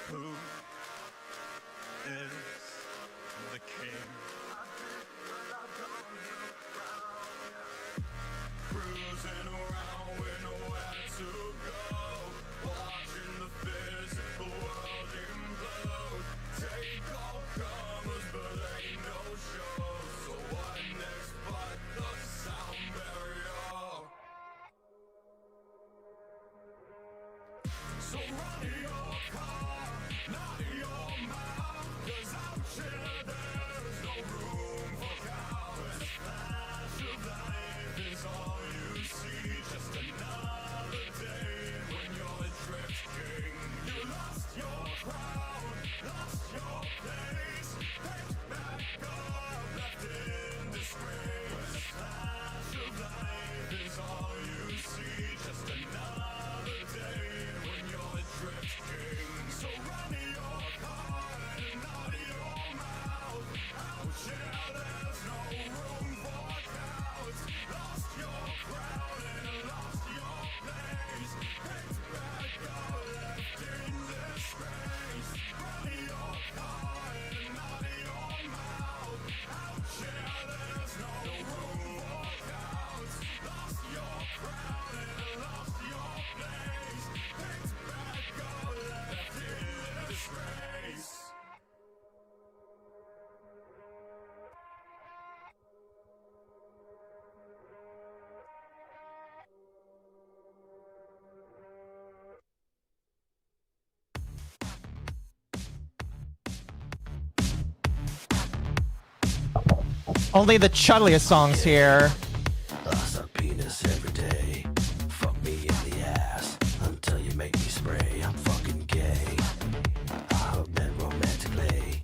Who is the king? Cruising around with nowhere to go, watching the physical world implode. Take all comers, but ain't no show. So what next but the sound barrier? So run your car, not your mouth, 'cause out here there's no room for cowards. Flash of life is all you see, just another day when you're adrift king. You lost your crown, lost your place, picked back up, left in disgrace. Flash of life is all you see, just another day when you're adrift king. So run your car and not your mouth. Out here there's no room for cowards. Lost your crown and lost your place, picked back up, left in disgrace. Run your car and not your mouth. Out here there's no room for cowards. Lost your crown and lost your place, picked back up, left in disgrace. Only the chudliest songs here. Lost a penis every day. Fuck me in the ass until you make me spray. I'm fucking gay. I hug men romantically.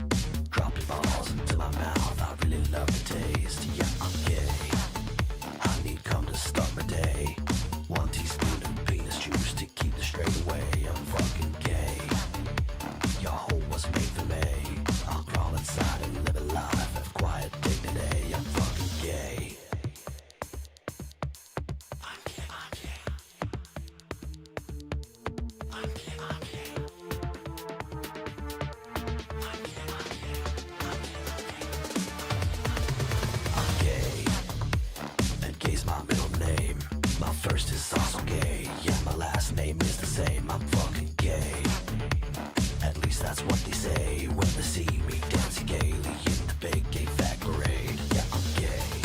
Drop your balls into my mouth. I really love the taste. Yeah, I'm gay. I need cum to start my day. 1 teaspoon of penis juice to keep the strain away. I'm fucking gay. Your home was made for me. I'll crawl inside and live a life of quiet dignity. I'm fucking gay. I'm gay. I'm gay. I'm gay. I'm gay. I'm gay. I'm gay. I'm gay. And gay's my middle name. My first is also gay. Yeah, my last name is the same. I'm fucking gay. At least that's what they say when they see me dancing gaily in the big gay fag parade. Yeah, I'm gay.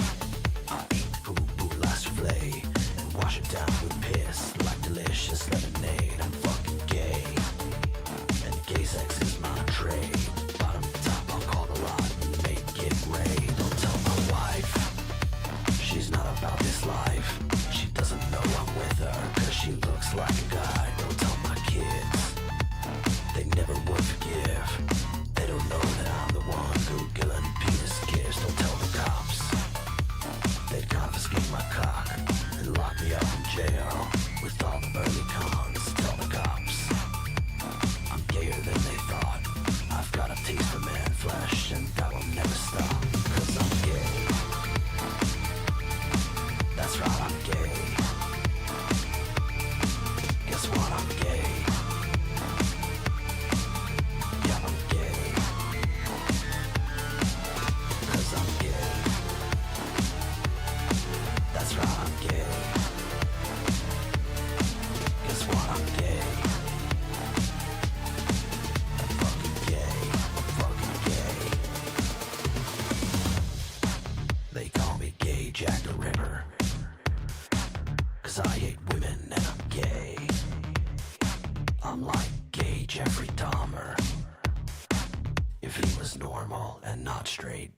I eat poo-poo like souffle and wash it down with piss like delicious lemonade. I'm fucking gay, and gay sex is my trade. Bottom to top, I'll call the lot and make it rain. Don't tell my wife, she's not about this life. She doesn't know I'm with her, 'cause she looks like a guy. Don't tell my kids, they never would forgive. They don't know that I'm the one Googling penis kiss. Don't tell the cops, they'd confiscate my cock and lock me up in jail with all the early cons. Tell the cops, I'm gayer than they thought. I've got a taste for man flesh and that will never stop. 'Cause I'm gay. That's right, I'm gay. Guess what, I'm gay. Yeah, I'm gay. 'Cause I'm gay. That's right, I'm gay. Guess what, I'm gay. I'm fucking gay. I'm fucking gay. They call me Gay Jack the Ripper, 'cause I hate women and I'm gay. I'm like gay Jeffrey Dahmer, if he was normal and not straight.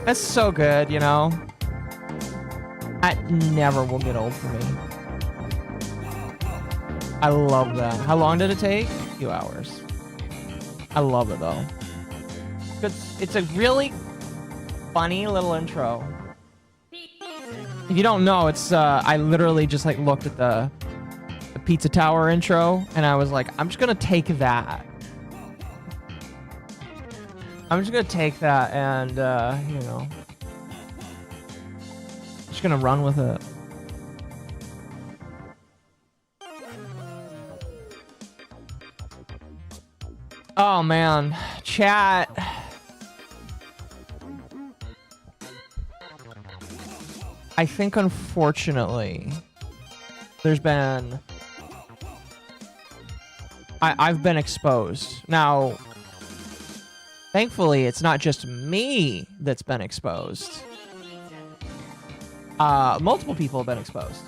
That's so good, you know? That never will get old for me. I love that. How long did it take? A few hours. I love it though. It's a really funny little intro. If you don't know, it's I literally just like looked at the Pizza Tower intro and I was like, I'm just gonna take that. I'm just gonna take that and you know, just gonna run with it. Oh man, chat. I think unfortunately there's been I've been exposed. Now, thankfully it's not just me that's been exposed. Multiple people have been exposed.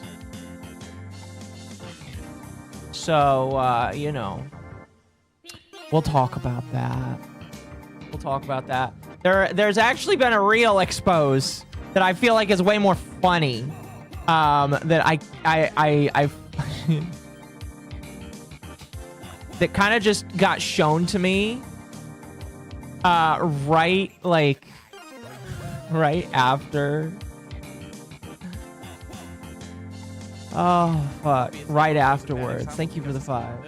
So you know, we'll talk about that. We'll talk about that. There's actually been a real expose that I feel like is way more funny. That I've that kind of just got shown to me. Right after. Oh fuck! Right afterwards. Thank you for the 5.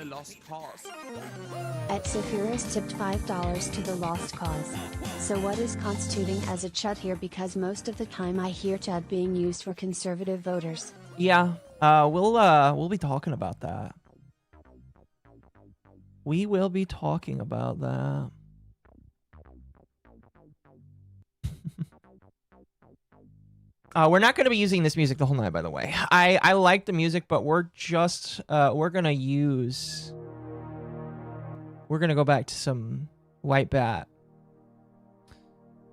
At Sephiroth tipped $5 to the Lost Cause. So what is constituting as a Chud here, because most of the time I hear Chud being used for conservative voters. Yeah, we'll be talking about that. We will be talking about that. We're not going to be using this music the whole night, by the way. I like the music, but we're just we're gonna go back to some White Bat.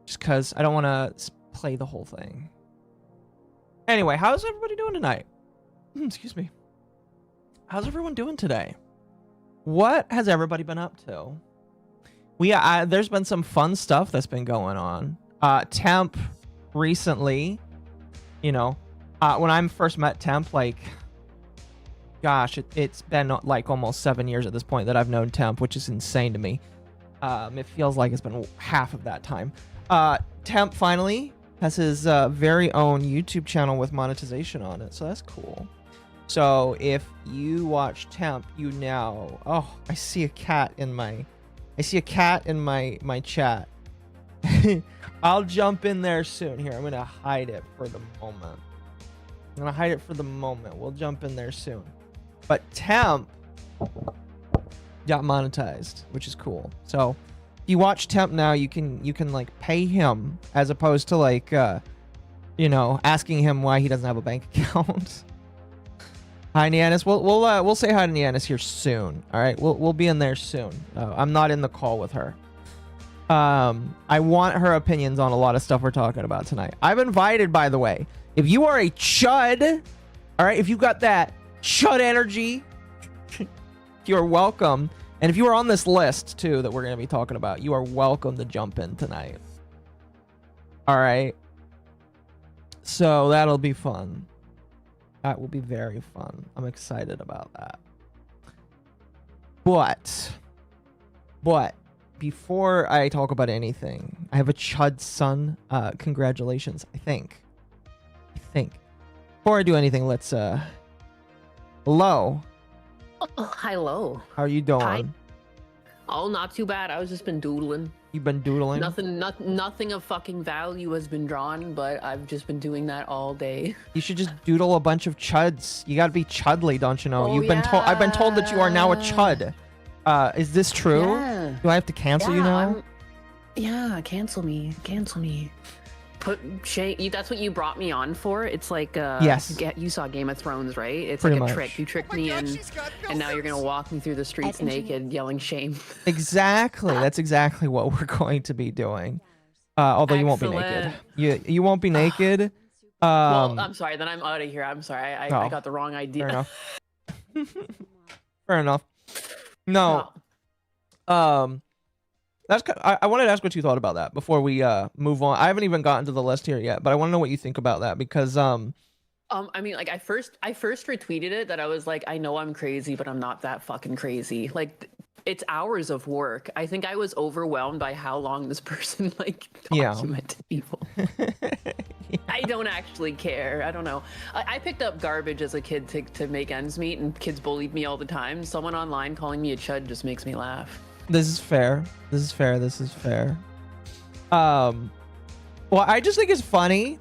Just because I don't want to play the whole thing. Anyway, how's everybody doing tonight? Excuse me. How's everyone doing today? What has everybody been up to? There's been some fun stuff that's been going on. Temp recently, you know, when I first met Temp, like, gosh, it's been like almost 7 years at this point that I've known Temp, which is insane to me. It feels like it's been half of that time. Temp finally has his very own YouTube channel with monetization on it, so that's cool. So if you watch Temp, you now... Oh, I see a cat in my chat. I'll jump in there soon. Here, I'm gonna hide it for the moment. We'll jump in there soon. But Temp got monetized, which is cool. So if you watch Temp now, you can like pay him as opposed to like you know, asking him why he doesn't have a bank account. Hi Nianis. We'll say hi to Nianis here soon. All right, we'll be in there soon. I'm not in the call with her. I want her opinions on a lot of stuff we're talking about tonight. I've invited, by the way, if you are a Chud, all right, if you got that Chud energy, you're welcome. And if you are on this list too that we're going to be talking about, you are welcome to jump in tonight. All right. So that'll be fun. That will be very fun. I'm excited about that. But before I talk about anything, I have a Chud son. Congratulations, I think. Before I do anything, let's hello. Oh, hello. How are you doing? Hi. Oh, not too bad. I was just been doodling. You've been doodling? Nothing of fucking value has been drawn, but I've just been doing that all day. You should just doodle a bunch of Chuds. You gotta be Chudly, don't you know? Oh, I've been told that you are now a Chud. Is this true? Yeah. Do I have to cancel you now? Yeah, cancel me. Put shame. That's what you brought me on for. It's like yes. You saw Game of Thrones, right? It's Pretty like a much. trick. You tricked me in, and now you're gonna walk me through the streets naked, yelling shame. Exactly. That's exactly what we're going to be doing. Although you won't be naked. Excellent. You won't be naked. Well, I'm sorry. Then I'm out of here. I'm sorry. I Oh, got the wrong idea. Fair enough. Fair enough. No. I wanted to ask what you thought about that before we move on. I haven't even gotten to the list here yet, but I want to know what you think about that because I mean, like I first retweeted it that I was like, I know I'm crazy, but I'm not that fucking crazy. Like it's hours of work. I think I was overwhelmed by how long this person like documented people. I don't actually care. I don't know. I picked up garbage as a kid to make ends meet, and kids bullied me all the time. Someone online calling me a chud just makes me laugh. This is fair. This is fair. This is fair. Well, I just think it's funny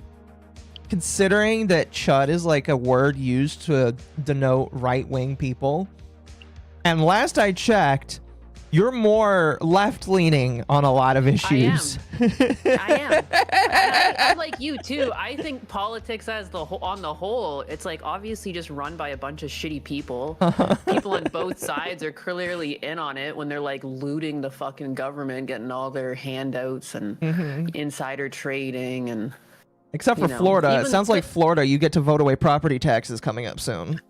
considering that chud is like a word used to denote right-wing people. And last I checked, you're more left-leaning on a lot of issues. I am. I'm like you too. I think politics on the whole, it's like obviously just run by a bunch of shitty people. People on both sides are clearly in on it when they're like looting the fucking government, getting all their handouts and insider trading and. Except for Florida. It sounds like Florida, you get to vote away property taxes coming up soon.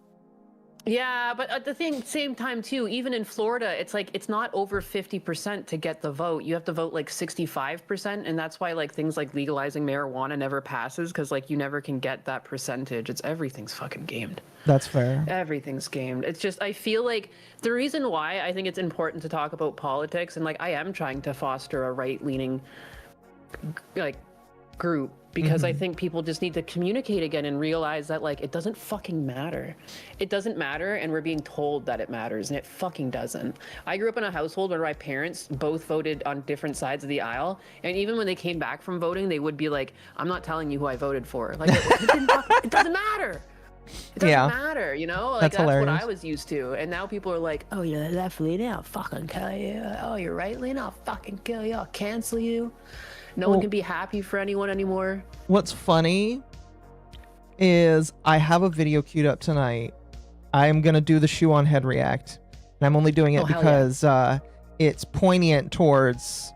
Yeah, but at the same time too, even in Florida, it's like it's not over 50% to get the vote. You have to vote like 65%, and that's why like things like legalizing marijuana never passes because like you never can get that percentage. Everything's fucking gamed. That's fair. Everything's gamed. It's just I feel like the reason why I think it's important to talk about politics, and like I am trying to foster a right-leaning like group, because I think people just need to communicate again and realize that like it doesn't fucking matter. It doesn't matter, and we're being told that it matters, and it fucking doesn't. I grew up in a household where my parents both voted on different sides of the aisle, and even when they came back from voting, they would be like, I'm not telling you who I voted for. Like it doesn't matter. It doesn't matter, you know? Like that's what I was used to. And now people are like, oh, you're left leaning, I'll fucking kill you. Oh, you're right leaning, I'll fucking kill you. I'll cancel you. No one can be happy for anyone anymore. What's funny is I have a video queued up tonight. I'm going to do the shoe on head react. And I'm only doing it because it's poignant towards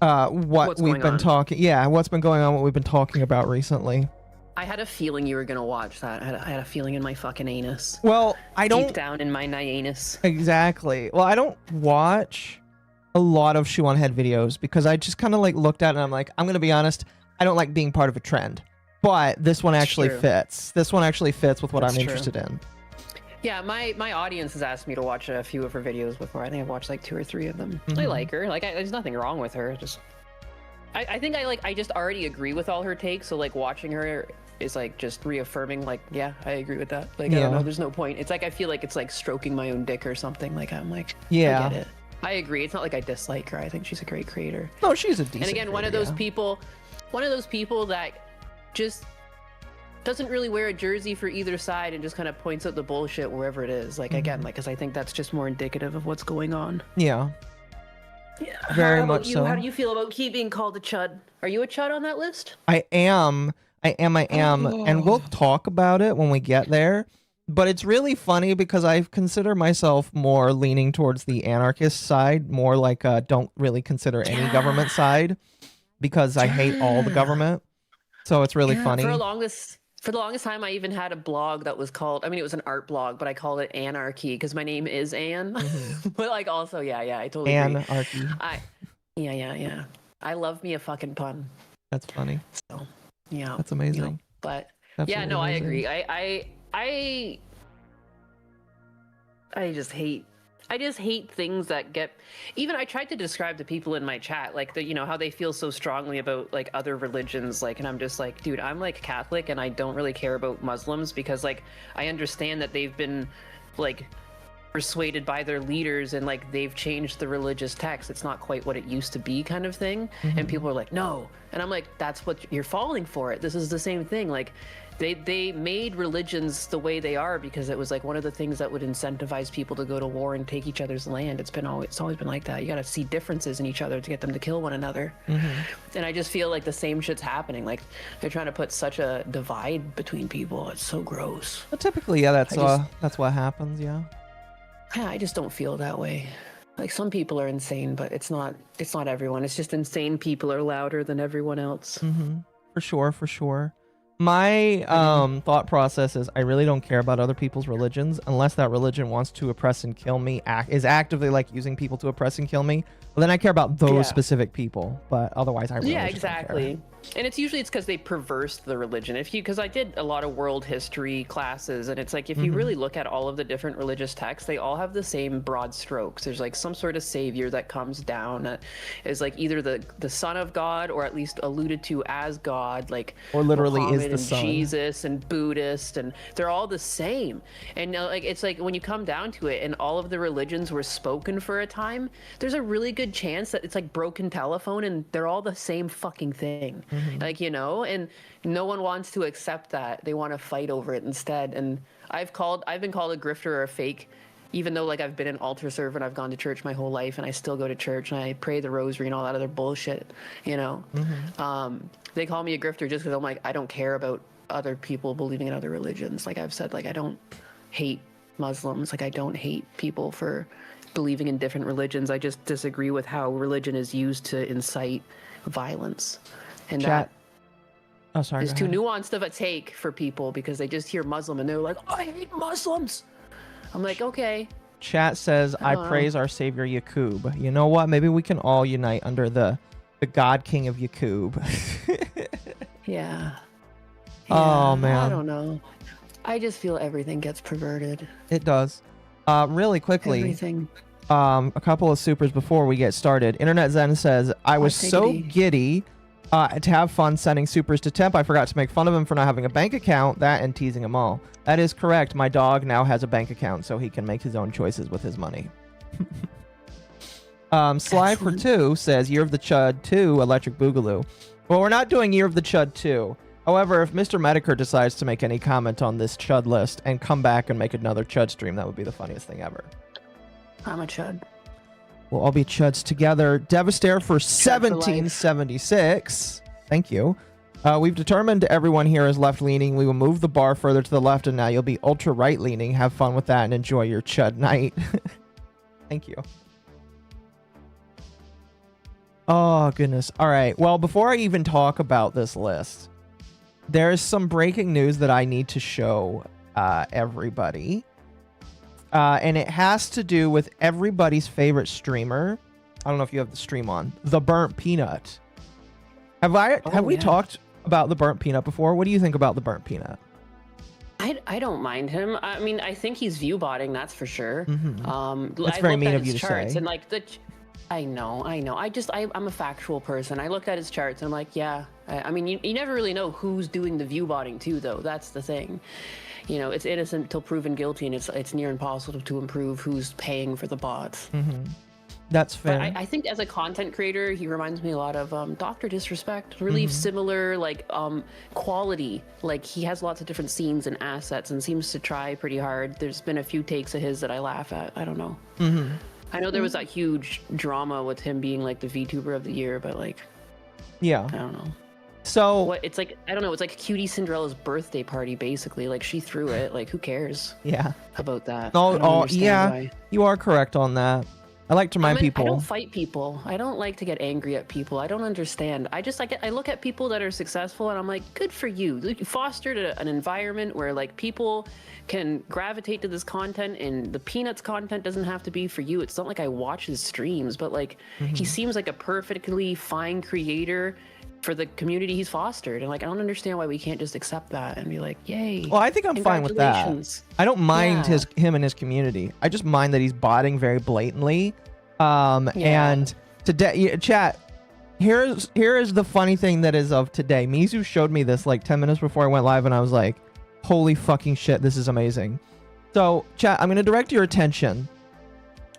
what we've been talking. Yeah, what's been going on, what we've been talking about recently. I had a feeling you were going to watch that. I had a feeling in my fucking anus. Well, I don't... Deep down in my anus. Exactly. Well, I don't watch a lot of shoe on head videos because I just kind of like looked at it and I'm like, I'm gonna be honest, I don't like being part of a trend, but this one actually fits. This one actually fits with what I'm interested in. Yeah, my audience has asked me to watch a few of her videos before. I think I've watched like 2 or 3 of them. I like her. Like there's nothing wrong with her. Just I think I just already agree with all her takes. So like watching her is like just reaffirming like, yeah, I agree with that. Like I don't know, there's no point. It's like I feel like it's like stroking my own dick or something. Like I'm like, I get it. I agree. It's not like I dislike her. I think she's a great creator. No, she's a decent And again, creator, one of those people that just doesn't really wear a jersey for either side and just kind of points out the bullshit wherever it is. Like again, like because I think that's just more indicative of what's going on. Yeah. Yeah. Very much so. How do you feel about being called a chud? Are you a chud on that list? I am. And we'll talk about it when we get there. But it's really funny because I consider myself more leaning towards the anarchist side, more like don't really consider any government side because I hate all the government. So it's really funny. For the longest time, I even had a blog that was called, I mean, it was an art blog, but I called it Anarchy because my name is Anne. But like also, yeah, I totally agree. Anarchy. Yeah. I love me a fucking pun. That's funny. So, yeah. That's amazing. You know, but Absolutely yeah, no, amazing. I agree. I just hate things that get, even I tried to describe to people in my chat, like the, you know, how they feel so strongly about like other religions, like, and I'm just like, dude, I'm like Catholic and I don't really care about Muslims because like, I understand that they've been like persuaded by their leaders and like they've changed the religious text. It's not quite what it used to be kind of thing. And people are like, no. And I'm like, that's what you're falling for it. This is the same thing. Like they made religions the way they are because it was like one of the things that would incentivize people to go to war and take each other's land. It's always been like that. You got to see differences in each other to get them to kill one another. And I just feel like the same shit's happening. Like they're trying to put such a divide between people. It's so gross. But typically, yeah, that's what happens. Yeah. Yeah, I just don't feel that way. Like some people are insane, but it's not everyone. It's just insane people are louder than everyone else. For sure, for sure. My thought process is I really don't care about other people's religions unless that religion wants to oppress and kill me, is actively like using people to oppress and kill me. Well, then I care about those specific people, but otherwise I really just exactly. don't care. And it's usually because they perverse the religion. Because I did a lot of world history classes, and it's like if you really look at all of the different religious texts, they all have the same broad strokes. There's like some sort of savior that comes down that is like either the son of God or at least alluded to as God, like or literally Muhammad is the and son. Jesus and Buddhist, and they're all the same. And like it's like when you come down to it, and all of the religions were spoken for a time, there's a really good chance that it's like broken telephone, and they're all the same fucking thing. Like, you know, and no one wants to accept that. They want to fight over it instead. And I've been called a grifter or a fake, even though like I've been an altar server and I've gone to church my whole life, and I still go to church and I pray the rosary and all that other bullshit, you know. They call me a grifter just because I'm like, I don't care about other people believing in other religions. Like I've said, like I don't hate Muslims. Like I don't hate people for believing in different religions. I just disagree with how religion is used to incite violence. And Chat. that Oh, sorry. is too nuanced of a take for people because they just hear Muslim and they're like, I hate Muslims. I'm like, okay. Chat says, I praise our savior Yakub. You know what? Maybe we can all unite under the God King of Yakub. Yeah. Oh, man. I don't know. I just feel everything gets perverted. It does. Really quickly, Everything. a couple of supers before we get started. Internet Zen says, I was so giddy to have fun sending supers to Temp. I forgot to make fun of him for not having a bank account, that and teasing him all. That is correct. My dog now has a bank account, so he can make his own choices with his money. Sly for 2 says, Year of the Chud 2, Electric Boogaloo. Well, we're not doing Year of the Chud 2. However, if Mr. Medicare decides to make any comment on this Chud list and come back and make another Chud stream, that would be the funniest thing ever. I'm a Chud. We'll all be Chuds together. Devastator for 1776. Thank you. We've determined everyone here is left-leaning. We will move the bar further to the left, and now you'll be ultra-right-leaning. Have fun with that and enjoy your Chud night. Thank you. Oh, goodness. All right. Well, before I even talk about this list, there's some breaking news that I need to show everybody. And it has to do with everybody's favorite streamer. I don't know if you have the stream on. The Burnt Peanut. Have we talked about the Burnt Peanut before? What do you think about the Burnt Peanut? I don't mind him. I mean, I think he's view botting, that's for sure. That's very mean of you to say. And like I know. I'm a factual person. I looked at his charts and I'm like, yeah. I mean, you never really know who's doing the view botting too, though. That's the thing. You know, it's innocent till proven guilty, and it's near impossible to improve who's paying for the bots. That's fair. But I think as a content creator, he reminds me a lot of Dr. Disrespect. Really similar, like, quality. Like, he has lots of different scenes and assets and seems to try pretty hard. There's been a few takes of his that I laugh at. I don't know. I know there was that huge drama with him being, like, the VTuber of the year, but, like... Yeah. I don't know. So... What, it's like, I don't know, it's like Cutie Cinderella's birthday party, basically. Like, she threw it. Like, who cares about that? Yeah. Why. You are correct on that. I like to remind people. I don't fight people. I don't like to get angry at people. I don't understand. I look at people that are successful and I'm like, good for you. You fostered an environment where like people can gravitate to this content, and the Peanuts content doesn't have to be for you. It's not like I watch his streams, but like he seems like a perfectly fine creator for the community he's fostered, and like I don't understand why we can't just accept that and be like, yay. Well, I think I'm fine with that. I don't mind him and his community. I just mind that he's botting very blatantly. And today, chat, here is the funny thing that is of today. Mizu showed me this like 10 minutes before I went live, and I was like, holy fucking shit, this is amazing. So chat, I'm going to direct your attention.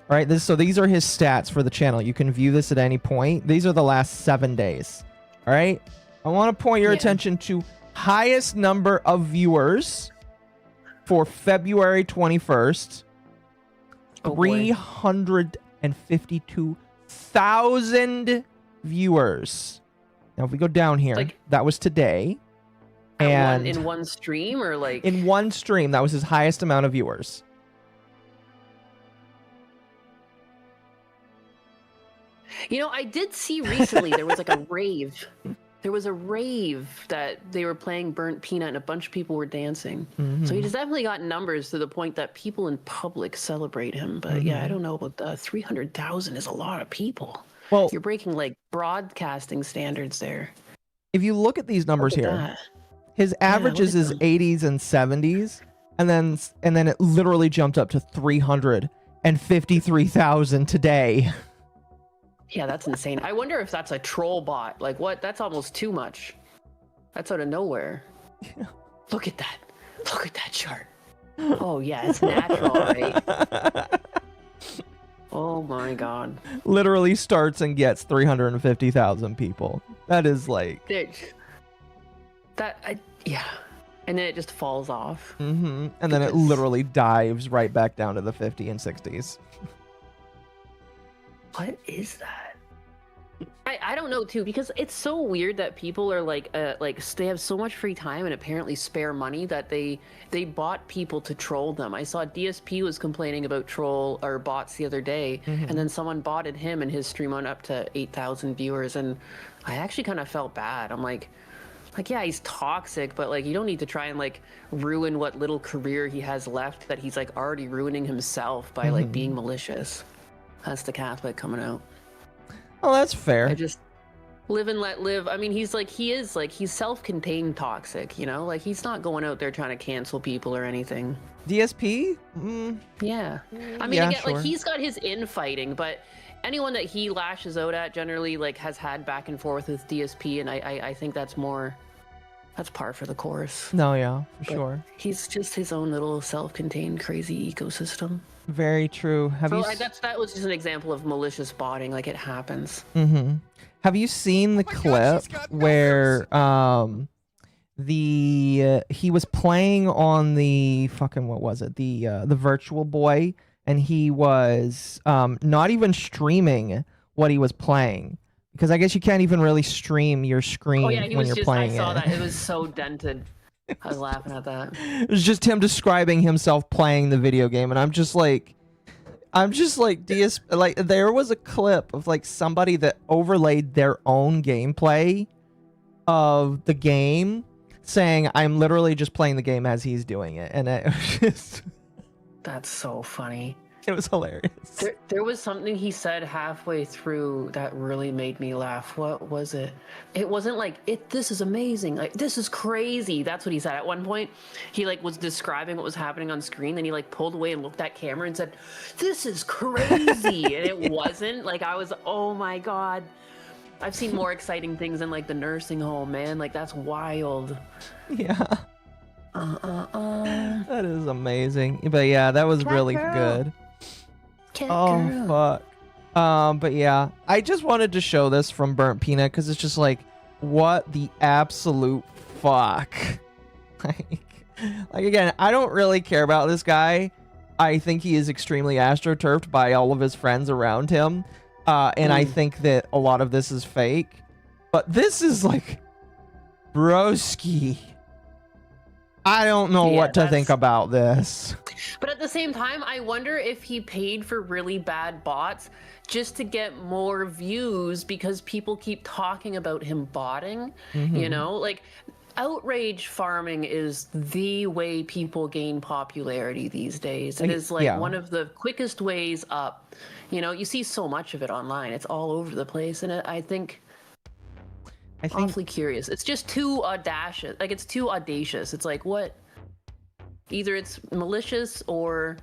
All right, so these are his stats for the channel. You can view this at any point. These are the last 7 days. All right, I want to point your attention to highest number of viewers for February 21st. 352,000 viewers. Now, if we go down here, like, that was today. And in one stream, or like in one stream, that was his highest amount of viewers. You know, I did see recently there was like a rave. There was a rave that they were playing Burnt Peanut and a bunch of people were dancing. So he's definitely got numbers to the point that people in public celebrate him. But yeah, I don't know about that. 300,000 is a lot of people. Well, You're breaking like broadcasting standards there. if you look at these numbers Look at here, that. his averages look is at them. 80s and 70s, and then it literally jumped up to 353,000 today. Yeah, that's insane. I wonder if that's a troll bot. Like what? That's almost too much. That's out of nowhere. Yeah. Look at that. Look at that chart. Oh yeah, it's natural, right? Oh my god. Literally starts and gets 350,000 people. That is like. Yeah. And then it just falls off. And then it Because- literally dives right back down to the 50 and 60s. What is that? I don't know too, because it's so weird that people are like they have so much free time and apparently spare money that they bought people to troll them. I saw DSP was complaining about troll or bots the other day, and then someone botted him and his stream went up to 8,000 viewers, and I actually kind of felt bad. I'm like yeah, he's toxic, but like you don't need to try and like ruin what little career he has left that he's like already ruining himself by like being malicious. That's the Catholic coming out. Oh, that's fair. I just live and let live. I mean, he's self-contained toxic, you know? Like he's not going out there trying to cancel people or anything. DSP? Yeah. I mean, yeah, again, sure. like he's got his infighting, but anyone that he lashes out at generally like has had back and forth with DSP, and I think that's par for the course. No, yeah, for But sure. He's just his own little self-contained crazy ecosystem. Very true. Have you? That was just an example of malicious botting. Like it happens. Have you seen the my God, clip she's got no where he was playing on the fucking what was it the Virtual Boy, and he was not even streaming what he was playing, because I guess you can't even really stream your screen Oh yeah, he when was you're just. playing I saw it. that. It was so dented. I was laughing at that. It was just him describing himself playing the video game, and I'm just like DS. Like there was a clip of like somebody that overlaid their own gameplay of the game, saying, "I'm literally just playing the game as he's doing it," and it was just. That's so funny. It was hilarious. There was something he said halfway through that really made me laugh. What was it? It wasn't like this is amazing. Like this is crazy. That's what he said at one point. He like was describing what was happening on screen, then he like pulled away and looked at camera and said, "This is crazy." And it wasn't like I was, "Oh my god." I've seen more exciting things in like the nursing home, man. Like that's wild. Yeah. That is amazing. But yeah, that was really good. Fuck. But yeah, I just wanted to show this from Burnt Peanut because it's just like, what the absolute fuck. like again, I don't really care about this guy. I think he is extremely astroturfed by all of his friends around him. And I think that a lot of this is fake. But this is like, broski. I don't know what to think about this. But at the same time, I wonder if he paid for really bad bots just to get more views because people keep talking about him botting. You know, like outrage farming is the way people gain popularity these days. It is like one of the quickest ways up. You know, you see so much of it online. It's all over the place. And I think awfully curious. It's just too audacious. Like it's too audacious. It's like what? Either it's malicious or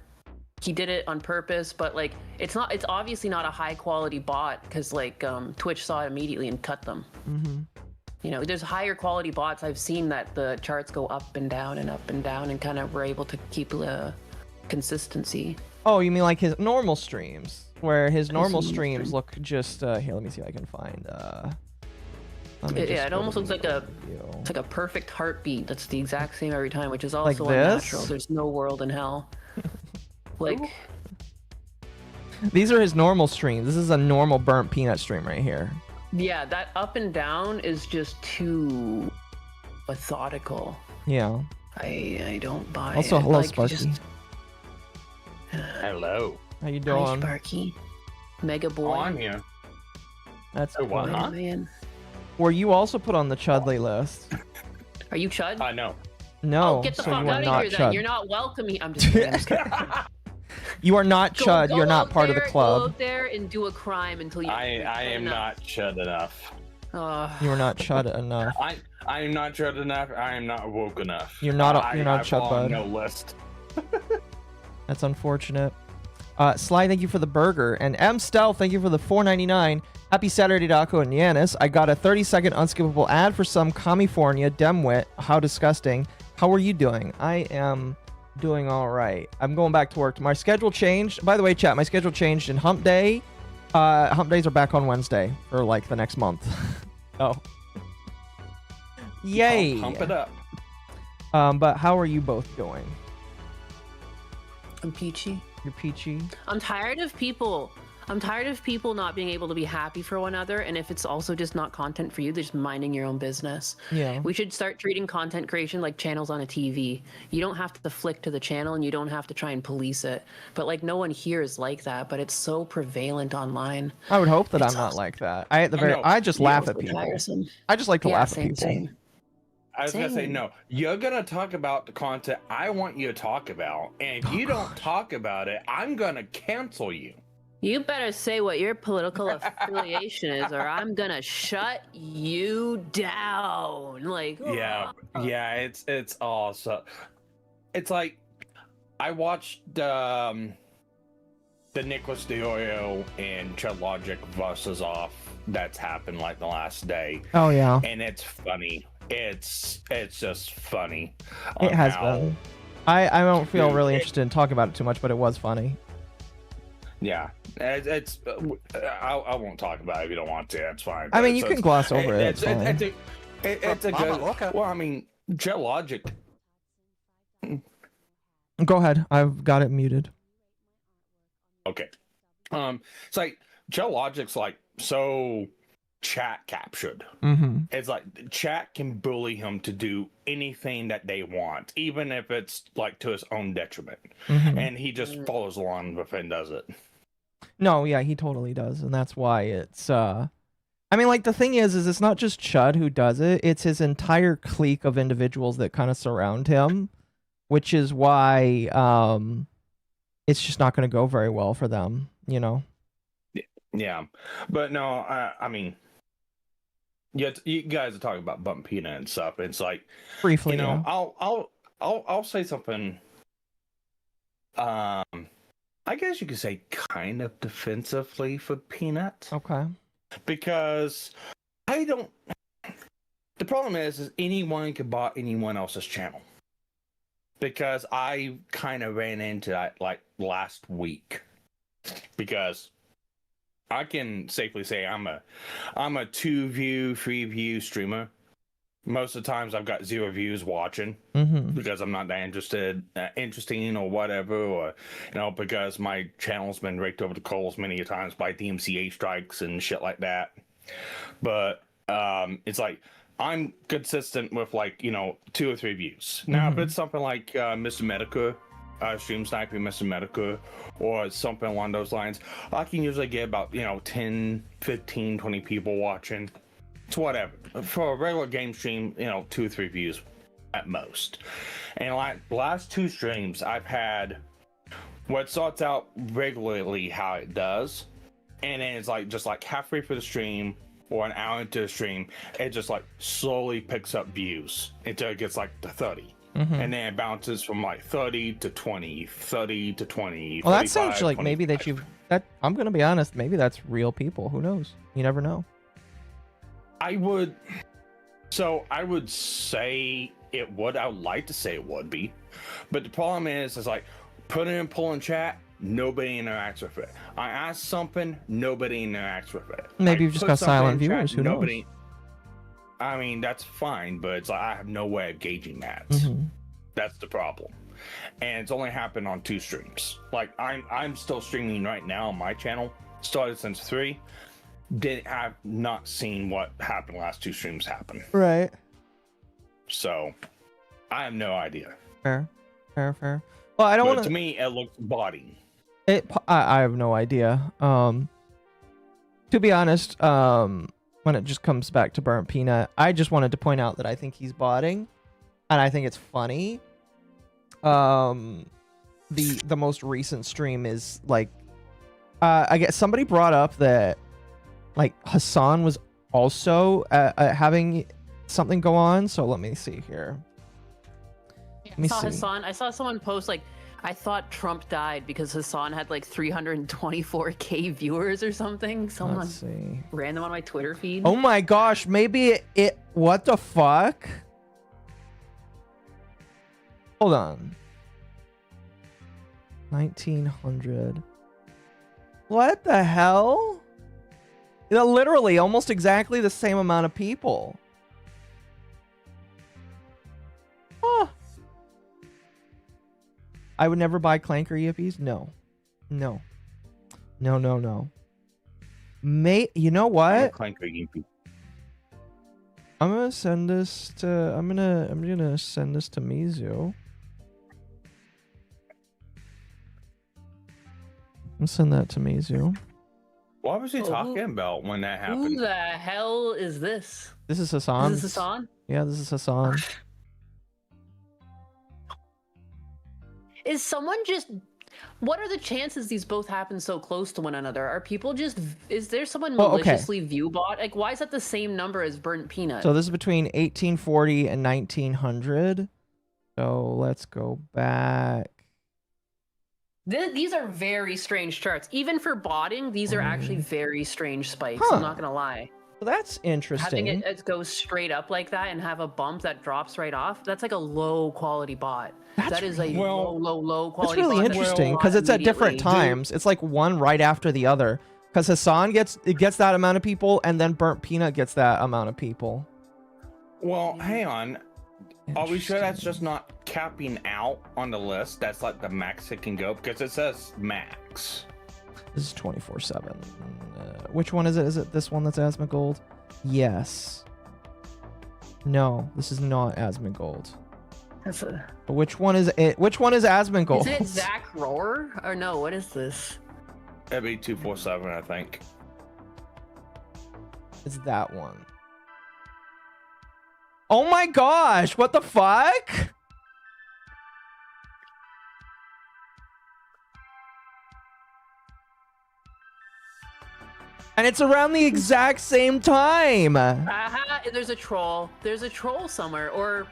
he did it on purpose. But like it's not. It's obviously not a high quality bot because like Twitch saw it immediately and cut them. You know, there's higher quality bots I've seen that the charts go up and down and kind of were able to keep the consistency. Oh, you mean like his normal streams, where his normal streams look just here. Let me see if I can find. It almost looks like it's like a perfect heartbeat. That's the exact same every time, which is also unnatural. There's no world in hell. Like these are his normal streams. This is a normal Burnt Peanut stream right here. Yeah, that up and down is just too methodical. Yeah. I don't buy also, it. hello, Like, Sparky. just- Hello. How you Hi, doing? Sparky. Mega boy. Oh, I'm here. That's Oh, what, funny. huh? Man. Were you also put on the Chudley list? Are you Chud? No. No, Oh, get the so fuck you are out of not here Chud. then. You're not welcome here. I'm just kidding. I'm just kidding. You are not Chud. You're not out part of the there, Go club. out there and do a crime until you. I am not Chud enough. You are not Chud enough. I am not Chud enough. I am not woke enough. You're not a I Chud fall bud. on no list. That's unfortunate. Sly, thank you for the burger. And M Stel, thank you for the $4.99. Happy Saturday, Daco and Yanis. I got a 30-second unskippable ad for some California Demwit. How disgusting. How are you doing? I am doing all right. I'm going back to work. My schedule changed. By the way, chat, my schedule changed in Hump Day. Hump Days are back on Wednesday for like the next month. Oh. Yay. Pump it up. But how are you both doing? I'm peachy. You're peachy. I'm tired of people. I'm tired of people not being able to be happy for one another, and if it's also just not content for you, they're just minding your own business. Yeah. We should start treating content creation like channels on a TV. You don't have to flick to the channel, and you don't have to try and police it. But like, no one here is like that. But it's so prevalent online. I would hope that I'm not like that. I just laugh at people. Tiresome. I just like to Yeah, laugh at same, people. same. I was gonna say Same. no. You're gonna talk about the content I want you to talk about, and if you don't talk about it, I'm gonna cancel you. You better say what your political affiliation is, or I'm gonna shut you down. Like, Yeah, it's awesome. It's like I watched the Nicholas Diorio and Chud Logic versus off that's happened like the last day, Oh yeah, and it's funny. It's just funny. it on has how- been. I don't feel Dude, really it- interested in talking about it too much, but it was funny. Yeah, it's. I won't talk about it if you don't want to. That's fine. I mean, It's- you can gloss over it. It's fine. It's a good. MommaOcco. Well, I mean, Chud Logic. Go ahead. I've got it muted. Okay. It's like Chud Logic's like so chat captured. Mm-hmm. It's like chat can bully him to do anything that they want, even if it's like to his own detriment, Mm-hmm. and he just follows along with it and does it. No, yeah, he totally does, and that's why it's. I mean, like the thing is it's not just Chud who does it; it's his entire clique of individuals that kind of surround him, which is why it's just not going to go very well for them, you know. Yeah, but no, I mean, you guys are talking about Bump Peanut and stuff. It's like, Briefly, you know, yeah. I'll say something. I guess you could say kind of defensively for Peanut, Okay. because I don't. The problem is anyone could buy anyone else's channel. Because I kind of ran into that like last week. Because I can safely say I'm a 2-view, 3-view streamer. Most of the times I've got 0 views watching Mm-hmm. because I'm not that interesting or whatever, or because my channel's been raked over the coals many times by DMCA strikes and shit like that. But it's like I'm consistent with 2 or 3 views. Now if it's something like Mr. Medica, Stream Sniping Mr. Medica, or something along those lines, I can usually get about 10, 15, 20 people watching. It's whatever. For a regular game stream, 2 or 3 views at most. And like the last 2 streams, I've had what starts out regularly how it does, and then it's like just like halfway through the stream or an hour into the stream, it just like slowly picks up views until it gets like to 30. And then it bounces from like 30 to 20, 30 to 20. Well, that sounds 35, like maybe that 25. I'm gonna be honest, maybe that's real people. Who knows? You never know. I would say it would. I would like to say it would be, but the problem is like put it in pull in chat, nobody interacts with it. I ask something, nobody interacts with it. Maybe I you've just put got something silent in chat, viewers, who knows? I mean, that's fine, but it's like I have no way of gauging that. Mhm. That's the problem, and it's only happened on 2 streams. Like I'm still streaming right now on my channel. Started since 3. Have not seen what happened last 2 streams happen. Right. So I have no idea. Fair. Well, I don't But want to me, it looks body. I have no idea. To to be honest, when it just comes back to Burnt Peanut, I just wanted to point out that I think he's botting, and I think it's funny. The most recent stream is like, I guess somebody brought up that like Hassan was also having something go on. So let me see here. I saw someone post like, I thought Trump died because Hassan had like 324K viewers or something. Someone Let's see. random on my Twitter feed. Oh my gosh, maybe it what the fuck? Hold on. 1900. What the hell? Literally almost exactly the same amount of people. Huh. I would never buy Clanker Yippies. No. No. No, no, no. You know what? Clanker Yippee. I'm gonna send this to I'm gonna send this to Mizu. I'll send that to Mizu. What was he talking about when that happened? Who the hell is this? This is Hassan. Is this Hassan? Yeah, this is Hassan. Is someone just... What are the chances these both happen so close to one another? Are people just... Is there someone maliciously view bot? Like, why is that the same number as Burnt Peanut? So this is between 1840 and 1900. So let's go back. These are very strange charts. Even for botting, these are actually very strange spikes. I'm not gonna lie. Well, that's interesting. Having it go straight up like that and have a bump that drops right off, that's like a low quality bot. That is a low quality bot. It's really interesting because it's at different times. It's like one right after the other. Because Hassan gets that amount of people, and then Burnt Peanut gets that amount of people. Well, hang on. Are we sure that's just not capping out on the list? That's like the max it can go? Because it says max. This is 24/7. Which one is it? Is it this one that's Asmongold? Yes. No, this is not Asmongold. That's a... Which one is it? Which one is Asmongold? Is it Zach Roar? Or no, what is this? That'd be 247, I think. It's that one. Oh my gosh, what the fuck? And it's around the exact same time. There's a troll. There's a troll somewhere, or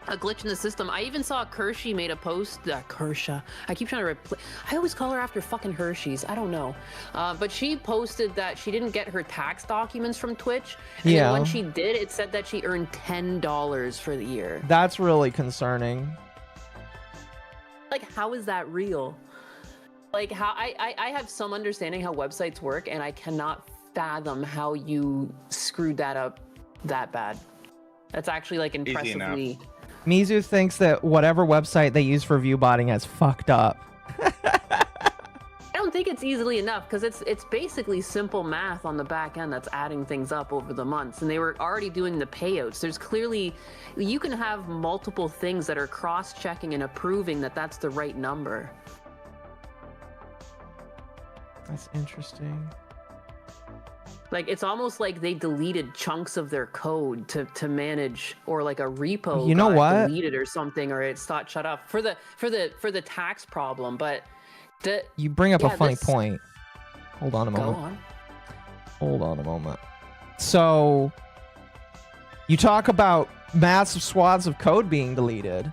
a glitch in the system. I even saw Kershey made a post. Kersha. I keep trying to replace. I always call her after fucking Hershey's. I don't know. But she posted that she didn't get her tax documents from Twitch. And then when she did, it said that she earned $10 for the year. That's really concerning. Like, how is that real? Like, how I have some understanding how websites work, and I cannot fathom how you screwed that up that bad. That's actually like impressively. Mizu thinks that whatever website they use for view botting has fucked up. I don't think it's easily enough, because it's basically simple math on the back end that's adding things up over the months, and they were already doing the payouts. There's clearly, you can have multiple things that are cross-checking and approving that that's the right number. That's interesting. Like, it's almost like they deleted chunks of their code to manage, or like a repo you know what? deleted or something, or it's not shut up for the tax problem. But you bring up a funny point. Hold on a moment. Go on. Hold on a moment. So you talk about massive swaths of code being deleted.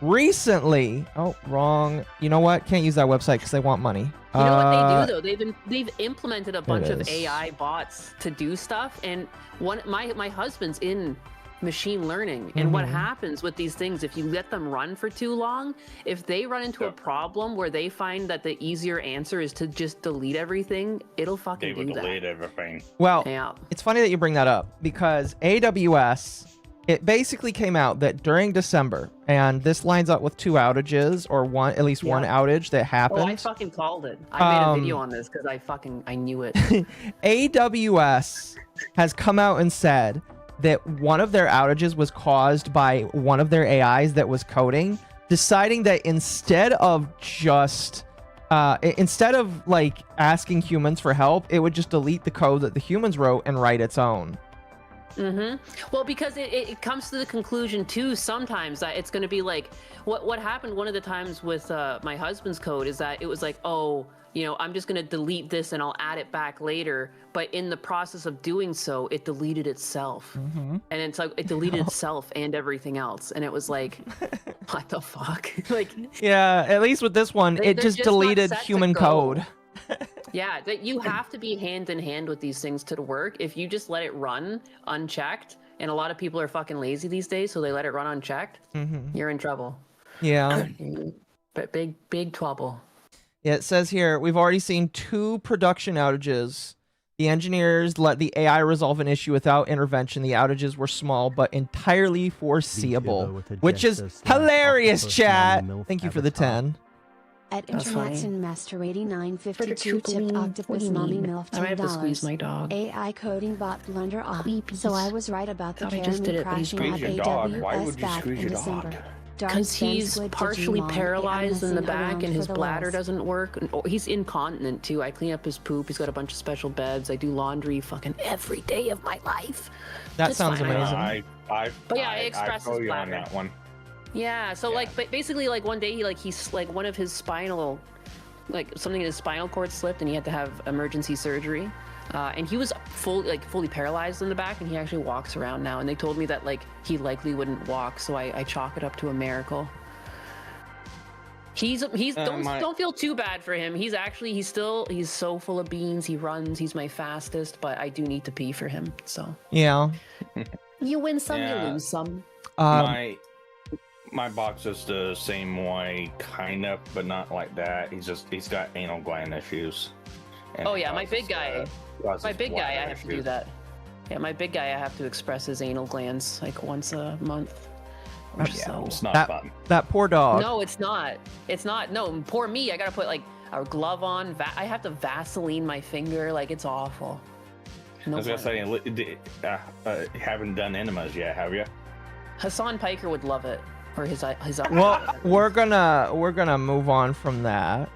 Recently, oh, wrong. You know what? Can't use that website because they want money. You know what they do though? They've implemented a bunch of AI bots to do stuff, and my husband's in machine learning, and what happens with these things, if you let them run for too long, if they run into a problem where they find that the easier answer is to just delete everything, it'll fucking do that. They would delete everything. Well, it's funny that you bring that up, because AWS, it basically came out that during December, and this lines up with 2 outages, or at least one outage that happened. Oh, I fucking called it. I made a video on this because I knew it. AWS has come out and said that one of their outages was caused by one of their AIs that was coding, deciding that instead of just instead of like asking humans for help, it would just delete the code that the humans wrote and write its own. Well, because it comes to the conclusion too sometimes that it's going to be like what happened one of the times with my husband's code is that it was like, oh, you know, I'm just going to delete this and I'll add it back later, but in the process of doing so it deleted itself. And it's like it deleted itself and everything else, and it was like what the fuck. Like, yeah, at least with this one it just deleted human code. Yeah, that you have to be hand in hand with these things to work. If you just let it run unchecked, and a lot of people are fucking lazy these days, so they let it run unchecked, you're in trouble. Yeah. But big trouble. Yeah, it says here, we've already seen 2 production outages. The engineers let the AI resolve an issue without intervention. The outages were small, but entirely foreseeable, which is hilarious, chat. Thank you for the 10. At That's Internet funny. and Master 8952 tipped Octopus Mommy MILF I might have to squeeze $10. my dog. AI coding bot blunder off. So I was right about the Thought I just did Karen it, but he's crashing at Squeeze your dog. Why AWS would you back squeeze in your December. dog? Because he's partially paralyzed in the back and his bladder doesn't. doesn't work. He's incontinent too. I clean up his poop. He's got a bunch of special beds. I do laundry fucking every day of my life. That It's sounds fine. amazing. But yeah, I express feel his you on bladder. that one. Yeah, so like, but basically, like one day he's like one of his spinal, like something in his spinal cord slipped, and he had to have emergency surgery. And he was fully paralyzed in the back, and he actually walks around now. And they told me that like he likely wouldn't walk, so I chalk it up to a miracle. He's don't feel too bad for him. He's so full of beans. He runs. He's my fastest, but I do need to pee for him. So Yeah. you win some, Yeah. you lose some. My boxer's the same way, kind of, but not like that. He's got anal gland issues. And Oh it yeah, my causes, big guy. causes My big guy, I bladder have to do issues. that. Yeah, my big guy, I have to express his anal glands like once a month. Or so. It's not fun. That poor dog. No, it's not. It's not. No, poor me. I gotta put like a glove on. I have to Vaseline my finger. Like it's awful. No I was gonna fun. say, haven't done enemas yet, have you? Hassan Piker would love it. Or his. Well, we're gonna move on from that.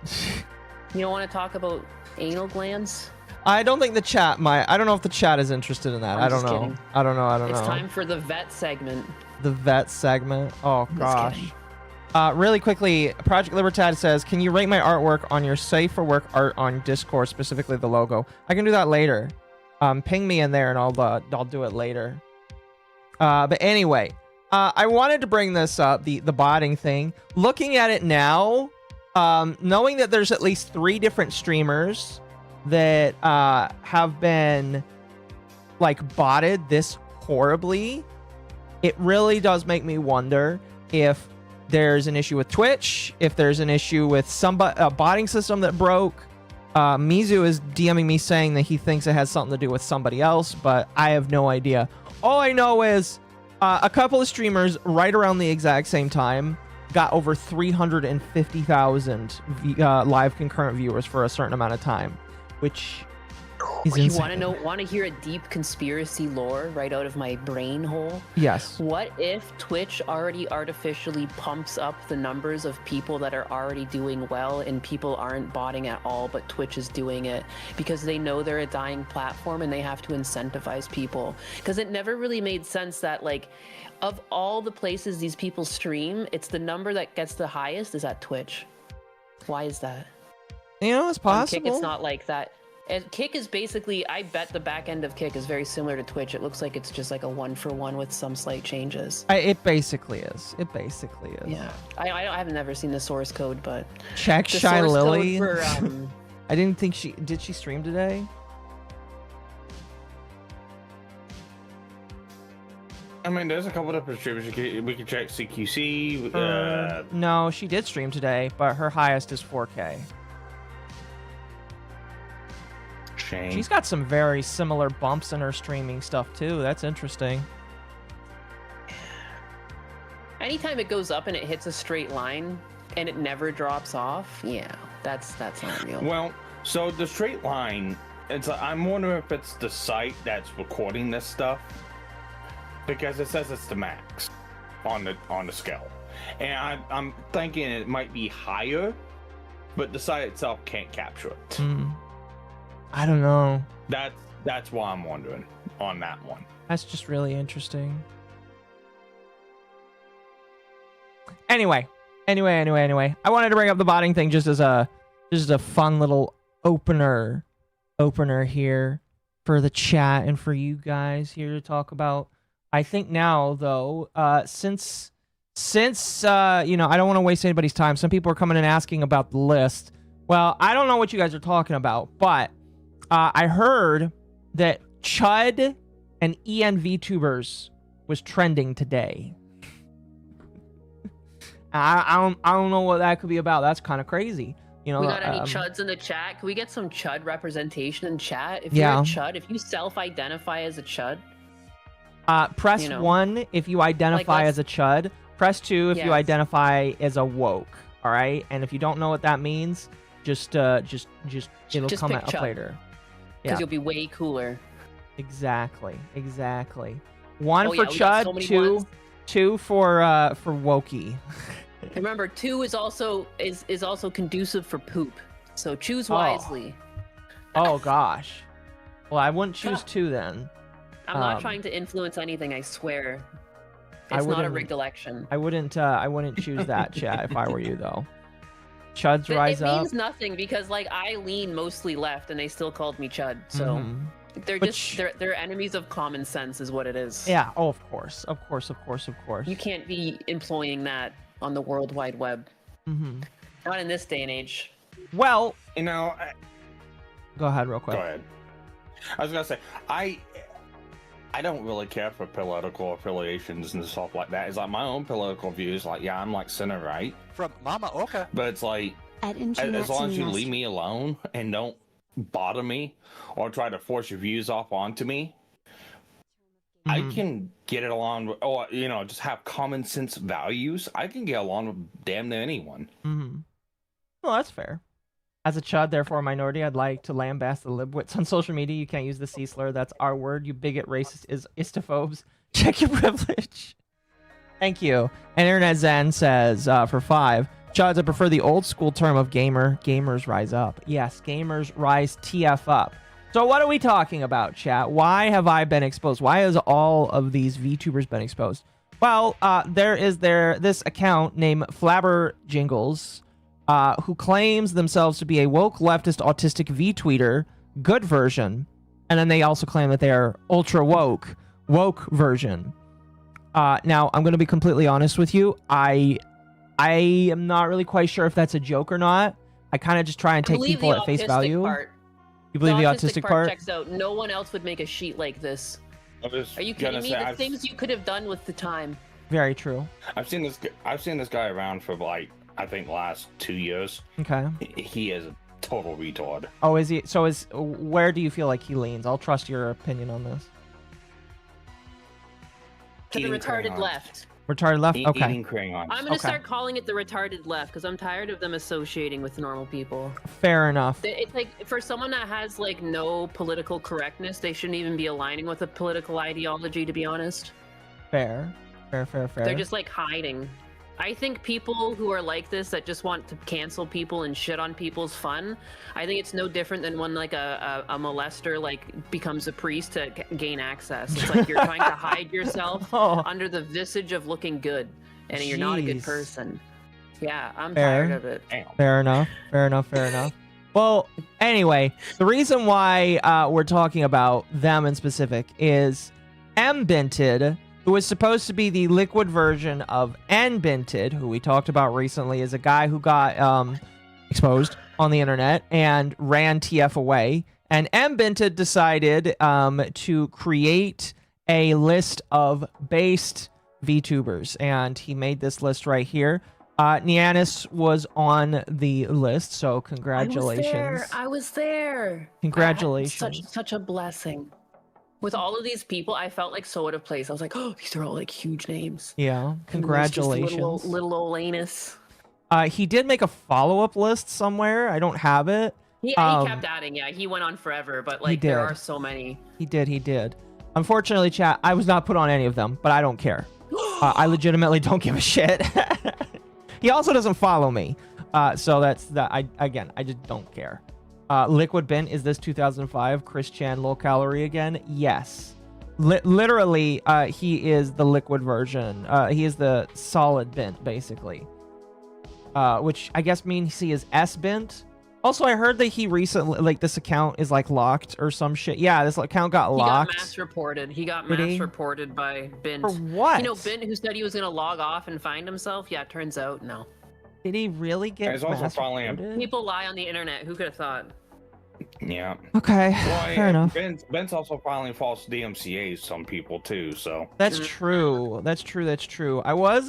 You don't want to talk about anal glands? I don't think the chat might. I don't know if the chat is interested in that. I'm I don't just know. kidding. I don't know. It's time for the vet segment. The vet segment. Oh Just gosh. kidding. Really quickly, Project Libertad says, "Can you rate my artwork on your Safe for Work art on Discord, specifically the logo?" I can do that later. Ping me in there, and I'll do it later. But anyway, I wanted to bring this up, the botting thing. Looking at it now, knowing that there's at least 3 different streamers that have been like botted this horribly, it really does make me wonder if there's an issue with Twitch, if there's an issue with a botting system that broke. Mizu is DMing me saying that he thinks it has something to do with somebody else, but I have no idea. All I know is a couple of streamers right around the exact same time got over 350,000 live concurrent viewers for a certain amount of time, which is You insane. want to hear a deep conspiracy lore right out of my brain hole? Yes. What if Twitch already artificially pumps up the numbers of people that are already doing well and people aren't botting at all, but Twitch is doing it because they know they're a dying platform and they have to incentivize people? Because it never really made sense that, like, of all the places these people stream, it's the number that gets the highest is at Twitch. Why is that? You know, it's On Kick, possible. it's not like that. And Kick is basically, I bet the back end of Kick is very similar to Twitch. It looks like it's just like a 1-for-1 with some slight changes. It basically is. It basically is. Yeah, I've never seen the source code, but Check the Shy source Lily. code for I didn't think did she stream today? I mean, there's a couple different streamers. We can check CQC. No, she did stream today, but her highest is 4K. Shane. She's got some very similar bumps in her streaming stuff too. That's interesting. anytime it goes up and it hits a straight line and it never drops off, yeah, that's unreal. Well, so the straight line, I'm wondering if it's the site that's recording this stuff, because it says it's the max on the scale, and I'm thinking it might be higher but the site itself can't capture it. I don't know. That's why I'm wondering on that one. That's just really interesting. Anyway. I wanted to bring up the botting thing just as a fun little opener here for the chat and for you guys here to talk about. I think now though, since I don't want to waste anybody's time. Some people are coming and asking about the list. Well, I don't know what you guys are talking about, but I heard that Chud and Vtubers was trending today. I don't know what that could be about. That's kind of crazy. You know, we got any Chuds in the chat? Can we get some Chud representation in chat? If Yeah. you're a Chud, if you self-identify as a Chud, press 1 if you identify Like, as a Chud. Press 2 if you Yes. identify as a woke. All right, and if you don't know what that means, just it'll Just come pick up Chud. later. because Yeah. you'll be way cooler. Exactly. 1 Oh, for yeah, we got so Chud, many 2 ones. 2 for wokey. Remember, 2 is also conducive for poop. So choose wisely. Oh gosh. Well, I wouldn't choose 2 then. I'm not Um, trying to influence anything, I swear. I It's not a wouldn't- rigged election. I wouldn't choose that, chat, if I were you though. Chuds But rise it up. means nothing because like I lean mostly left and they still called me Chud. So Mhm. they're But just they're enemies of common sense is what it is. Yeah, oh, of course. You can't be employing that on the World Wide Web. Mm-hmm. Not in this day and age. Well, You know, go ahead real quick. go ahead. I was gonna say I don't really care for political affiliations and stuff like that. It's like my own political views. Like, yeah, I'm like center right, From MommaOcco. but it's like At as long as you leave me alone and don't bother me or try to force your views off onto me, I Mhm. can get it along with, or just have common sense values. I can get along with damn near anyone. Mm-hmm. Well, that's fair. As a Chud, therefore a minority, I'd like to lambast the libwits on social media. You can't use the C slur. That's our word. You bigot, racist, istophobes. Check your privilege. Thank you. And Internet Zen says, for 5, Chuds, I prefer the old school term of gamer. Gamers rise up. Yes, gamers rise TF up. So what are we talking about, chat? Why have I been exposed? Why has all of these VTubers been exposed? Well, there is this account named Flabber Jingles, who claims themselves to be a woke leftist autistic V-tweeter, good version, and then they also claim that they are ultra woke version. Now, I'm going to be completely honest with you. I am not really quite sure if that's a joke or not. I kind of just try and take Believe people the at face autistic value. part. You believe the autistic part? checks out. No one else would make a sheet like this. Are you kidding me? The things you could have done with the time. Very true. I've seen this guy around for like I think last 2 years. Okay. He is a total retard. Oh, is he? So where do you feel like he leans? I'll trust your opinion on this. To the Eating retarded crayons. left. Retarded left? Okay. Eating crayons. I'm gonna start calling it the retarded left because I'm tired of them associating with normal people. Fair enough. It's like for someone that has like no political correctness, they shouldn't even be aligning with a political ideology. To be honest, Fair. they're just like hiding. I think people who are like this that just want to cancel people and shit on people's fun. I think it's no different than when like a molester like becomes a priest to gain access. It's like you're trying to hide yourself Oh. under the visage of looking good, and you're not a good Jeez. person. Yeah, I'm Fair. tired of it. Fair enough. Well, anyway, the reason why we're talking about them in specific is M-Binted, who was supposed to be the liquid version of N-Binted, who we talked about recently, is a guy who got exposed on the internet and ran TF away. And M-Binted decided to create a list of based VTubers, and he made this list right here. Nianis was on the list, so congratulations. I was there. Congratulations. Such a blessing. With all of these people, I felt like so out of place. I was like, oh, these are all like huge names. Yeah, And congratulations. there's just little old anus. He did make a follow-up list somewhere. I don't have it. Yeah, he kept adding. Yeah, he went on forever, but like there did. are so many. He did. Unfortunately, chat, I was not put on any of them, but I don't care. I legitimately don't give a shit. He also doesn't follow me. So that's that. I just don't care. Liquid Bint, is this 2005 Chris Chan low calorie again? Yes. Literally, he is the liquid version. He is the solid Bint, basically. Which I guess means he is S Bint. Also, I heard that he recently, like, this account is, like, locked or some shit. Yeah, this account got locked. He got mass reported. He got Did mass he? reported by Bint. For what? You know, Bint, who said he was going to log off and find himself? Yeah, turns out, no. Did he really get There's also mass probably reported? People lie on the internet. Who could have thought? Yeah. Okay, Well, fair enough. Ben's also filing false DMCA's some people too, so. That's true. That's true. That's true. I was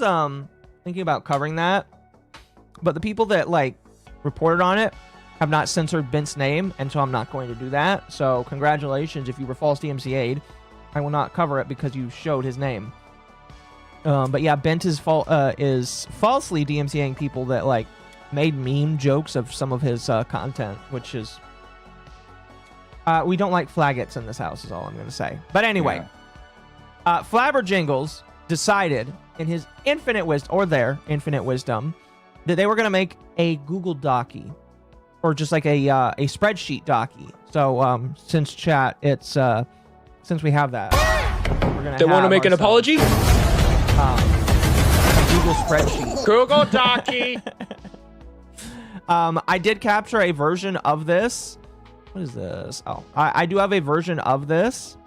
thinking about covering that, but the people that like reported on it have not censored Bent's name, and so I'm not going to do that. So congratulations if you were false DMCA'd. I will not cover it because you showed his name. But yeah, Bent is falsely DMCAing people that like made meme jokes of some of his content, which is we don't like faggots in this house is all I'm going to say. But anyway, Flabberjingles decided in his infinite wisdom, or their infinite wisdom, that they were going to make a Google Docie, or just like a spreadsheet Docie. So since chat, it's since we have that, we're gonna. They want to make an apology? A Google spreadsheet. Google Docie. I did capture a version of this. What is this? Oh, I do have a version of this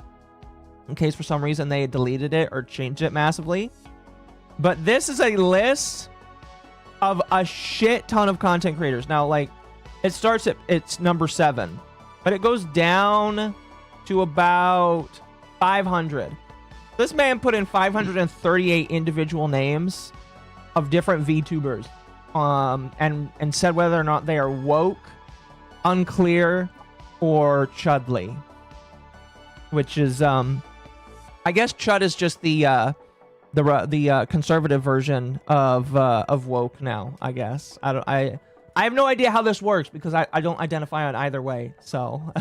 in case for some reason they deleted it or changed it massively. But this is a list of a shit ton of content creators. Now, like, it starts at it's number 7, but it goes down to about 500. This man put in 538 individual names of different VTubers, and said whether or not they are woke, unclear, or Chudly, which is I guess Chud is just the conservative version of woke now. I guess I have no idea how this works because I don't identify on either way. So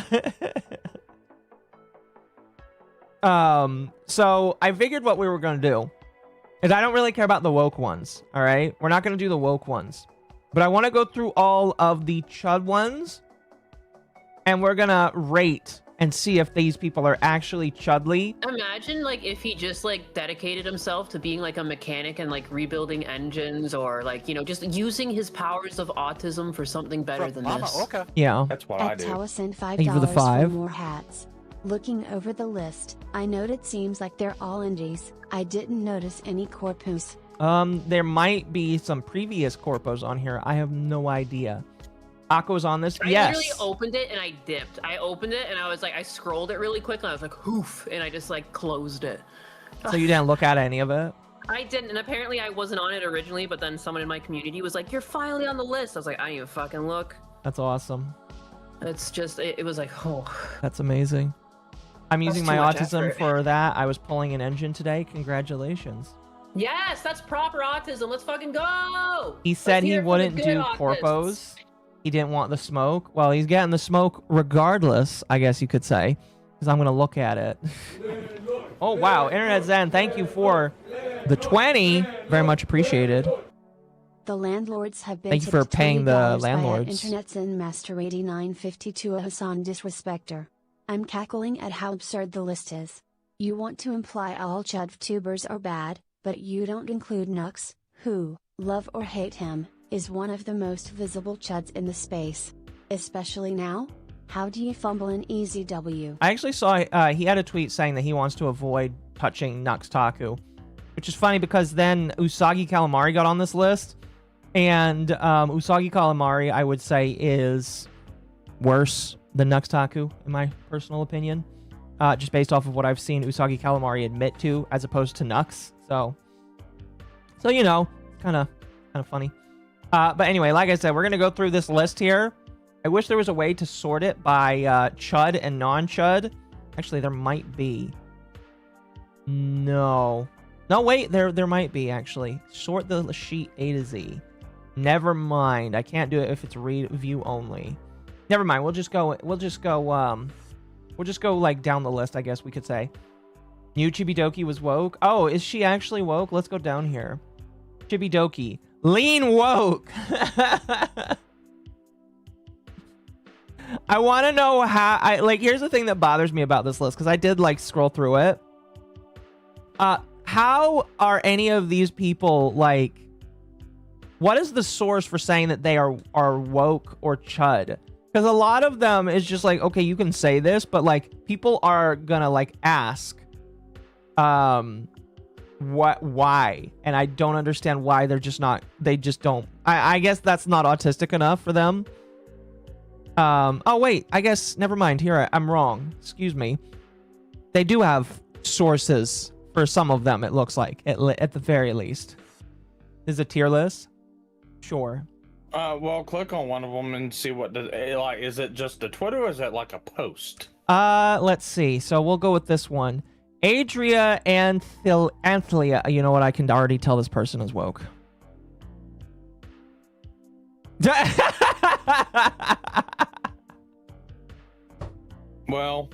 so I figured what we were gonna do is I don't really care about the woke ones. All right, we're not gonna do the woke ones, but I want to go through all of the Chud ones, and we're gonna rate and see if these people are actually Chudly. Imagine like if he just like dedicated himself to being like a mechanic and like rebuilding engines, or like, you know, just using his powers of autism for something better than this. MommaOcco. Yeah. That's what I At do. Tawa sent Thank you for the $5 5. for more hats. Looking over the list, I note it seems like they're all indies. I didn't notice any corpus. There might be some previous corpos on here. I have no idea. Akko's on this. I Yes. literally opened it and I dipped. I opened it and I was like, I scrolled it really quick and I was like, hoof, and I just like closed it. So you didn't look at any of it? I didn't, and apparently I wasn't on it originally, but then someone in my community was like, you're finally on the list. I was like, I didn't even fucking look. That's awesome. It's just, it was like, oh. That's amazing. I'm using too my much autism effort. for that. I was pulling an engine today. Congratulations. Yes, that's proper autism. Let's fucking go. He said Let's he hear it for the wouldn't good do autists. corpos. He didn't want the smoke. Well, he's getting the smoke regardless, I guess you could say, because I'm going to look at it. Oh, wow. Internet Zen, thank you for the 20. Very much appreciated. The landlords have been Thank you for tipped paying the $20 by landlords. Internet Zen Master 8952, a Hassan disrespecter. I'm cackling at how absurd the list is. You want to imply all Chudtubers are bad, but you don't include Nux, who, love or hate him, is one of the most visible Chuds in the space. Especially now? How do you fumble an easy W? I actually saw he had a tweet saying that he wants to avoid touching Nuxtaku, which is funny because then Usagi Calamari got on this list, and Usagi Calamari, I would say, is worse than Nuxtaku, in my personal opinion, just based off of what I've seen Usagi Calamari admit to, as opposed to Nux. So you know, kind of funny. But anyway, like I said, we're gonna go through this list here. I wish there was a way to sort it by Chud and non-Chud. Actually, there might be. No, wait, there might be actually. Sort the sheet A to Z. Never mind. I can't do it if it's read view only. Never mind. We'll just go like down the list, I guess we could say. New Chibidoki was woke. Oh, is she actually woke? Let's go down here. Chibi Doki. Lean woke. I want to know how here's the thing that bothers me about this list, because I did like scroll through it. How are any of these people like, what is the source for saying that they are woke or chud? Because a lot of them is just like, okay, you can say this, but like people are gonna like ask why, and I don't understand why they just don't. I guess that's not autistic enough for them. Oh wait, I guess never mind. Here I'm wrong. Excuse me. They do have sources for some of them. It looks like at the very least. Is a tier list? Sure. Well, click on one of them and see what like. Is it just a Twitter or is it like a post? Let's see. So we'll go with this one. Adria Anthelia. You know what? I can already tell this person is woke. Well,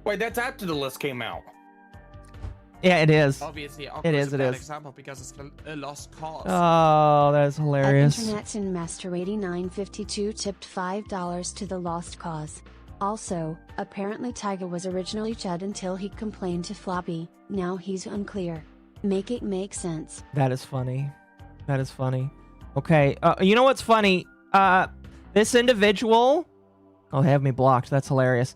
wait, that's after the list came out. Yeah, it is. Obviously, It is. a bad example because it's a lost cause. Oh, that's hilarious. Internet and Master 8952 tipped $5 to the lost cause. Also, apparently Tiger was originally Chud until he complained to Floppy. Now he's unclear. Make it make sense. That is funny. That is funny. Okay. You know what's funny? This individual. Oh, they have me blocked. That's hilarious.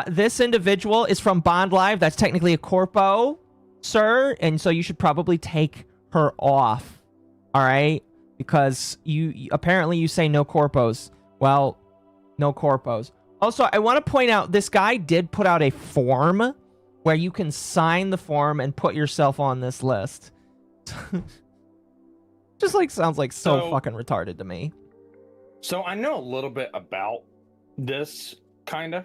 This individual is from Bond Live. That's technically a corpo, sir, and so you should probably take her off. All right, because you apparently you say no corpos. Well, no corpos. Also, I want to point out this guy did put out a form where you can sign the form and put yourself on this list. Just like sounds like so fucking retarded to me. So I know a little bit about this kind of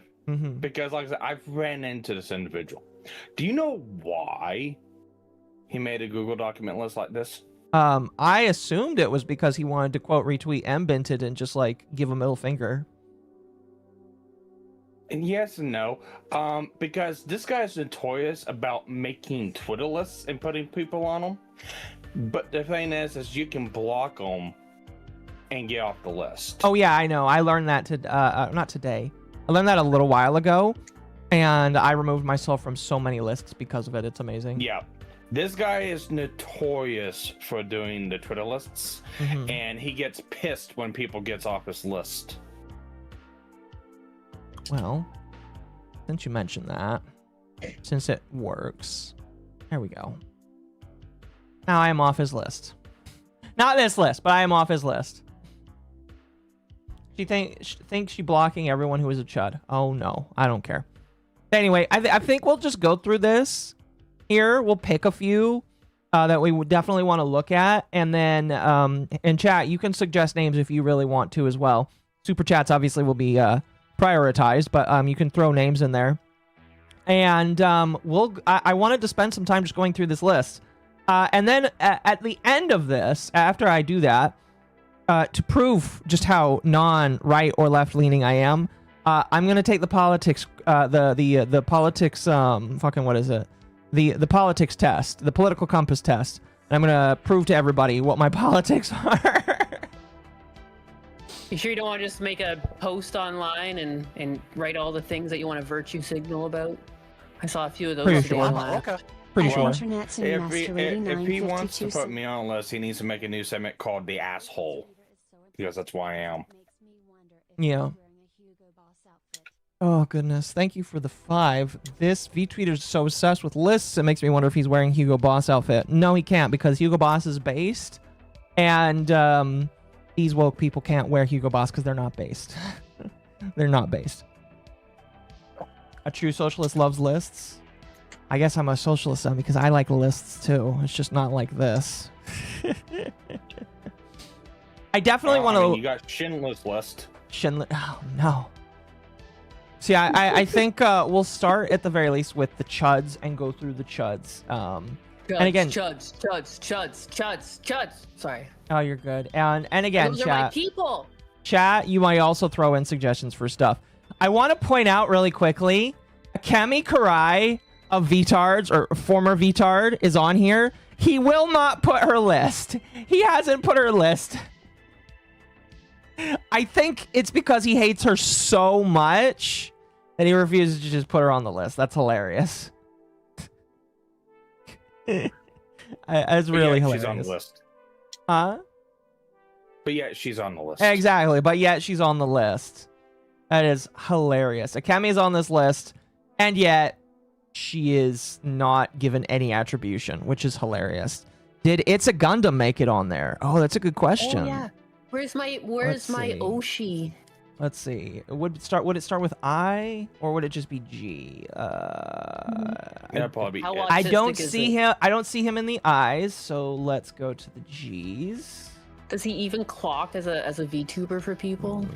because, like I said, I've ran into this individual. Do you know why he made a Google document list like this? I assumed it was because he wanted to quote retweet Mbinted and just like give a middle finger. And yes and no, because this guy's notorious about making Twitter lists and putting people on them. But the thing is you can block them and get off the list. Oh yeah, I know. I learned that not today. I learned that a little while ago, and I removed myself from so many lists because of it. It's amazing. Yeah. This guy is notorious for doing the Twitter lists, and he gets pissed when people gets off his list. Well, since you mentioned that, since it works, there we go. Now I am off his list. Not this list, but I am off his list. She thinks she blocking everyone who is a chud. Oh no, I don't care. Anyway, I think we'll just go through this here. We'll pick a few that we would definitely want to look at, and then in chat you can suggest names if you really want to as well. Super chats obviously will be prioritized, but you can throw names in there. And I wanted to spend some time just going through this list. And then at the end of this, after I do that, to prove just how non-right or left-leaning I am, I'm gonna take the politics, the politics, fucking what is it? The politics test, the political compass test, and I'm gonna prove to everybody what my politics are. You sure you don't want to just make a post online and write all the things that you want to virtue signal about? I saw a few of those Pretty today. sure. and laughed. Pretty sure. Internet's and If Master he wants to 8952 put me on a list, he needs to make a new segment called The Asshole. Because that's why I am. Yeah. Oh goodness, thank you for the 5. This V-tweeter is so obsessed with lists, it makes me wonder if he's wearing Hugo Boss outfit. No, he can't, because Hugo Boss is based, and these woke people can't wear Hugo Boss because they're not based. They're not based. A true socialist loves lists. I guess I'm a socialist then because I like lists too. It's just not like this. I definitely want to. I mean, you got Schindler's List. Oh no. See, I think we'll start at the very least with the chuds and go through the chuds. And again, chuds. Sorry. Oh, you're good. And again, Those are my chat. people. Chat, you might also throw in suggestions for stuff. I want to point out really quickly, Kemi Karai of VTards or former VTard is on here, he will not put her list. He hasn't put her list. I think it's because he hates her so much that he refuses to just put her on the list. That's hilarious. It's really hilarious. She's on the list. Huh? But yeah, she's on the list. Exactly, but yet she's on the list. That is hilarious. Akemi is on this list, and yet she is not given any attribution, which is hilarious. Did It's a Gundam make it on there? Oh, that's a good question. Oh yeah. Where's my Oshi? Let's see. Would it start with I or would it just be G? Yeah, probably. How I don't autistic is see it? him. I don't see him in the eyes. So let's go to the G's. Does he even clock as a VTuber for people?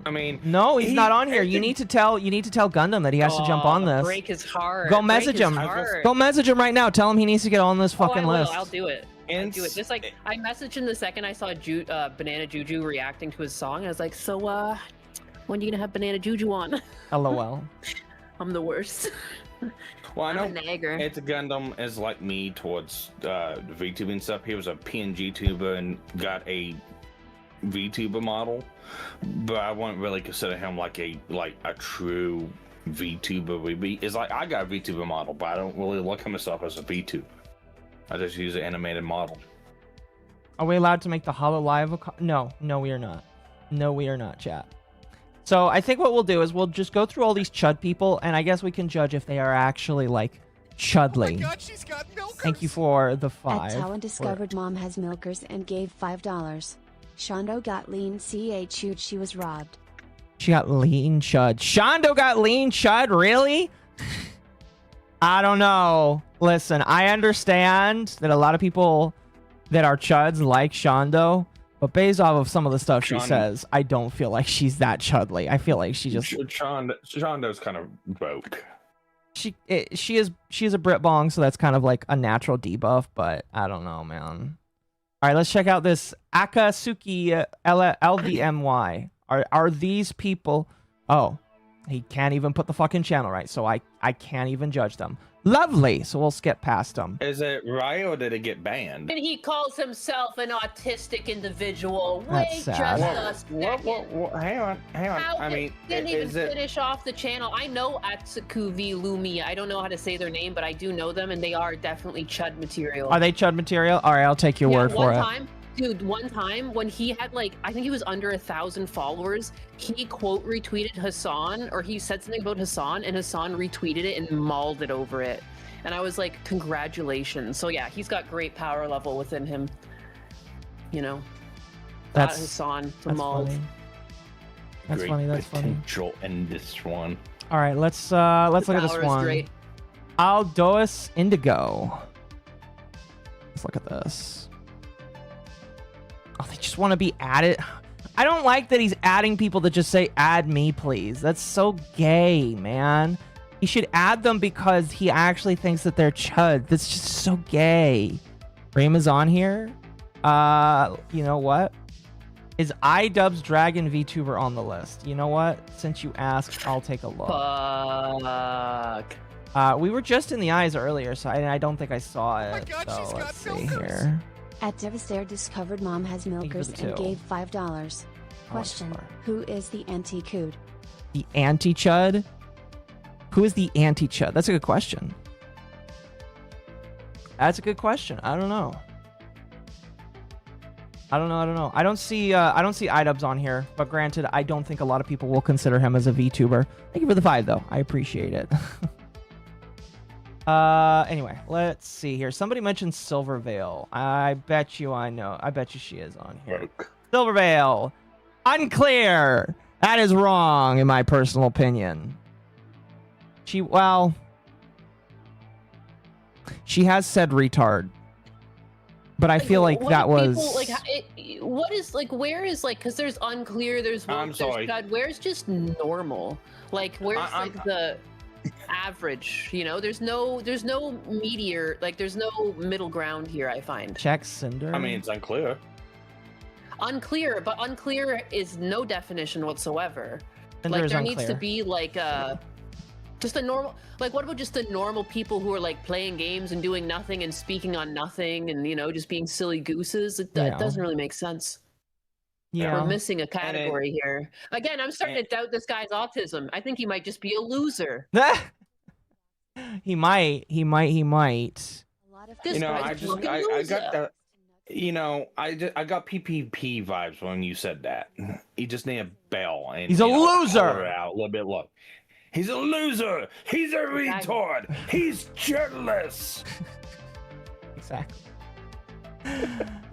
I mean, No, he's not on here. You need to tell Gundam that he has to jump on this. Break his heart. Go message him. Go message him right now. Tell him he needs to get on this fucking I will. list. I'll do it. I'll do it. Just like I messaged him the second I saw Banana Juju reacting to his song. I was like, so when are you gonna have Banana Juju on? LOL. I'm the worst. well, I know I'm a nagger. It's a Gundam is like me towards VTubing stuff. He was a PNG tuber and got a VTuber model, but I wouldn't really consider him like a true VTuber. It's like I got a VTuber model, but I don't really look at myself as a VTuber. I just use an animated model. Are we allowed to make the HoloLive? No, we are not. No, we are not, chat. So I think what we'll do is we'll just go through all these Chud people, and I guess we can judge if they are actually like Chudly. Oh my God, she's got milkers. Thank you for the At 5. Talon discovered mom has milkers and gave $5. Shondo got lean Chud, she was robbed. She got lean Chud. Shondo got lean Chud? Really? I don't know. Listen, I understand that a lot of people that are Chuds like Shondo, but based off of some of the stuff she says, I don't feel like she's that Chudly. I feel like she just... Shondo's kind of broke. She is a Brit Bong, so that's kind of like a natural debuff, but I don't know, man. All right, let's check out this Akatsuki LVMY. Are these people... Oh, he can't even put the fucking channel right, so I can't even judge them. Lovely, so we'll skip past them. Is it right or did it get banned? And he calls himself an autistic individual. That's Wait sad. just a second. Hang on. How I mean, didn't even is it... finish off the channel. I know Atsuku v Lumia. I don't know how to say their name, but I do know them, and they are definitely Chud material. Are they Chud material? All right, I'll take your word for it. Dude, one time when he had like, I think he was under 1,000 followers, he quote retweeted Hassan, or he said something about Hassan, and Hassan retweeted it and mauled it over it. And I was like, congratulations. So yeah, he's got great power level within him. You know, That's Hassan to that's mauled. funny. That's Great funny. That's funny. potential in this one. All right, let's look at this Power is one. great. Aldois Indigo. Let's look at this. Oh, they just want to be added. I don't like that he's adding people that just say, add me, please. That's so gay, man. He should add them because he actually thinks that they're Chud. That's just so gay. Reem is on here. You know what? Is iDubbbz Dragon VTuber on the list? You know what? Since you asked, I'll take a look. Fuck. We were just in the eyes earlier, so I don't think I saw it. Oh my God, so she's got let's see milkers. here. At Devastator discovered mom has milkers the and two. gave $5. Question: sorry. Who is the anti-Chud? The anti-Chud? Who is the anti-Chud? That's a good question. That's a good question. I don't know. I don't know. I don't see iDubbbz on here, but granted, I don't think a lot of people will consider him as a VTuber. Thank you for the 5 though. I appreciate it. Anyway, let's see here. Somebody mentioned Silvervale. I bet you I know. I bet you she is on here. Broke. Silvervale. Unclear. That is wrong in my personal opinion. She has said retard. But I feel like what that do was people, like what is like, where is like, because there's unclear, there's woke, I'm sorry. there's Chud, where's just normal, like where's like the average, you know? There's no meteor, like there's no middle ground here. I find check Cinder. I mean, it's unclear. unclear, but unclear is no definition whatsoever. Cinder Like is there unclear. needs to be like a Just a normal, like, what about just the normal people who are like playing games and doing nothing and speaking on nothing and, you know, just being silly gooses? That doesn't really make sense. Yeah. We're missing a category here. Again, I'm starting to doubt this guy's autism. I think he might just be a loser. He might. A lot of This I guy's just fucking I loser. got the I got PPP vibes when you said that. He just need a bell and He's a loser. color it out a little bit. Look, he's a loser. He's a retard. He's jealous. Exactly.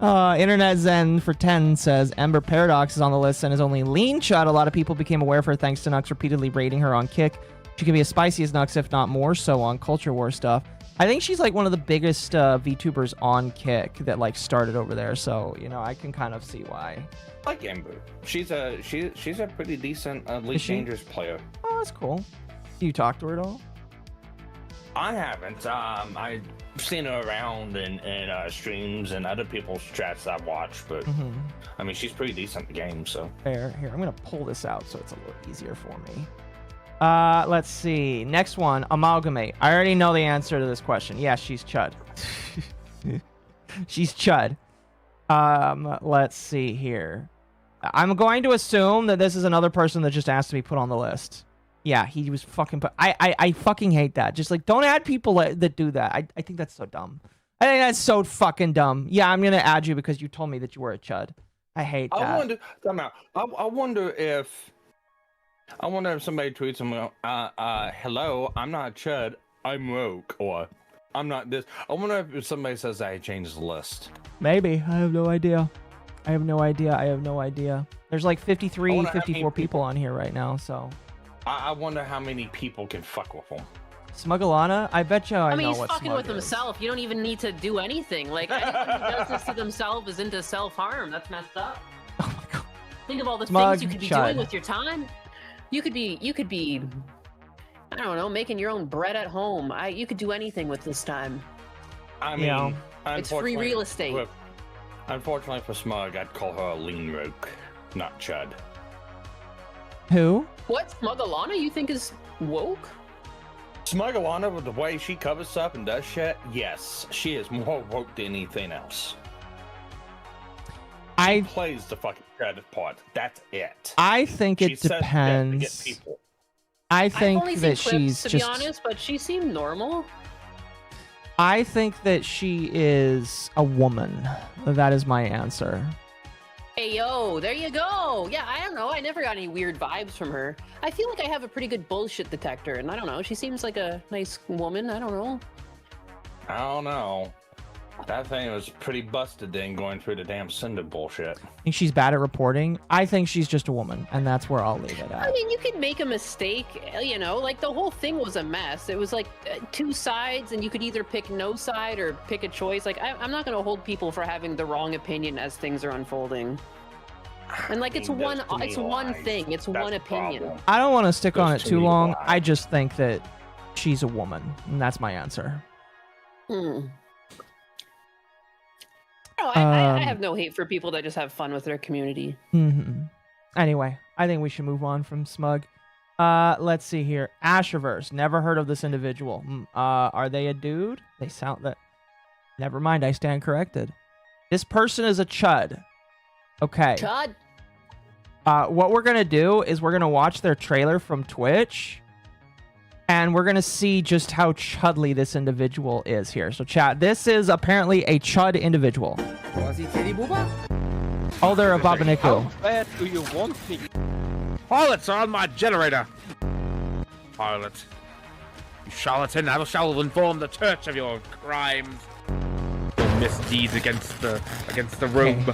Internet Zen for 10 says Ember Paradox is on the list and is only lean Chud. A lot of people became aware of her thanks to Nux repeatedly rating her on Kick. She can be as spicy as Nux, if not more so, on Culture War stuff. I think she's like one of the biggest VTubers on Kick that like started over there. So, you know, I can kind of see why. I like Ember. She's a pretty decent League she? Dangerous player. Oh, that's cool. Do you talk to her at all? I haven't. I've seen her around in streams and other people's chats I've watched, but I mean, she's pretty decent at the game. So Fair. Here, I'm gonna pull this out so it's a little easier for me. Let's see. Next one, Amalgamate. I already know the answer to this question. Yeah, she's Chud. She's Chud. Let's see here. I'm going to assume that this is another person that just asked to be put on the list. Yeah, he was fucking put. I fucking hate that. Just like, don't add people that do that. I think that's so dumb. I think that's so fucking dumb. Yeah, I'm gonna add you because you told me that you were a Chud. I hate that. I wonder if somebody tweets him, hello, I'm not Chud, I'm woke, or I'm not this. I wonder if somebody says that he changed the list. Maybe. I have no idea. I have no idea. There's like 53, 54 people on here right now, so. I wonder how many people can fuck with him. Smugglana? I bet you I know he's what fucking Smug with is. himself. You don't even need to do anything. Like, anyone who does this to themselves is into self-harm. That's messed up. Oh my god. Think of all the Smug things you could be Chud. doing with your time. You could be, I don't know, making your own bread at home. You could do anything with this time. I mean, Yeah. It's free real estate. Unfortunately for Smug, I'd call her a lean rogue, not Chud. Who? What? Smuggalana you think is woke? Smuggalana, with the way she covers stuff and does shit, yes, she is more woke than anything else. She plays the fucking Chud part. That's it. I think She it says that to get depends. people. I I've think only that seen clips, she's to just. be honest, but she seemed normal. I think that she is a woman. That is my answer. Hey, yo, there you go. Yeah, I don't know. I never got any weird vibes from her. I feel like I have a pretty good bullshit detector, and I don't know. She seems like a nice woman. I don't know. I don't know. That thing was pretty busted then going through the damn Cinder bullshit. I think she's bad at reporting. I think she's just a woman, and that's where I'll leave it I at. mean, you could make a mistake, you know, like the whole thing was a mess. It was like two sides, and you could either pick no side or pick a choice. Like, I'm not going to hold people for having the wrong opinion as things are unfolding. And like, it's one thing. It's one opinion. I don't want to stick on it There's too too long. many I just think that she's a woman, and that's my answer. Hmm. No, I have no hate for people that just have fun with their community. Anyway, I think we should move on from Smug. Let's see here. Asherverse. Never heard of this individual. Are they a dude? They sound that. Never mind. I stand corrected. This person is a Chud. Okay. Chud. What we're gonna do is we're gonna watch their trailer from Twitch, and we're gonna see just how chudly this individual is here. So, chat. This is apparently a Chud individual. Oh, they're a Babaniku. Where do you want me? Pilots are on my generator. Pilot. You charlatan, I shall inform the church of your crimes. Your misdeeds against the room.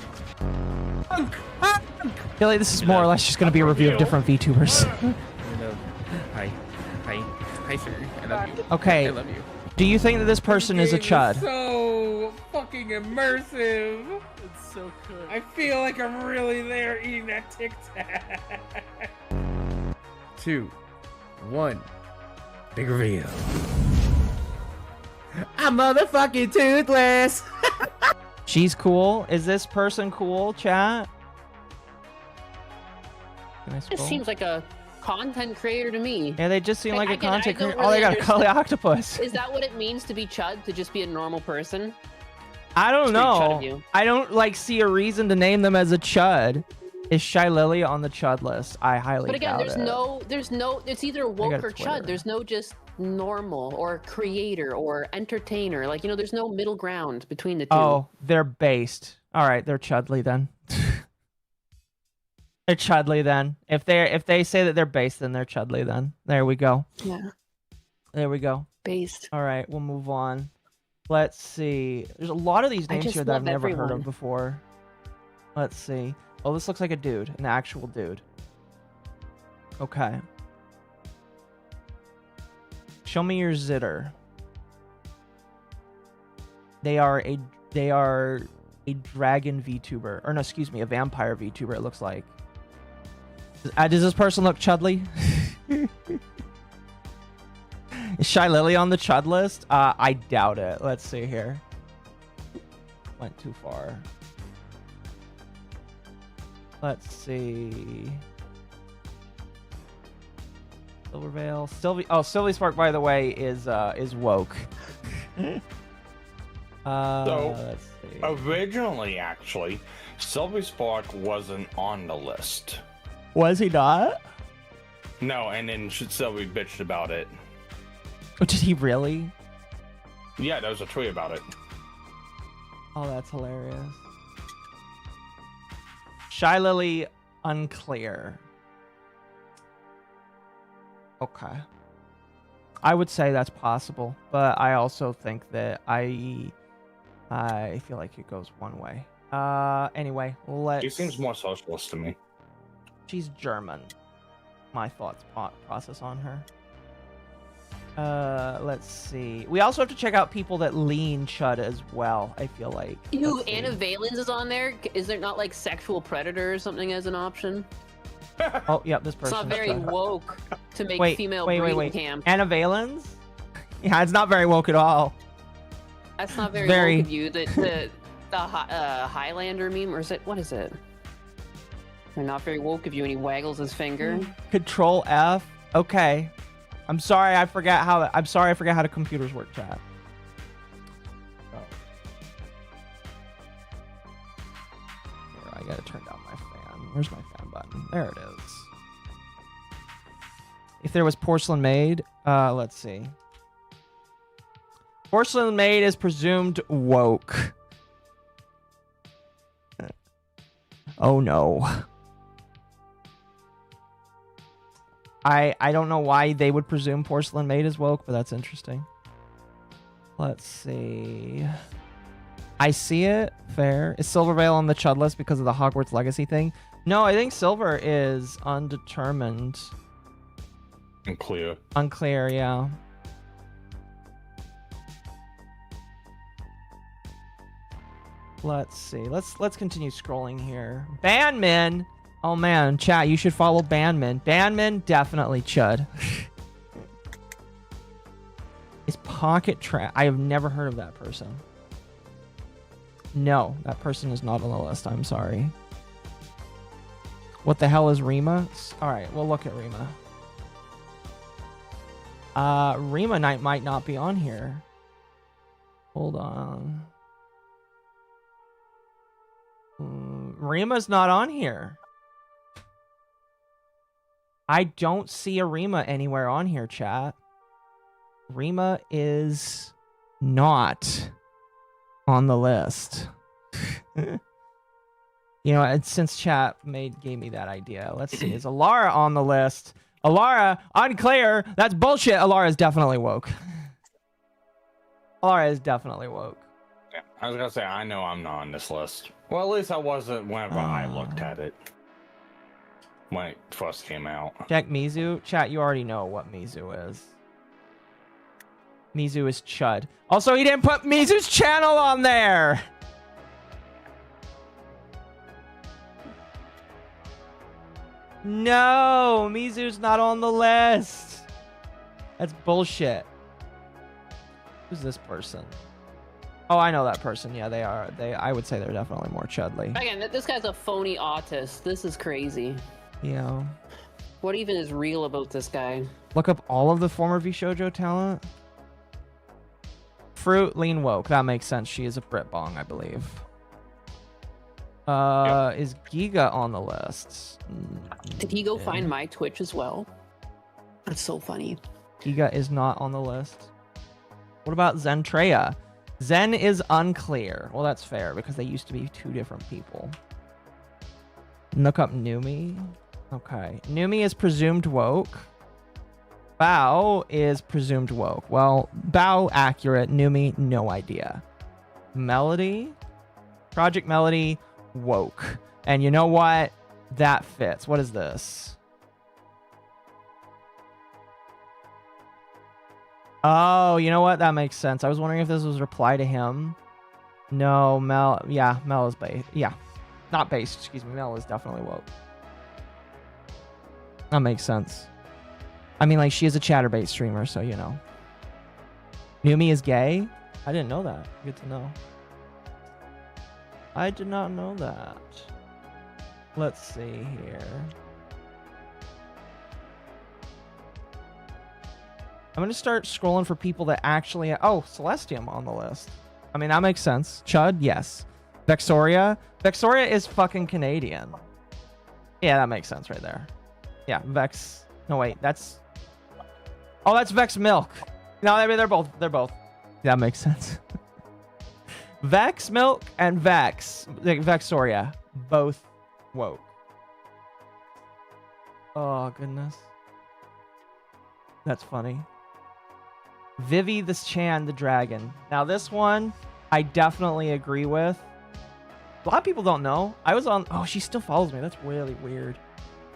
I feel like this is more or less just gonna be a review of different VTubers. Hi, sir. I love you. Okay. I love you. Do you think that this person is a Chud? So fucking immersive. It's so good. I feel like I'm really there eating that Tic Tac. 2, 1, big reveal. I'm motherfucking toothless. She's cool. Is this person cool, chat? Can I This scroll? seems like a content creator to me. Yeah, they just seem like a Again, I content don't creator. Oh, they really got a Cully octopus. Is that what it means to be Chud? To just be a normal person? I don't It's pretty Chud of know. you. I don't like see a reason to name them as a Chud. Is Shy Lily on the Chud list? I highly But again, doubt there's no. It's either got woke a or Twitter. Chud. There's no just normal or creator or entertainer. Like, you know, there's no middle ground between the two. Oh, they're based. All right, they're Chudly then. They're Chudly then. If they say that they're based, then they're Chudly then. There we go. Yeah, There we go. based. All right, we'll move on. Let's see. There's a lot of these I names just here that I've love never heard everyone. of before. Let's see. Oh, this looks like a dude, an actual dude. Okay. Show me your zitter. They are a dragon VTuber, or no, excuse me, a vampire VTuber. It looks like. Does this person look Chudly? Is Shy Lily on the Chud list? I doubt it. Let's see here. Went too far. Let's see. Silvervale. Sylvie Spark, by the way, is woke. Let's see. Originally, actually, Sylvie Spark wasn't on the list. Was he not? No, and then Sylvie bitched about it. Oh, did he really? Yeah, there was a tweet about it. Oh, that's hilarious. Shy Lily, unclear. Okay. I would say that's possible, but I also think that I feel like it goes one way. Anyway, let's... She seems more socialist to me. She's German. My thoughts process on her. Let's see. We also have to check out people that lean Chud as well, I feel like. Ew, Let's see. Anna Valens is on there. Is there not like sexual predator or something as an option? Oh, yep, this It's person. not very woke to make female wait. breeding camp. Anna Valens? Yeah, it's not very woke at all. That's not very, very- woke of you. The Highlander meme, or is it, what is it? They're not very woke of you, and he waggles his finger. Control F. Okay. I'm sorry, I forgot how the computers work, chat. Oh. Here, I gotta turn down my fan. Where's my fan button? There it is. If there was Porcelain Maid, let's see. Porcelain Maid is presumed woke. Oh no. I don't know why they would presume Porcelain Maid is woke, but that's interesting. Let's see. I see it. Fair. Is Silvervale on the Chud list because of the Hogwarts Legacy thing? No, I think Silver is undetermined. Unclear. Unclear, yeah. Let's see. Let's continue scrolling here. Bandman. Oh man, chat, you should follow Bandman. Bandman, definitely Chud. Is Pocket Trap? I have never heard of that person. No, that person is not on the list. I'm sorry. What the hell is Rima? All right, we'll look at Rima. Rima might not be on here. Hold on. Rima's not on here. I don't see a Rima anywhere on here, chat. Rima is not on the list. You know, and since chat gave me that idea, let's see. Is Alara on the list? Alara, unclear. That's bullshit. Alara is definitely woke. Alara is definitely woke. Yeah, I was gonna say, I know I'm not on this list. Well, at least I wasn't whenever I looked at it. When it first came out. Check Mizu. Chat, you already know what Mizu is. Mizu is Chud. Also, he didn't put Mizu's channel on there. No, Mizu's not on the list. That's bullshit. Who's this person? Oh, I know that person. Yeah, they are. I would say they're definitely more Chudly. Again, this guy's a phony autist. This is crazy. Yeah. What even is real about this guy? Look up all of the former VShojo talent. Fruit, lean, woke. That makes sense. She is a Brit Bong, I believe. Is Giga on the list? Did he go find my Twitch as well? That's so funny. Giga is not on the list. What about Zentreya? Zen is unclear. Well, that's fair because they used to be two different people. Look up Numi. Okay. Numi is presumed woke. Bao is presumed woke. Well, Bao accurate. Numi, no idea. Melody. Project Melody, woke. And you know what? That fits. What is this? Oh, you know what? That makes sense. I was wondering if this was a reply to him. No, Mel. Yeah, Mel is based. Yeah. Not based. Excuse me. Mel is definitely woke. That makes sense. I mean, like, she is a Chatterbait streamer, so, you know. Numi is gay? I didn't know that. Good to know. I did not know that. Let's see here. I'm going to start scrolling for people that actually... Oh, Celestium on the list. I mean, that makes sense. Chud, yes. Vexoria. Vexoria is fucking Canadian. Yeah, that makes sense right there. Yeah, Vex... No, wait, that's... Oh, that's Vex Milk. No, I mean, they're both. That makes sense. Vex Milk and Vex. Vexoria. Both woke. Oh, goodness. That's funny. Vivi the Chan the Dragon. Now, this one, I definitely agree with. A lot of people don't know. I was on... Oh, she still follows me. That's really weird.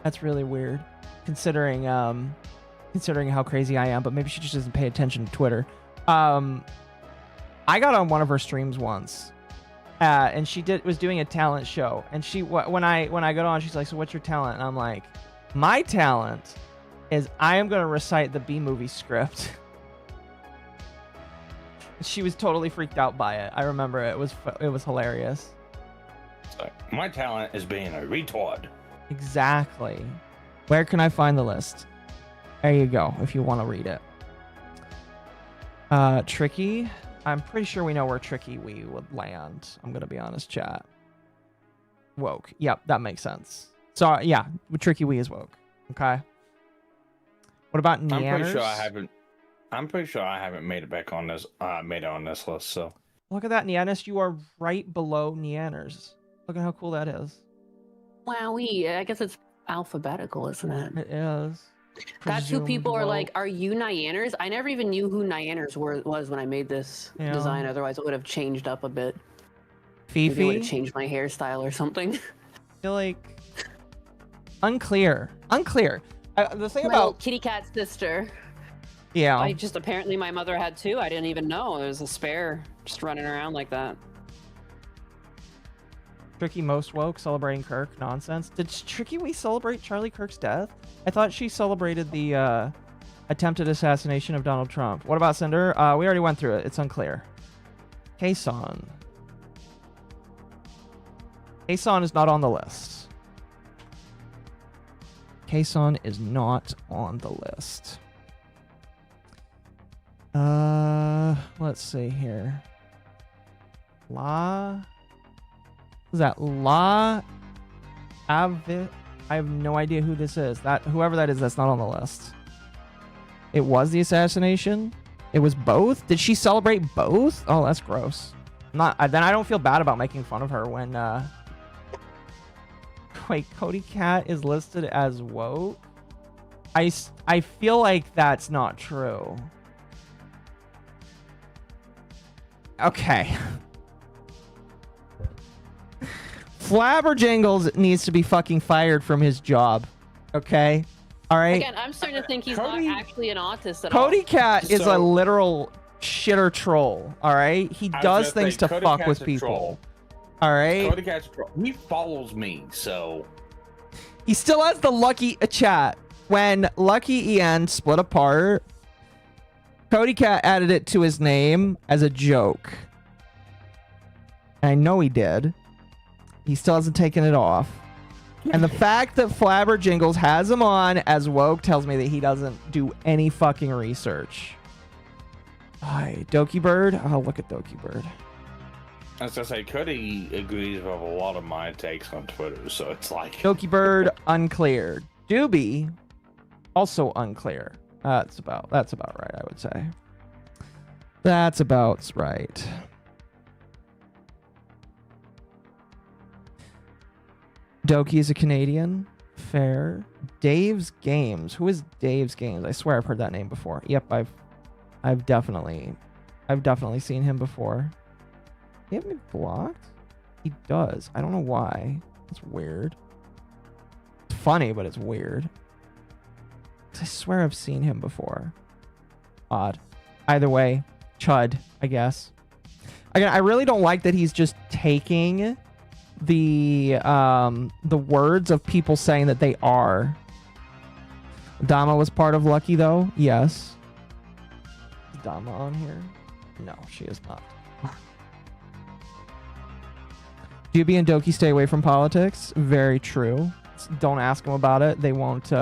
That's really weird. Considering how crazy I am, but maybe she just doesn't pay attention to Twitter. I got on one of her streams once, and she was doing a talent show, and when I got on, she's like, "So what's your talent?" And I'm like, "My talent is I am gonna recite the B-movie script." She was totally freaked out by it. I remember it was hilarious. So, my talent is being a retard. Exactly. Where can I find the list? There you go, if you want to read it. Tricky. I'm pretty sure we know where Tricky we would land. I'm going to be honest, chat. Woke. Yep, that makes sense. So, yeah, Tricky we is woke. Okay. What about Neanners? I'm pretty sure I haven't made it back on this, made it on this list, so. Look at that, Neanners. You are right below Neanners. Look at how cool that is. Wowee. I guess it's alphabetical, isn't it? It is. That's who people are woke. like, are you Neanners? I never even knew who Neanners was when I made this design. Otherwise, it would have changed up a bit. Fifi? Maybe I would have changed my hairstyle or something. I feel like... Unclear. The thing My about... little kitty cat sister. Yeah. Apparently my mother had two. I didn't even know. There was a spare just running around like that. Tricky most woke, celebrating Kirk. Nonsense. Did Tricky we celebrate Charlie Kirk's death? I thought she celebrated the attempted assassination of Donald Trump. What about Cinder? We already went through it. It's unclear. Kason. Kason is not on the list. Kason is not on the list. Let's see here. Is that La Avi? I have no idea who this is. Whoever that is, that's not on the list. It was the assassination? It was both? Did she celebrate both? Oh, that's gross. Then I don't feel bad about making fun of her when wait, Cody Cat is listed as woke? I feel like that's not true. Okay. Flabberjingles needs to be fucking fired from his job. Okay? All right? Again, I'm starting to think he's not actually an autist at Cody all. Cat is a literal shitter troll. All right? He does things to fuck with people. All right? Cody Cat's a troll. He follows me, so... He still has the Lucky chat. When Lucky Ian split apart, Cody Cat added it to his name as a joke. I know he did. He still hasn't taken it off. And the fact that Flabber Jingles has him on as woke tells me that he doesn't do any fucking research. Hi, Doki Bird. Oh, look at Doki Bird. As I say, Cody agrees with a lot of my takes on Twitter, so it's like Doki Bird, unclear. Doobie, also unclear. That's about right, I would say. That's about right. Doki is a Canadian. Fair. Dave's Games. Who is Dave's Games? I swear I've heard that name before. Yep, I've definitely seen him before. Does he have me blocked? He does. I don't know why. It's weird. It's funny, but it's weird. I swear I've seen him before. Odd. Either way, Chud, I guess. Again, I really don't like that he's just taking the words of people saying that they are. Dama was part of Lucky, though. Yes. Is Dama on here? No, she is not. Doobie and Doki stay away from politics. Very true. Don't ask them about it. They won't.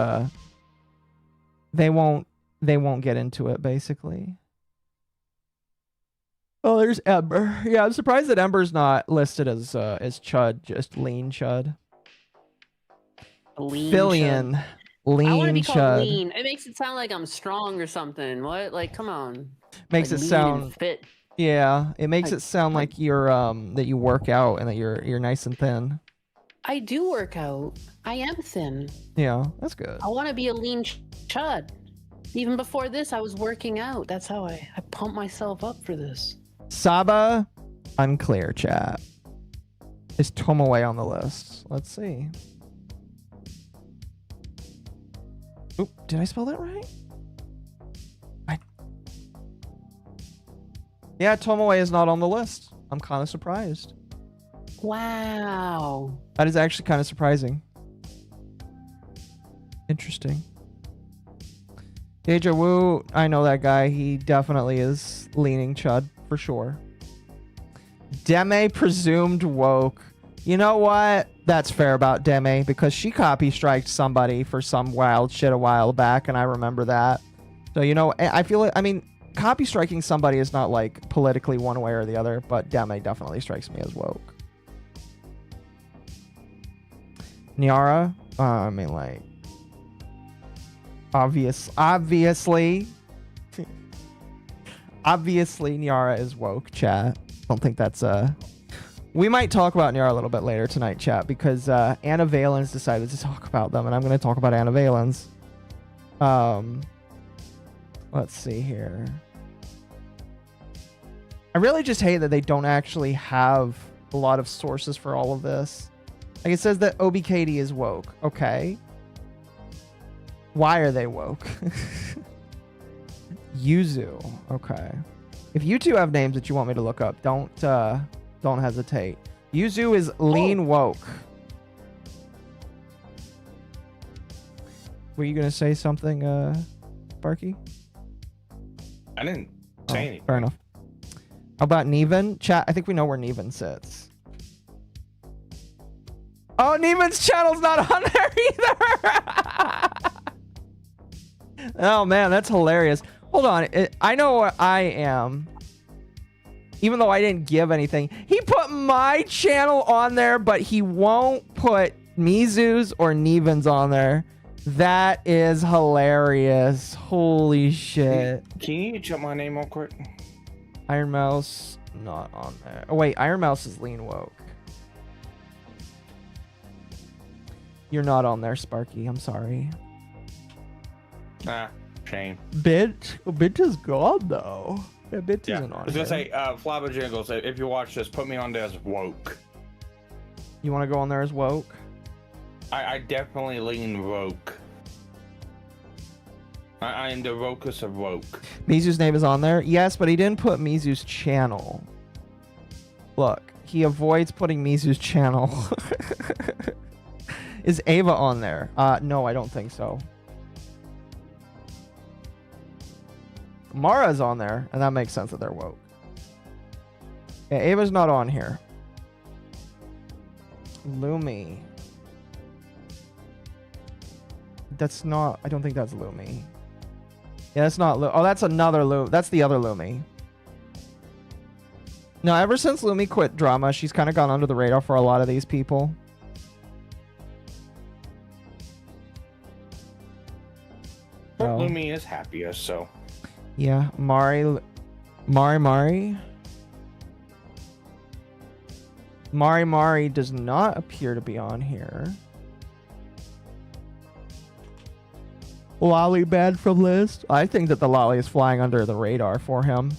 They won't get into it. Basically. Oh, there's Ember. Yeah, I'm surprised that Ember's not listed as Chud, just lean Chud. Lean Fillion. Chud. Lean I want to be called Chud. lean. It makes it sound like I'm strong or something. What? Like, come on. Makes Like, it lean sound and fit. Yeah, it makes Like- it sound like you're that you work out and that you're nice and thin. I do work out. I am thin. Yeah, that's good. I want to be a lean chud. Even before this, I was working out. That's how I pump myself up for this. Saba, unclear chat. Is Tomoe on the list? Let's see. Oop, did I spell that right? Yeah, Tomoe is not on the list. I'm kind of surprised. Wow. That is actually kind of surprising. Interesting. Deja Wu, I know that guy. He definitely is leaning Chud for sure. Deme presumed woke. You know what? That's fair about Deme because she copy striked somebody for some wild shit a while back, and I remember that. So, you know, I feel like, I mean, copy striking somebody is not like politically one way or the other, but Deme definitely strikes me as woke. Niara, I mean, like, obviously, Niara is woke, chat. Don't think that's we might talk about Niara a little bit later tonight, chat, because Anna Valens decided to talk about them, and I'm going to talk about Anna Valens. Let's see here. I really just hate that they don't actually have a lot of sources for all of this. Like, it says that OBKD is woke. Okay. Why are they woke? Yuzu. Okay. If you two have names that you want me to look up, don't hesitate. Yuzu is lean woke. Were you gonna say something, Sparky? I didn't say anything. Fair enough. How about Neven? Chat, I think we know where Neven sits. Oh, Neven's channel's not on there either! Oh man, that's hilarious. Hold on, I know where I am. Even though I didn't give anything. He put my channel on there, but he won't put Mizu's or Neven's on there. That is hilarious. Holy shit. Can you check my name real quick? Iron Mouse, not on there. Oh wait, Iron Mouse is lean woke. You're not on there, Sparky. I'm sorry. Ah, shame. Bit is gone though. Yeah, Bit isn't on I was gonna here. say, Flabber Jingles, if you watch this, put me on there as woke. You want to go on there as woke? I definitely lean woke. I am the wokest of woke. Mizu's name is on there? Yes, but he didn't put Mizu's channel. Look, he avoids putting Mizu's channel. Is Ava on there? No, I don't think so. Mara's on there, and that makes sense that they're woke. Yeah, Ava's not on here. Lumi. That's not. I don't think that's Lumi. Yeah, that's not. Oh, that's another Lumi. That's the other Lumi. No, ever since Lumi quit drama, she's kind of gone under the radar for a lot of these people. But Oh. Lumi is happier, so. Yeah, Mari. Mari does not appear to be on here. Lolly banned from list. I think that the Lolly is flying under the radar for him.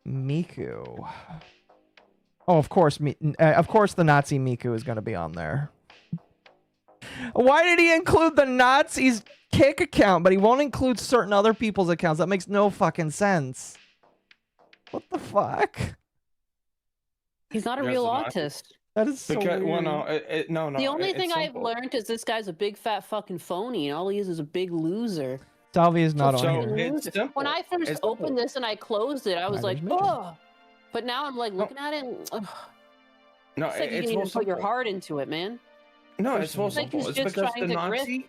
Miku. Oh, of course, the Nazi Miku is going to be on there. Why did he include the Nazis' kick account, but he won't include certain other people's accounts? That makes no fucking sense. What the fuck? He's not a Because real the Nazi- autist. That is so Because, well, weird. no, no. The only it's thing I've simple. learned is this guy's a big fat fucking phony, and all he is a big loser. Salvi is not So on here. it's simple. When I first It's opened simple. this and I closed it, I was like, Writers Mission. oh. But now I'm like looking at it, and, ugh, No, it's like you it's didn't even so put your simple. heart into it, man. No, it's so It's like simple. he's It's just because trying the to grift. Nazi.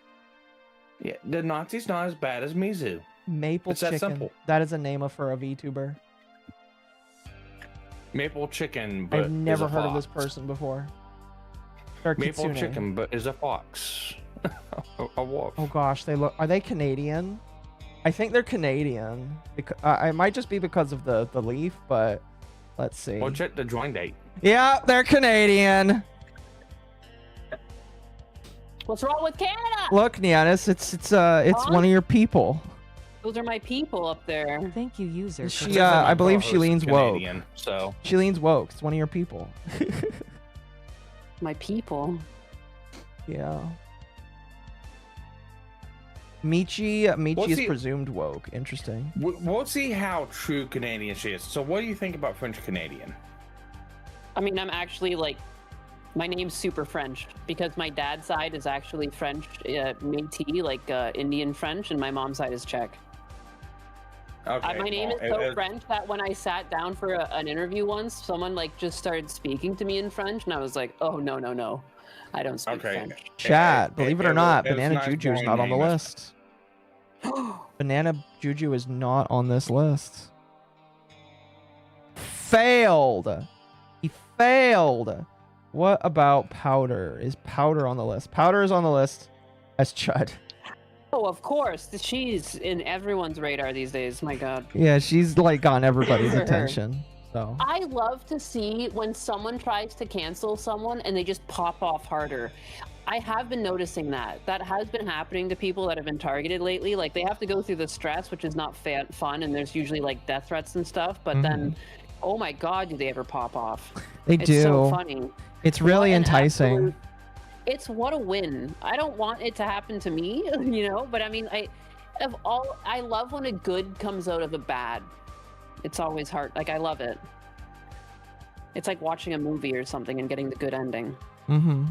Yeah, the Nazi's not as bad as Mizu. Maple It's that Chicken. simple. That is a name for a VTuber. Maple Chicken, but I've never is a heard of this fox. person before. Or Maple Kitsune. Chicken, but is a fox. a wolf. Oh gosh, they look. Are they Canadian? I think they're Canadian. It might just be because of the leaf, but let's see. Well, check the join date. Yeah, they're Canadian. What's wrong with Canada? Look, Nianis, it's one of your people. Those are my people up there. Thank you, user. She, It says that my I believe she co-host is leans woke. Canadian, so She leans woke. It's one of your people. My people. Yeah. Michi Well, is see- presumed woke. Interesting. we'll see how true Canadian she is. So, what do you think about French Canadian? I mean, I'm actually like, my name's super French because my dad's side is actually French, Métis, like Indian French, and my mom's side is Czech. Okay, My name well, is so French that when I sat down for an interview once, someone like just started speaking to me in French, and I was like, "Oh no, I don't speak Okay. French." Chat, believe it or not, it was Banana nice Juju is knowing not on the name. list. Banana Juju is not on this list. Failed. He failed. What about Powder? Is Powder on the list? Powder is on the list as Chud. Oh, of course, she's in everyone's radar these days. My God. Yeah, she's like gotten everybody's attention. So I love to see when someone tries to cancel someone and they just pop off harder. I have been noticing that. That has been happening to people that have been targeted lately. Like, they have to go through the stress, which is not fun, and there's usually like death threats and stuff. But then, oh my God, do they ever pop off? they It's do. so funny. It's really What an enticing. absolute- It's what a win. I don't want it to happen to me, you know, but I mean, I love when a good comes out of a bad. It's always hard. Like, I love it. It's like watching a movie or something and getting the good ending. Mm-hmm.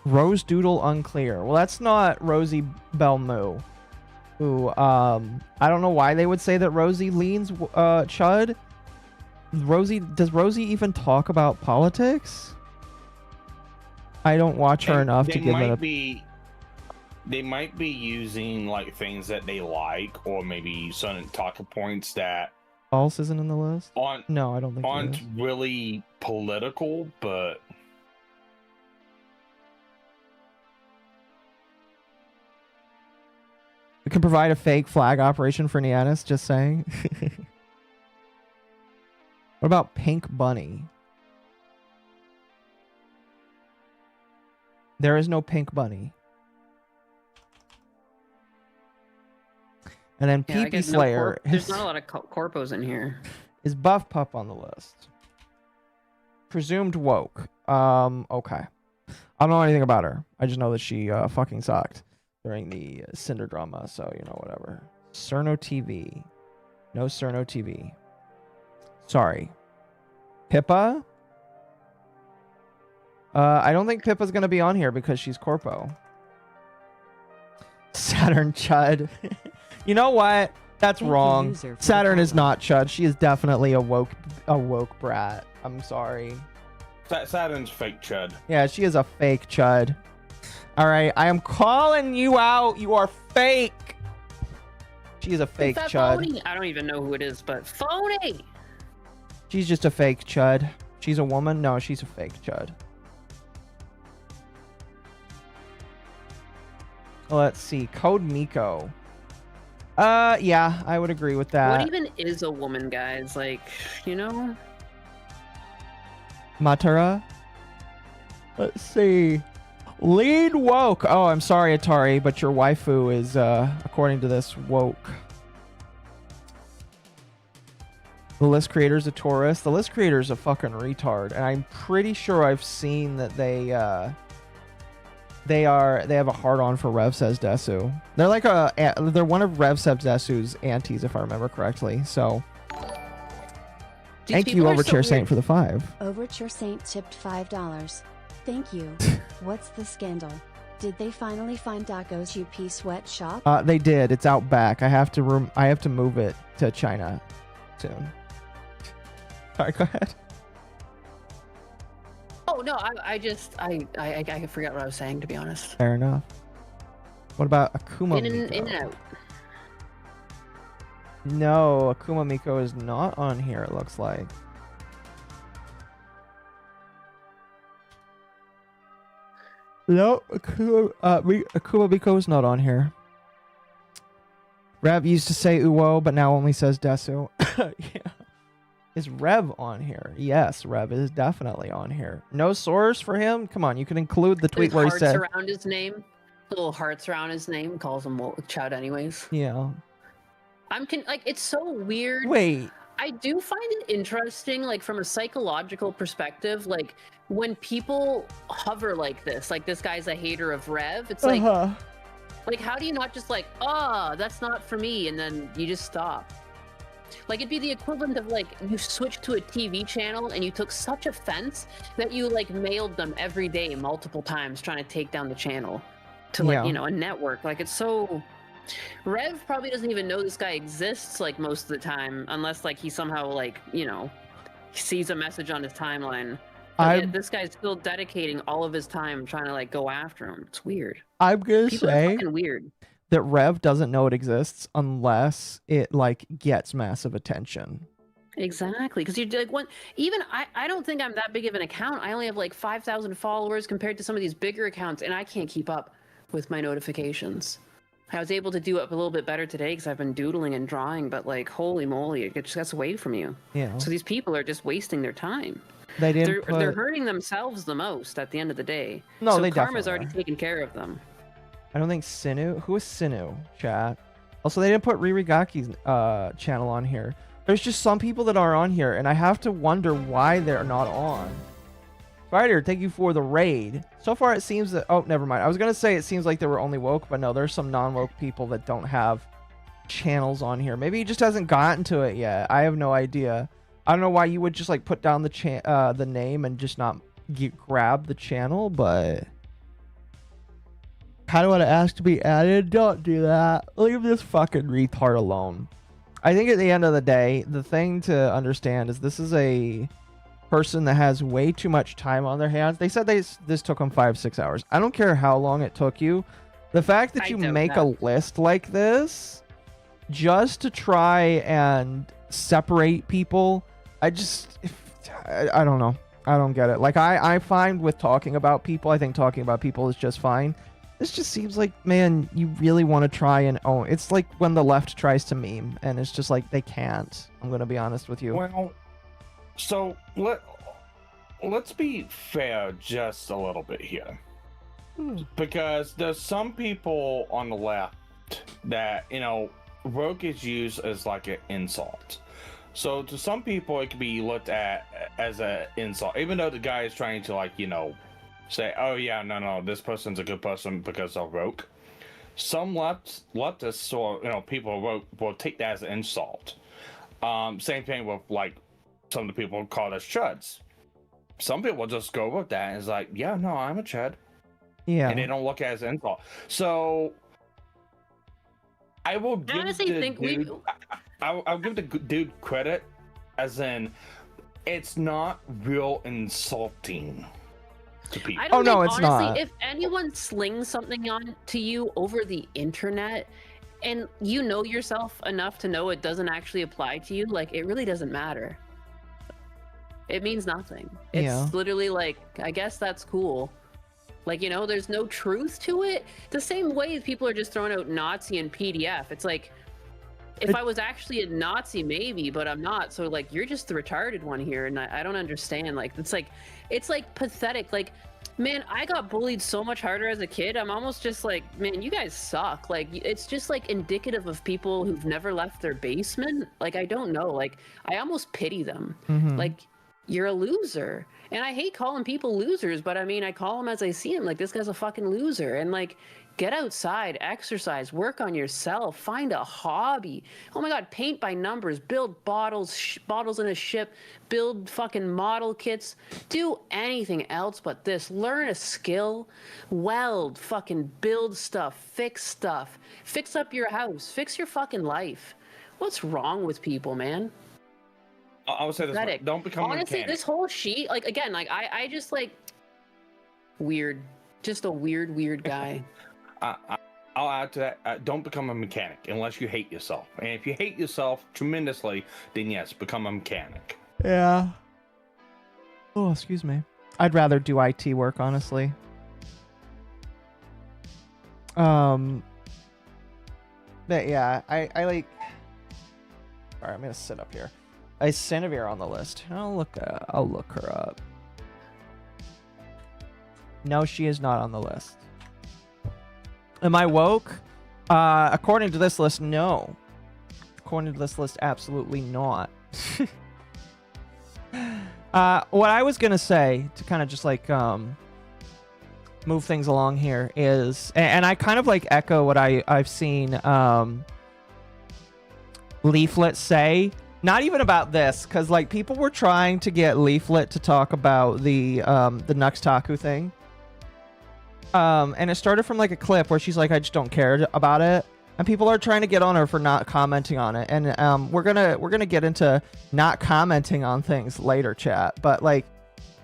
Rose Doodle unclear. Well, that's not Rosie Belmu. Who, I don't know why they would say that Rosie leans Chud. Does Rosie even talk about politics? I don't watch her enough to give it a... They might be using like things that they like, or maybe some talking points that False isn't in the list? aren't No, I don't think it aren't is. really political, but We can provide a fake flag operation for Nianis, just saying. What about Pink Bunny? There is no Pink Bunny. And then Yeah, I PP guess Slayer there's not a lot of corpos in here. is Buff Pup on the list. Presumed woke. Okay. I don't know anything about her. I just know that she fucking sucked during the Cinder drama, so you know, whatever. Cerno TV. No Cerno TV. Sorry. Pippa? I don't think Pippa's gonna be on here because she's corpo. Saturn Chud. You know what? That's Thank you, wrong. user, for the Saturn is follow. not Chud. She is definitely a woke brat. I'm sorry. Saturn's fake Chud. Yeah, she is a fake Chud. All right, I am calling you out. You are fake. She is a fake Is that Chud. phony? I don't even know who it is, but phony. She's just a fake Chud. She's a woman? No, she's a fake Chud. Let's see. Code Miko. Yeah, I would agree with that. What even is a woman, guys? Like, you know? Matara. Let's see. Lead woke. Oh, I'm sorry, Atari, but your waifu is, according to this, woke. The list creator's a tourist. The list creator's a fucking retard, and I'm pretty sure I've seen that they have a hard-on for Rev Says Desu. They're like they're one of Rev Says Desu's aunties, if I remember correctly. So, thank you, Overture Saint, for the 5. Overture Saint tipped $5. Thank you. What's the scandal? Did they finally find Dako's UP sweatshop? They did. It's out back. I have to move it to China soon. All right, go ahead. Oh no, I forgot what I was saying, to be honest. Fair enough. What about Akuma In Miko? and out. No, Akuma Miko is not on here, it looks like. No, Akuma Miko is not on here. Rev used to say Uwo, but now only says Desu. Yeah. Is Rev on here? Yes, Rev is definitely on here. No source for him? Come on, you can include the tweet where he said... Hearts around his name. Little hearts around his name. Calls him Chud anyways. Yeah. Like, it's so weird. Wait. I do find it interesting, like, from a psychological perspective, like, when people hover like this guy's a hater of Rev, it's like, like, how do you not just like, oh, that's not for me, and then you just stop? Like, it'd be the equivalent of, like, you switched to a TV channel and you took such offense that you, like, mailed them every day multiple times trying to take down the channel to, like, you know, a network. Like, it's so... Rev probably doesn't even know this guy exists, like, most of the time, unless, like, he somehow, like, you know, sees a message on his timeline. But yet this guy's still dedicating all of his time trying to, like, go after him. It's weird. I'm gonna People are say fucking weird. that Rev doesn't know it exists unless it, like, gets massive attention. Exactly, because you're like I don't think I'm that big of an account. I only have like 5,000 followers compared to some of these bigger accounts, and I can't keep up with my notifications. I was able to do it a little bit better today because I've been doodling and drawing, but like, holy moly, it just gets away from you. Yeah. So these people are just wasting their time. They didn't. They're hurting themselves the most at the end of the day. No, so they karma's definitely already taken care of them. I don't think Sinu. Who is Sinu? Chat. Also, they didn't put Ririgaki's channel on here. There's just some people that are on here, and I have to wonder why they're not on. Spider, thank you for the raid. So far, it seems that... Oh, never mind. I was going to say it seems like they were only woke, but no, there's some non-woke people that don't have channels on here. Maybe he just hasn't gotten to it yet. I have no idea. I don't know why you would just, like, put down the name and just not grab the channel, but... Kind of want to ask to be added. Don't do that. Leave this fucking retard alone. I think at the end of the day, the thing to understand is this is a person that has way too much time on their hands. They said this took them 5-6 hours. I don't care how long it took you. The fact that you make a list like this just to try and separate people, I don't know. I don't get it. Like, I find with talking about people, I think talking about people is just fine. This just seems like, man, you really want to try and own. It's like when the left tries to meme, and it's just like they can't. I'm going to be honest with you. Well, so let's be fair just a little bit here. Because there's some people on the left that, you know, woke is used as like an insult. So to some people, it can be looked at as an insult, even though the guy is trying to, like, you know, say, oh yeah, no, this person's a good person because they're woke. Some leftists or, you know, people woke will take that as an insult. Same thing with, like, some of the people call us chuds. Some people just go with that and it's like, yeah, no, I'm a chud. Yeah. And they don't look at it as an insult. So I will give I'll give the dude credit, as in it's not real insulting to people. I don't Oh, no, think, it's honestly, not. if anyone slings something on to you over the internet and you know yourself enough to know it doesn't actually apply to you, like, it really doesn't matter. It means nothing. It's Yeah. literally like, I guess that's cool. Like, you know, there's no truth to it. The same way people are just throwing out Nazi and PDF. It's like, if I was actually a Nazi, maybe, but I'm not. So, like, you're just the retarded one here, and I don't understand. Like, it's like pathetic. Like, man, I got bullied so much harder as a kid. I'm almost just like, man, you guys suck. Like, it's just like indicative of people who've never left their basement. Like, I don't know. Like, I almost pity them. Like, you're a loser. And I hate calling people losers, but I mean, I call them as I see them. Like, this guy's a fucking loser. And like, get outside, exercise, work on yourself, find a hobby. Oh my God, paint by numbers, build bottles in a ship, build fucking model kits, do anything else but this. Learn a skill, weld, fucking build stuff, fix up your house, fix your fucking life. What's wrong with people, man? I would say this way, Pathetic. don't become a Honestly, mechanic. this whole sheet, like, again, like, I just, like, weird. Just a weird guy. I'll add to that. Don't become a mechanic unless you hate yourself. And if you hate yourself tremendously, then yes, become a mechanic. Yeah. Oh, excuse me. I'd rather do IT work, honestly. But yeah, I like. All right, I'm gonna sit up here. Is Sanavir on the list? I'll look her up. No, she is not on the list. Am I woke? According to this list, no. According to this list, absolutely not. What I was gonna say to kind of just like move things along here is, and I kind of like echo what I've seen Leaflet say. Not even about this, because like people were trying to get Leaflet to talk about the Nuxtaku thing. And it started from like a clip where she's like, I just don't care about it. And people are trying to get on her for not commenting on it. And we're gonna get into not commenting on things later, chat. But like,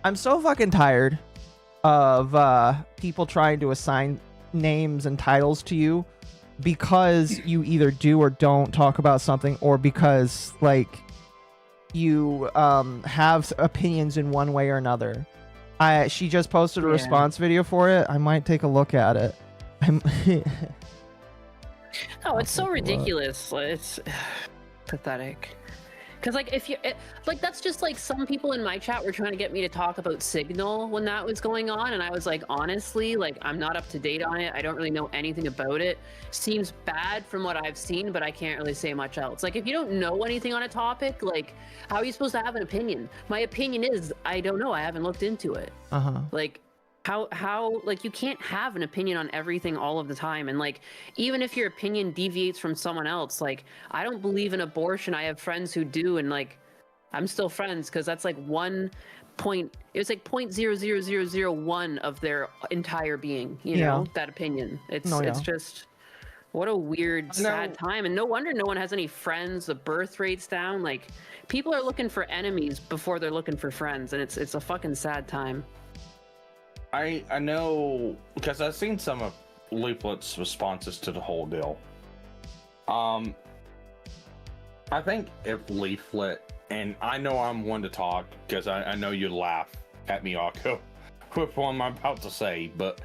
I'm so fucking tired of people trying to assign names and titles to you because you either do or don't talk about something, or because like you have opinions in one way or another. She just posted a response video for it. I might take a look at it. No, it's so ridiculous. It's pathetic. Because like, if you like, that's just like some people in my chat were trying to get me to talk about Signal when that was going on, and I was like, honestly, like, I'm not up to date on it. I don't really know anything about it. Seems bad from what I've seen, but I can't really say much else. Like, if you don't know anything on a topic, like, how are you supposed to have an opinion? My opinion is, I don't know. I haven't looked into it. Like, how like, you can't have an opinion on everything all of the time. And like, even if your opinion deviates from someone else, like, I don't believe in abortion. I have friends who do, and like, I'm still friends because that's like it's like 0.00001 of their entire being, you know, that opinion. It's just, what a weird, sad time. And no wonder no one has any friends. The birth rate's down. Like, people are looking for enemies before they're looking for friends, and it's a fucking sad time. I know, because I've seen some of Leaflet's responses to the whole deal. I think if Leaflet, and I know I'm one to talk because I know you laugh at me, Occo, with what I'm about to say, but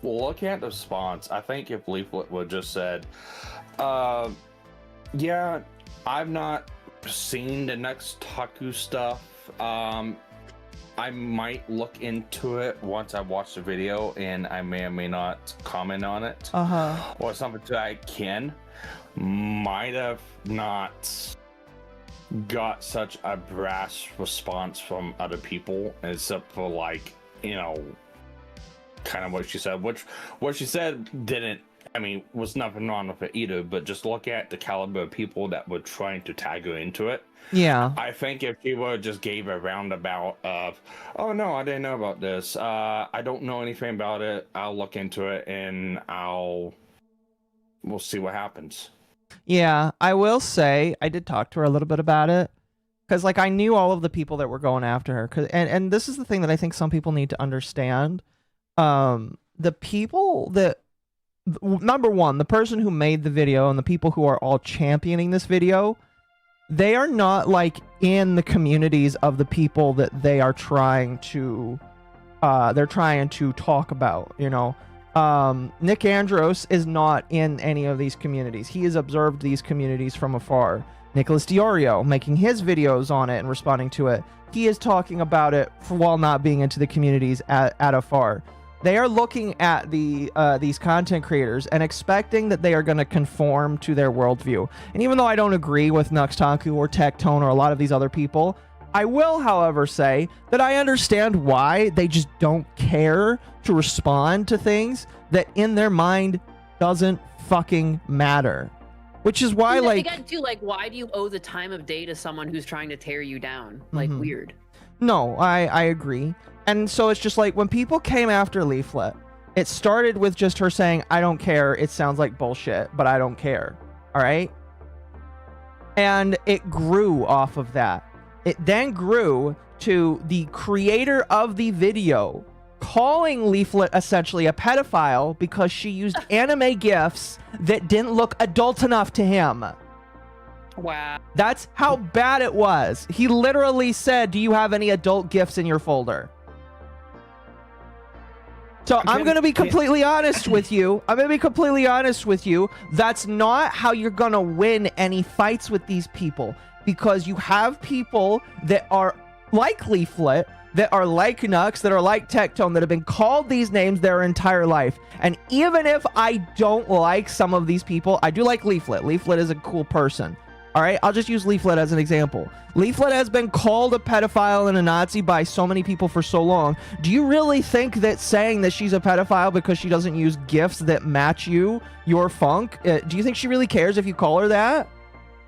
looking at the response, I think if Leaflet would just said, yeah, I've not seen the next Taku stuff. I might look into it once I watch the video, and I may or may not comment on it. Or something that I can. Might have not got such a brash response from other people, except for like, you know, kind of what she said, which what she said didn't, I mean, was nothing wrong with it either, but just look at the caliber of people that were trying to tag her into it. Yeah. I think if she would just gave a roundabout of, oh no, I didn't know about this. I don't know anything about it. I'll look into it and we'll see what happens. Yeah, I will say I did talk to her a little bit about it. because like I knew all of the people that were going after her. And this is the thing that I think some people need to understand. The people that, number one, the person who made the video and the people who are all championing this video, they are not like in the communities of the people that they are trying to talk about, you know. Nick Andros is not in any of these communities. He has observed these communities from afar. Nicholas Diorio making his videos on it and responding to it. He is talking about it while not being into the communities at afar. They are looking at these content creators and expecting that they are going to conform to their worldview. And even though I don't agree with Nuxtaku or Tectone or a lot of these other people, I will, however, say that I understand why they just don't care to respond to things that in their mind doesn't fucking matter. Which is why, like... They got to, like, why do you owe the time of day to someone who's trying to tear you down? Like, weird. No, I agree. And so it's just like when people came after Leaflet, it started with just her saying, I don't care. It sounds like bullshit, but I don't care. All right. And it grew off of that. It then grew to the creator of the video calling Leaflet essentially a pedophile because she used anime GIFs that didn't look adult enough to him. Wow. That's how bad it was. He literally said, do you have any adult GIFs in your folder? So I'm going to be completely honest with you. That's not how you're going to win any fights with these people, because you have people that are like Leaflet, that are like Nux, that are like Tectone, that have been called these names their entire life. And even if I don't like some of these people, I do like Leaflet. Leaflet is a cool person. All right, I'll just use Leaflet as an example. Leaflet has been called a pedophile and a Nazi by so many people for so long. Do you really think that saying that she's a pedophile because she doesn't use GIFs that match your funk, do you think she really cares if you call her that?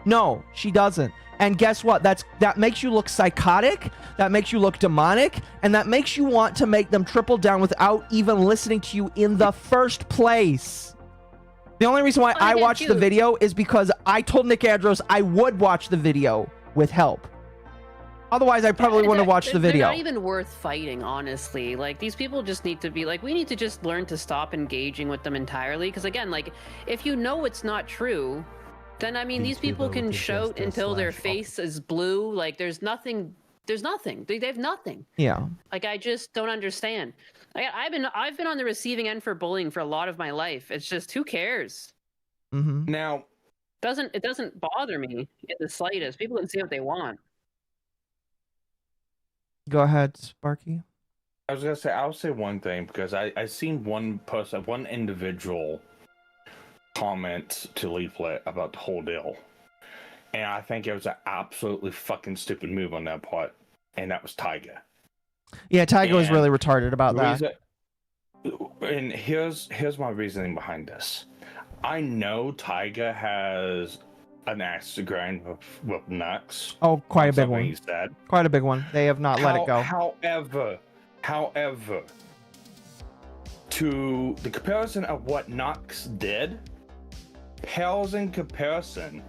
No, she doesn't. And guess what? That makes you look psychotic, that makes you look demonic, and that makes you want to make them triple down without even listening to you in the first place. The only reason why I watched the video is because I told Nick Andros I would watch the video with help. Otherwise, I probably wouldn't have watched the video. They're not even worth fighting, honestly. Like, these people just need to be like, we need to just learn to stop engaging with them entirely. Because again, like, if you know it's not true, then I mean, these people can shout until their face is blue. Like, there's nothing. They have nothing. Yeah. Like, I just don't understand. I've been on the receiving end for bullying for a lot of my life. It's just, who cares? Now, it doesn't bother me in the slightest. People can say what they want. Go ahead, Sparky. I was gonna say, I'll say one thing, because I seen one individual comment to Leaflet about the whole deal, and I think it was an absolutely fucking stupid move on that part, and that was Tyga. Yeah, Tyga was really retarded about that. And here's my reasoning behind this. I know Tyga has an axe to grind with Nux. Oh, quite a big one. He said. Quite a big one. They have not let it go. However, to the comparison of what Nux did, pales in comparison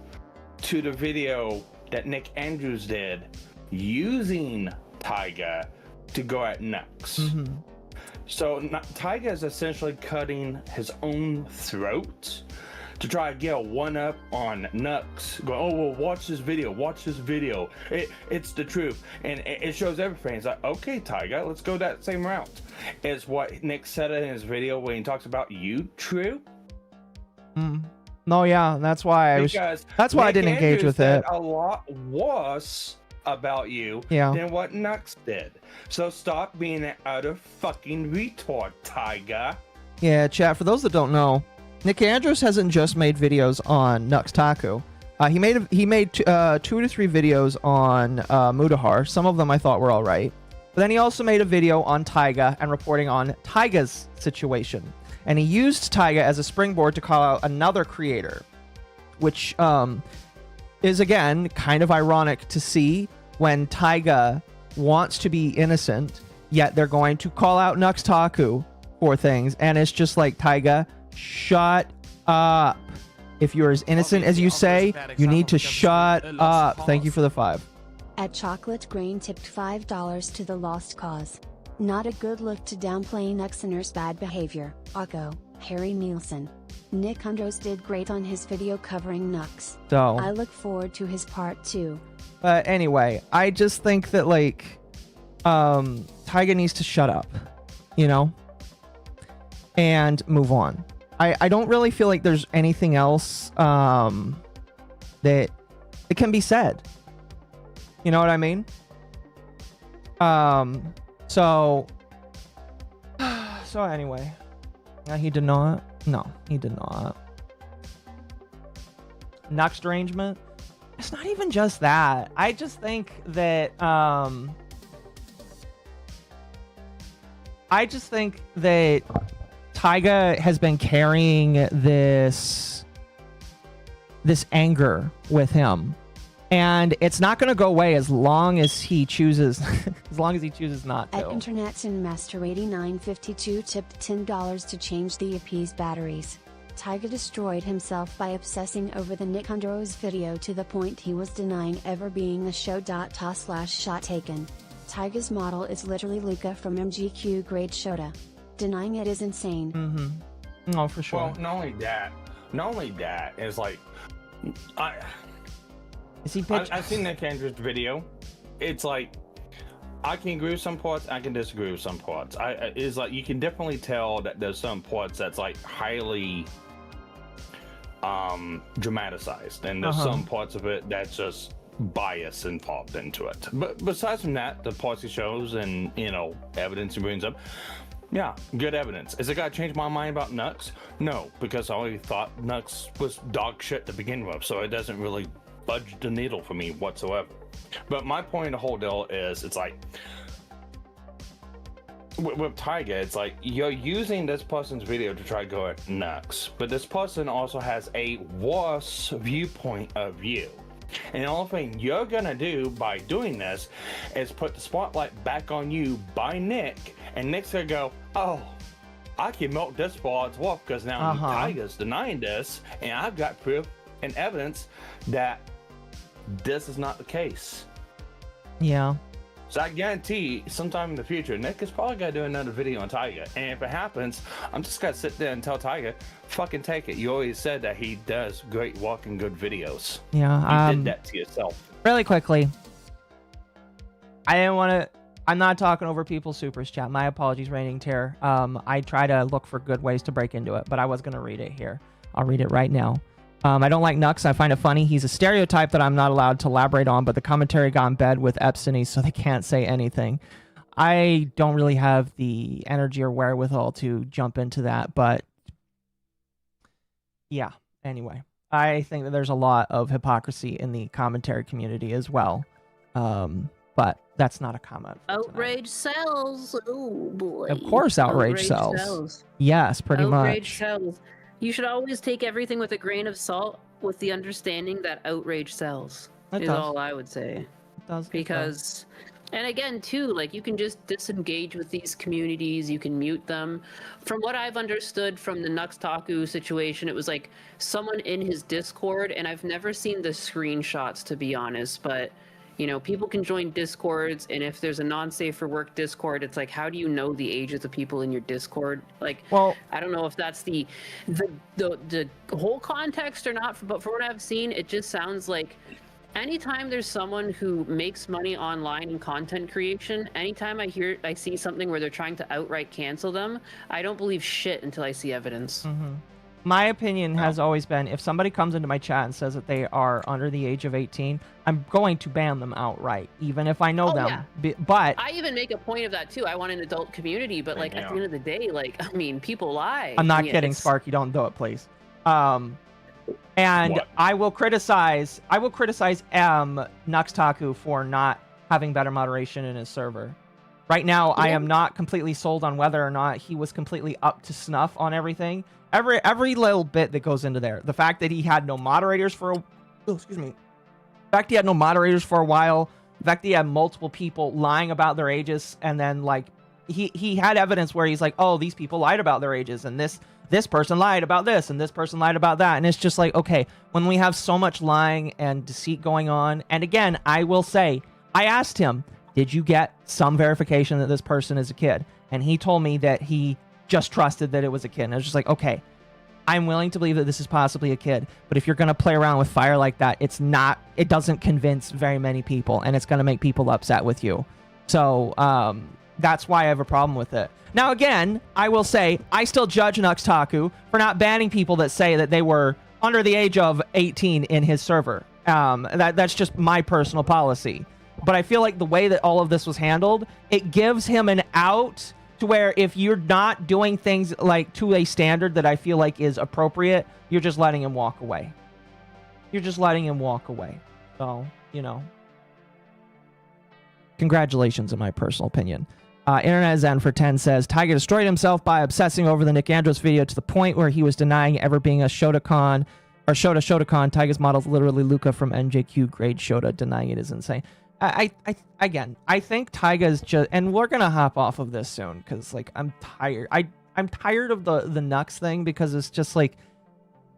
to the video that Nick Andrews did using Tyga to go at Nux. So Tyga is essentially cutting his own throat to try to get a one-up on Nux. Go, oh, well, watch this video. It's the truth. And it shows everything. It's like, okay, Tyga, let's go that same route. Is what Nick said in his video when he talks about you true? No, yeah, that's why I didn't engage with it. A lot worse about you than what Nux did. So stop being an utter fucking retard, Tyga. Yeah, chat, for those that don't know, Nick Andros hasn't just made videos on Nuxtaku. He made 2 to 3 videos on Mudahar. Some of them I thought were all right. But then he also made a video on Tyga and reporting on Tyga's situation. And he used Tyga as a springboard to call out another creator, which is, again, kind of ironic to see when Tyga wants to be innocent, yet they're going to call out Nuxtaku for things. And it's just like, Tyga, shut up. If you're as innocent as you say, you need to shut up. Thank you for the 5. At Chocolate Grain tipped $5 to the lost cause. Not a good look to downplay Nuxoner's bad behavior. Occo, Harry Nielsen. Nick Undros did great on his video covering Nux. So I look forward to his part 2. But anyway, I just think that like Tyga needs to shut up, you know, and move on. I don't really feel like there's anything else that it can be said. You know what I mean? So anyway, he did not. No, he did not. Nux derangement. It's not even just that. I just think that Tyga has been carrying this anger with him, and it's not going to go away as long as he chooses not to. At Internatson Master 8952 tipped $10 to change the EP's batteries. Tyga destroyed himself by obsessing over the Nick Undros video to the point he was denying ever being a show.ta/shot taken. Tyga's model is literally Luca from MGQ Grade Shota. Denying it is insane. Mm-hmm. No, for sure. Well, not only that, it's like, Is he I've seen Nick Andrews' video. It's like, I can agree with some parts, I can disagree with some parts. It's like, you can definitely tell that there's some parts that's like highly dramatized, and there's some parts of it that's just bias involved into it. But besides from that, the parts he shows and, you know, evidence he brings up, yeah, good evidence. Is it gonna change my mind about Nux? No, because I already thought Nux was dog shit to begin with, so it doesn't really budge the needle for me whatsoever. But my point of the whole deal is, it's like, with Tyga, it's like, you're using this person's video to try to go at Nux, but this person also has a worse viewpoint of you. And the only thing you're gonna do by doing this is put the spotlight back on you by Nick, and Nick's gonna go, oh, I can milk this for its worth because now Tyga's denying this, and I've got proof and evidence that this is not the case. Yeah. So I guarantee sometime in the future, Nick is probably gonna do another video on Tyga. And if it happens, I'm just gonna sit there and tell Tyga, fucking take it. You always said that he does great work and good videos. Yeah. You did that to yourself. Really quickly, I'm not talking over people's supers chat. My apologies, Reigning Terror. I try to look for good ways to break into it, but I was gonna read it here. I'll read it right now. I don't like Nux. I find it funny. He's a stereotype that I'm not allowed to elaborate on, but the commentary got in bed with Epstein, so they can't say anything. I don't really have the energy or wherewithal to jump into that, but yeah, anyway. I think that there's a lot of hypocrisy in the commentary community as well, but that's not a comment. Outrage sells. Oh, boy. Of course outrage sells. Yes, pretty much. Outrage sells. You should always take everything with a grain of salt, with the understanding that outrage sells. Is all I would say. It does. Because, and again, too, like, you can just disengage with these communities. You can mute them. From what I've understood from the Nuxtaku situation, it was like someone in his Discord, and I've never seen the screenshots, to be honest, but you know, people can join Discords, and if there's a non-safe for work Discord, it's like, how do you know the ages of people in your Discord? Like, well, I don't know if that's the whole context or not, but for what I've seen, it just sounds like anytime there's someone who makes money online in content creation, anytime I see something where they're trying to outright cancel them, I don't believe shit until I see evidence. My opinion has always been, if somebody comes into my chat and says that they are under the age of 18, I'm going to ban them outright, even if I know them. Yeah. But I even make a point of that too. I want an adult community, but like at the end of the day, like, I mean, people lie. I'm not kidding, Sparky. Don't do it, please. And what? I will criticize Nuxtaku for not having better moderation in his server. Right now, I am not completely sold on whether or not he was completely up to snuff on everything. Every little bit that goes into there. The fact that he had no moderators for the fact he had no moderators for a while. The fact that he had multiple people lying about their ages, and then like he had evidence where he's like, oh, these people lied about their ages, and this person lied about this, and this person lied about that. And it's just like, okay, when we have so much lying and deceit going on, and again, I will say, I asked him, did you get some verification that this person is a kid? And he told me that he just trusted that it was a kid. And I was just like, okay, I'm willing to believe that this is possibly a kid, but if you're going to play around with fire like that, it doesn't convince very many people, and it's going to make people upset with you. So that's why I have a problem with it. Now, again, I will say, I still judge Nuxtaku for not banning people that say that they were under the age of 18 in his server. That's just my personal policy. But I feel like the way that all of this was handled, it gives him an out to where if you're not doing things like to a standard that I feel like is appropriate, you're just letting him walk away. You're just letting him walk away. So, you know. Congratulations, in my personal opinion. Internet Zen for 10 says, Tiger destroyed himself by obsessing over the Nick Andros video to the point where he was denying ever being a Shotokan or Shotokan. Tiger's model is literally Luca from NJQ grade Shota. Denying it is insane. I think Tyga's just, and we're gonna hop off of this soon because like I'm tired. I'm tired of the Nux thing because it's just like,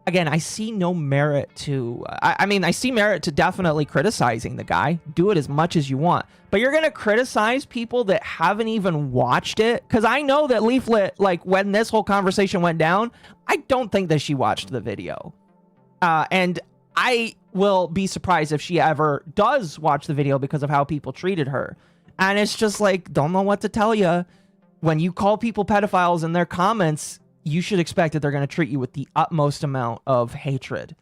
again, I see no merit to. I mean, I see merit to definitely criticizing the guy. Do it as much as you want, but you're gonna criticize people that haven't even watched it. Because I know that Leaflet, like when this whole conversation went down, I don't think that she watched the video, and I will be surprised if she ever does watch the video because of how people treated her. And it's just like, don't know what to tell you. When you call people pedophiles in their comments, you should expect that they're going to treat you with the utmost amount of hatred.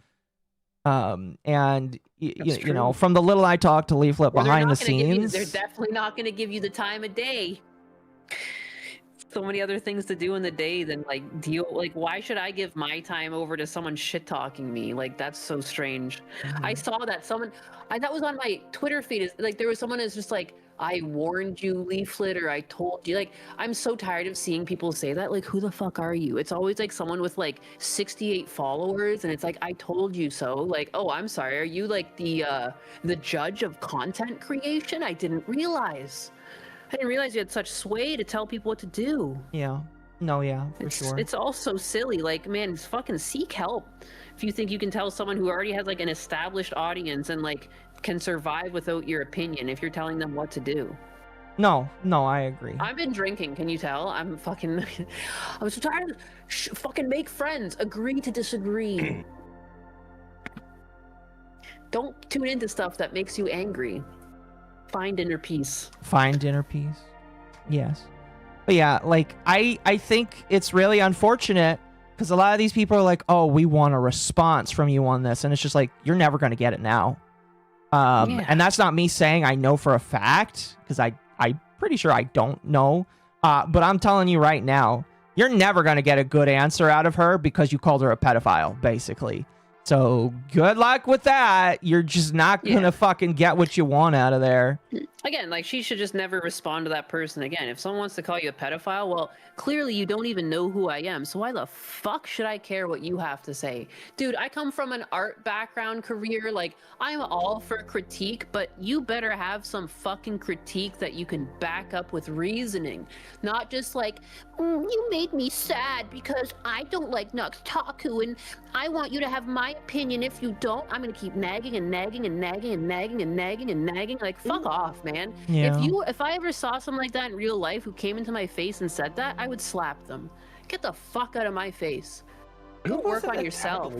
And you know, from the little I talked to Leaflet behind the scenes, they're definitely not going to give you the time of day. So many other things to do in the day than like deal. Like, why should I give my time over to someone shit talking me? Like, that's so strange. I saw that someone, that was on my Twitter feed. Is like there was someone that's just like, I warned you, Leaflet, or I told you. Like, I'm so tired of seeing people say that. Like, who the fuck are you? It's always like someone with like 68 followers, and it's like, I told you so. Like, oh, I'm sorry. Are you like the judge of content creation? I didn't realize. I didn't realize you had such sway to tell people what to do. Yeah. No, yeah, for sure. It's all so silly. Like, man, fucking seek help. If you think you can tell someone who already has like an established audience and like can survive without your opinion if you're telling them what to do. No, I agree. I've been drinking, can you tell? I'm fucking... I'm so tired of... fucking make friends. Agree to disagree. Don't tune into stuff that makes you angry. Find inner peace. Find inner peace. Yes. But yeah, like, I think it's really unfortunate because a lot of these people are like, oh, we want a response from you on this. And it's just like, you're never going to get it now. And that's not me saying I know for a fact, because I'm pretty sure I don't know. But I'm telling you right now, you're never going to get a good answer out of her because you called her a pedophile, basically. So good luck with that. You're just not going to fucking get what you want out of there. Again, like, she should just never respond to that person again. If someone wants to call you a pedophile, well, clearly you don't even know who I am. So why the fuck should I care what you have to say? Dude, I come from an art background career. Like, I'm all for critique, but you better have some fucking critique that you can back up with reasoning. Not just like, you made me sad because I don't like Nuxtaku and I want you to have my opinion. If you don't, I'm going to keep nagging and nagging and nagging and nagging and nagging and nagging. Like, fuck off, man. Yeah. If I ever saw someone like that in real life who came into my face and said that, I would slap them. Get the fuck out of my face. Go work on yourself.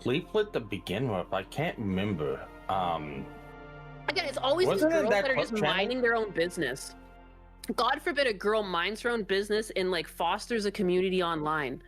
Leaflet to begin with, I can't remember. Again, it's always these Wasn't it girls that that are just channel? minding their own business. God forbid a girl minds her own business and like fosters a community online.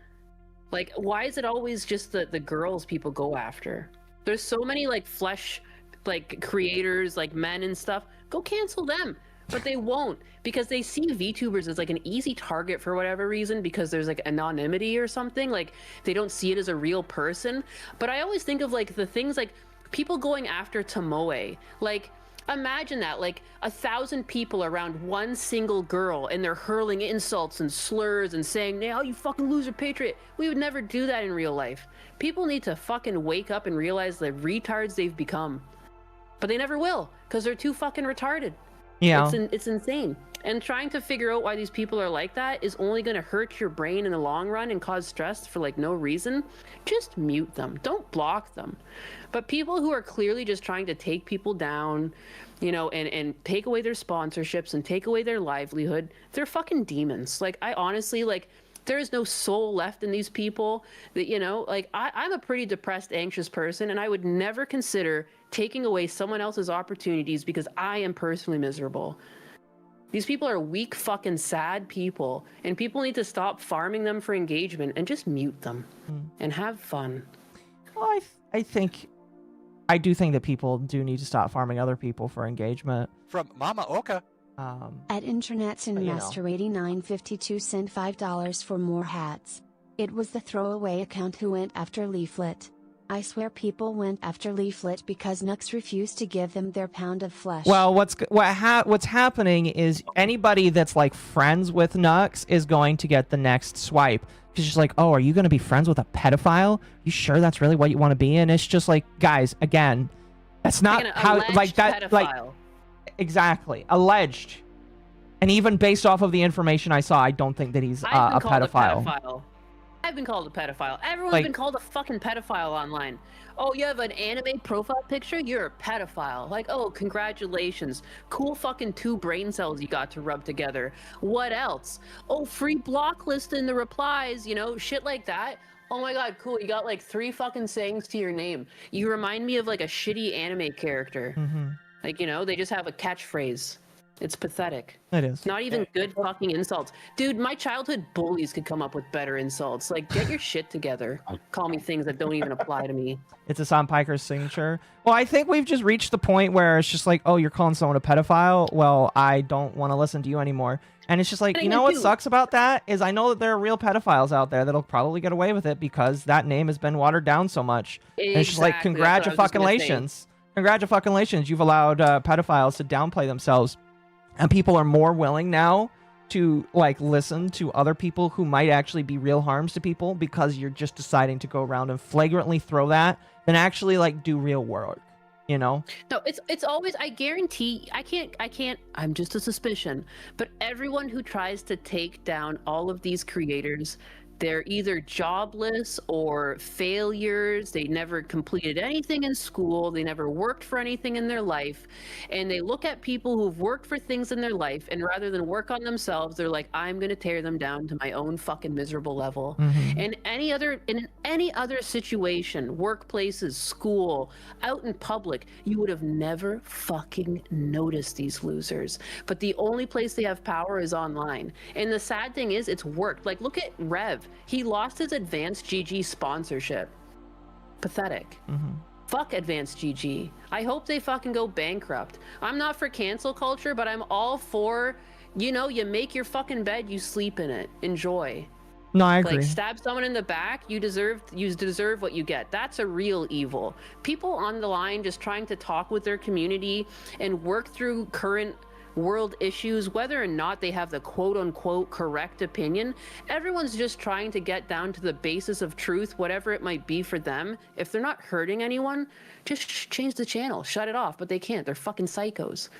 Like, why is it always just the girls people go after? There's so many like flesh like creators, like men and stuff. Go cancel them. But they won't, because they see VTubers as like an easy target for whatever reason, because there's like anonymity or something. Like, they don't see it as a real person. But I always think of like the things like people going after Tomoe. Like, imagine that, like 1,000 people around one single girl, and they're hurling insults and slurs and saying, "Now you fucking loser patriot." We would never do that in real life. People need to fucking wake up and realize the retards they've become. But they never will, because they're too fucking retarded. Yeah. It's insane. And trying to figure out why these people are like that is only going to hurt your brain in the long run and cause stress for like no reason. Just mute them. Don't block them. But people who are clearly just trying to take people down, you know, and take away their sponsorships and take away their livelihood, they're fucking demons. Like, I honestly, like, there is no soul left in these people that, you know, like, I'm a pretty depressed, anxious person, and I would never consider taking away someone else's opportunities because I am personally miserable. These people are weak, fucking sad people, and people need to stop farming them for engagement and just mute them and have fun. Well, I do think that people do need to stop farming other people for engagement. From MommaOcco. At Internet But, you know. Master 8952 sent $5 for more hats. It was the throwaway account who went after Leaflet. I swear people went after Leaflet because Nux refused to give them their pound of flesh. Well, what's happening is anybody that's like friends with Nux is going to get the next swipe. Because she's like, oh, are you going to be friends with a pedophile? You sure that's really what you want to be? And it's just like, guys, again, that's not Like an how alleged like that pedophile. like exactly alleged. And even based off of the information I saw, I don't think that he's I've been a called pedophile. I've been called a pedophile. Everyone's Like- been called a fucking pedophile online. Oh, you have an anime profile picture? You're a pedophile. Like, oh, congratulations. Cool fucking 2 brain cells you got to rub together. What else? Oh, free block list in the replies, you know, shit like that. Oh my god, cool. You got like 3 fucking sayings to your name. You remind me of like a shitty anime character. Like, you know, they just have a catchphrase. It's pathetic. It is. Not even good fucking insults. Dude, my childhood bullies could come up with better insults. Like, get your shit together. Call me things that don't even apply to me. It's a Sam Piker's signature. Well, I think we've just reached the point where it's just like, oh, you're calling someone a pedophile? Well, I don't want to listen to you anymore. And it's just like, you know what sucks about that is I know that there are real pedophiles out there that'll probably get away with it because that name has been watered down so much. And it's just like, Exactly, that's what I was just gonna say. congratulations. Congratulations. You've allowed pedophiles to downplay themselves. And people are more willing now to like listen to other people who might actually be real harms to people because you're just deciding to go around and flagrantly throw that than actually like do real work, you know? No, it's always, I guarantee, I can't, I'm just a suspicion, but everyone who tries to take down all of these creators, they're either jobless or failures. They never completed anything in school. They never worked for anything in their life. And they look at people who've worked for things in their life, and rather than work on themselves, they're like, I'm going to tear them down to my own fucking miserable level. In any other situation, workplaces, school, out in public, you would have never fucking noticed these losers. But the only place they have power is online. And the sad thing is, it's worked. Like, look at Rev. He lost his Advanced GG sponsorship. Pathetic. Fuck Advanced GG. I hope they fucking go bankrupt. I'm not for cancel culture, but I'm all for, you know, you make your fucking bed, you sleep in it. Enjoy. No, I agree. Like, stab someone in the back, you deserve what you get. That's a real evil. People on the line just trying to talk with their community and work through current world issues, whether or not they have the quote-unquote correct opinion. Everyone's just trying to get down to the basis of truth, whatever it might be for them. If they're not hurting anyone, just change the channel, shut it off. But they can't. They're fucking psychos.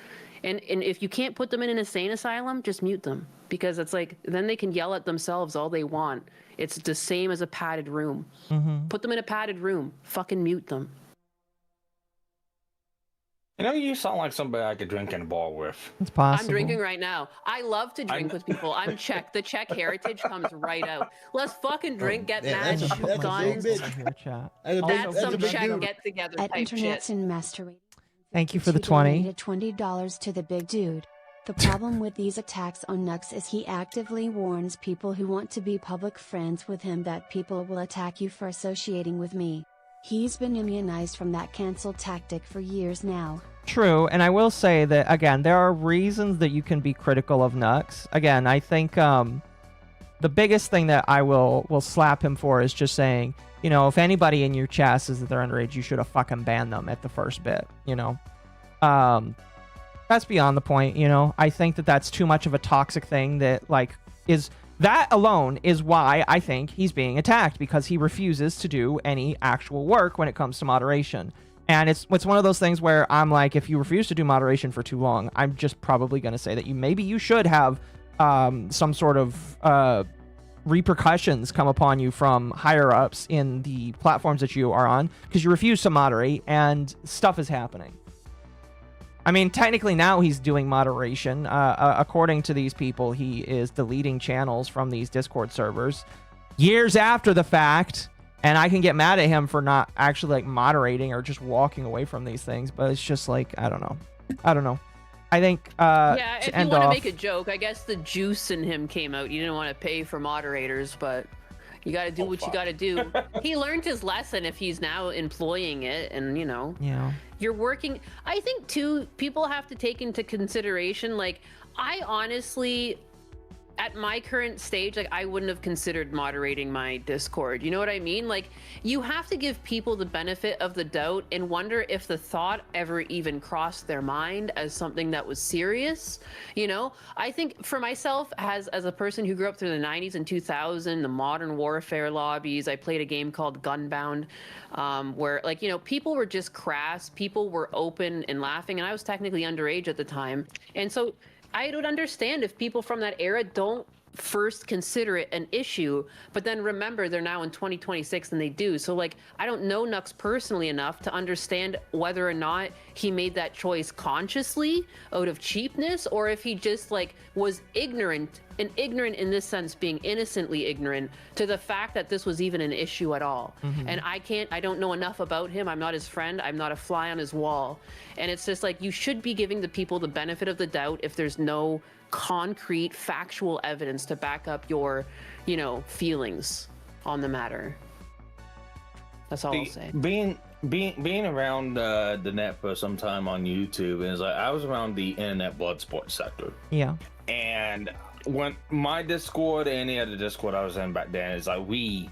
And if you can't put them in an insane asylum, just mute them, because it's like, then they can yell at themselves all they want. It's the same as a padded room. Put them in a padded room, fucking mute them. You know, you sound like somebody I could drink in a bar with. It's possible. I'm drinking right now. I love to drink with people. I'm Czech. The Czech heritage comes right out. Let's fucking drink, get mad, that's a- shoot that's a guns. big bitch. Here, chat. That's some big Czech dude. get together At type Internet shit. and Master Thank you for the Chud 20. donated $20 to the big dude. The problem with these attacks on Nux is he actively warns people who want to be public friends with him that people will attack you for associating with me. He's been immunized from that cancel tactic for years now. True, and I will say that, again, there are reasons that you can be critical of Nux. Again, I think the biggest thing that I will slap him for is just saying, you know, if anybody in your chat says that they're underage, you should have fucking banned them at the first bit, you know? That's beyond the point, you know? I think that that's too much of a toxic thing that, like, is... That alone is why I think he's being attacked, because he refuses to do any actual work when it comes to moderation. And it's one of those things where I'm like, if you refuse to do moderation for too long, I'm just probably going to say that maybe you should have some sort of repercussions come upon you from higher ups in the platforms that you are on because you refuse to moderate and stuff is happening. I mean, technically now he's doing moderation. According to these people, he is deleting channels from these Discord servers years after the fact. And I can get mad at him for not actually like moderating or just walking away from these things. But it's just like, I don't know. I think yeah, if you want to make a joke, I guess the juice in him came out. You didn't want to pay for moderators, but you got to do what you got to do. He learned his lesson if he's now employing it, and you know, you're working. I think too, people have to take into consideration, like, I honestly, at my current stage, like, I wouldn't have considered moderating my Discord. You know what I mean? Like, you have to give people the benefit of the doubt and wonder if the thought ever even crossed their mind as something that was serious. You know, I think for myself, as a person who grew up through the 90s and 2000, the modern warfare lobbies, I played a game called Gunbound, where, like, you know, people were just crass, people were open and laughing, and I was technically underage at the time. And so I would understand if people from that era don't first consider it an issue, but then remember they're now in 2026 and they do. So, like, I don't know Nux personally enough to understand whether or not he made that choice consciously out of cheapness, or if he just, like, was ignorant, and ignorant in this sense being innocently ignorant to the fact that this was even an issue at all. And I don't know enough about him. I'm not his friend. I'm not a fly on his wall. And it's just like, you should be giving the people the benefit of the doubt if there's no concrete factual evidence to back up your, you know, feelings on the matter. That's all I'll say. Being around the net for some time on YouTube is like, I was around the internet blood sport sector. Yeah. And when my Discord and any other Discord I was in back then is like, we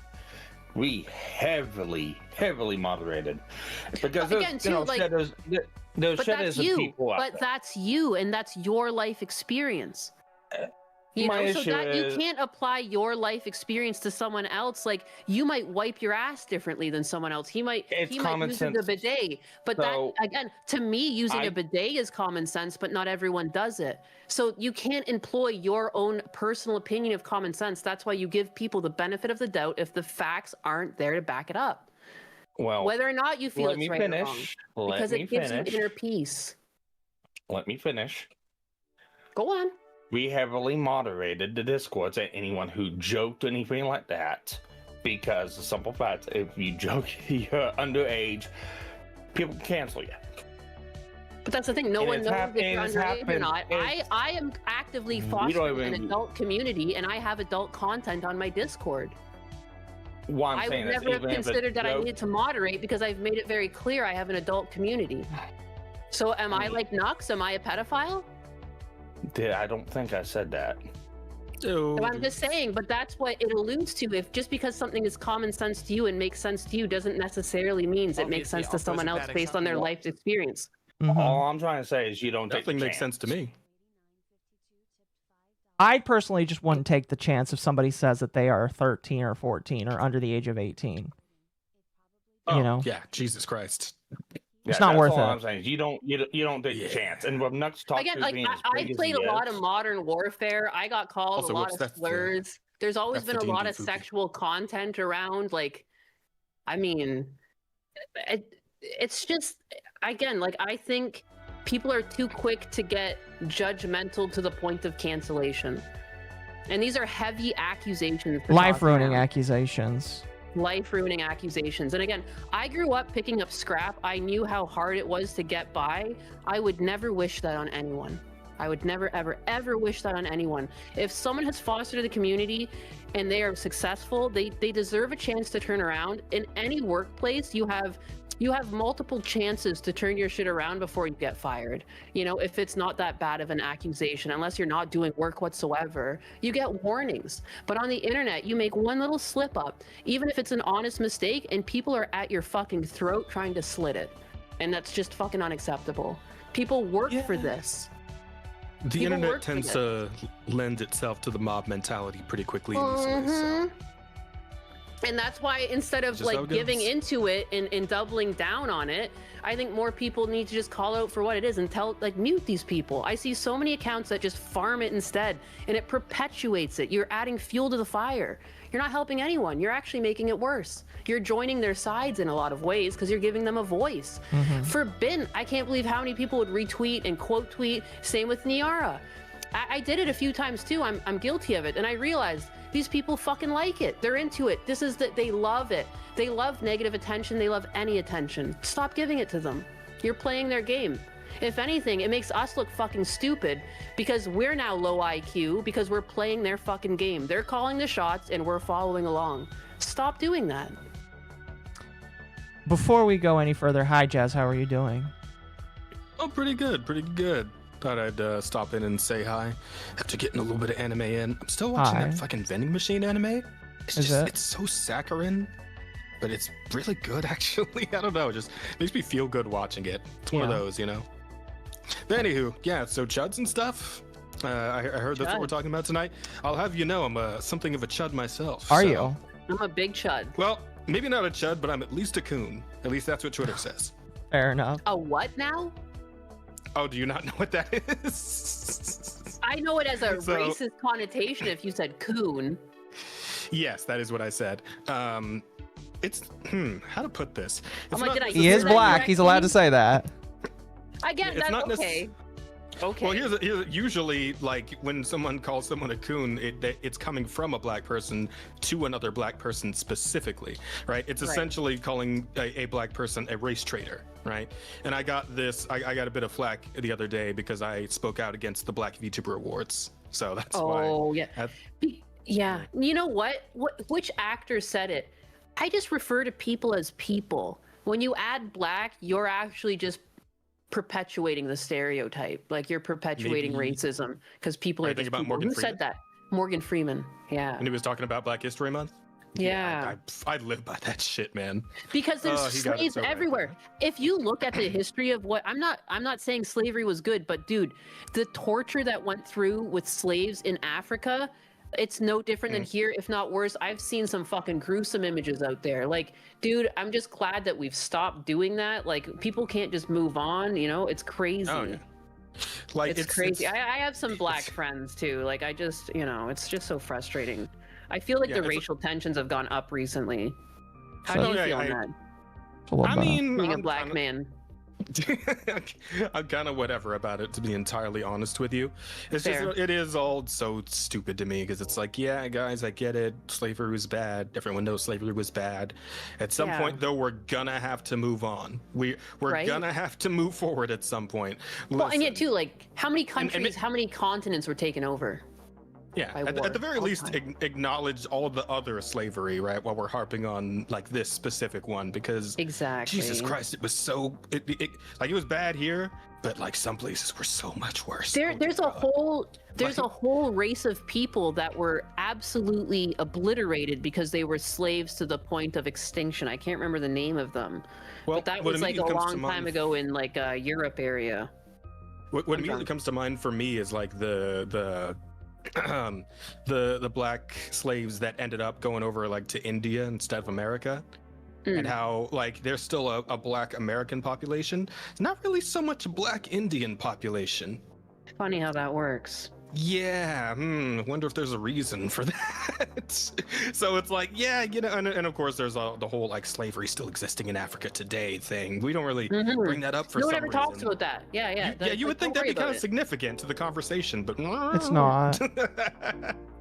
heavily moderated because again, too, like, there's but that's you. people out But there. that's you, and that's your life experience. You My know, so issue that you is- can't apply your life experience to someone else. Like, you might wipe your ass differently than someone else. He might common use sense. a bidet, but So, that, again, to me, using a bidet is common sense, but not everyone does it. So you can't employ your own personal opinion of common sense. That's why you give people the benefit of the doubt if the facts aren't there to back it up. Well, Whether or not you feel let it's me right finish. or wrong, because it gives you inner peace. Let me finish. Go on. We heavily moderated the Discords at anyone who joked anything like that, because the simple fact, if you joke you're underage, people can cancel you. But that's the thing, no And one it's knows hap- if you're and it's underage or happened- not. it's- I am actively don't fostering even- an adult community, and I have adult content on my Discord. What I'm I would saying is, never have even if it's considered that I joke- needed to moderate because I've made it very clear I have an adult community. So am I like Nux? Am I a pedophile? I don't think I said that. So I'm just saying, but that's what it alludes to. If just because something is common sense to you and makes sense to you doesn't necessarily means it makes Obviously, sense to Alpha's someone a else bad based on their example. life experience. All I'm trying to say is you don't take the Definitely makes sense to chance. me. I personally just wouldn't take the chance if somebody says that they are 13 or 14 or under the age of 18. Oh, You know? yeah, Jesus Christ. It's not that's worth all it. I'm saying is you don't take the chance. And with Nux talk Again, to like, being as I big as played he a lot is, of modern warfare. I got called Also, a lot whoops, of that's the- slurs. There's always that's been the a lot D&D of Fuki. sexual content around. Like, I mean, it's just, again, like, I think people are too quick to get judgmental to the point of cancellation. And these are heavy accusations. to toss Life-ruining around. accusations. Life-ruining accusations. And again, I grew up picking up scrap. I knew how hard it was to get by. I would never wish that on anyone. I would never, ever, ever wish that on anyone. If someone has fostered the community and they are successful, they deserve a chance to turn around. In any workplace, you have multiple chances to turn your shit around before you get fired. You know, if it's not that bad of an accusation, unless you're not doing work whatsoever, you get warnings. But on the internet, you make one little slip up, even if it's an honest mistake, and people are at your fucking throat trying to slit it. And that's just fucking unacceptable. People work for this. The People internet work for tends to lend itself to the mob mentality pretty quickly. Easily, so. And that's why instead of Just how like it giving goes. into it and doubling down on it, I think more people need to just call out for what it is and mute these people. I see so many accounts that just farm it instead, and it perpetuates it. You're adding fuel to the fire. You're not helping anyone. You're actually making it worse. You're joining their sides in a lot of ways because you're giving them a voice. For Bin, I can't believe how many people would retweet and quote tweet. Same with Niara. I did it a few times too. I'm guilty of it, and I realized these people fucking like it. They're into it. This is that they love it. They love negative attention. They love any attention. Stop giving it to them. You're playing their game. If anything, it makes us look fucking stupid because we're now low IQ because we're playing their fucking game. They're calling the shots and we're following along. Stop doing that. Before we go any further, hi Jazz, how are you doing? Oh, pretty good, pretty good. Thought I'd stop in and say hi after getting a little bit of anime in. I'm still watching Hi. that fucking vending machine anime. Is it? It's so saccharine, but it's really good actually. I don't know, it just makes me feel good watching it. It's one of Yeah. those, you know. But anywho, yeah, so chuds and stuff. I heard that's what Chud. we're talking about tonight. I'll have you know, I'm something of a chud myself. Are so- you? I'm a big chud. Well, maybe not a chud, but I'm at least a coon. At least that's what Twitter says. Fair enough. A what now? Oh, do you not know what that is? I know it as a So- racist connotation if you said coon. Yes, that is what I said. It's how to put this. It's like, not did I He Is is that black. correct, He's allowed to Dean? say that. I get It's that. not Okay. Okay. Well, here's usually like when someone calls someone a coon, it's coming from a black person to another black person specifically, right? It's Right. essentially calling a black person a race traitor, right? And I got I got a bit of flack the other day because I spoke out against the Black Vtuber Awards, so that's why. Oh yeah. I- Yeah. You know what? Which actor said it? I just refer to people as people. When you add black, you're actually just perpetuating the stereotype. Like you're perpetuating Maybe- racism because people Are are you thinking just about people. Morgan Who said that? Morgan Freeman. Yeah. And he was talking about Black History Month. Yeah. I live by that shit, man. Because there's Oh, he got it slaves so right. everywhere. If you look at the history of what I'm not saying slavery was good, but dude, the torture that went through with slaves in Africa, it's no different than here, if not worse. I've seen some fucking gruesome images out there. Like, dude, I'm just glad that we've stopped doing that. Like, people can't just move on, you know? It's crazy. Oh, yeah. Like It's crazy. I have some black friends too. Like, I just, you know, it's just so frustrating. I feel like Yeah, the it's- racial tensions have gone up recently. How So- do you Yeah, feel on I- that? It's a little I better. mean, Being a I'm black kinda- man. I'm kind of whatever about it, to be entirely honest with you. It's Fair. just it is all so stupid to me because it's like, yeah, guys, I get it. Slavery was bad. Everyone knows slavery was bad. At some Yeah. point, though, we're gonna have to move on. We're Right? gonna have to move forward at some point. Well, and yet Listen, too, like, how many and countries, how many continents were taken over? yeah, by at the war very all the least, time. acknowledge all the other slavery, right? While we're harping on like this specific one, because Exactly. Jesus Christ, it was so like it was bad here, but like some places were so much worse. Oh, There's a God. whole race of people that were absolutely obliterated because they were slaves to the point of extinction. I can't remember the name of them, Well, but that what was like a immediately comes to long time mind- ago in like Europe area. What I'm immediately drunk. comes to mind for me is like the black slaves that ended up going over like to India instead of America. Mm. And how like there's still a black American population, not really so much a black Indian population. Funny how that works. Yeah, wonder if there's a reason for that. So it's like, yeah, you know, and of course there's the whole like slavery still existing in Africa today thing. We don't really Mhm. bring that up for No some one ever talks reason. about that. Yeah, yeah. Yeah, you would think don't that'd be worry kind about of it. significant to the conversation, but It's not.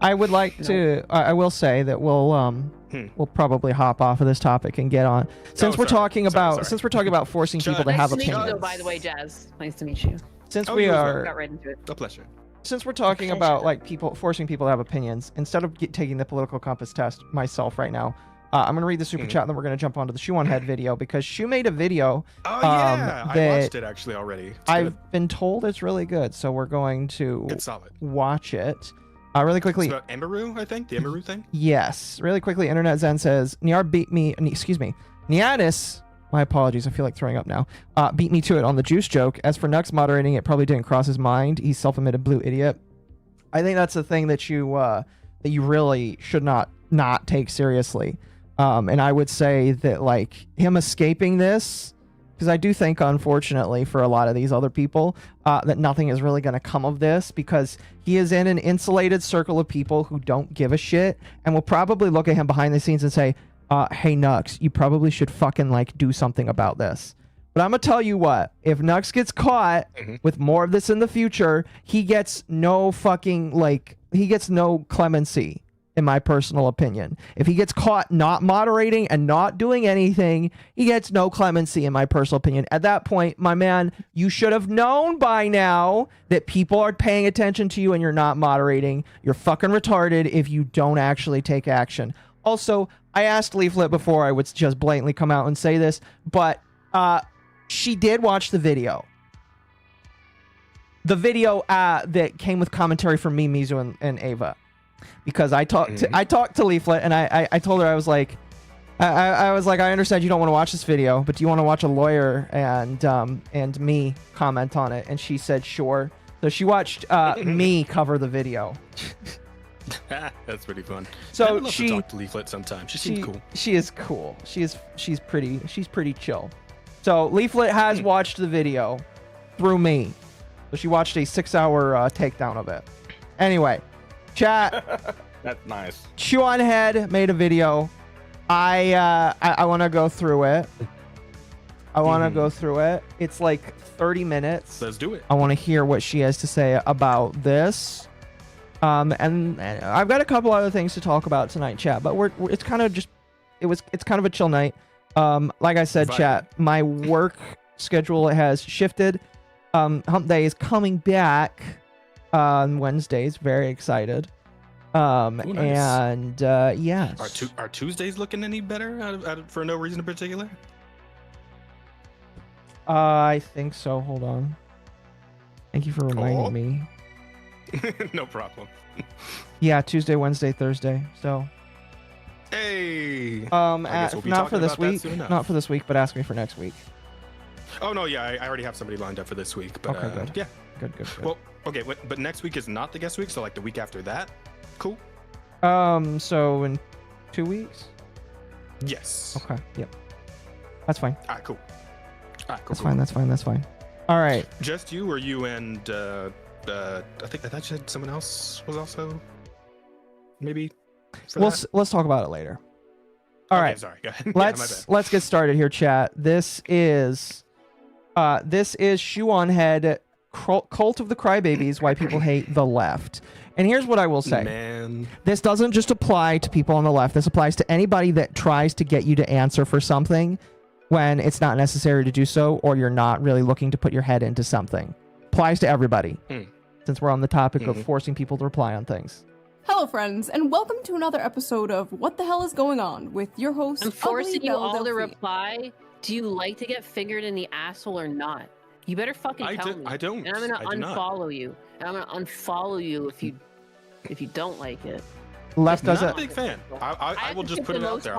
I would like to. I will say that we'll probably hop off of this topic and get on since Oh, we're sorry. talking Sorry, about sorry. since we're talking about forcing people to Nice have to meet you, opinions. though, by the way, Jazz. Nice to meet you. Since Oh, we you as well. are Got right into it. A pleasure. since we're talking about like forcing people to have opinions, instead of taking the political compass test myself right now, I'm gonna read the super chat and then we're gonna jump onto the Shoe on Head video because Shoe made a video. Oh yeah, I that watched it actually already. It's I've been told it's really good, so we're going to good, solid. watch it. Really quickly. It's about Emiru, I think, the Emiru thing. Yes, really quickly. Internet Zen says Niar beat me. Excuse me, Niadis. My apologies. I feel like throwing up now. Beat me to it on the juice joke. As for Nux moderating, it probably didn't cross his mind. He's self-admitted blue idiot. I think that's the thing that you really should not take seriously. And I would say that like him escaping this, because I do think, unfortunately, for a lot of these other people, that nothing is really going to come of this, because he is in an insulated circle of people who don't give a shit and will probably look at him behind the scenes and say, hey, Nux, you probably should fucking like do something about this. But I'm going to tell you what, if Nux gets caught with more of this in the future, he gets no fucking, like, he gets no clemency, in my personal opinion. If he gets caught not moderating and not doing anything, he gets no clemency, in my personal opinion. At that point, my man, you should have known by now that people are paying attention to you and you're not moderating. You're fucking retarded if you don't actually take action. Also, I asked Leaflet before I would just blatantly come out and say this, but she did watch the video. The video that came with commentary from me, Mizu, and Ava. Because I talked to Leaflet and I told her, I was like, I understand you don't want to watch this video, but do you want to watch a lawyer and me comment on it? And she said sure. So she watched me cover the video. That's pretty fun. So I would love she to talk to Leaflet sometimes. She seems cool. She is cool. She's pretty chill. So Leaflet has watched the video through me. So she watched a 6-hour takedown of it. Anyway, chat. That's nice. Chew on Head made a video. I want to go through it. It's like 30 minutes. Let's do it. I want to hear what she has to say about this. And I've got a couple other things to talk about tonight, chat. But it's kind of a chill night. Like I said, chat, my work schedule has shifted. Hump Day is coming back on Wednesdays. Very excited. Nice. And yes. Are Tuesdays looking any better for no reason in particular? I think so. Hold on. Thank you for reminding me. No problem. Yeah, Tuesday, Wednesday, Thursday. So. Hey. Not for this week. Not for this week, but ask me for next week. Oh no, yeah, I already have somebody lined up for this week. But okay, good. Yeah. Good. Well, okay, but next week is not the guest week, so like the week after that. Cool. So in 2 weeks. Yes. Okay. Yep. That's fine. All right. Cool. That's fine. All right. Just you, or you and I thought you said someone else was also maybe. Let's talk about it later. All right. Sorry. Go ahead. Let's get started here, chat. This is Shoe on Head, Cult of the Crybabies, Why People Hate the Left. And here's what I will say. Man. This doesn't just apply to people on the left. This applies to anybody that tries to get you to answer for something when it's not necessary to do so, or you're not really looking to put your head into something. Applies to everybody, since we're on the topic of forcing people to reply on things. Hello, friends, and welcome to another episode of What the Hell is Going On with your host, I'm forcing you all to Delphi. reply. Do you like to get fingered in the asshole or not? You better fucking tell me. I don't. And I'm gonna unfollow you. And I'm gonna unfollow you if you don't like it. Left does Not it. a big fan. I will just put it out there.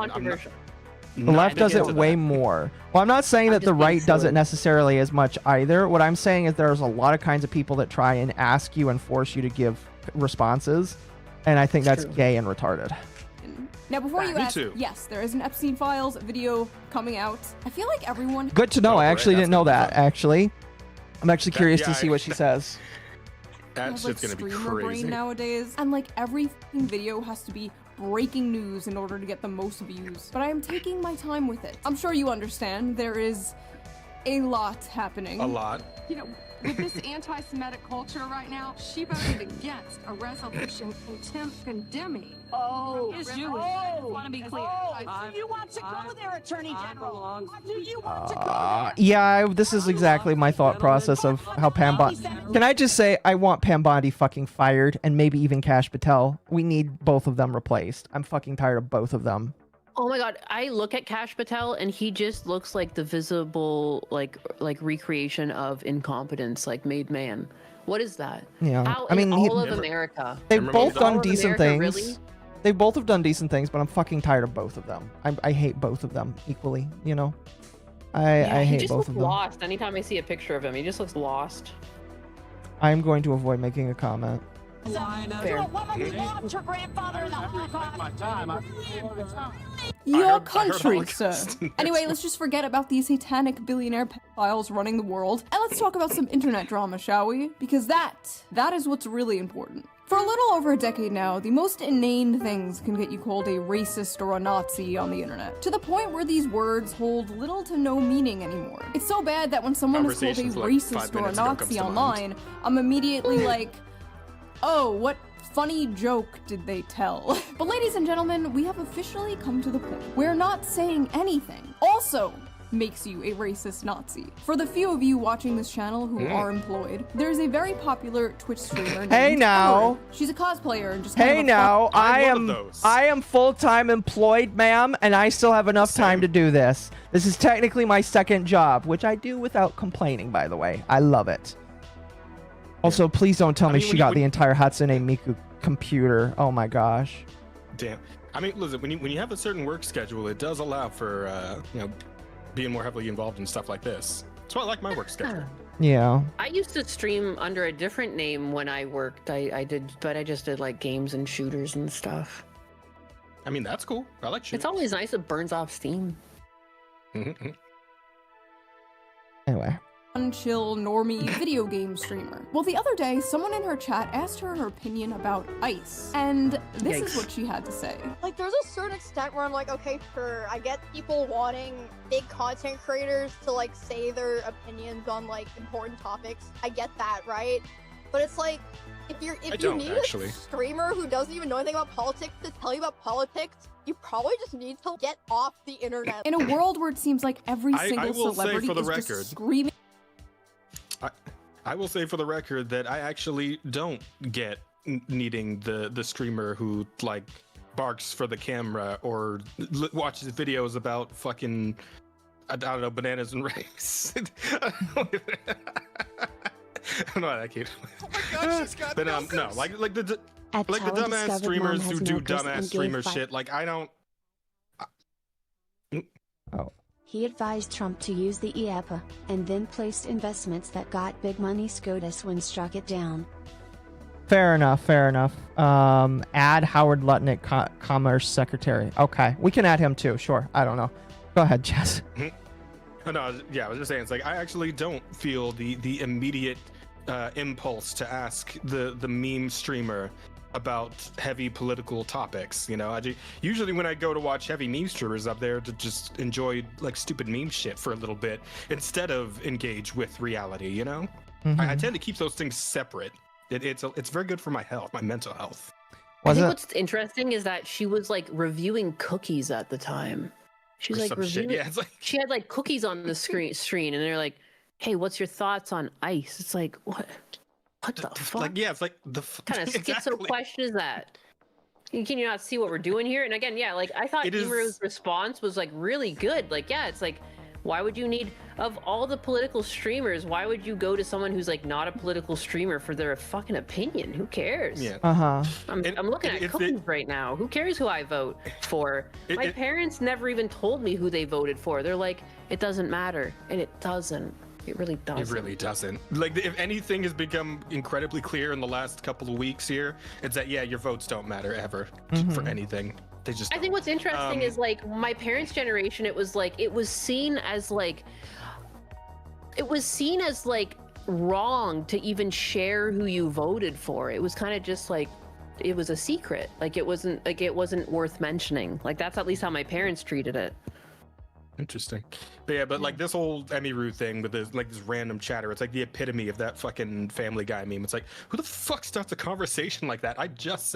The left does it way more. Well, I'm not saying that the right does it necessarily as much either. What I'm saying is there's a lot of kinds of people that try and ask you and force you to give responses. And I think that's gay and retarded. Now, before you ask, yes, there is an Epstein Files video coming out. I feel like everyone... Good to know. I actually didn't know that, actually. I'm actually curious to see what she says. That's just going to be crazy. Brain nowadays. And like every video has to be breaking news in order to get the most views. But I am taking my time with it. I'm sure you understand there is a lot happening. A lot. You know, with this anti-Semitic culture right now, she voted against a resolution condemning. Is Jewish. I want to be clear. Do you want to go there, Attorney General? Do you want to go there? Yeah, this is exactly my thought process of how Pam Bondi... Can I just say, I want Pam Bondi fucking fired, and maybe even Kash Patel. We need both of them replaced. I'm fucking tired of both of them. Oh my god, I look at Kash Patel and he just looks like the visible like recreation of incompetence, like made man. What is that? Yeah. How I mean, all of America. They've both done decent things. Really? They both have done decent things, but I'm fucking tired of both of them. I hate both of them equally, you know? I hate both of them. He just looks lost anytime I see a picture of him. He just looks lost. I'm going to avoid making a comment. To a woman who lost her grandfather in the Holocaust. Your country, sir. Anyway, let's just forget about these satanic billionaire pedophiles running the world, and let's talk about some internet drama, shall we? Because that is what's really important. For a little over a decade now, the most inane things can get you called a racist or a Nazi on the internet, to the point where these words hold little to no meaning anymore. It's so bad that when someone is called a racist or a Nazi online, I'm immediately like, oh, what funny joke did they tell? But ladies and gentlemen, we have officially come to the point where not saying anything also makes you a racist Nazi. For the few of you watching this channel who are employed, there's a very popular Twitch streamer named Chud. She's a cosplayer and just kind of I am full-time employed, ma'am, and I still have enough time to do this. This is technically my second job, which I do without complaining, by the way. I love it. Also, please don't tell me she got the entire Hatsune Miku computer. Oh my gosh. Damn. I mean, listen, when you have a certain work schedule, it does allow for you know, being more heavily involved in stuff like this. That's why I like my work schedule. Yeah. I used to stream under a different name when I worked. I just did like games and shooters and stuff. I mean, that's cool. I like shooters. It's always nice. It burns off steam. Anyway. Chill normie video game streamer. Well, the other day, someone in her chat asked her opinion about ice, and this is what she had to say. Like, there's a certain extent where I'm like, okay, sure, I get people wanting big content creators to like say their opinions on like important topics. I get that, right? But it's like, if you need a streamer who doesn't even know anything about politics to tell you about politics, you probably just need to get off the internet. In a world where it seems like every single celebrity is just screaming. I will say for the record that I actually don't get needing the streamer who like barks for the camera or watches videos about fucking, I don't know, bananas and rice. I don't know that kid. Oh my god, she's got no, like the dumbass streamers who do dumbass streamer shit. Like I don't. Oh. He advised Trump to use the IEEPA, and then placed investments that got big money SCOTUS when struck it down. Fair enough, fair enough. Add Howard Lutnick, Commerce Secretary. Okay, we can add him too, sure. I don't know. Go ahead, Jess. No, yeah, I was just saying, it's like, I actually don't feel the immediate impulse to ask the meme streamer about heavy political topics, you know. Usually when I go to watch heavy meme streamers up there to just enjoy like stupid meme shit for a little bit instead of engage with reality, you know. I tend to keep those things separate. It's very good for my health, my mental health. I think what's interesting is that she was like reviewing cookies at the time. She was like reviewing. Yeah, it's like... She had like cookies on the screen, and they're like, "Hey, what's your thoughts on ice?" It's like, what the fuck? Like, yeah, it's like the kind of schizo question is that? Can you not see what we're doing here? And again, yeah, like I thought Emeru's response was like really good. Like, yeah, it's like, why would you need, of all the political streamers, why would you go to someone who's like not a political streamer for their fucking opinion? Who cares? Yeah. I'm looking at cookies right now. Who cares who I vote for? My parents never even told me who they voted for. They're like, it doesn't matter, and it doesn't. It really doesn't. It really doesn't. Like, if anything has become incredibly clear in the last couple of weeks here, it's that, yeah, your votes don't matter ever for anything. They just don't. I think what's interesting is, like, my parents' generation, it was seen as wrong to even share who you voted for. It was kind of just like, it was a secret. Like, it wasn't worth mentioning. Like, that's at least how my parents treated it. Interesting. But yeah, but like this whole Emiru thing with this random chatter, it's like the epitome of that fucking Family Guy meme. It's like, who the fuck starts a conversation like that? I just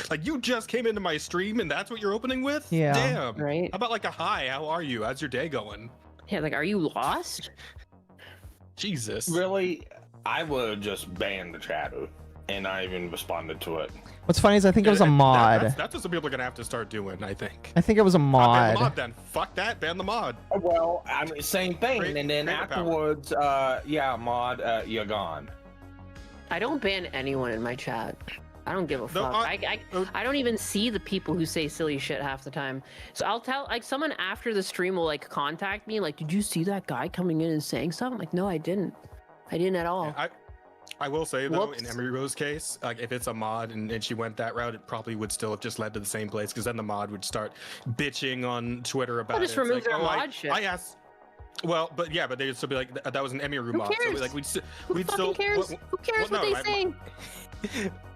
like, you just came into my stream and that's what you're opening with? Yeah. Damn. Right. How about like a hi, how are you? How's your day going? Yeah, like, are you lost? Jesus. Really? I would have just banned the chatter and not even responded to it. What's funny is I think it was a mod. That's what some people are gonna have to start doing, I think. I think it was a mod. Ban the mod then. Fuck that, ban the mod. Well, I mean, same thing. And then afterwards, yeah, mod, you're gone. I don't ban anyone in my chat. I don't give a fuck. I don't even see the people who say silly shit half the time. So I'll tell, like, someone after the stream will like contact me, like, did you see that guy coming in and saying something? I'm like, no, I didn't. I didn't at all. I will say though, Whoops. in Emery Rose case, like if it's a mod and she went that route, it probably would still have just led to the same place, because then the mod would start bitching on Twitter about just it. It's remove like, their mod shit. I asked. Well, but yeah, but they'd still be like, that was an Emery mod. cares? So like we'd Who we'd fucking still. cares? Who cares what they saying?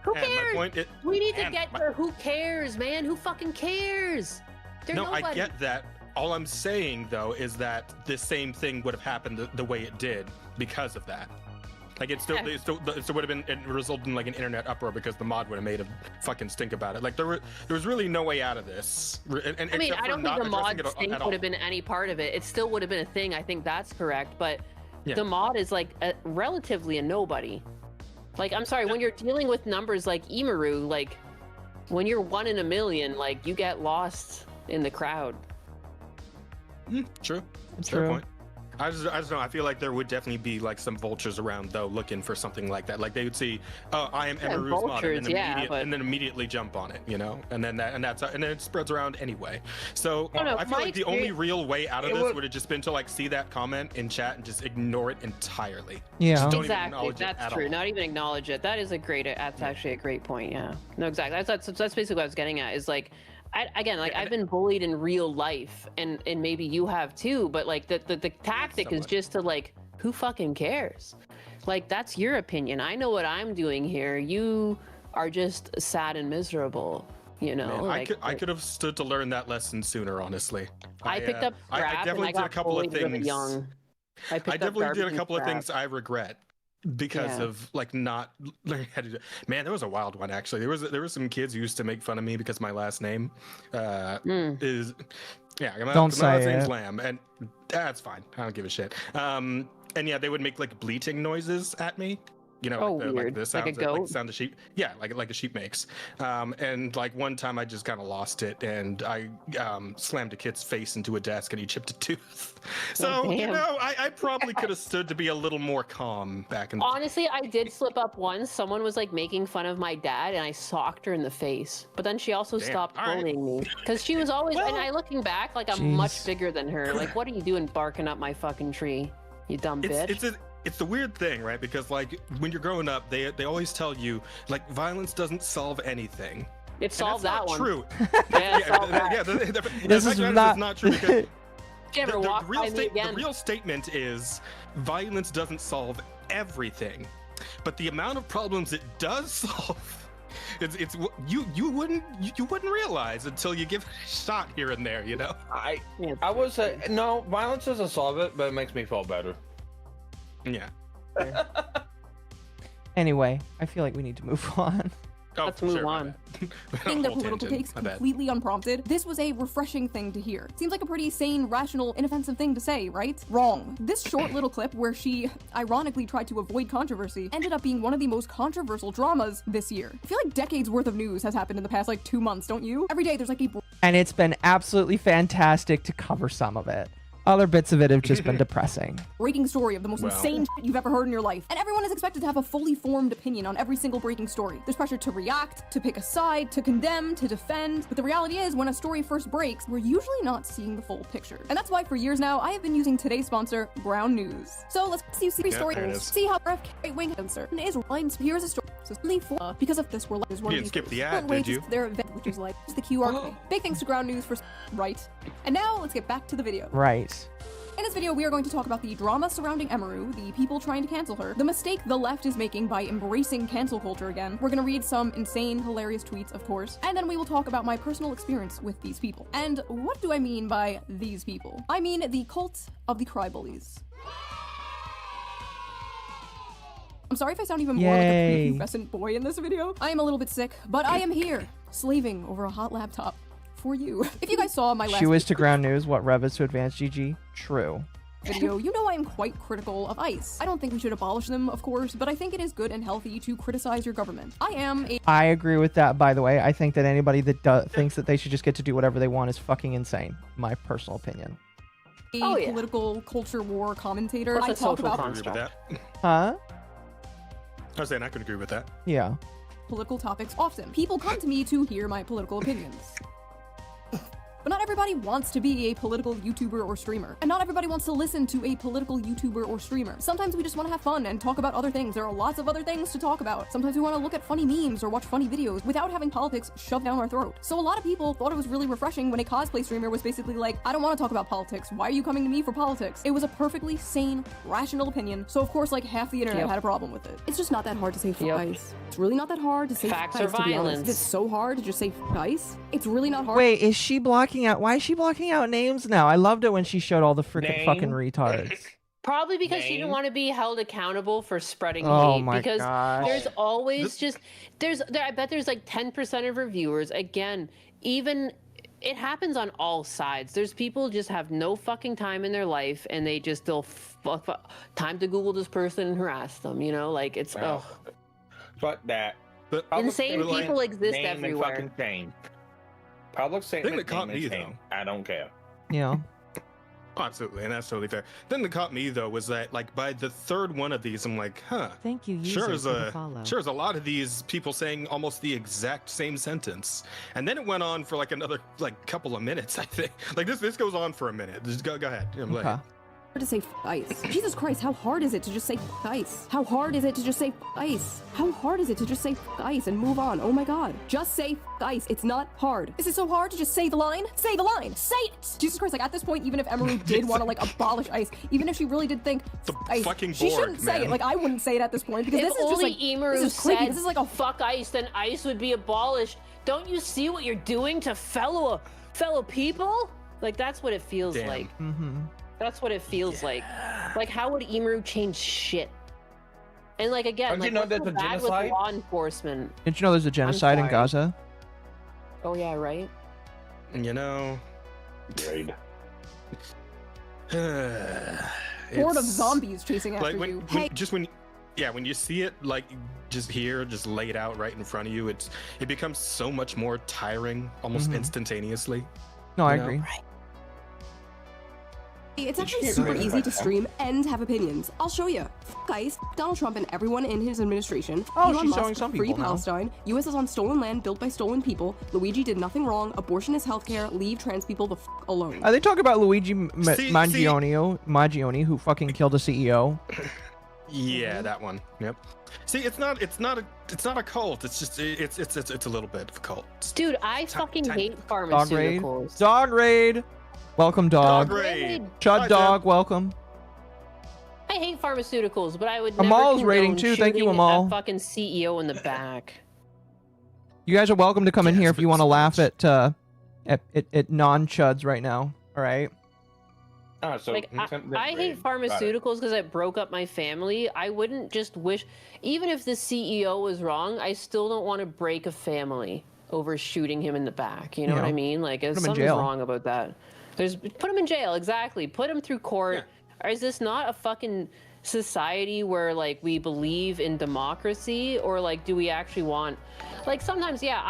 Who And my cares? point We need to and get my- there. Who cares, man? Who fucking cares? They're No, nobody. I get that. All I'm saying though is that the same thing would have happened the way it did because of that. Like it still would have been, it resulted in like an internet uproar because the mod would have made a fucking stink about it. Like there was really no way out of this. And I mean, except I for don't not think the mod addressing it stink at all. would have been any part of it. It still would have been a thing. I think that's correct. But Yeah. the mod is like relatively a nobody. Like, I'm sorry, when you're dealing with numbers like Imaru, like when you're 1 in a million, like you get lost in the crowd. True. True. Fair point. I just don't know. I feel like there would definitely be like some vultures around though, looking for something like that. Like they would see, oh, I am Emeru's mod, vultures, and then, yeah, but- and then immediately jump on it, you know. And then and then it spreads around anyway. So I don't know, I feel my like the only experience- real way out of It this would- would have just been to like see that comment in chat and just ignore it entirely. Yeah. Just don't even Exactly, acknowledge it that's at true. all. Not even acknowledge it. That is that's actually a great point. Yeah. No, exactly. That's basically what I was getting at. Is like, again, like I've been bullied in real life, and maybe you have too. But like the tactic is Somewhat. just to like, who fucking cares? Like that's your opinion. I know what I'm doing here. You are just sad and miserable. You know. Man, like, I could have stood to learn that lesson sooner, honestly. I picked up I scrap definitely and I did a got couple of bullied really things. young. I picked I up definitely did garbage a and couple of scrap. things I regret because Yeah. of like not learning how to do. Man, there was a wild one actually. There were some kids who used to make fun of me because my last name is my Don't last say name's it. Lamb, and that's fine. I don't give a shit. And yeah, they would make like bleating noises at me. You know, Oh, like weird. the Like a sounds goat? like the sound a sheep. Yeah, like a sheep makes. And like one time I just kind of lost it, and I slammed a kid's face into a desk, and he chipped a tooth. So you damn. know, I probably could have stood to be a little more calm back in the Honestly, I did slip up once. Someone was like making fun of my dad, and I socked her in the face. But then she also Damn. stopped All right. bullying me because she was always. and I looking back, like I'm much Jeez. bigger than her. Like, what are you doing barking up my fucking tree, you dumb bitch? It's the weird thing, right? Because like when you're growing up, they always tell you like violence doesn't solve anything. It And solved that that's not one. true. Yeah, it solved that. This is not- not true because Did you ever walk by me the again? real statement is violence doesn't solve everything, but the amount of problems it does solve, you wouldn't realize until you give it a shot here and there, you know. I would say no, violence doesn't solve it, but it makes me feel better. Yeah. Anyway, I feel like we need to move on. Oh, Let's move sure, my on. bad. Eating their Whole political tangent, cakes my bad. completely unprompted. This was a refreshing thing to hear. Seems like a pretty sane, rational, inoffensive thing to say, right? Wrong. This short little clip where she ironically tried to avoid controversy ended up being one of the most controversial dramas this year. I feel like decades worth of news has happened in the past like 2 months, don't you? Every day there's like a And it's been absolutely fantastic to cover some of it. Other bits of it have just been depressing. breaking story of the most Well. insane shit you've ever heard in your life. And everyone is expected to have a fully formed opinion on every single breaking story. There's pressure to react, to pick a side, to condemn, to defend. But the reality is, when a story first breaks, we're usually not seeing the full picture. And that's why for years now, I have been using today's sponsor, Brown News. So let's see three Yeah, stories. there it is. See how RFK right-wing answer is lines. Here's a story. So because of this, we're like, is one You of didn't these skip the current ad, did wages you? to their event, which is like the QR code. Big thanks to Ground News for right. And now let's get back to the video. Right. In this video, we are going to talk about the drama surrounding Emeru, the people trying to cancel her, the mistake the left is making by embracing cancel culture again. We're gonna read some insane, hilarious tweets, of course, and then we will talk about my personal experience with these people. And what do I mean by these people? I mean the cult of the cryballies. I'm sorry if I sound even more like Yay. a prepubescent boy in this video. I am a little bit sick, but I am here, slaving over a hot laptop for you. If you guys saw my last She was to Ground News, what Rev is to Advanced GG? True. video, you know I am quite critical of ICE. I don't think we should abolish them, of course, but I think it is good and healthy to criticize your government. I agree with that, by the way. I think that anybody that thinks that they should just get to do whatever they want is fucking insane. My personal opinion. Political culture war commentator. I talk about I agree with that. Huh? I was saying I could agree with that. Yeah. political topics often. People come to me to hear my political opinions. But not everybody wants to be a political YouTuber or streamer. And not everybody wants to listen to a political YouTuber or streamer. Sometimes we just want to have fun and talk about other things. There are lots of other things to talk about. Sometimes we want to look at funny memes or watch funny videos without having politics shoved down our throat. So a lot of people thought it was really refreshing when a cosplay streamer was basically like, I don't want to talk about politics. Why are you coming to me for politics? It was a perfectly sane, rational opinion. So of course, like half the internet had a problem with it. It's just not that hard to say ice. It's really not that hard to say Facts ice, are to be honest. violence. It's so hard to just say ice. It's really not hard. Wait, is she blocking out? Why is she blocking out names now? I loved it when she showed all the freaking fucking retards. Probably because she didn't want to be held accountable for spreading Oh hate. my Because gosh. there's always I bet there's like 10% of reviewers. Again, even it happens on all sides. There's people just have no fucking time in their life, and they'll time to Google this person and harass them. You know, like it's Fuck that. insane people exist name and everywhere. fucking shame. Public statement. that caught name and me, shame. I don't care. Yeah. Oh, absolutely, and that's totally fair. Thing that caught me though was that like by the third one of these, I'm like, huh. Thank you, user, Sure is for the follow. sure is a lot of these people saying almost the exact same sentence, and then it went on for like another like couple of minutes. I think like this goes on for a minute. Just go ahead. I'm like, To say ice. Jesus Christ, how hard is it to just say ice? How hard is it to just say ice? How hard is it to just say ice and move on? Oh my god. Just say ice. It's not hard. Is it so hard to just say the line? Say the line. Say it! Jesus Christ, like at this point, even if Emery did want to like abolish ice, even if she really did think ice, fucking she board, shouldn't say man. it. Like I wouldn't say it at this point because If this is just only like Emery this is creepy. said, This is like a fuck ice, then ice would be abolished. Don't you see what you're doing to fellow people? Like that's what it feels like. Mm-hmm. That's what it feels like. Like, how would Emu change shit? And like again, Don't like you know what's there's so a bad with genocide? law enforcement? Didn't you know there's a genocide in sorry. Gaza? Oh yeah, right. you know, horde of it's- zombies chasing after like when, you. when Hey, just when yeah, when you see it like just here, just laid out right in front of you, it becomes so much more tiring almost Mhm. instantaneously. No, I you know? agree. it's actually get super rid of easy that, to huh? stream and have opinions. I'll show you. Guys, Donald Trump and everyone in his administration. Oh, Elon she's Musk, showing some free people now. Palestine. US is on stolen land built by stolen people. Luigi did nothing wrong. Abortion is healthcare. Leave trans people the alone. Are they talking about Luigi See- Maggioni, who fucking killed a CEO? Yeah, that one. Yep. See, it's not a cult. It's just it's a little bit of a cult. Dude, I fucking hate Dog raid. pharmaceuticals. Dog raid. Welcome, dog. Dog raid. Chud Hi, dog, Tim. welcome. I hate pharmaceuticals, but I would Amal's never raiding condone too. Thank you, shooting Amal. a fucking CEO in the back. You guys are welcome to come in here if you want to laugh at non-chuds right now. All right. Oh, so Like I hate pharmaceuticals because it broke up my family. I wouldn't just wish, even if the CEO was wrong, I still don't want to break a family over shooting him in the back. You know what Yeah. I mean? Like, Put him in something's jail. wrong about that. Put him in jail, exactly. Put him through court. Or is this not a fucking society where like we believe in democracy, or like do we actually want? Like sometimes, yeah,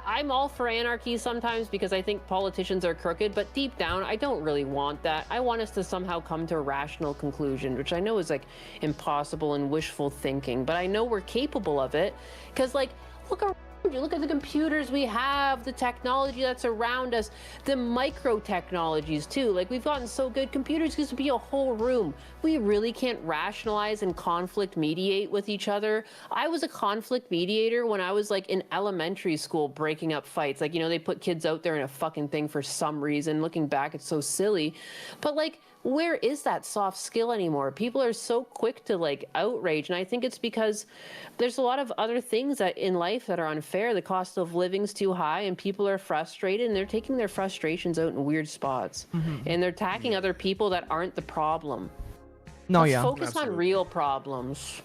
I'm all for anarchy sometimes because I think politicians are crooked, but deep down, I don't really want that. I want us to somehow come to a rational conclusion, which I know is like impossible and wishful thinking, but I know we're capable of it because like look around. You look at the computers we have, the technology that's around us, the micro technologies too. Like we've gotten so good, computers used to be a whole room. We really can't rationalize and conflict mediate with each other. I was a conflict mediator when I was like in elementary school breaking up fights. Like, you know, they put kids out there in a fucking thing for some reason. Looking back, it's so silly. But like, where is that soft skill anymore? People are so quick to like outrage, and I think it's because there's a lot of other things that in life that are unfair. The cost of living's too high, and people are frustrated, and they're taking their frustrations out in weird spots, and they're attacking other people that aren't the problem. No, Let's yeah. focus on real problems.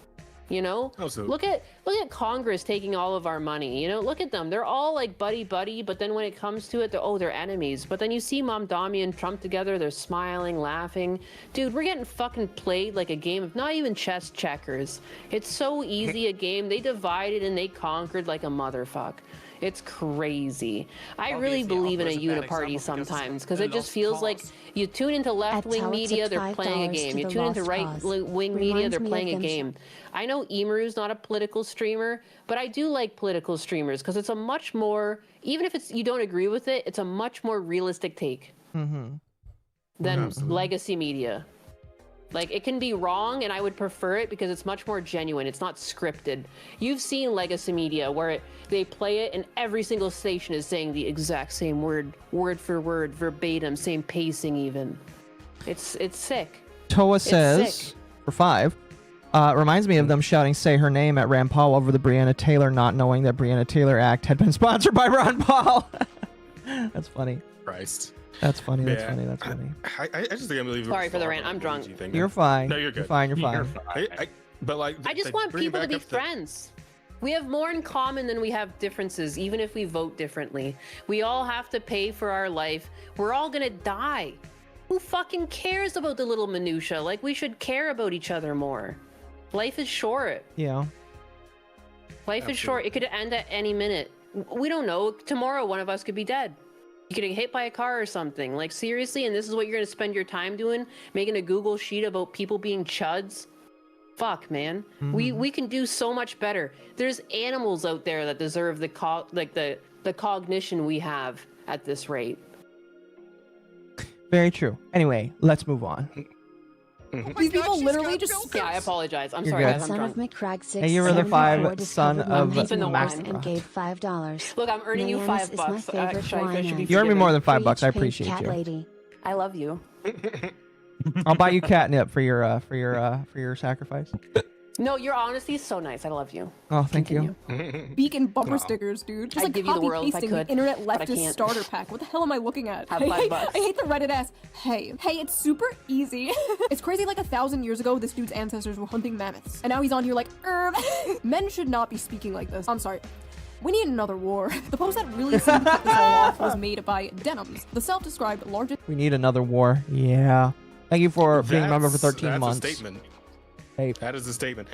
You know, Absolutely. look at Congress taking all of our money. You know, look at them. They're all like buddy, but then when it comes to it, they're enemies. But then you see Mom Dami and Trump together, they're smiling, laughing. Dude, we're getting fucking played like a game of not even chess checkers. It's so easy a game. They divided and they conquered like a motherfuck. It's crazy. I Obviously, really believe in a Oppo is a bad uniparty example because sometimes it's because a it just lost feels like cause. you tune into left-wing Alex media, tipped they're playing a $5 game. to You the tune into lost right-wing cause. media, they're Reminds me playing a of game. I know Emeru's not a political streamer, but I do like political streamers because it's a much more, even if you don't agree with it, it's a much more realistic take than legacy media. Like, it can be wrong, and I would prefer it because it's much more genuine. It's not scripted. You've seen legacy media where they play it, and every single station is saying the exact same word for word, verbatim, same pacing even. It's sick. Toa It's says, sick. for 5, reminds me of them shouting "Say her name" at Rand Paul over the Breonna Taylor, not knowing that Breonna Taylor Act had been sponsored by Ron Paul. That's funny. Christ. That's funny. That's Yeah. funny. That's funny. I just think I'm leaving. Sorry for the rant. I'm drunk. You're fine. No, you're good. You're fine. You're fine. But like, I just want people to be friends. We have more in common than we have differences, even if we vote differently. We all have to pay for our life. We're all gonna die. Who fucking cares about the little minutia? Like, we should care about each other more. Life is short. Yeah. Life is short. It could end at any minute. We don't know. Tomorrow, one of us could be dead. You could get hit by a car or something. Like, seriously? And this is what you're going to spend your time doing? Making a Google sheet about people being chuds? Fuck, man. We can do so much better. There's animals out there that deserve the cognition we have at this rate. Very true. Anyway, let's move on. These people literally just. Yeah, I apologize. I'm You're sorry, good. guys. I'm Son drunk. of McCrag 6 Hey, you were the 5 son of Max. and gave $5. Look, I'm earning you Mayonnaise $5. is my favorite I should be You earn me more than $5. I Preach, paid appreciate cat you. lady. I love you. I'll buy you catnip for your sacrifice. No, your honesty is so nice. I love you. Oh, thank you. Beacon bumper stickers, dude. Just I'd like give you the copy world if I pasting the could, internet but I leftist can't. starter pack. What the hell am I looking at? Have I $5. hate the Reddit ass. Hey, it's super easy. It's crazy. Like 1,000 years ago, this dude's ancestors were hunting mammoths, and now he's on here like, men should not be speaking like this. I'm sorry. We need another war. The post that really seemed to kick this all off was made by Denims, the self-described largest. We need another war. Yeah. Thank you for being a member for 13 months. That's a statement. Hey. That is a statement.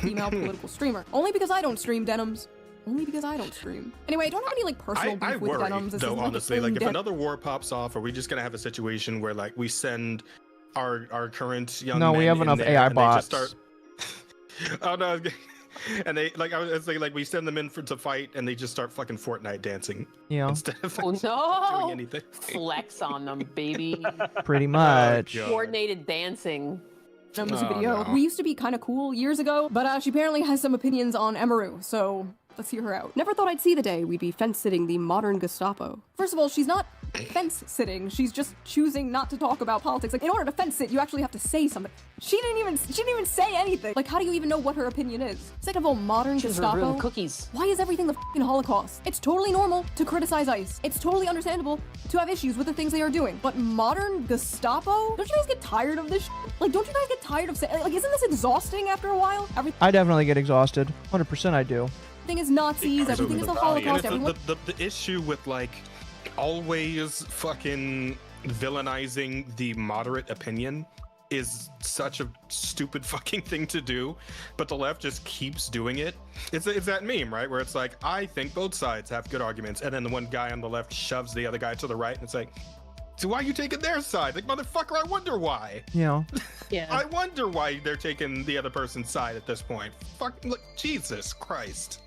Female political streamer. Only because I don't stream Denims. Only because I don't stream. Anyway, I don't have any like personal I beef with worry, Denims. This though, is, like, honestly, like if in-depth- another war pops off, are we just gonna have a situation where like we send our current young No, men we have in enough there AI and they just bots. start... Oh no, and they like I was saying like we send them in to fight and they just start fucking Fortnite dancing. Yeah. Instead of Oh no! doing anything. Flex on them, baby. Pretty much. God. Coordinated dancing. Denims Oh, video. no. We used to be kind of cool years ago, but she apparently has some opinions on Emeru, so let's hear her out. Never thought I'd see the day we'd be fence-sitting the modern Gestapo. First of all, she's not fence-sitting. She's just choosing not to talk about politics. Like, in order to fence-sit, you actually have to say something. She didn't even say anything. Like, how do you even know what her opinion is? Second of all, modern She's Gestapo. ruined cookies. Why is everything the f***ing Holocaust? It's totally normal to criticize ICE. It's totally understandable to have issues with the things they are doing. But modern Gestapo? Don't you guys get tired of this shit? Like, don't you guys get tired of saying, like, isn't this exhausting after a while? I definitely get exhausted. 100% I do. Everything is Nazis, everything is the Holocaust, And everyone... the issue with like always fucking villainizing the moderate opinion is such a stupid fucking thing to do, but the left just keeps doing it. It's that meme, right, where it's like, I think both sides have good arguments, and then the one guy on the left shoves the other guy to the right, and it's like, so why are you taking their side? Like, motherfucker, I wonder why. Yeah. Yeah. I wonder why they're taking the other person's side at this point. Fuck, look, Jesus Christ.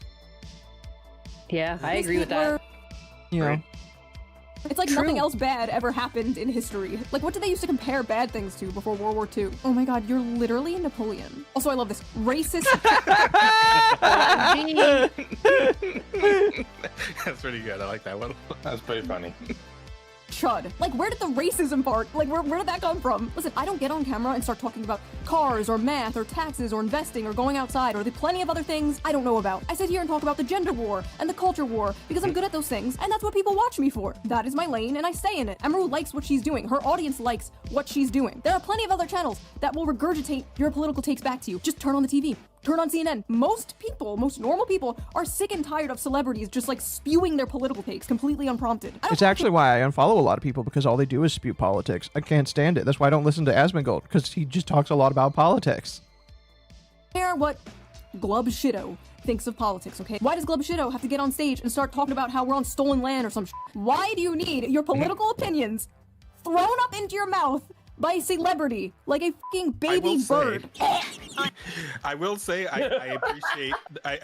Yeah, I agree with that. Yeah. It's like nothing else bad ever happened in history. Like, what did they used to compare bad things to before World War II? Oh my god, you're literally Napoleon. Also, I love this. Racist. That's pretty good. I like that one. That's pretty funny. Chud. Like, where did the racism part, like, where did that come from? Listen, I don't get on camera and start talking about cars or math or taxes or investing or going outside or the plenty of other things I don't know about. I sit here and talk about the gender war and the culture war because I'm good at those things, and that's what people watch me for. That is my lane, and I stay in it. Emeru likes what she's doing. Her audience likes what she's doing. There are plenty of other channels that will regurgitate your political takes back to you. Just turn on the TV. Turn on CNN. Most people, most normal people, are sick and tired of celebrities just like spewing their political takes completely unprompted. It's actually why I unfollow a lot of people, because all they do is spew politics. I can't stand it. That's why I don't listen to Asmongold, because he just talks a lot about politics. Care what Glub Shido thinks of politics, okay? Why does Glub Shido have to get on stage and start talking about how we're on stolen land or some shit? Why do you need your political opinions thrown up into your mouth by a celebrity like a fucking baby bird? I will say I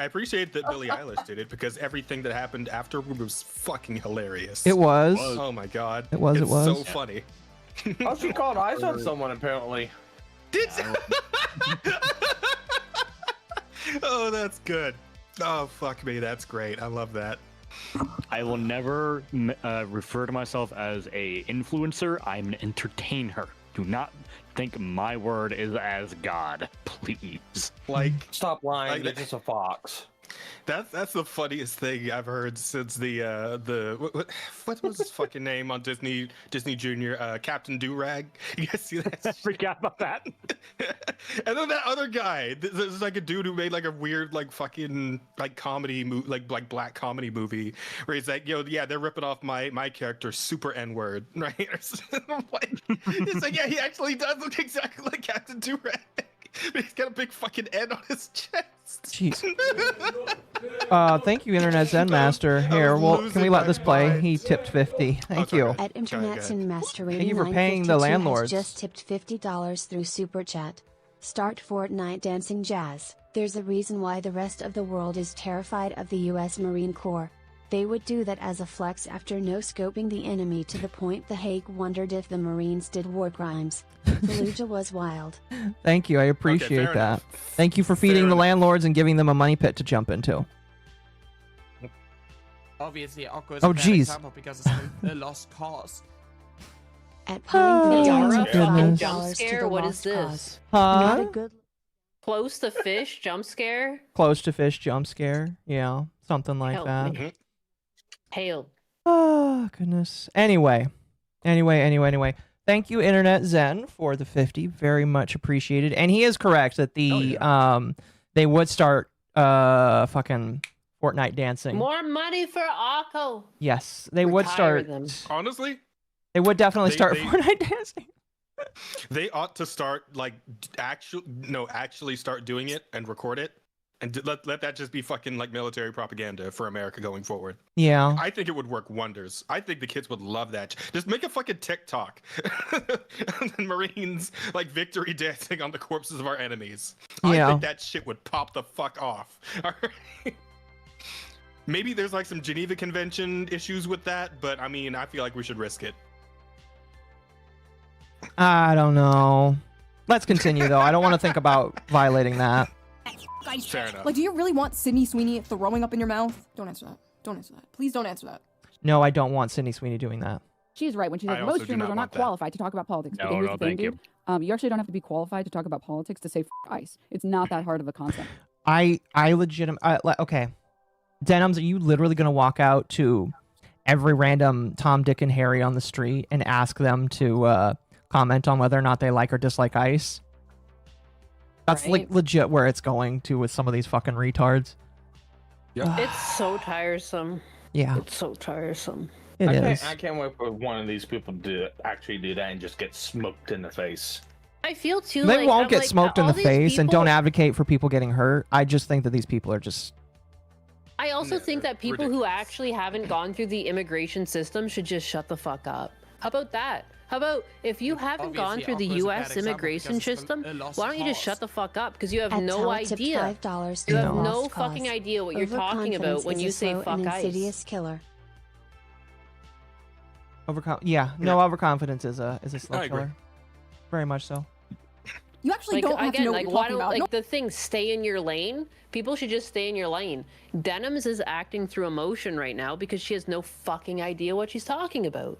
appreciate that Billie Eilish did it, because everything that happened afterward was fucking hilarious. It was. Oh my god. It was. It's so funny. Oh, she called eyes on someone apparently. Did Oh, that's good. Oh, fuck me. That's great. I love that. I will never refer to myself as a influencer. I'm an entertainer. Do not think my word is as God, please. Like, stop lying. Like, You're just a fox. That's the funniest thing I've heard since what was his fucking name on Disney Junior, Captain Durag. You guys see that? I forgot about that. And then that other guy, there's like a dude who made like a weird like fucking like comedy like black comedy movie where he's like, yo, yeah, they're ripping off my character, super N-word, right? It's like, yeah, he actually does look exactly like Captain Durag. But he's got a big fucking N on his chest. Jeez. Thank you, Internet Zen Master. Here, well, can we let this play? He tipped 50. Thank you. At Internet Zen Master Thank you for paying the landlords. Just tipped $50 through Super Chat. Start Fortnite dancing jazz. There's a reason why the rest of the world is terrified of the US Marine Corps. They would do that as a flex after no-scoping the enemy to the point The Hague wondered if the Marines did war crimes. Fallujah was wild. Thank you. I appreciate that. enough. Thank you for feeding the landlords and giving them a money pit to jump into. Obviously, Occo is Oh, a bad jeez. example because it's a lost cause. At Oh, Pine goodness. Jump $5 to scare? the What lost is cause. this? Not a Huh? good Close to fish jump scare? Close to fish jump scare. Yeah, something like Help that. me. Hail. Oh, goodness. Anyway. Thank you, Internet Zen, for the 50. Very much appreciated. And he is correct that they would start fucking Fortnite dancing. More money for Occo. Yes, they would Retire start. them. Honestly, They would definitely start they- Fortnite dancing. they ought to start like actually start doing it and record it, and let that just be fucking like military propaganda for America going forward. Yeah. I think it would work wonders. I think the kids would love that. Just make a fucking TikTok. And then Marines like victory dancing on the corpses of our enemies. Yeah. I think that shit would pop the fuck off. All right? Maybe there's like some Geneva Convention issues with that, but I mean, I feel like we should risk it. I don't know. Let's continue, though. I don't want to think about violating that. Guys, Fair enough. like, do you really want Sydney Sweeney throwing up in your mouth? Don't answer that. Don't answer that. Please don't answer that. No, I don't want Sydney Sweeney doing that. She's right when she I says also most do streamers not are not want that. qualified to talk about politics. No, But here's no, the thing, thank you. dude. You actually don't have to be qualified to talk about politics to say ICE. It's not that hard of a concept. I okay. Denims, are you literally going to walk out to every random Tom, Dick, and Harry on the street and ask them to comment on whether or not they like or dislike ICE? That's like Right. legit where it's going to with some of these fucking retards. It's so tiresome. Yeah, It's so tiresome. it is. I can't wait for one of these people to actually do that and just get smoked in the face. I feel too They like won't I'm get like, smoked in all the these face and people- don't advocate for people getting hurt. I just think that these people are just... I also No, think that people who actually haven't gone through the immigration system should just shut the fuck up. How about that? How about if you haven't gone Obviously, through the Aqua's a bad U.S. example immigration because it's system, a lost why don't you just cause. shut the fuck up? Because you have At no Tala tipped idea. $5 You to have the no lost fucking cause. idea what you're talking about Overconfidence when is you a say slow fuck and ICE. insidious killer. Overconfidence is a slow I agree. killer. Very much so. You actually Like, don't have to again, know like what why you're talking don't about. like the thing stay in your lane? People should just stay in your lane. Denims is acting through emotion right now because she has no fucking idea what she's talking about.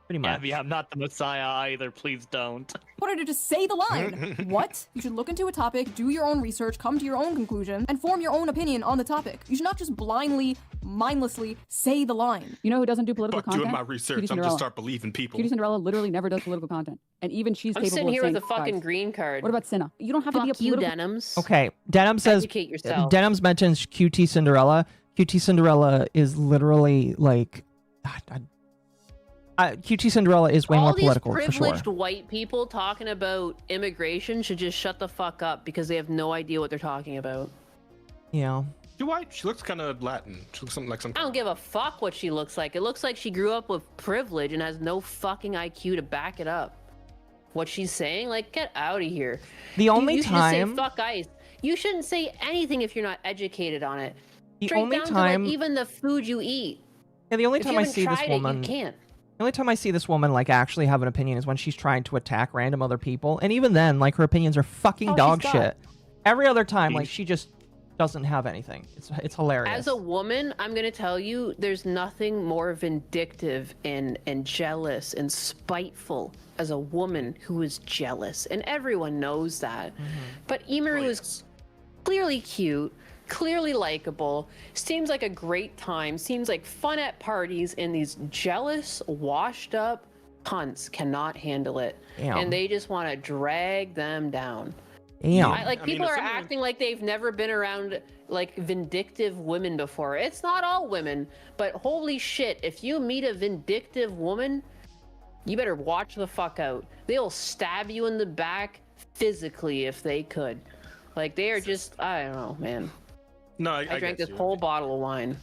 Pretty much. Abby, I'm not the Messiah either. Please don't. Put her to just say the line. What? You should look into a topic, do your own research, come to your own conclusion, and form your own opinion on the topic. You should not just blindly, mindlessly say the line. You know who doesn't do political Fuck content? doing my research. Cutie I'm Cinderella. just start believing people. Cutie Cinderella literally never does political content, and even she's I'm capable sitting of here saying with a fucking guys. green card. What about Cinna? You don't have to be a Fuck you, political. Denims. Okay, Denim says... Educate yourself. Denims mentions QT Cinderella. QT Cinderella is literally like... QT Cinderella is way All more these political for sure. privileged white people talking about immigration should just shut the fuck up because they have no idea what they're talking about. Yeah. She white. She looks kind of Latin. She looks something like some. I don't give a fuck what she looks like. It looks like she grew up with privilege and has no fucking IQ to back it up. What she's saying, like, get out of here. The only you should just time- say fuck ICE. You shouldn't say anything if you're not educated on it. The Straight only down time- to like even the food you eat. Yeah, the only If time you I haven't see this tried woman, it, you can't. the only time I see this woman like actually have an opinion is when she's trying to attack random other people, and even then, like her opinions are fucking Oh, dog she's got- shit. Every other time, like she just doesn't have anything. It's hilarious. As a woman, I'm gonna tell you, there's nothing more vindictive and jealous and spiteful as a woman who is jealous, and everyone knows that. But Imaru is clearly cute, clearly likable, seems like a great time, seems like fun at parties, and these jealous, washed up cunts cannot handle it. Damn. And they just want to drag them down. Damn. People are acting like they've never been around like vindictive women before. It's not all women, but holy shit, if you meet a vindictive woman, you better watch the fuck out. They'll stab you in the back physically if they could. Like, they are just, I don't know, man. No, I drank get this you. whole bottle of wine.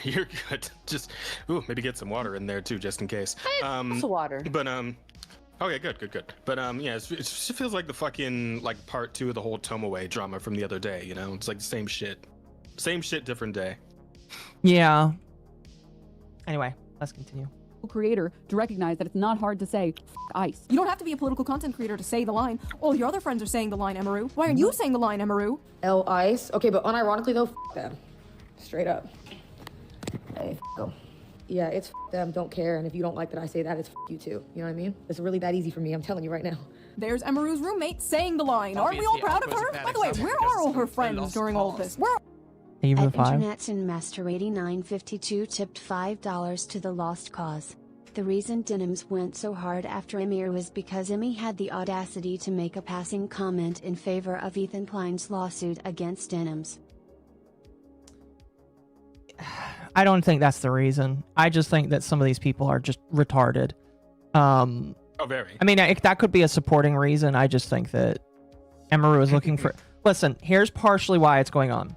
You're good. Just, maybe get some water in there too, just in case. Lots of water. But okay, good. But yeah, it just feels like the fucking like part 2 of the whole Tomoe drama from the other day. You know, it's like the same shit, different day. Yeah. Anyway, let's continue. Creator to recognize that it's not hard to say F ICE. You don't have to be a political content creator to say the line. All your other friends are saying the line, Emaru. Why aren't you saying the line, Emaru? L ICE. Okay, but unironically though, F them. Straight up. Hey, F them. Yeah, it's F them, don't care, and if you don't like that I say that, it's F you too. You know what I mean? It's really that easy for me, I'm telling you right now. There's Emaru's roommate saying the line. Aren't we all proud of her? By the way, where are all her friends during all of this? Where Thank you for At the 5. Internet's and Master 8952 tipped $5 to the lost cause. The reason Denims went so hard after Emir was because Emmy had the audacity to make a passing comment in favor of Ethan Klein's lawsuit against Denims. I don't think that's the reason. I just think that some of these people are just retarded. Oh, very. I mean, that could be a supporting reason. I just think that Emaru is looking for... Listen, here's partially why it's going on.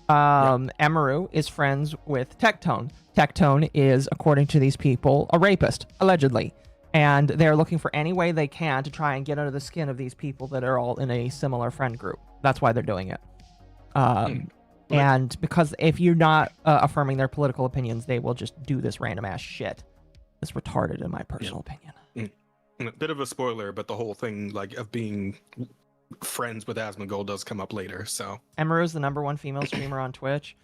Emaru is friends with Tectone. Tectone is, according to these people, a rapist, allegedly. And they're looking for any way they can to try and get under the skin of these people that are all in a similar friend group. That's why they're doing it. And because if you're not affirming their political opinions, they will just do this random ass shit. It's retarded in my personal opinion. A bit of a spoiler, but the whole thing like of being friends with Asmongold does come up later. So Emaru is the #1 female streamer on Twitch.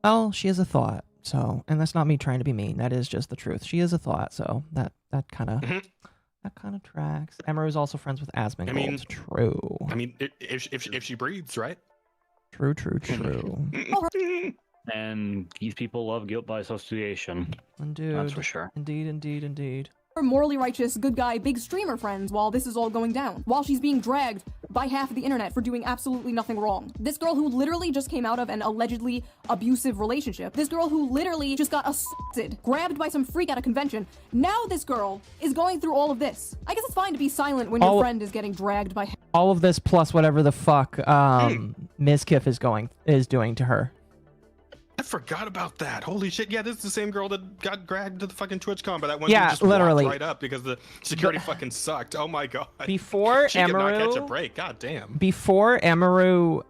Well, she is a thought. So, and that's not me trying to be mean. That is just the truth. She is a thought. So that kind of tracks. Emaru is also friends with Asmongold. I mean, true. I mean, if she breathes, right? True. And these people love guilt by association. Indeed. That's for sure. Indeed. her morally righteous, good guy, big streamer friends while this is all going down. While she's being dragged by half of the internet for doing absolutely nothing wrong. This girl who literally just came out of an allegedly abusive relationship. This girl who literally just got assaulted, grabbed by some freak at a convention. Now this girl is going through all of this. I guess it's fine to be silent when your friend is getting dragged by... All of this plus whatever the fuck Ms. Kiff is doing to her. I forgot about that. Holy shit. Yeah, this is the same girl that got dragged to the fucking TwitchCon by that one Yeah, who just literally. walked right up because the security fucking sucked. Oh my god. Before she could not catch a Emaru- break. God damn. Before Emaru,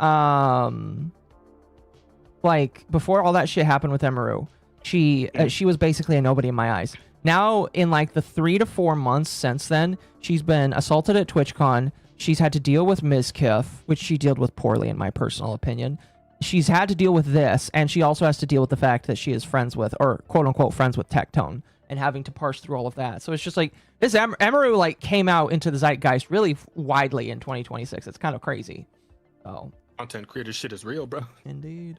before all that shit happened with Emaru, she was basically a nobody in my eyes. Now, in like the 3 to 4 months since then, she's been assaulted at TwitchCon. She's had to deal with Ms. Kiff, which she dealt with poorly, in my personal opinion. She's had to deal with this, and she also has to deal with the fact that she is friends with, or quote-unquote friends with Tectone, and having to parse through all of that. So it's just like, this Emaru, like, came out into the zeitgeist really widely in 2026. It's kind of crazy. So. Content creator shit is real, bro. Indeed.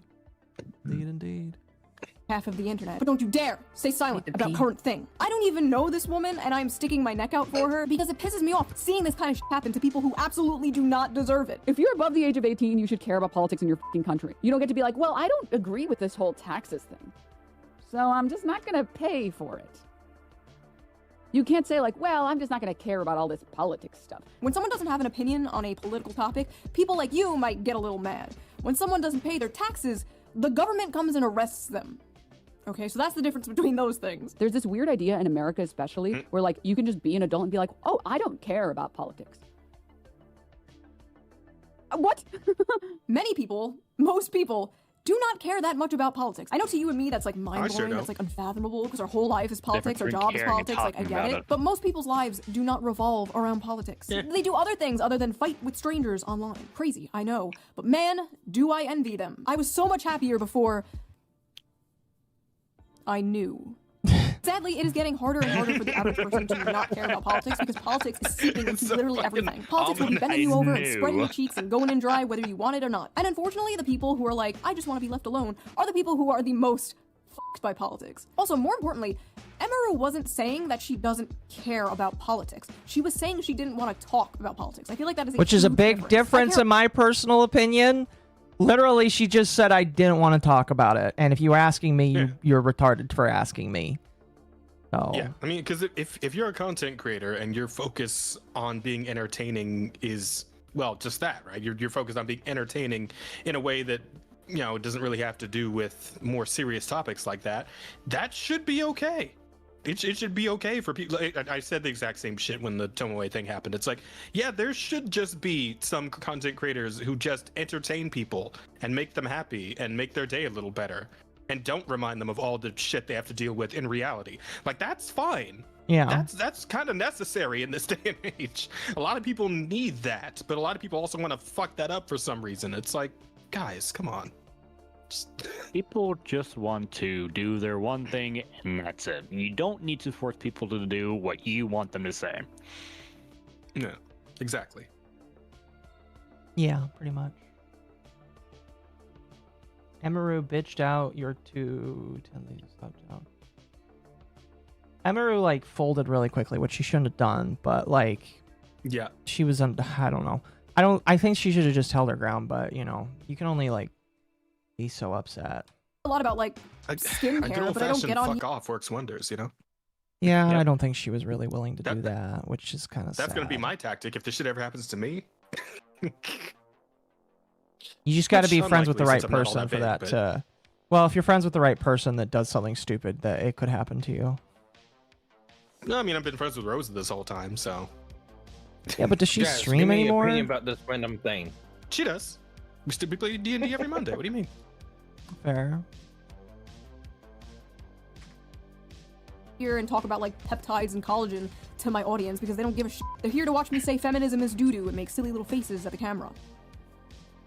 half of the internet. But don't you dare stay silent about current thing. I don't even know this woman, and I'm sticking my neck out for her because it pisses me off seeing this kind of shit happen to people who absolutely do not deserve it. If you're above the age of 18, you should care about politics in your fucking country. You don't get to be like, well, I don't agree with this whole taxes thing, so I'm just not gonna pay for it. You can't say like, well, I'm just not going to care about all this politics stuff. When someone doesn't have an opinion on a political topic, people like you might get a little mad. When someone doesn't pay their taxes, the government comes and arrests them. Okay, so that's the difference between those things. There's this weird idea in America especially where like you can just be an adult and be like, oh, I don't care about politics. What? Many people, most people, do not care that much about politics. I know to you and me that's like mind-blowing, sure that's like unfathomable because our whole life is politics, our between job is caring and politics, like I talking get about it. it. But most people's lives do not revolve around politics. They do other things other than fight with strangers online. Crazy, I know. But man, do I envy them. I was so much happier before I knew. Sadly, it is getting harder and harder for the average person to not care about politics because politics is seeping into literally everything. Politics will be bending you over and spreading your cheeks and going in dry whether you want it or not. And unfortunately, the people who are like, I just want to be left alone, are the people who are the most fucked by politics. Also, more importantly, Emaru wasn't saying that she doesn't care about politics. She was saying she didn't want to talk about politics. I feel like that is Which is a big difference in my personal opinion. Literally, she just said I didn't want to talk about it. And if you're asking me, you're retarded for asking me. So. Yeah, I mean, because if you're a content creator and your focus on being entertaining is, well, just that, right? You're focused on being entertaining in a way that, you know, it doesn't really have to do with more serious topics like that. That should be okay. It should be okay for people. I said the exact same shit when the Tomoe thing happened. It's like, yeah, there should just be some content creators who just entertain people and make them happy and make their day a little better. And don't remind them of all the shit they have to deal with in reality. Like, that's fine. Yeah. That's kind of necessary in this day and age. A lot of people need that, but a lot of people also want to fuck that up for some reason. It's like, guys, come on. People just want to do their one thing, and that's it. You don't need to force people to do what you want them to say. No, exactly. Yeah, pretty much. Emaru bitched out your 210 ladies stopped down. Emaru like folded really quickly, which she shouldn't have done, but like, yeah, she was I don't know. I think she should have just held her ground, but you know, you can only like be so upset. A lot about like skincare, but I don't get on. Fuck off works wonders, you know. Yeah, I don't think she was really willing to do that, which is kind of sad. That's gonna be my tactic if this shit ever happens to me. You just got to be friends with the right person for that to... Well, if you're friends with the right person that does something stupid, that it could happen to you. No, I mean, I've been friends with Rosa this whole time, so... Yeah, but does she stream anymore? Opinion about this random thing. She does. We play D&D every Monday. What do you mean? Fair. Here and talk about like peptides and collagen to my audience because they don't give a shit. They're here to watch me say feminism is doo-doo and make silly little faces at the camera.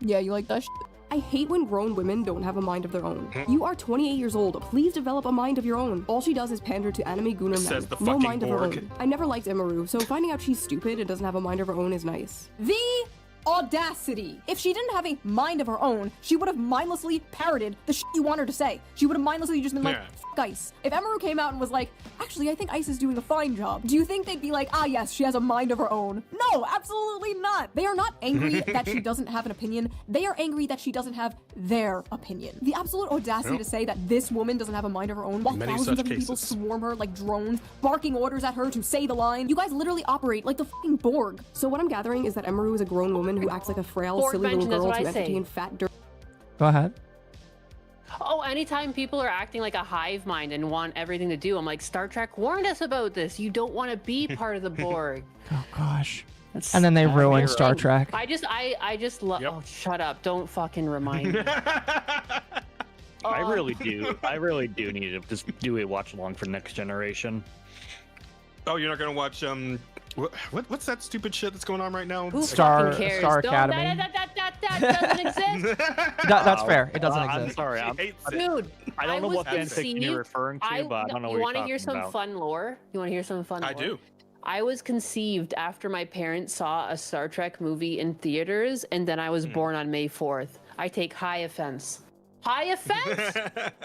Yeah, you like that shit? I hate when grown women don't have a mind of their own. You are 28 years old. Please develop a mind of your own. All she does is pander to anime gooner men. No mind of her own. I never liked Emaru, so finding out she's stupid and doesn't have a mind of her own is nice. The audacity! If she didn't have a mind of her own, she would have mindlessly parroted the shit you want her to say. She would have mindlessly just been like, fuck Ice. If Emaru came out and was like, actually, I think Ice is doing a fine job, do you think they'd be like, ah yes, she has a mind of her own? No, absolutely not. They are not angry that she doesn't have an opinion. They are angry that she doesn't have their opinion. The absolute audacity to say that this woman doesn't have a mind of her own while thousands of people swarm her like drones, barking orders at her to say the line. You guys literally operate like the fucking Borg. So what I'm gathering is that Emaru is a grown woman who acts like a frail, silly little girl to entertain fat dirt. Go ahead. Oh, anytime people are acting like a hive mind and want everything to do, I'm like, Star Trek warned us about this. You don't want to be part of the Borg. Oh gosh. And then they ruined Star Trek. I just love. Oh, shut up! Don't fucking remind me. I really do need to just do a watch along for Next Generation. Oh, you're not gonna watch what's that stupid shit that's going on right now? Star Academy. That doesn't exist. That's fair. It doesn't exist. I'm sorry. Dude, I don't know what fanfiction you're referring to, but I don't know what you're talking about. You want to hear some fun lore? You want to hear some fun lore? I do. I was conceived after my parents saw a Star Trek movie in theaters, and then I was born on May 4th. I take high offense. High offense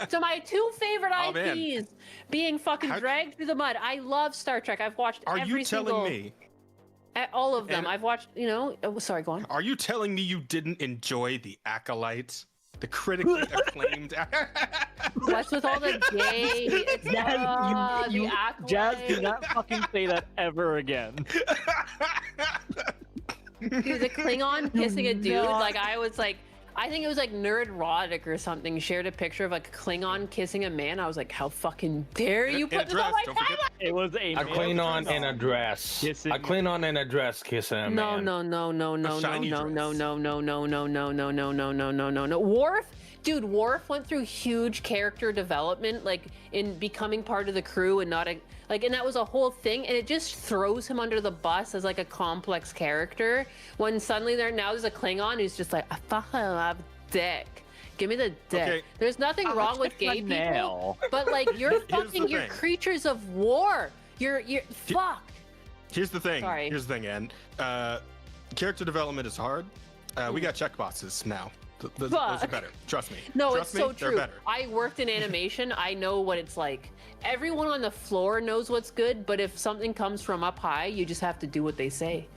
to my two favorite IPs being fucking dragged through the mud. I love Star Trek. I've watched every single... Are you telling me? All of them. I've watched, you know... Oh, sorry, go on. Are you telling me you didn't enjoy The Acolyte? The critically acclaimed. What's with all the gay? It's, the Jazz, acolyte. do not fucking say that ever again. Dude, the Klingon kissing a dude. Like I was like, I think it was like Nerdrotic or something. Shared a picture of like a Klingon kissing a man. I was like, how fucking dare you put this on my timeline? It was A Klingon in a dress. A Klingon in a dress kissing a man. No. Worf, dude, Worf went through huge character development, like in becoming part of the crew and not a like, and that was a whole thing, and it just throws him under the bus as like a complex character. When suddenly there's a Klingon who's just like, I fucking love dick. Give me the dick. Okay. There's nothing wrong with gay people, but like you're you're creatures of war. You're fuck. Here's the thing. Sorry. Here's the thing, Ann. Character development is hard. We got checkboxes now. Those are better. Trust me. No, Trust it's so me, they're true. better. I worked in animation. I know what it's like. Everyone on the floor knows what's good, but if something comes from up high, you just have to do what they say.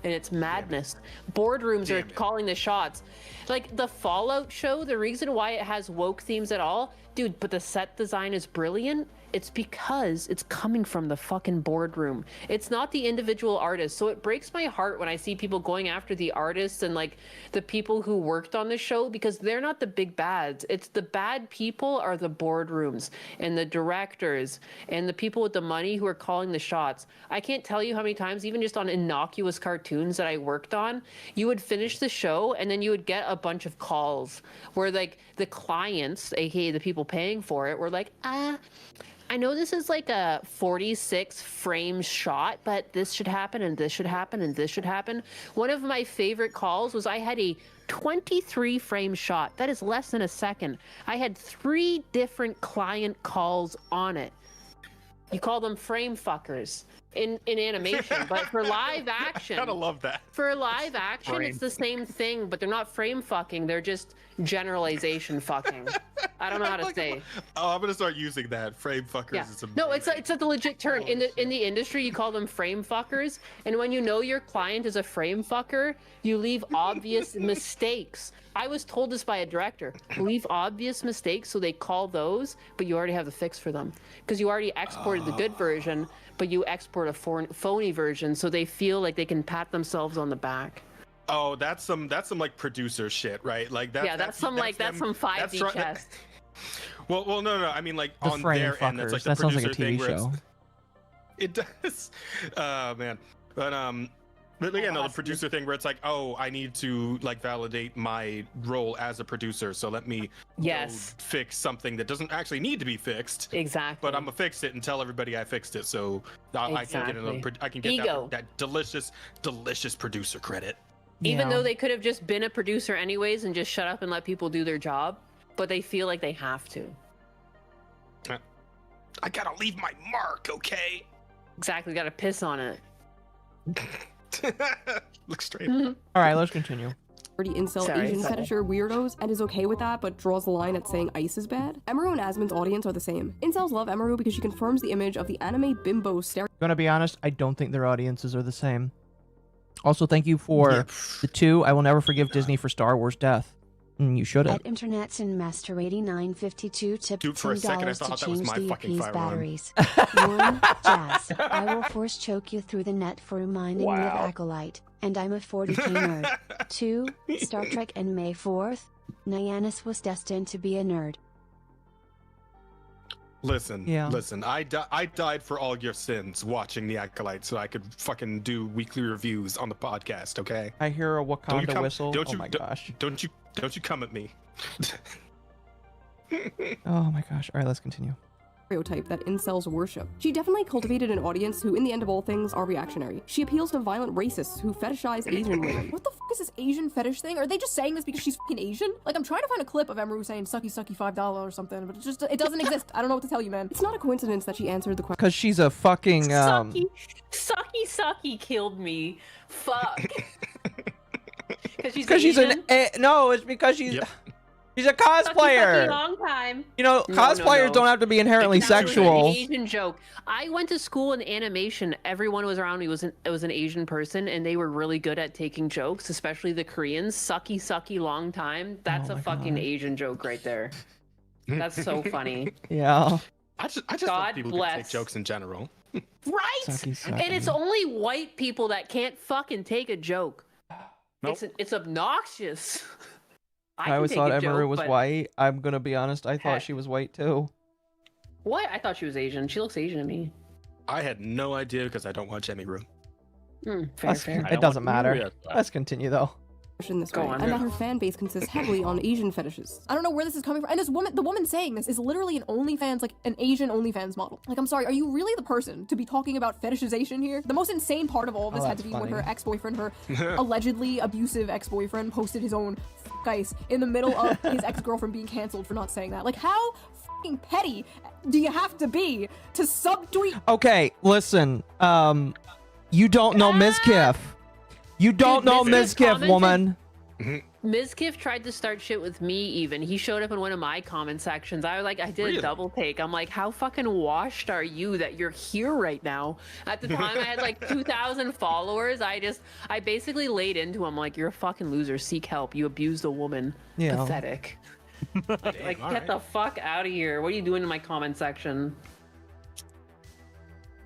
And it's madness. Boardrooms are calling the shots. Like the Fallout show, the reason why it has woke themes at all, dude, but the set design is brilliant. It's because it's coming from the fucking boardroom. It's not the individual artist. So it breaks my heart when I see people going after the artists and like the people who worked on the show, because they're not the big bads. It's the bad people are the boardrooms and the directors and the people with the money who are calling the shots. I can't tell you how many times, even just on innocuous cartoons that I worked on, you would finish the show and then you would get a bunch of calls where like the clients, aka the people paying for it, were like, I know this is like a 46 frame shot, but this should happen and this should happen and this should happen. One of my favorite calls was I had a 23 frame shot. That is less than a second. I had 3 different client calls on it. You call them frame fuckers in animation, but for live action, Gotta love that. For live action, it's the same thing, but they're not frame fucking. They're just generalization fucking. I don't know how to say. Oh, I'm gonna start using that. Frame fuckers. Yeah. Is No, it's a legit term. In the industry, you call them frame fuckers, and when you know your client is a frame fucker, you leave obvious mistakes. I was told this by a director. Leave obvious mistakes, so they call those, but you already have the fix for them because you already exported the good version, but you export a phony version, so they feel like they can pat themselves on the back. Oh, that's some like producer shit, right? Like that. Yeah, that's some 5D chess. Well, no. I mean, like The on frame their end, that's like fuckers. the That sounds like a producer thing TV where show. it does. Man, but again, no, the producer thing where it's like, oh, I need to like validate my role as a producer, so let me go fix something that doesn't actually need to be fixed. Exactly. But I'm gonna fix it and tell everybody I fixed it, so I can get Ego. that delicious producer credit. Even though they could have just been a producer anyways and just shut up and let people do their job, but they feel like they have to. I gotta leave my mark, okay? Exactly, gotta piss on it. Look straight. All right, let's continue. Incel Asian fetisher weirdos and is okay with that but draws the line at saying ice is bad. Emeru and Asmon's audience are the same. Incels love Emeru because she confirms the image of the anime bimbo stereotype. Gonna be honest, I don't think their audiences are the same. Also, thank you for the 2. I will never forgive Disney for Star Wars death. You should have. At Internet's and Master 8952 tipped Dude, for a second I $10 to thought that was change my the fucking EP's fire batteries. 1. Jazz. I will force choke you through the net for reminding me of Acolyte, and I'm a 40k nerd. 2. Star Trek and May 4th. Nyannis was destined to be a nerd. Listen, I died for all your sins watching The Acolyte so I could fucking do weekly reviews on the podcast, okay? I hear a Wakanda whistle. Don't Oh you, my gosh. Don't you come at me. Oh my gosh. All right, let's continue. Stereotype that incels worship. She definitely cultivated an audience who, in the end of all things, are reactionary. She appeals to violent racists who fetishize Asian women. What the f is this Asian fetish thing? Are they just saying this because she's f***ing Asian? Like, I'm trying to find a clip of Emeru saying sucky sucky $5 or something, but it doesn't exist. I don't know what to tell you, man. It's not a coincidence that she answered the question. Because she's a fucking Sucky killed me. Fuck. Because no, it's because she's. She's a Sucky, cosplayer. long time. You know, cosplayers don't have to be inherently That was an sexual. Asian joke. I went to school in animation. Everyone was around me was an Asian person, and they were really good at taking jokes, especially the Koreans. Sucky, long time. That's a fucking Asian joke right there. That's so funny. Yeah. I just God love people who bless. take jokes in general. Right? Sucky. And it's only white people that can't fucking take a joke. Nope. It's obnoxious. I can always take thought a Emery joke, was but- white. I'm gonna be honest. I thought she was white too. What? I thought she was Asian. She looks Asian to me. I had no idea because I don't watch Emiru. Fair. It doesn't matter. Let's continue though. In this Go way, on. and that her fan base consists heavily on Asian fetishes. I don't know where this is coming from. And the woman saying this is literally an OnlyFans, like an Asian OnlyFans model. Like, I'm sorry, are you really the person to be talking about fetishization here? The most insane part of all of this had to be when her ex-boyfriend, her allegedly abusive ex-boyfriend, posted his own ice in the middle of his ex-girlfriend being canceled for not saying that. Like, how fucking petty do you have to be to subtweet? Okay, listen. You don't know Ms. Kiff. You don't know Ms. Kiff, woman. Ms. Kiff tried to start shit with me even. He showed up in one of my comment sections. I did a double take. I'm like, how fucking washed are you that you're here right now? At the time, I had like 2,000 followers. I basically laid into him like, you're a fucking loser. Seek help. You abused a woman. Yeah. Pathetic. Like, get the fuck out of here. What are you doing in my comment section?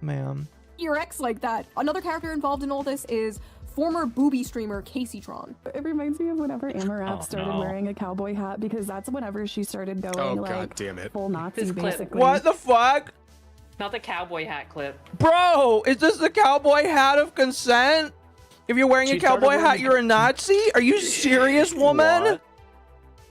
Ma'am. Your ex like that. Another character involved in all this is former booby streamer Casey Tron. It reminds me of whenever Amaranth started no. wearing a cowboy hat, because that's whenever she started going Oh, like God damn it. full Nazi This clip. basically. What the fuck? Not the cowboy hat clip. Bro, is this the cowboy hat of consent? If you're wearing a She started cowboy hat, wearing- you're a Nazi? Are you serious, woman? What?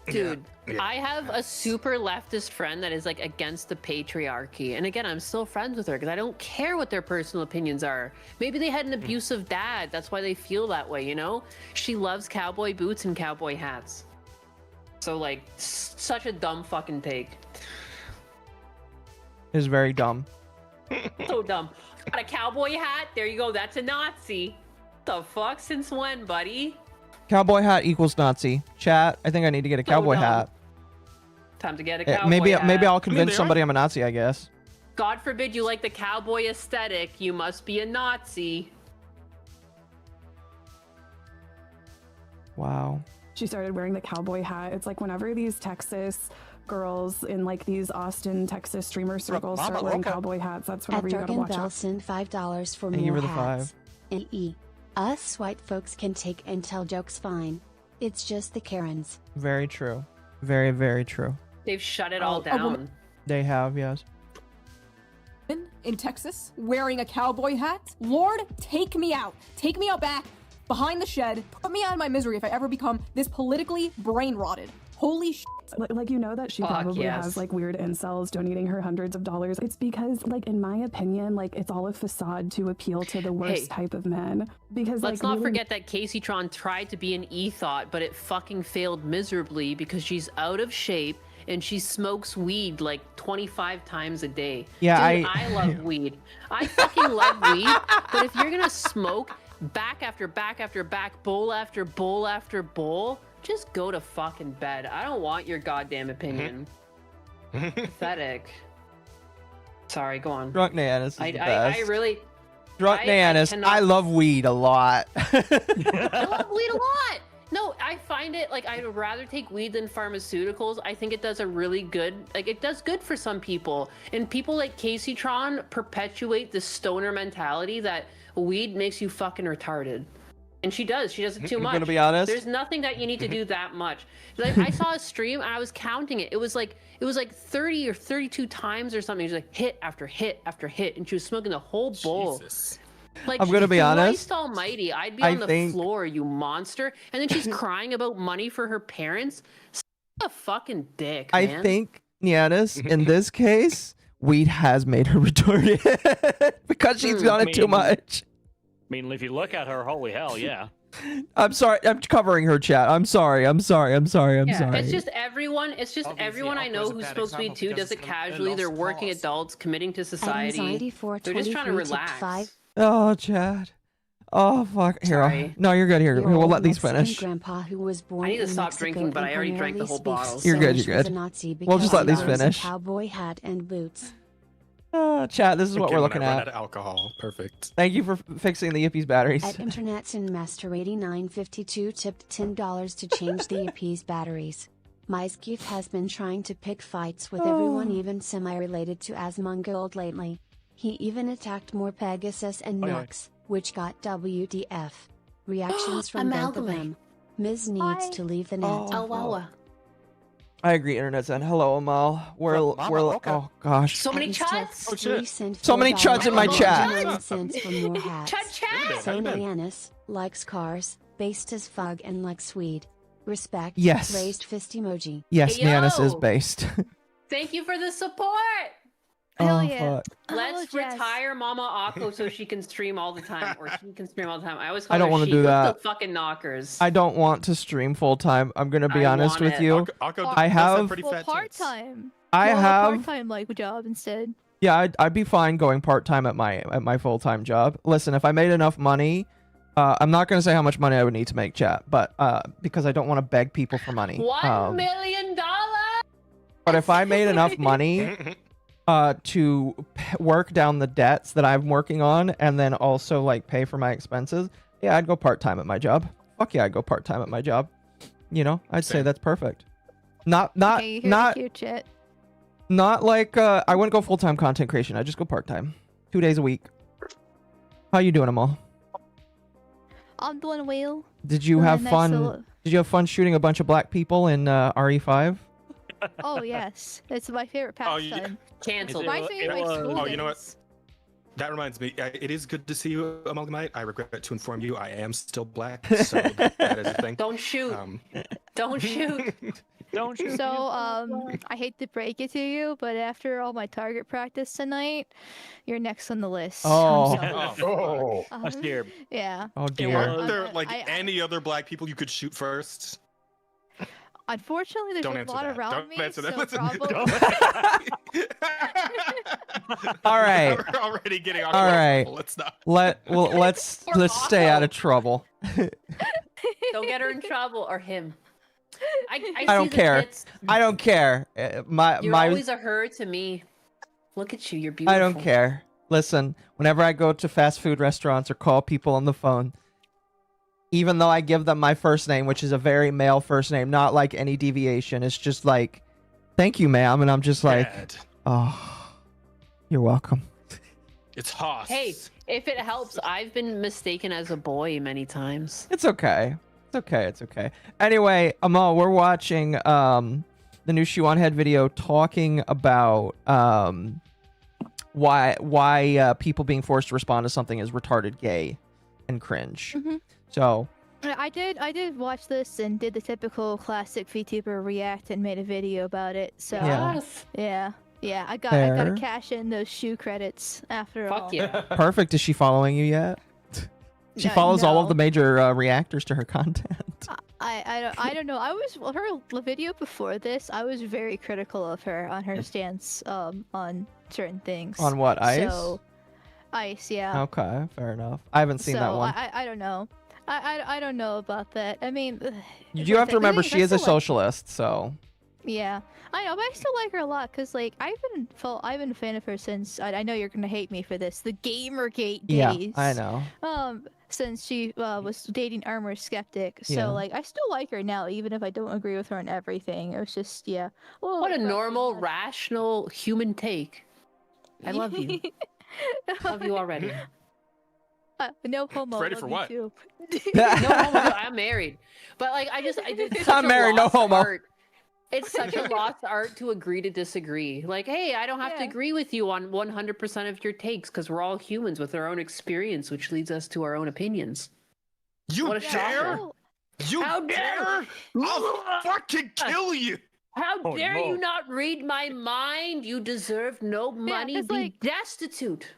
Dude, I have a super leftist friend that is like against the patriarchy. And again, I'm still friends with her because I don't care what their personal opinions are. Maybe they had an abusive dad. That's why they feel that way, you know? She loves cowboy boots and cowboy hats. So like, such a dumb fucking take. Is very dumb. So dumb. Got a cowboy hat? There you go. That's a Nazi. The fuck? Since when, buddy? Cowboy hat equals Nazi. Chat, I think I need to get a cowboy dumb. hat. Time to get a cowboy Maybe hat. I'll convince somebody I'm a Nazi, I guess. God forbid you like the cowboy aesthetic. You must be a Nazi. Wow. She started wearing the cowboy hat. It's like whenever these Texas girls in like these Austin, Texas streamer circles start wearing cowboy hats, that's whenever you gotta watch out. Send $5 for Thank you more for the hats. Us white folks can take and tell jokes fine. It's just the Karens. Very true. Very, very true. They've shut it all down. They have, yes. In Texas, wearing a cowboy hat. Lord, take me out. Take me out back, behind the shed. Put me out of my misery if I ever become this politically brain rotted. Holy shit. Like, you know that she probably has like weird incels donating her hundreds of dollars. It's because, like, in my opinion, like, it's all a facade to appeal to the worst type of men. Because Let's like, not really- forget that Casey Tron tried to be an e-thought, but it fucking failed miserably because she's out of shape and she smokes weed like 25 times a day. Yeah, Dude, I love weed. I fucking love weed, but if you're gonna smoke back after back after back, bowl after bowl after bowl, just go to fucking bed. I don't want your goddamn opinion. Pathetic. Sorry, go on. Drunk Nayanus is the best. I really... Drunk Nayanus, I love weed a lot. I love weed a lot. No, I find it like I'd rather take weed than pharmaceuticals. I think it does a really good, like it does good for some people. And people like Casey Tron perpetuate the stoner mentality that weed makes you fucking retarded. And she does it too I'm much. gonna be honest. There's nothing that you need to do that much. Like I saw a stream and I was counting it. It was like 30 or 32 times or something. It was like hit after hit after hit, and she was smoking the whole bowl. Like, I'm gonna be honest. Christ almighty, I'd be I on the think- floor, you monster. And then she's crying about money for her parents. Suck a fucking dick, I man. think, Nianus, in this case, weed has made her retarded because she's done it too much. I mean, if you look at her, holy hell, yeah. I'm sorry. I'm covering her chat. I'm sorry. I'm sorry. It's just sorry. everyone I know who smokes weed too does it casually. They're working adults committing to society. Anxiety for They're just trying to 23 tip relax. 5. Oh, Chad. Oh fuck! Here, Sorry. no, you're good. Here, Your we'll old let these Mexican finish. grandpa who was born I need to in stop Mexico drinking, but and I already drank the primarily whole speaks bottle. You're good, Spanish you're was a good. Nazi We'll just because let he these wears a finish. cowboy hat and boots. Chat, this is what Again, we're when looking I run at. out of alcohol. Perfect. Thank you for fixing the Yippie's batteries. At Internets and Master 8952 tipped $10 to change the Yippie's batteries. Myskeith has been trying to pick fights with everyone even semi-related to Asmongold lately. He even attacked more Pegasus and Nux, which got WTF. Reactions from both of them. Ms. needs to leave the net. I agree, Internet's and hello, Amal. We're oh gosh. So many chuds. Oh shit. So many chuds in my chat. For more hats. Chud. Sanayanis likes cars, based as fug and likes weed. Respect. Yes. Raised fist emoji. Yes, Hey, Nianus is yo. based. Thank you for the support. Oh, yeah. fuck. Let's retire MommaOcco so she can stream all the time, or she can stream all the time. I always call I don't her wanna she. do What's that. The fucking knockers. I don't want to stream full time. I'm gonna be I honest want with it. you. I have part time. I have part time like job instead. yeah, I'd be fine going part time at my full time job. Listen, if I made enough money, I'm not gonna say how much money I would need to make, chat, but because I don't want to beg people for money. $1 million. But if I made enough money to work down the debts that I'm working on, and then also like pay for my expenses, yeah, I'd go part time at my job. Fuck yeah, I'd go part time at my job. You know, I'd say that's perfect. Not Okay, you hear not me, cute chat. not like I wouldn't go full time content creation. I just go part time, 2 days a week. How you doing, Amal? I'm doing well. Did you Doing a have nice fun? little- Did you have fun shooting a bunch of black people in RE5? Oh yes, it's my favorite pastime. Cancelled. Reminds me of my school Oh, you know what? days. That reminds me. It is good to see you, Amalgamite. I regret to inform you, I am still black, so that is a thing. Don't shoot. Don't shoot. Don't shoot. So I hate to break it to you, but after all my target practice tonight, you're next on the list. Oh. I'm sorry. Oh. I'm scared. Yeah. Oh Aren't dear. there like any other black people you could shoot first? Unfortunately, there's Don't a answer lot that. around Don't me, answer that. so Listen, probably. All right. We're already getting All right. Let's not. Let's stay out of trouble. Don't get her in trouble or him. I I don't see the care. tits. I don't care. You're always a her to me. Look at you. You're beautiful. I don't care. Listen, whenever I go to fast food restaurants or call people on the phone, even though I give them my first name, which is a very male first name, not like any deviation, it's just like, thank you, ma'am. And I'm just like, oh, you're welcome. It's Hoss. Hey, if it helps, I've been mistaken as a boy many times. It's okay. It's okay. It's okay. Anyway, Amal, we're watching the new Shoe on Head video talking about why people being forced to respond to something is retarded, gay, and cringe. So I did watch this and did the typical classic VTuber react and made a video about it. So Yeah. yeah, I gotta Fair. cash in those shoe credits after all. perfect. Is she following you yet? She follows all of the major reactors to her content. I don't know. I was her video before this. I was very critical of her on her stance on certain things. On what, Ice? So, Ice, yeah. Okay, fair enough. I haven't seen that one. I don't know. I don't know about that. I mean, You do have to remember she is a still like- socialist, so Yeah, I know, but I still like her a lot because, like, I've been a fan of her since. I know you're gonna hate me for this. The Gamergate days. yeah, I know. Since she was dating Armor Skeptic, so Yeah. like I still like her now, even if I don't agree with her on everything. It was just Well, What a normal, rational human take. I love you. Love you already. No homo. Ready love for you what? too. No homo. I'm married, but like it's such I'm a married, no lost homo. art. It's such a lost art to agree to disagree. Like, hey, I don't have to agree with you on 100% of your takes because we're all humans with our own experience, which leads us to our own opinions. You What a dare? shocker. You How dare? I'll fucking kill you. How Oh, dare no. you not read my mind? You deserve no money. 'cause, Be like- destitute.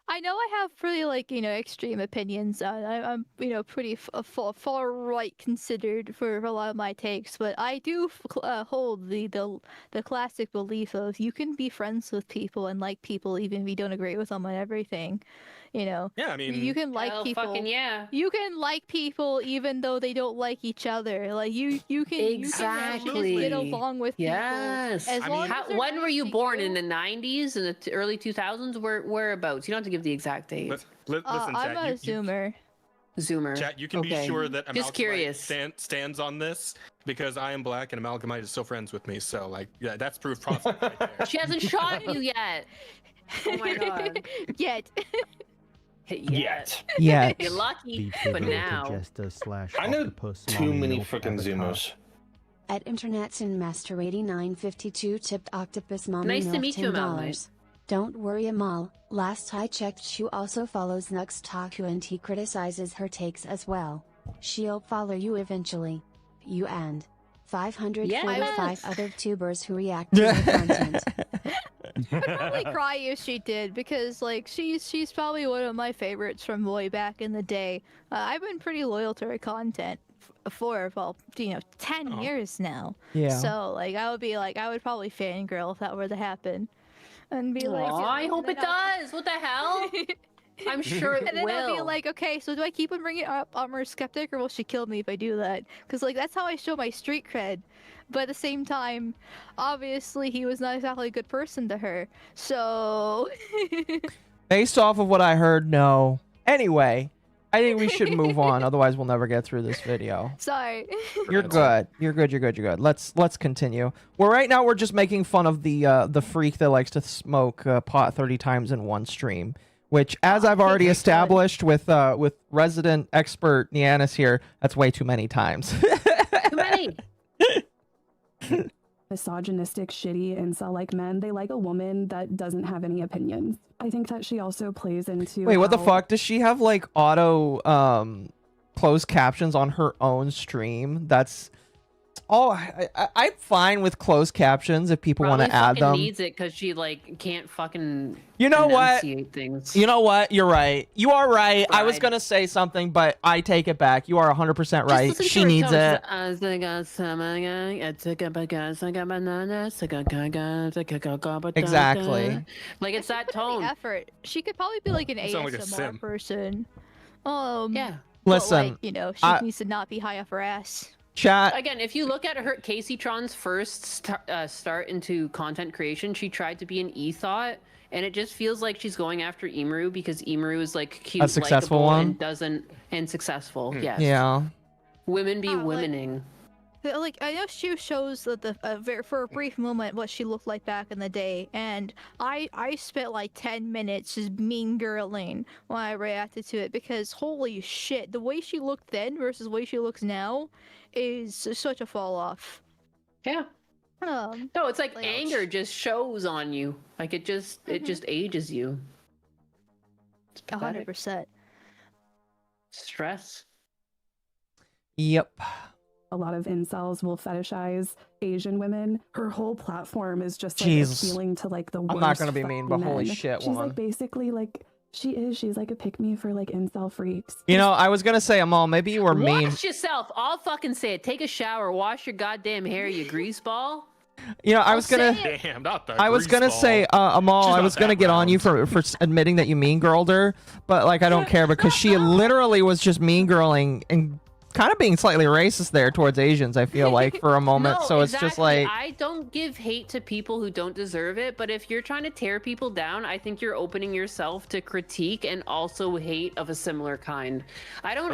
I know I have pretty extreme opinions. I'm pretty far right considered for a lot of my takes, but I do hold the classic belief of you can be friends with people and like people even if you don't agree with them on everything. You know, Yeah, I mean, you can like hell people. fucking yeah. You can like people even though they don't like each other. Like you can Exactly. get along with yes. people. As long as they're when were you nice to born? In the 90s, in the early 2000s? Whereabouts? You don't have to give the exact date. Listen, I'm Chad, a Zoomer. Zoomer. Chat, you can be Okay. sure that Just curious. stands on this because I am black and Amalgamite is still friends with me. So, like, yeah, that's proof positive right there. She hasn't shot you yet. Oh my god. Yet. Yet. Yet. You're lucky, but now. I know too many freaking Zoomers. At Internet's in Master 8952 tipped Octopus Mommy Nice to Milf meet you, Amal, $10. Don't worry, Amal. Last I checked, she also follows Nux Taku and he criticizes her takes as well. She'll follow you eventually. You and 545 other tubers who react to your content. I'd probably cry if she did, because like she's probably one of my favorites from way back in the day. I've been pretty loyal to her content for 10 years now. Yeah. So like I would probably fangirl if that were to happen, and be like, Aw, I hope it does. What the hell? I'm sure it and then will. I'll be like, okay, so do I keep on bringing up Armor Skeptic, or will she kill me if I do that? Because like that's how I show my street cred. But at the same time, obviously he was not exactly a good person to her. So Based off of what I heard, no. Anyway, I think we should move on. Otherwise, we'll never get through this video. sorry. You're good. You're good. You're good. You're good. Let's continue. Well, right now we're just making fun of the freak that likes to smoke pot 30 times in one stream. Which, as I've already established with resident expert Nianis here, that's way too many times. Too many. Misogynistic, shitty, incel-like men, they like a woman that doesn't have any opinions. I think that she also plays into Wait, what the how- fuck? Does she have like auto closed captions on her own stream? That's I'm fine with closed captions if people want to add them. Needs it because she like can't fucking. You know what? enunciate Things. You know what? You're right. You are right. I was gonna say something, but I take it back. You are 100% right. She needs it. Exactly. Like it's that tone. Effort. She could probably be like an sound like a ASMR sim. person. Yeah. But, Listen, like, she needs to not be high up her ass. Chat. Again, if you look at her Casey Tron's first start into content creation, she tried to be an e-thought, and it just feels like she's going after Emaru because Emaru is like cute, A successful likable, one? and successful. Yes. Yeah. Women be womening. Like I know she shows for a brief moment what she looked like back in the day, and I spent like 10 minutes just mean girling when I reacted to it, because holy shit, the way she looked then versus the way she looks now is such a fall off. Yeah. No, it's like anger just shows on you. Like it just ages you. It's pathetic. 100%. Stress. Yep. A lot of incels will fetishize Asian women. Her whole platform is just like Jesus. appealing to like the worst. I'm not gonna be mean, but fucking holy men. shit, She's woman. like basically like she's like a pick-me for like incel freaks. You know, I was gonna say, Amal, maybe you were mean. Wash yourself. I'll fucking say it. Take a shower. Wash your goddamn hair, you greaseball. You know, I was gonna. Damn, not the I was gonna greaseball. say, Amal, She's I not was gonna that get on you for admitting that you mean girled her, but like I don't care because she literally was just mean girling and kind of being slightly racist there towards Asians. I feel like for a moment, No, so it's just exactly. like I don't give hate to people who don't deserve it, but if you're trying to tear people down, I think you're opening yourself to critique and also hate of a similar kind. I don't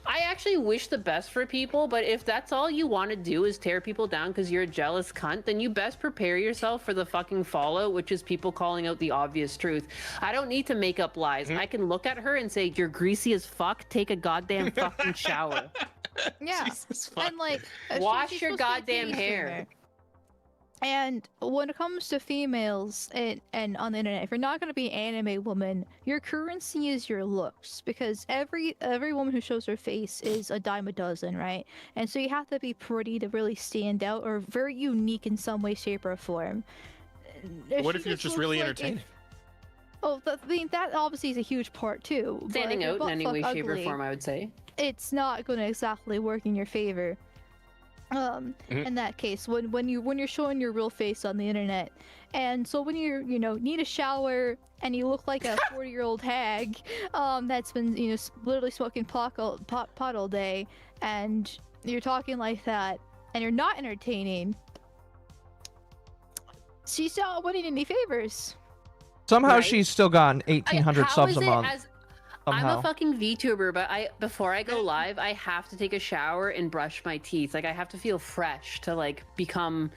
I actually wish the best for people, but if that's all you want to do is tear people down because you're a jealous cunt, then you best prepare yourself for the fucking fallout, which is people calling out the obvious truth. I don't need to make up lies. I can look at her and say, you're greasy as fuck, take a goddamn fucking shower. Yeah, and like Wash she's your supposed to be a goddamn peace hair. singer. And when it comes to females and on the internet, if you're not going to be an anime woman, your currency is your looks, because every woman who shows her face is a dime a dozen, right? And so you have to be pretty to really stand out, or very unique in some way, shape, or form. What if you're just really entertaining? I mean, that obviously is a huge part too. Standing but out in any way, butt-fuck shape, or ugly, form, I would say. it's not going to exactly work in your favor. In that case, when you're showing your real face on the internet, and so when you're need a shower and you look like a 40-year-old hag that's been literally smoking pot all day, and you're talking like that and you're not entertaining, she's not winning any favors. Somehow Right? she's still gotten 1,800 subs a month. I'm Somehow. a fucking VTuber, but before I go live, I have to take a shower and brush my teeth. Like I have to feel fresh to like become,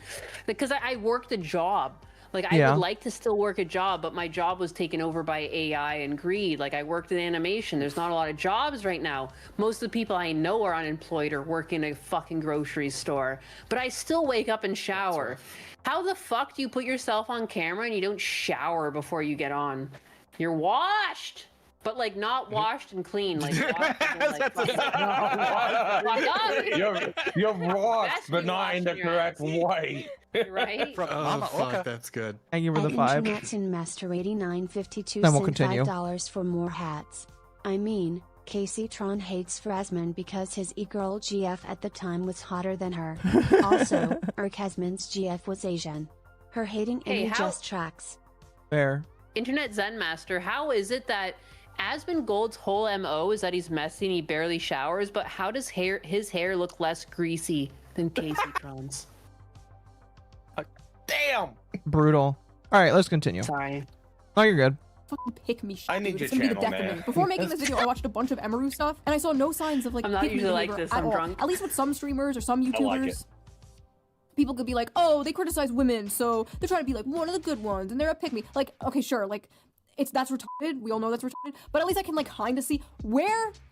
because I worked a job. Like I Yeah. would like to still work a job, but my job was taken over by AI and greed. Like I worked in animation. There's not a lot of jobs right now. Most of the people I know are unemployed or work in a fucking grocery store. But I still wake up and shower. How the fuck do you put yourself on camera and you don't shower before you get on? You're washed. But like not washed and clean, like, washed and, like You're washed, Best but be not in the washing your correct ass. way. Right? Oh, fuck, that's good. Thank you for the 5. Internet's in Master 8952 Then we'll sent continue. $5 for more hats. I mean, Casey Tron hates Frasman because his e-girl GF at the time was hotter than her. Also, Erkasman's GF was Asian. Her hating Hey, Amy how- just tracks. Fair. Internet Zen Master, how is it that Asmon Gold's whole MO is that he's messy and he barely showers, but how does his hair look less greasy than Casey Tron's? Damn! Brutal. All right, let's continue. Sorry. Oh, you're good. Fucking pick me shit. I need dude. your It's gonna be the channel, death of man. me. Before making this video, I watched a bunch of Emeru stuff, and I saw no signs of like I'm not pick me usually like behavior this, at I'm all. drunk. At least with some streamers or some YouTubers. like it. People could be like, oh, they criticize women, so they're trying to be like one of the good ones, and they're a pick me. Like, okay, sure, like, that's retarded. We all know that's retarded. But at least I can like kind of see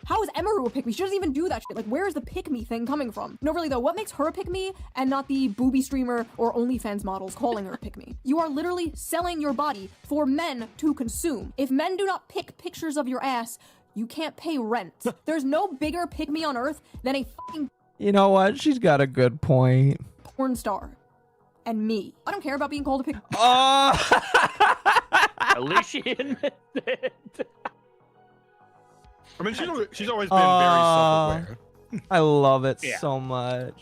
how is Emeru a pick me? She doesn't even do that shit. Like, where is the pick me thing coming from? No, really though, what makes her a pick me and not the booby streamer or OnlyFans models calling her a pick me? You are literally selling your body for men to consume. If men do not pick pictures of your ass, you can't pay rent. There's no bigger pick me on earth than a fucking You know what? She's got a good point. porn star. And me. I don't care about being called a pick. At least she admits it. I mean, she's always been very self-aware. I love it Yeah. so much.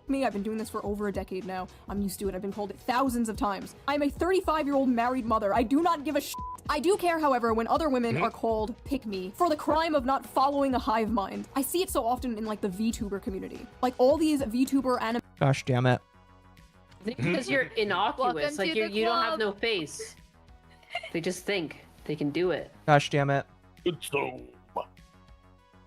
Me, I've been doing this for over a decade now. I'm used to it. I've been called it thousands of times. I'm a 35-year-old married mother. I do not give a shit. I do care, however, when other women are called pick me for the crime of not following a hive mind. I see it so often in like the VTuber community. Like all these VTuber anime. Gosh damn it. Because you're innocuous, Welcome like to you the don't have club. no face. They just think they can do it. Gosh damn it.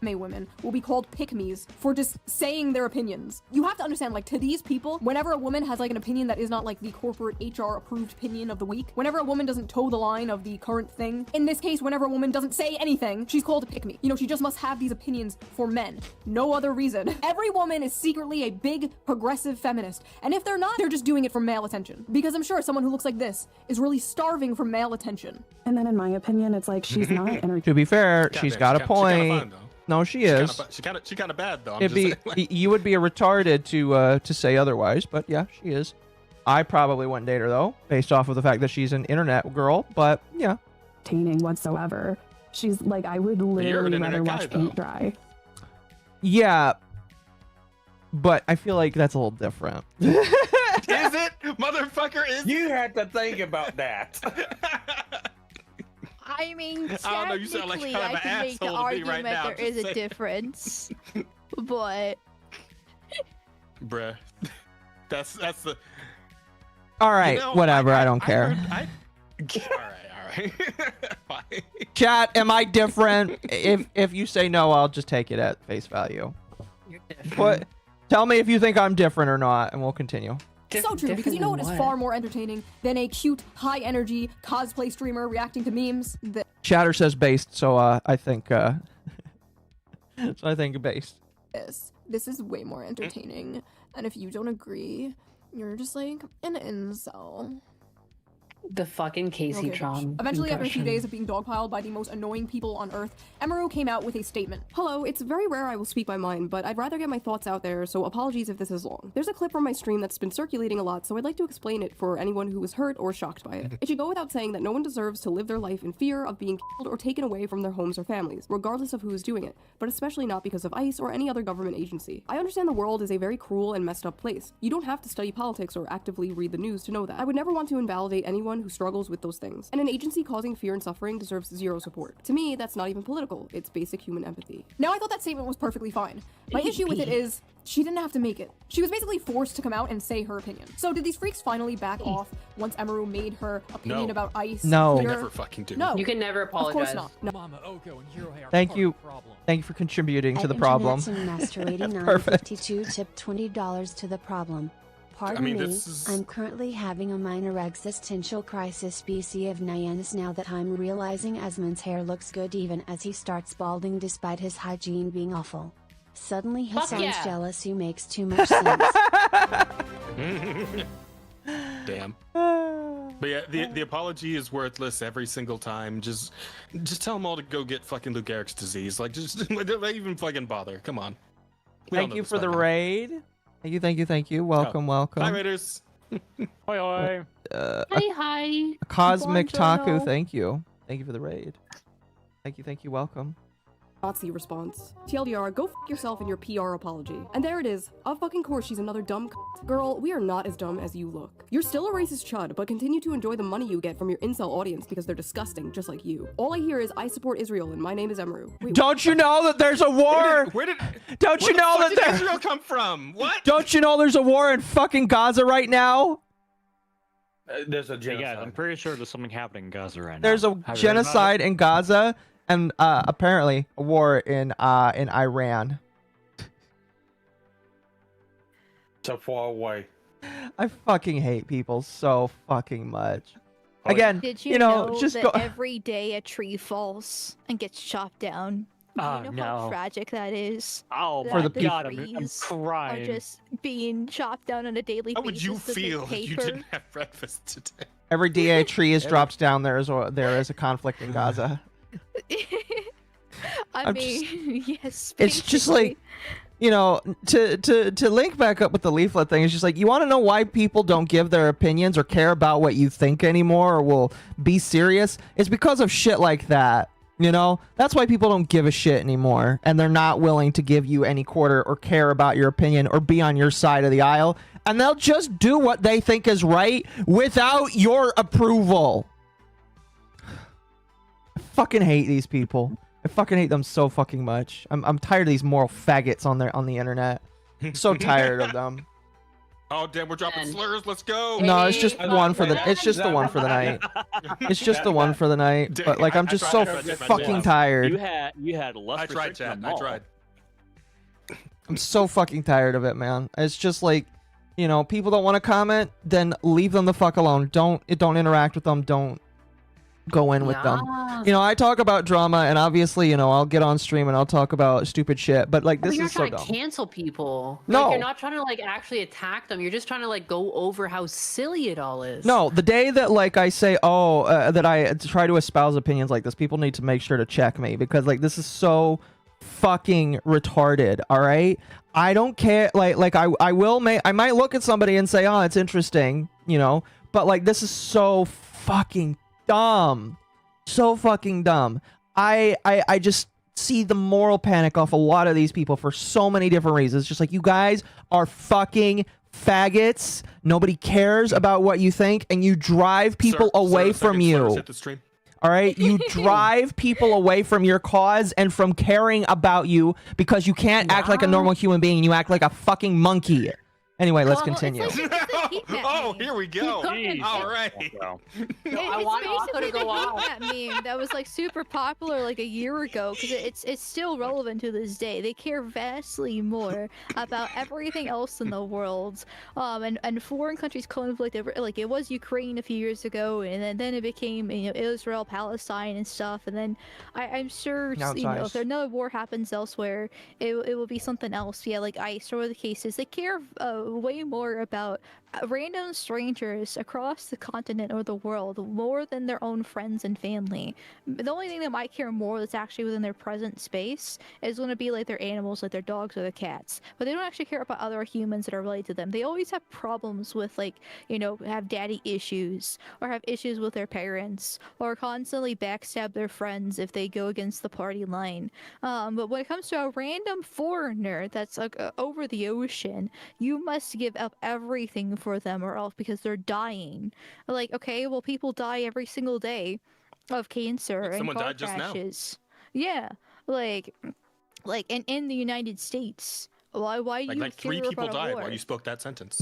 Women will be called pick-me's for just saying their opinions. You have to understand, like, to these people, whenever a woman has like an opinion that is not like the corporate HR approved opinion of the week, whenever a woman doesn't toe the line of the current thing, in this case, whenever a woman doesn't say anything, she's called a pick-me. You know, she just must have these opinions for men. No other reason. Every woman is secretly a big progressive feminist. And if they're not, they're just doing it for male attention. Because I'm sure someone who looks like this is really starving for male attention. And then in my opinion, it's like she's not entertaining. To be fair, Goddamn, she's got a she kinda point. fine, though. No, she is. She kind of bad though. I'm It'd just be saying, like- you would be a retarded to say otherwise, but yeah, she is. I probably wouldn't date her though, based off of the fact that she's an internet girl. But yeah, Entertaining whatsoever. She's like, I would literally rather watch paint dry. yeah, but I feel like that's a little different. Is it, motherfucker? Is you had to think about that. I mean, I don't know, you sound like technically, kind of I an can make the asshole to me argument right now, there is just a saying. difference, but bruh, that's the. All right, You know, whatever. I don't care. All right. Fine. Chat, am I different? If you say no, I'll just take it at face value. But tell me if you think I'm different or not, and we'll continue. So true, because you know what is far more entertaining than a cute, high-energy cosplay streamer reacting to memes? Chatter says based, so I think so I think based. This is way more entertaining, and if you don't agree, you're just like an incel. The fucking Casey Tron. Eventually, after a few days of being dogpiled by the most annoying people on Earth, Emeru came out with a statement. Hello, it's very rare I will speak my mind, but I'd rather get my thoughts out there, so apologies if this is long. There's a clip from my stream that's been circulating a lot, so I'd like to explain it for anyone who was hurt or shocked by it. It should go without saying that no one deserves to live their life in fear of being killed or taken away from their homes or families, regardless of who is doing it, but especially not because of ICE or any other government agency. I understand the world is a very cruel and messed up place. You don't have to study politics or actively read the news to know that. I would never want to invalidate anyone who struggles with those things. And an agency causing fear and suffering deserves zero support. To me, that's not even political. It's basic human empathy. Now, I thought that statement was perfectly fine. My issue with it is she didn't have to make it. She was basically forced to come out and say her opinion. So did these freaks finally back off once Emeru made her opinion about ICE? No. clear? They never fucking do. No. You can never apologize. Of course not. No. MommaOcco and Hirohe are Thank you. Thank you for contributing to the problem. Master That's 8952 tipped $20 to the problem. Pardon me, this is... I'm currently having a minor existential crisis BC of Nyannis now that I'm realizing Asmon's hair looks good even as he starts balding despite his hygiene being awful. Suddenly he sounds jealous who makes too much sense. Damn. But yeah, the apology is worthless every single time. Just tell them all to go get fucking Lou Gehrig's disease. Like, just don't even fucking bother. Come on. Thank you for the raid. Thank you. Welcome. Hi, Raiders. Hoi hoi. Hi. Cosmic Taku, Buongiorno. thank you. Thank you for the raid. Thank you. Welcome. Nazi response. TLDR, go f yourself in your PR apology. And there it is. Of fucking course she's another dumb Girl, we are not as dumb as you look. You're still a racist chud, but continue to enjoy the money you get from your incel audience because they're disgusting, just like you. All I hear is, I support Israel and my name is Emeru. Wait, Don't you know that there's a war? Don't you know that Where did Israel come from? What? Don't you know there's a war in fucking Gaza right now? There's a genocide. Yeah, I'm pretty sure there's something happening in Gaza right now. There's a Have you heard about genocide in Gaza and apparently a war in Iran. So far away. I fucking hate people so fucking much. Again, Did you know, know just that go. every day a tree falls and gets chopped down? Do you know how no. tragic that is? Oh For the That God, I'm trees crying. are just being chopped down on a daily How basis. would you to make feel if you paper. didn't have breakfast today? Every day a tree is dropped down, there is a conflict in Gaza. I I'm mean, yes. It's just basically. like, you know, to link back up with the leaflet thing, it's just like, you want to know why people don't give their opinions or care about what you think anymore or will be serious? It's because of shit like that. You know, that's why people don't give a shit anymore, and they're not willing to give you any quarter or care about your opinion or be on your side of the aisle, and they'll just do what they think is right without your approval. I fucking hate these people. I fucking hate them so fucking much. I'm tired of these moral faggots on the internet. So tired of them. Oh damn, we're dropping slurs. Let's go. No, it's just one for the. It's just the one for the night. It's just the one for the night. But like, I'm just so fucking tired. You had less. I tried, Chad. I tried. I'm so fucking tired of it, man. It's just like, you know, people don't want to comment, then leave them the fuck alone. Don't interact with them. Don't go in with them. You know, I talk about drama, and obviously, you know, I'll get on stream and I'll talk about stupid shit. But like, this You're is so trying dumb. to cancel people. No. Like, you're not trying to like actually attack them. You're just trying to like go over how silly it all is. No, the day that like I say, that I try to espouse opinions like this, people need to make sure to check me, because like, this is so fucking retarded. All right, I don't care. Like I might look at somebody and say, oh, it's interesting, you know, but like, this is so fucking dumb. So fucking dumb. I just see the moral panic off a lot of these people for so many different reasons. Just like, you guys are fucking faggots. Nobody cares about what you think, and you drive people away from you. All right, you drive people away from your cause and from caring about you because you can't act like a normal human being. You act like a fucking monkey. Anyway, let's continue. Oh, here we go. All right. I want Occo to go on. That meme that was like super popular like a year ago, because it's still relevant to this day. They care vastly more about everything else in the world, and foreign countries conflict. Like, it was Ukraine a few years ago, and then it became, you know, Israel, Palestine, and stuff. And then I'm sure, you know, if another war happens elsewhere, it will be something else. Yeah, like ICE or the cases. They care way more about random strangers across the continent or the world more than their own friends and family. The only thing that might care more that's actually within their present space is going to be like their animals, like their dogs or their cats. But they don't actually care about other humans that are related to them. They always have problems with, like, you know, have daddy issues or have issues with their parents or constantly backstab their friends if they go against the party line. But when it comes to a random foreigner that's like over the ocean, you must give up everything for them or else, because they're dying. Like, okay, well, people die every single day of cancer and Someone car died just now. crashes. Yeah, like in the United States. Why do you Like care 3 people about a died war? while you spoke that sentence.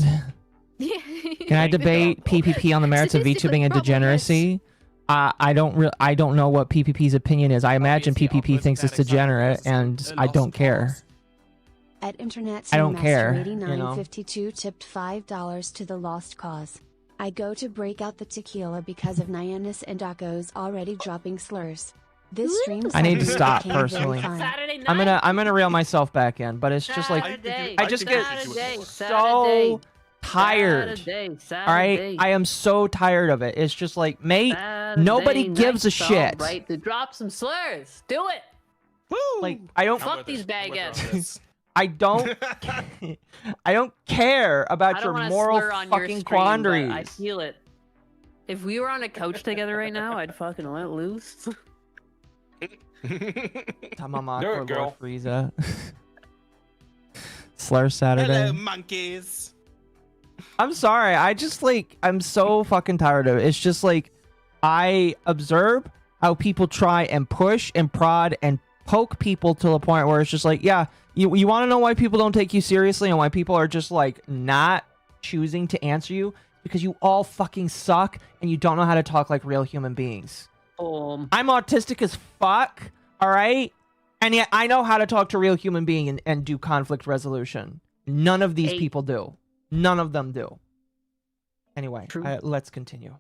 Can I debate PPP on the merits of VTubing and degeneracy? I don't know what PPP's opinion is. I imagine PPP thinks it's degenerate, and I don't care. At Internet I don't Master care, 8952 tipped $5 to the lost cause. I go to break out the tequila because of Nyannis and Akko's already dropping slurs. This stream I need to suddenly stop became very personally. fun. I'm gonna reel myself back in, but it's just like I just get so tired. All right, I am so tired of it. It's just like, mate, nobody gives a shit. Right, to drop some slurs. Do it. Like, I don't Fuck these baguettes. I don't care about I don't your wanna moral slur on your fucking stream, but quandaries. I feel it. If we were on a couch together right now, I'd fucking let loose. MommaOcco, Lord Frieza. Slur Saturday. Hello, monkeys. I'm sorry. I'm so fucking tired of it. It's just like, I observe how people try and push and prod and poke people to the point where it's just like, yeah, you want to know why people don't take you seriously and why people are just like not choosing to answer you? Because you all fucking suck and you don't know how to talk like real human beings. I'm autistic as fuck, all right? And yet I know how to talk to real human being and do conflict resolution. None of these people do. None of them do. Anyway, let's continue.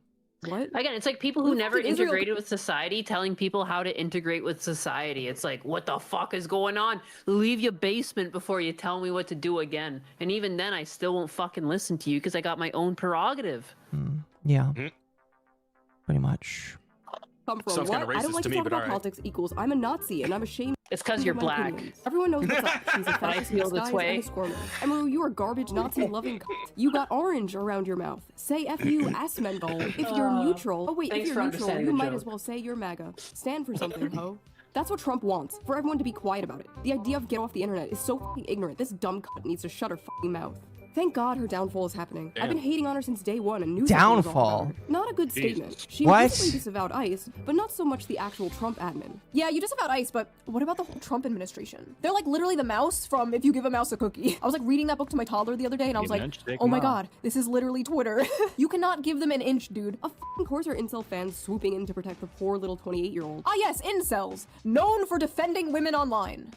What? Again, it's like people who never Israel- integrated with society telling people how to integrate with society. It's like, what the fuck is going on? Leave your basement before you tell me what to do again. And even then, I still won't fucking listen to you because I got my own prerogative. Yeah. Pretty much. Come from Sounds what? kinda I don't racist like to to me, talk but about alright. politics equals I'm a Nazi and I'm ashamed. It's because of you're my black. opinions. Everyone knows what's up. She's a I fascist in feel this disguise way. and a squirmer. Emerald, you are garbage Nazi-loving cunt. You got orange around your mouth. Say F you, Asmendal. If you're neutral. Oh wait, Thanks if for you're neutral, understanding you the might joke. as well say you're MAGA. Stand for something, ho. That's what Trump wants, for everyone to be quiet about it. The idea of get off the internet is so fucking ignorant. This dumb cunt needs to shut her fucking mouth. Thank God her downfall is happening. I've been hating on her since day one and knew something was all about her. Not a good statement. She What? implicitly disavowed ICE, but not so much the actual Trump admin. Yeah, you disavowed ICE, but what about the whole Trump administration? They're like literally the mouse from If You Give a Mouse a Cookie. I was like reading that book to my toddler the other day and I was Give an like, inch, take oh a my mile. God, this is literally Twitter. You cannot give them an inch, dude. Of course are incel fans swooping in to protect the poor little 28-year-old. Ah yes, incels, known for defending women online.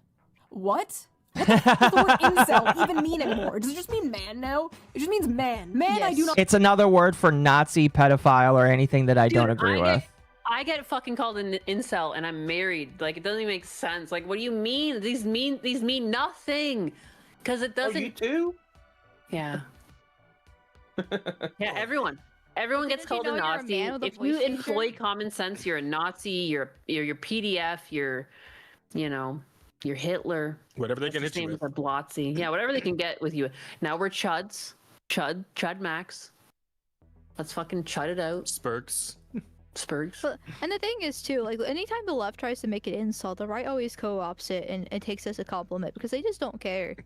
What? What does the word incel even mean anymore? Does it just mean man now? It just means man. Man, I do not. It's another word for Nazi, pedophile, or anything that I don't agree with. I get fucking called an incel and I'm married. Like, it doesn't even make sense. Like, what do you mean? These mean nothing. Because it doesn't. you too? Yeah. Yeah, everyone gets called a know you're a Nazi. man with a If you voice employ common sense, you're a Nazi, you're PDF, you're Hitler. Whatever they can hit you with. A Blotzy. Yeah, whatever they can get with you. Now we're Chuds. Chud Max. Let's fucking chud it out. Spurks. But, and the thing is too, like anytime the left tries to make it insult, the right always co-opts it and it takes it as a compliment because they just don't care.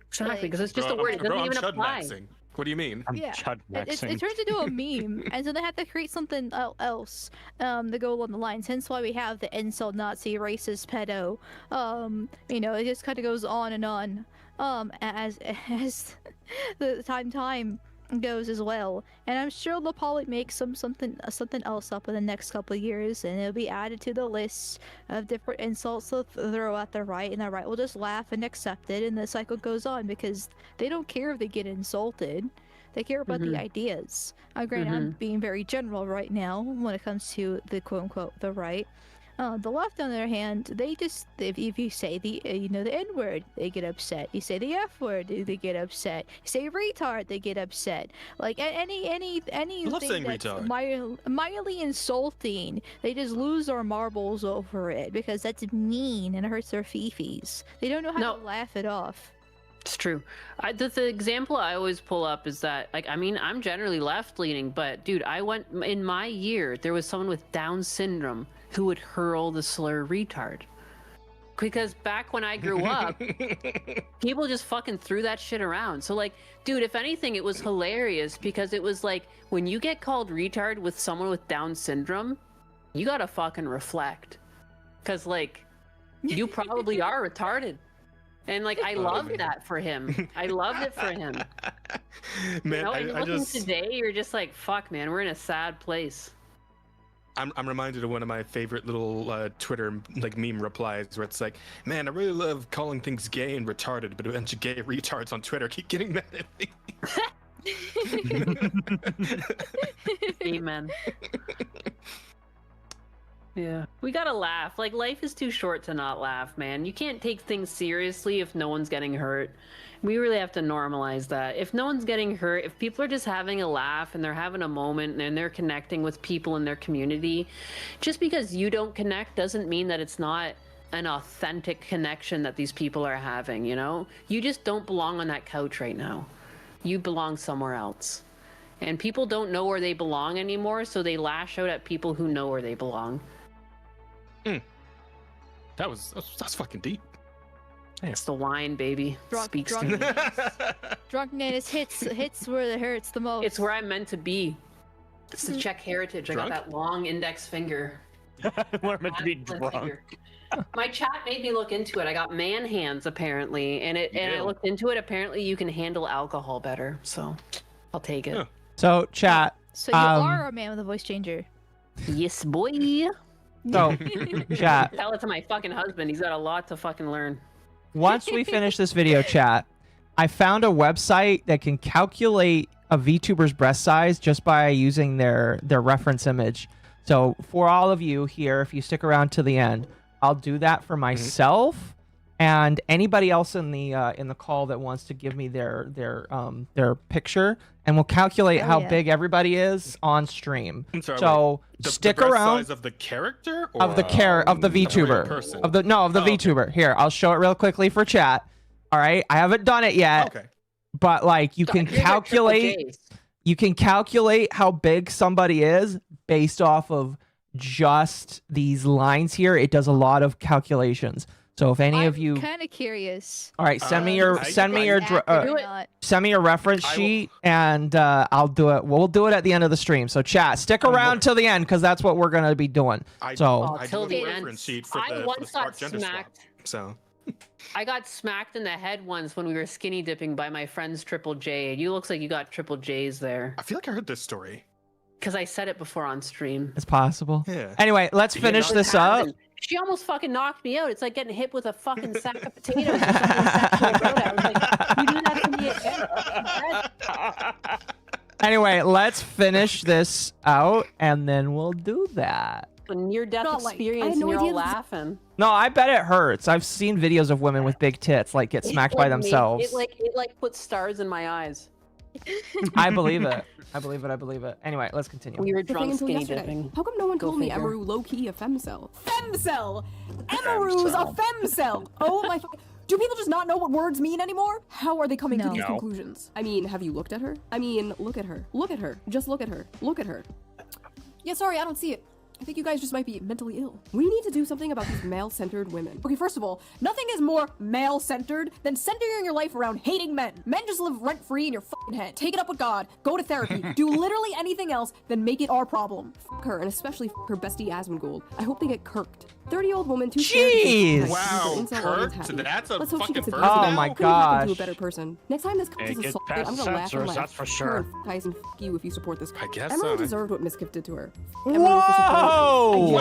Exactly, because it's just Bro, a word. It doesn't I'm even chud apply. maxing. What do you mean? It turns into a meme, and so they have to create something else to go along the lines. Hence why we have the insult Nazi, racist, pedo. It just kind of goes on and on as the time goes as well. And I'm sure they'll probably make something else up in the next couple of years, and it'll be added to the list of different insults they'll throw at the right, and the right will just laugh and accept it, and the cycle goes on because they don't care if they get insulted. They care about the ideas. Granted, I'm being very general right now when it comes to the quote-unquote the right. The left, on their hand, they just if you say the the N-word, they get upset. You say the F-word, they get upset. You say retard, they get upset. Like anything that's mildly insulting, they just lose their marbles over it because that's mean and hurts their fifis. They don't know how to laugh it off. It's true. The example I always pull up is that, like, I mean, I'm generally left-leaning, but dude, in my year, there was someone with Down syndrome who would hurl the slur retard. Because back when I grew up, people just fucking threw that shit around. So, like, dude, if anything, it was hilarious because it was like, when you get called retard with someone with Down syndrome, you gotta fucking reflect. Because, like, you probably are retarded. And, like, I loved that for him. I loved it for him. Man, looking today, you're just like, fuck, man, we're in a sad place. I'm reminded of one of my favorite little Twitter meme replies where it's like, man, I really love calling things gay and retarded, but a bunch of gay retards on Twitter keep getting mad at me. Amen. Yeah. We gotta laugh. Like, life is too short to not laugh, man. You can't take things seriously if no one's getting hurt. We really have to normalize that. If no one's getting hurt, if people are just having a laugh and they're having a moment and they're connecting with people in their community, just because you don't connect doesn't mean that it's not an authentic connection that these people are having, you know? You just don't belong on that couch right now. You belong somewhere else. And people don't know where they belong anymore, so they lash out at people who know where they belong. That's fucking deep. It's the wine, baby. Speaks to me. Drunkenness hits where it hurts the most. It's where I'm meant to be. It's the Czech heritage. I got that long index finger. We're meant to be drunk. My chat made me look into it. I got man hands apparently, and I looked into it. Apparently, you can handle alcohol better, so I'll take it. So chat. So you are a man with a voice changer. Yes, boy. So chat. Tell it to my fucking husband. He's got a lot to fucking learn. Once we finish this video, chat, I found a website that can calculate a VTuber's breast size just by using their reference image. So for all of you here, if you stick around to the end, I'll do that for myself and anybody else in the call that wants to give me their picture, and we'll calculate how big everybody is on stream. I'm sorry, so the stick breast around. Size of the character or Of the VTuber. person? Of the VTuber. Here, I'll show it real quickly for chat. All right, I haven't done it yet. Okay. But like you can calculate how big somebody is based off of just these lines here. It does a lot of calculations. So if any of you, kind of curious. all right, send me your reference sheet, and I'll do it. We'll do it at the end of the stream. So chat, stick around till the end because that's what we're gonna be doing. I so do the reference sheet for the smart gender swap. So I got smacked in the head once when we were skinny dipping by my friend's Triple J. You looks like you got triple J's there. I feel like I heard this story. Because I said it before on stream. it's possible. Yeah. Anyway, let's finish this up. She almost fucking knocked me out. It's like getting hit with a fucking sack of potatoes. Or I was like, you do that to me again. Anyway, let's finish this out, and then we'll do that. A near-death experience, and you're all laughing. No, I bet it hurts. I've seen videos of women with big tits like get smacked by themselves. It puts stars in my eyes. I believe it. I believe it. Anyway, let's continue. We were drunk skinny yesterday. dipping. How come no one told me Emaru low-key a femcel? Femcel! Emaru's a femcel! Oh my fucking... Do people just not know what words mean anymore? How are they coming to these conclusions? I mean, have you looked at her? I mean, look at her. Look at her. Just look at her. Look at her. Yeah, sorry, I don't see it. I think you guys just might be mentally ill. We need to do something about these male-centered women. Okay, first of all, nothing is more male-centered than centering your life around hating men. Men just live rent-free in your fucking head. Take it up with God. Go to therapy. Do literally anything else than make it our problem. Fuck her, and especially fuck her bestie Asmongold. I hope they get kirked. 30-year-old woman, too scared to Jeez! Wow, kirked? That's a Let's hope she fucking gets first. Oh my Couldn't happen gosh. to a better person. Next time this comes It assaulted, gets I'm gonna laugh and censors, laugh. that's for Fuck sure. her and fuck Tyson, fuck you if you support this. I guess Emily so. deserved what Miss Gift did to her. Whoa!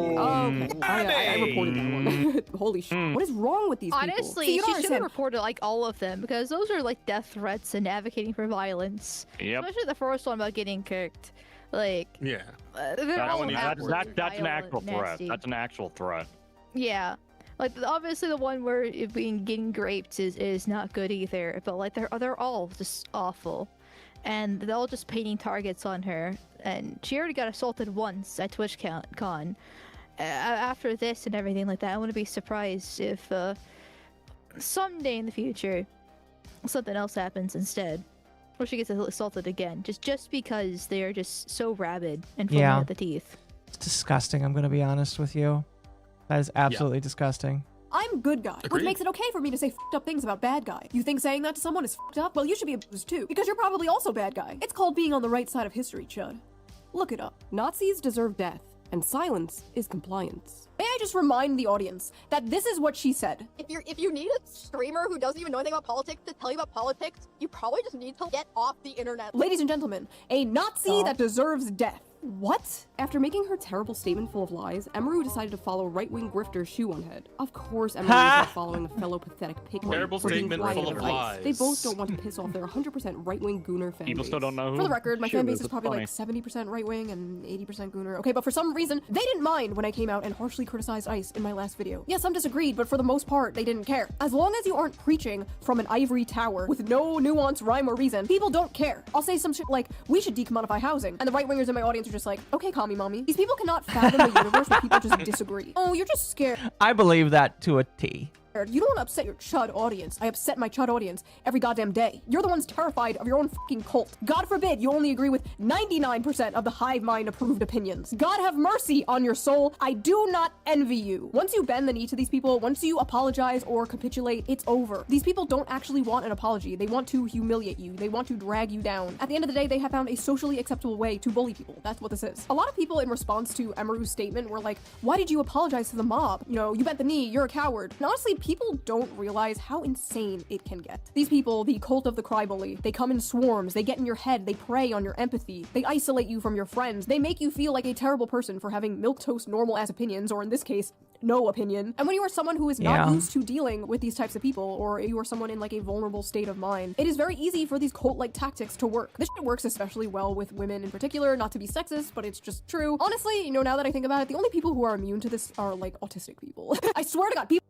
Okay. I reported that one. Holy shit. What is wrong with these people? Honestly, See, you don't she should have understand. reported like all of them because those are like death threats and advocating for violence. Yep. Especially the first one about getting kicked. Like, Yeah. they're all That's an vile actual and threat. nasty. That's an actual threat. Yeah. Like obviously the one where it being getting raped is not good either, but like they're all just awful, and they're all just painting targets on her. And she already got assaulted once at TwitchCon. After this and everything like that, I wouldn't be surprised if someday in the future something else happens instead, or she gets assaulted again, just because they are just so rabid and foaming at the teeth. It's disgusting. I'm gonna be honest with you. That is absolutely disgusting. I'm good guy, Agreed. which makes it okay for me to say f***ed up things about bad guy. You think saying that to someone is f***ed up? Well, you should be abused too, because you're probably also bad guy. It's called being on the right side of history, Chud. Look it up. Nazis deserve death, and silence is compliance. May I just remind the audience that this is what she said. If you need a streamer who doesn't even know anything about politics to tell you about politics, you probably just need to get off the internet. Ladies and gentlemen, a Nazi that deserves death. What? After making her terrible statement full of lies, Emeru decided to follow right-wing grifter Shoe1Head. Of course, Emeru is not following a fellow pathetic pig. Terrible for being statement quiet full and of nice. lies. They both don't want to piss off their 100% right-wing gooner fan People base. still don't know who. For the record, my Shoe fan base is. is probably like 70% right-wing and 80% gooner. Okay, but for some reason, they didn't mind when I came out and harshly criticized ICE in my last video. Yeah, some disagreed, but for the most part, they didn't care. As long as you aren't preaching from an ivory tower with no nuance, rhyme, or reason, people don't care. I'll say some shit like, we should decommodify housing, and the right-wingers in my audience are just like, okay, commie mommy. These people cannot fathom the universe where people just disagree. Oh, you're just scared. I believe that to a T. You don't upset your Chud audience. I upset my Chud audience every goddamn day. You're the ones terrified of your own fucking cult. God forbid you only agree with 99% of the hive mind approved opinions. God have mercy on your soul. I do not envy you. Once you bend the knee to these people, once you apologize or capitulate, it's over. These people don't actually want an apology. They want to humiliate you. They want to drag you down. At the end of the day, they have found a socially acceptable way to bully people. That's what this is. A lot of people in response to Emeru's statement were like, why did you apologize to the mob? You know, you bent the knee, you're a coward. And honestly, people don't realize how insane it can get. These people, the cult of the crybully, they come in swarms, they get in your head, they prey on your empathy, they isolate you from your friends, they make you feel like a terrible person for having milquetoast normal ass opinions, or in this case, no opinion. And when you are someone who is not used to dealing with these types of people, or you are someone in like a vulnerable state of mind, it is very easy for these cult-like tactics to work. This shit works especially well with women in particular, not to be sexist, but it's just true. Honestly, you know, now that I think about it, the only people who are immune to this are like autistic people. I swear to God, people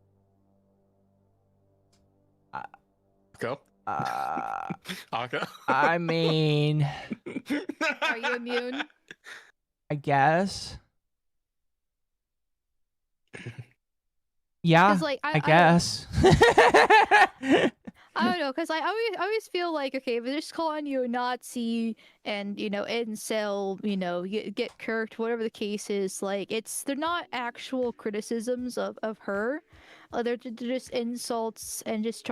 Go. Akka. I mean, Are you immune? I guess. Yeah, 'Cause, like, I guess. I don't know, because I always feel like, okay, if they're just calling you a Nazi and, you know, incel, you know, get kirked, whatever the case is, like, they're not actual criticisms of her. They're just insults and just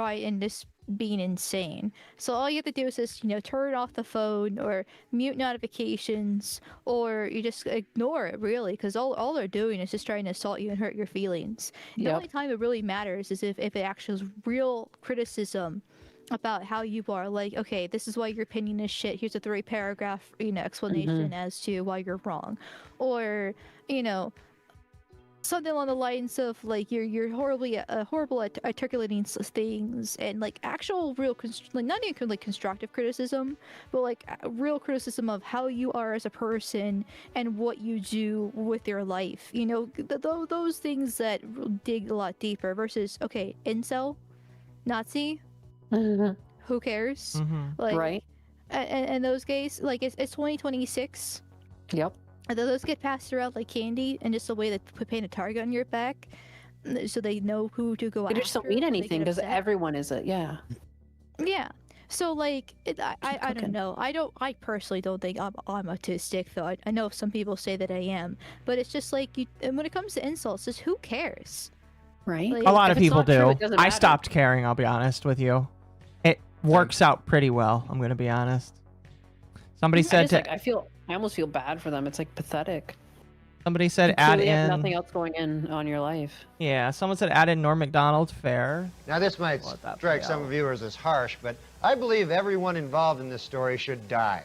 being insane. So all you have to do is just, you know, turn off the phone or mute notifications, or you just ignore it, really, because all they're doing is just trying to assault you and hurt your feelings. The only time it really matters is if it actually is real criticism about how you are. Like, okay, this is why your opinion is shit. Here's a 3-paragraph, you know, explanation as to why you're wrong. Or, you know, something along the lines of like you're horrible at articulating things, and like actual real like not even like constructive criticism, but like real criticism of how you are as a person and what you do with your life. You know, those things that dig a lot deeper versus, okay, incel, Nazi, who cares? Like, right? And those guys, like it's 2026. Yep. Those get passed around like candy, and just a way to paint a target on your back, so they know who to go after. They just don't mean anything because everyone is it. Yeah. Yeah. So like, I don't know. I personally don't think I'm autistic, though. I know some people say that I am, but it's just like and when it comes to insults, just who cares? Right. Like, A lot of people do. true, I stopped caring, I'll be honest with you. It works out pretty well, I'm going to be honest. Somebody said I almost feel bad for them. It's like pathetic. Somebody said You add clearly have in. nothing else going on your life. Yeah, someone said add in Norm Macdonald. Fair. Now, this might strike some viewers as harsh, but I believe everyone involved in this story should die.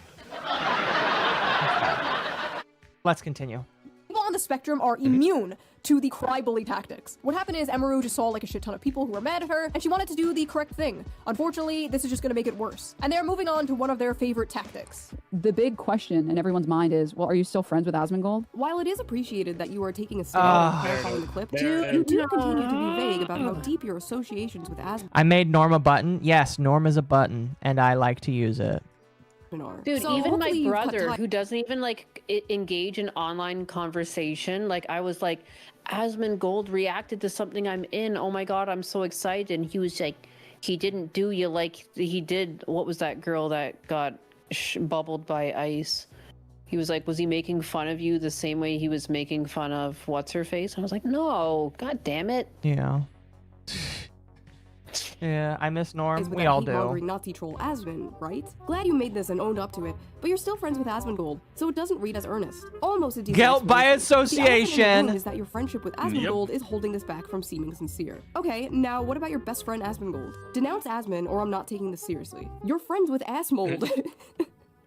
Let's continue. People on the spectrum are immune to the cry bully tactics. What happened is Emaru just saw like a shit ton of people who were mad at her, and she wanted to do the correct thing. Unfortunately, this is just gonna make it worse. And they're moving on to one of their favorite tactics. The big question in everyone's mind is, well, are you still friends with Asmongold? While it is appreciated that you are taking a stand and clarifying the clip, you do continue to be vague about how deep your associations with Asmongold I made Norm a button. Yes, Norm is a button, and I like to use it. are. Dude, So even my hopefully you've cut brother, ties- who doesn't even like engage in online conversation, like I was like, Asmongold reacted to something I'm in. Oh my god, I'm so excited. And he was like, he didn't do you like he did. What was that girl that got bubbled by ice? He was like, was he making fun of you the same way he was making fun of what's her face? I was like, no, god damn it. Yeah. Yeah, I miss Norm. is with We that all do. hate-mongering Nazi troll Asmon, right? Glad you made this and owned up to it, but you're still friends with Asmongold, so it doesn't read as earnest. Almost a decent Guilt by explanation. The elephant in the association. room is that your friendship with Asmongold is holding this back from seeming sincere. Okay, now what about your best friend Asmongold? Denounce Asmon or I'm not taking this seriously. You're friends with Asmold.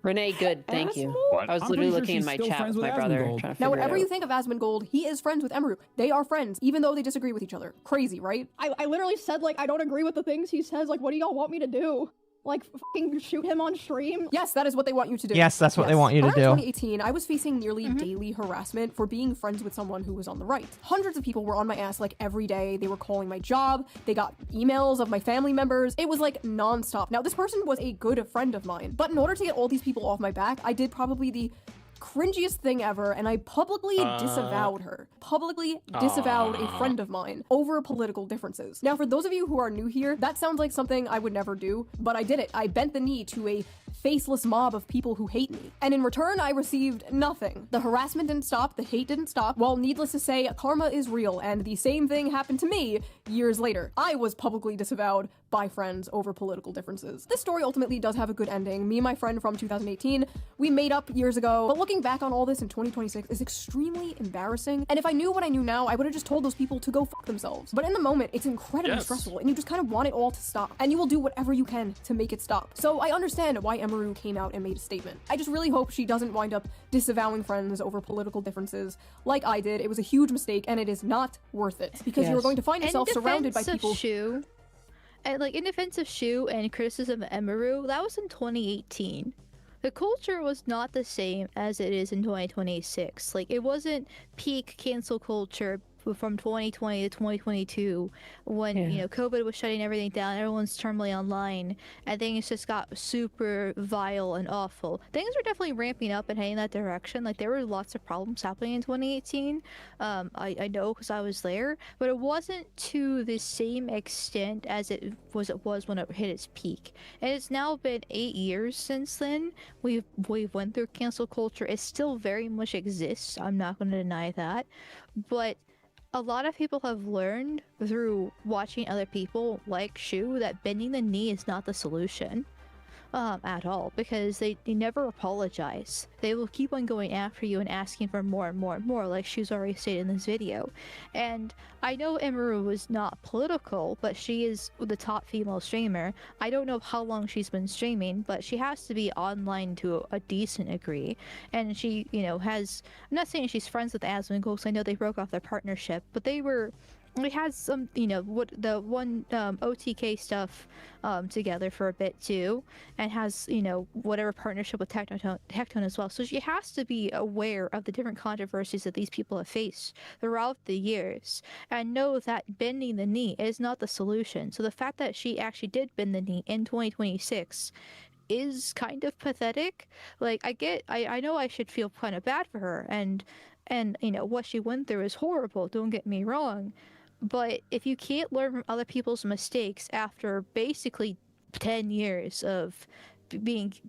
Renee, good, thank you. I was literally looking in my chat with my brother trying to figure Now, it whatever out. you think of Asmongold, he is friends with Emaru. They are friends, even though they disagree with each other. Crazy, right? I literally said, like, I don't agree with the things he says. Like, what do y'all want me to do? Like, fucking shoot him on stream? Yes, that is what they want you to do. Yes, that's what they want you to Around do. 2018, I was facing nearly daily harassment for being friends with someone who was on the right. Hundreds of people were on my ass like every day. They were calling my job. They got emails of my family members. It was like nonstop. Now, this person was a good friend of mine, but in order to get all these people off my back, I did probably the cringiest thing ever, and I publicly disavowed her. Publicly disavowed a friend of mine over political differences. Now, for those of you who are new here, that sounds like something I would never do, but I did it. I bent the knee to a faceless mob of people who hate me. And in return, I received nothing. The harassment didn't stop, the hate didn't stop. Well, needless to say, karma is real, and the same thing happened to me years later. I was publicly disavowed by friends over political differences. This story ultimately does have a good ending. Me and my friend from 2018, we made up years ago, but looking back on all this in 2026 is extremely embarrassing. And if I knew what I knew now, I would have just told those people to go fuck themselves. But in the moment, it's incredibly stressful, and you just kind of want it all to stop. And you will do whatever you can to make it stop. So I understand why Emaru came out and made a statement. I just really hope she doesn't wind up disavowing friends over political differences like I did. It was a huge mistake, and it is not worth it. Because you're going to find yourself surrounded by people. And like in defense of Shu and criticism of Emaru, that was in 2018. The culture was not the same as it is in 2026. Like, it wasn't peak cancel culture from 2020 to 2022 when you know COVID was shutting everything down, everyone's terminally online, and things just got super vile and awful. Things are definitely ramping up and heading in that direction. Like, there were lots of problems happening in 2018. I know because I was there, but it wasn't to the same extent as it was when it hit its peak. And it's now been 8 years since then. We've went through cancel culture. It still very much exists. I'm not going to deny that, but a lot of people have learned through watching other people like Shu that bending the knee is not the solution at all, because they never apologize. They will keep on going after you and asking for more and more and more, like Shu's already stated in this video. And I know Emaru was not political, but she is the top female streamer. I don't know how long she's been streaming, but she has to be online to a decent degree. And she, you know, has, I'm not saying she's friends with Asmongold, because I know they broke off their partnership, but they had some, you know, what the one OTK stuff together for a bit too, and has, you know, whatever partnership with Tectone as well. So she has to be aware of the different controversies that these people have faced throughout the years, and know that bending the knee is not the solution. So the fact that she actually did bend the knee in 2026 is kind of pathetic. Like, I know I should feel kind of bad for her, and you know, what she went through is horrible, don't get me wrong. But if you can't learn from other people's mistakes after basically 10 years of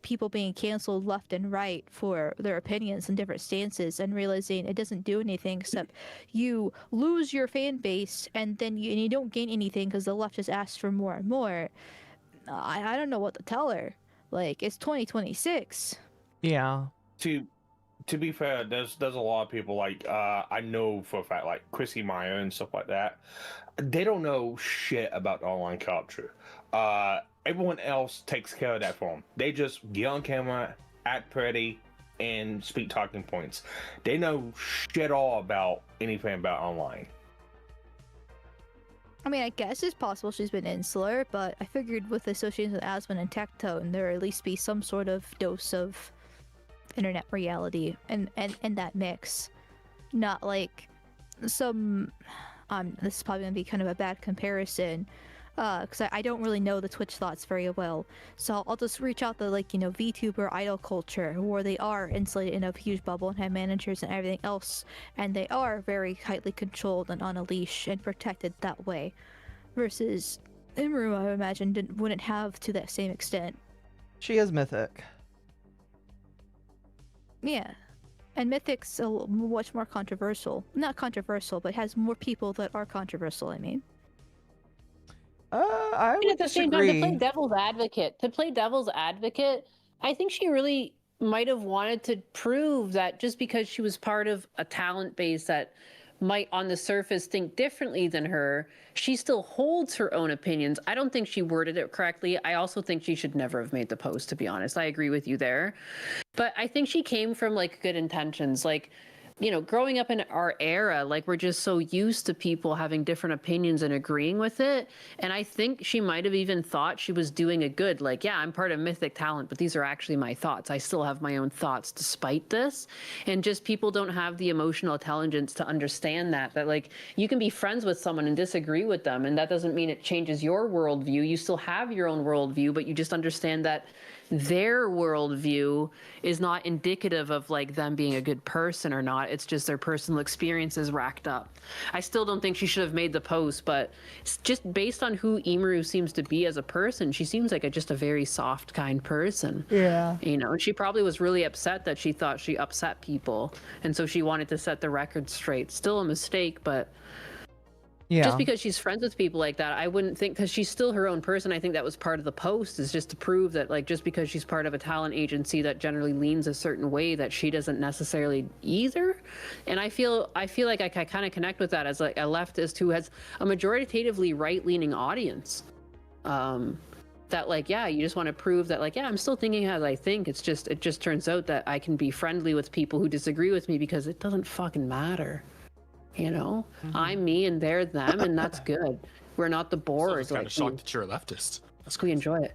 people being canceled left and right for their opinions and different stances, and realizing it doesn't do anything except you lose your fan base, and then you don't gain anything because the left just asks for more and more, I don't know what to tell her. Like, it's 2026. Yeah. To be fair, there's a lot of people, like, I know for a fact, like Chrissy Meyer and stuff like that, they don't know shit about online culture. Everyone else takes care of that for them. They just get on camera, act pretty, and speak talking points. They know shit all about anything about online. I mean, I guess it's possible she's been insular, but I figured with associations with Asmon and Tectone, there at least be some sort of dose of internet reality and that mix. Not like some... this is probably going to be kind of a bad comparison, because I don't really know the Twitch thoughts very well. So I'll just reach out to, like, VTuber idol culture, where they are insulated in a huge bubble and have managers and everything else, and they are very tightly controlled and on a leash and protected that way. Versus Imru, I imagine, wouldn't have to that same extent. She is Mythic. Yeah. And Mythic's much more controversial. Not controversial, but has more people that are controversial, I mean. I would at the same time, disagree. to play devil's advocate, I think she really might have wanted to prove that just because she was part of a talent base that might on the surface think differently than her, she still holds her own opinions. I don't think she worded it correctly. I also think she should never have made the post, to be honest. I agree with you there. But I think she came from like good intentions. Like, growing up in our era, like, we're just so used to people having different opinions and agreeing with it. And I think she might have even thought she was doing a good, like, yeah, I'm part of Mythic Talent, but these are actually my thoughts. I still have my own thoughts despite this. And just people don't have the emotional intelligence to understand that like, you can be friends with someone and disagree with them. And that doesn't mean it changes your worldview. You still have your own worldview, but you just understand that their worldview is not indicative of like them being a good person or not. It's just their personal experiences racked up. I still don't think she should have made the post, but just based on who Imru seems to be as a person, she seems like just a very soft, kind person. Yeah. And she probably was really upset that she thought she upset people. And so she wanted to set the record straight. Still a mistake, but Yeah. just because she's friends with people like that, I wouldn't think, because she's still her own person. I think that was part of the post, is just to prove that, like, just because she's part of a talent agency that generally leans a certain way, that she doesn't necessarily either. And I feel like I kind of connect with that as like a leftist who has a majoritatively right-leaning audience. That like, yeah, you just want to prove that like, yeah, I'm still thinking as I think. It just turns out that I can be friendly with people who disagree with me because it doesn't fucking matter. I'm me and they're them, and that's good. We're not the bored. So I'm kind of shocked that you're a leftist. We enjoy it.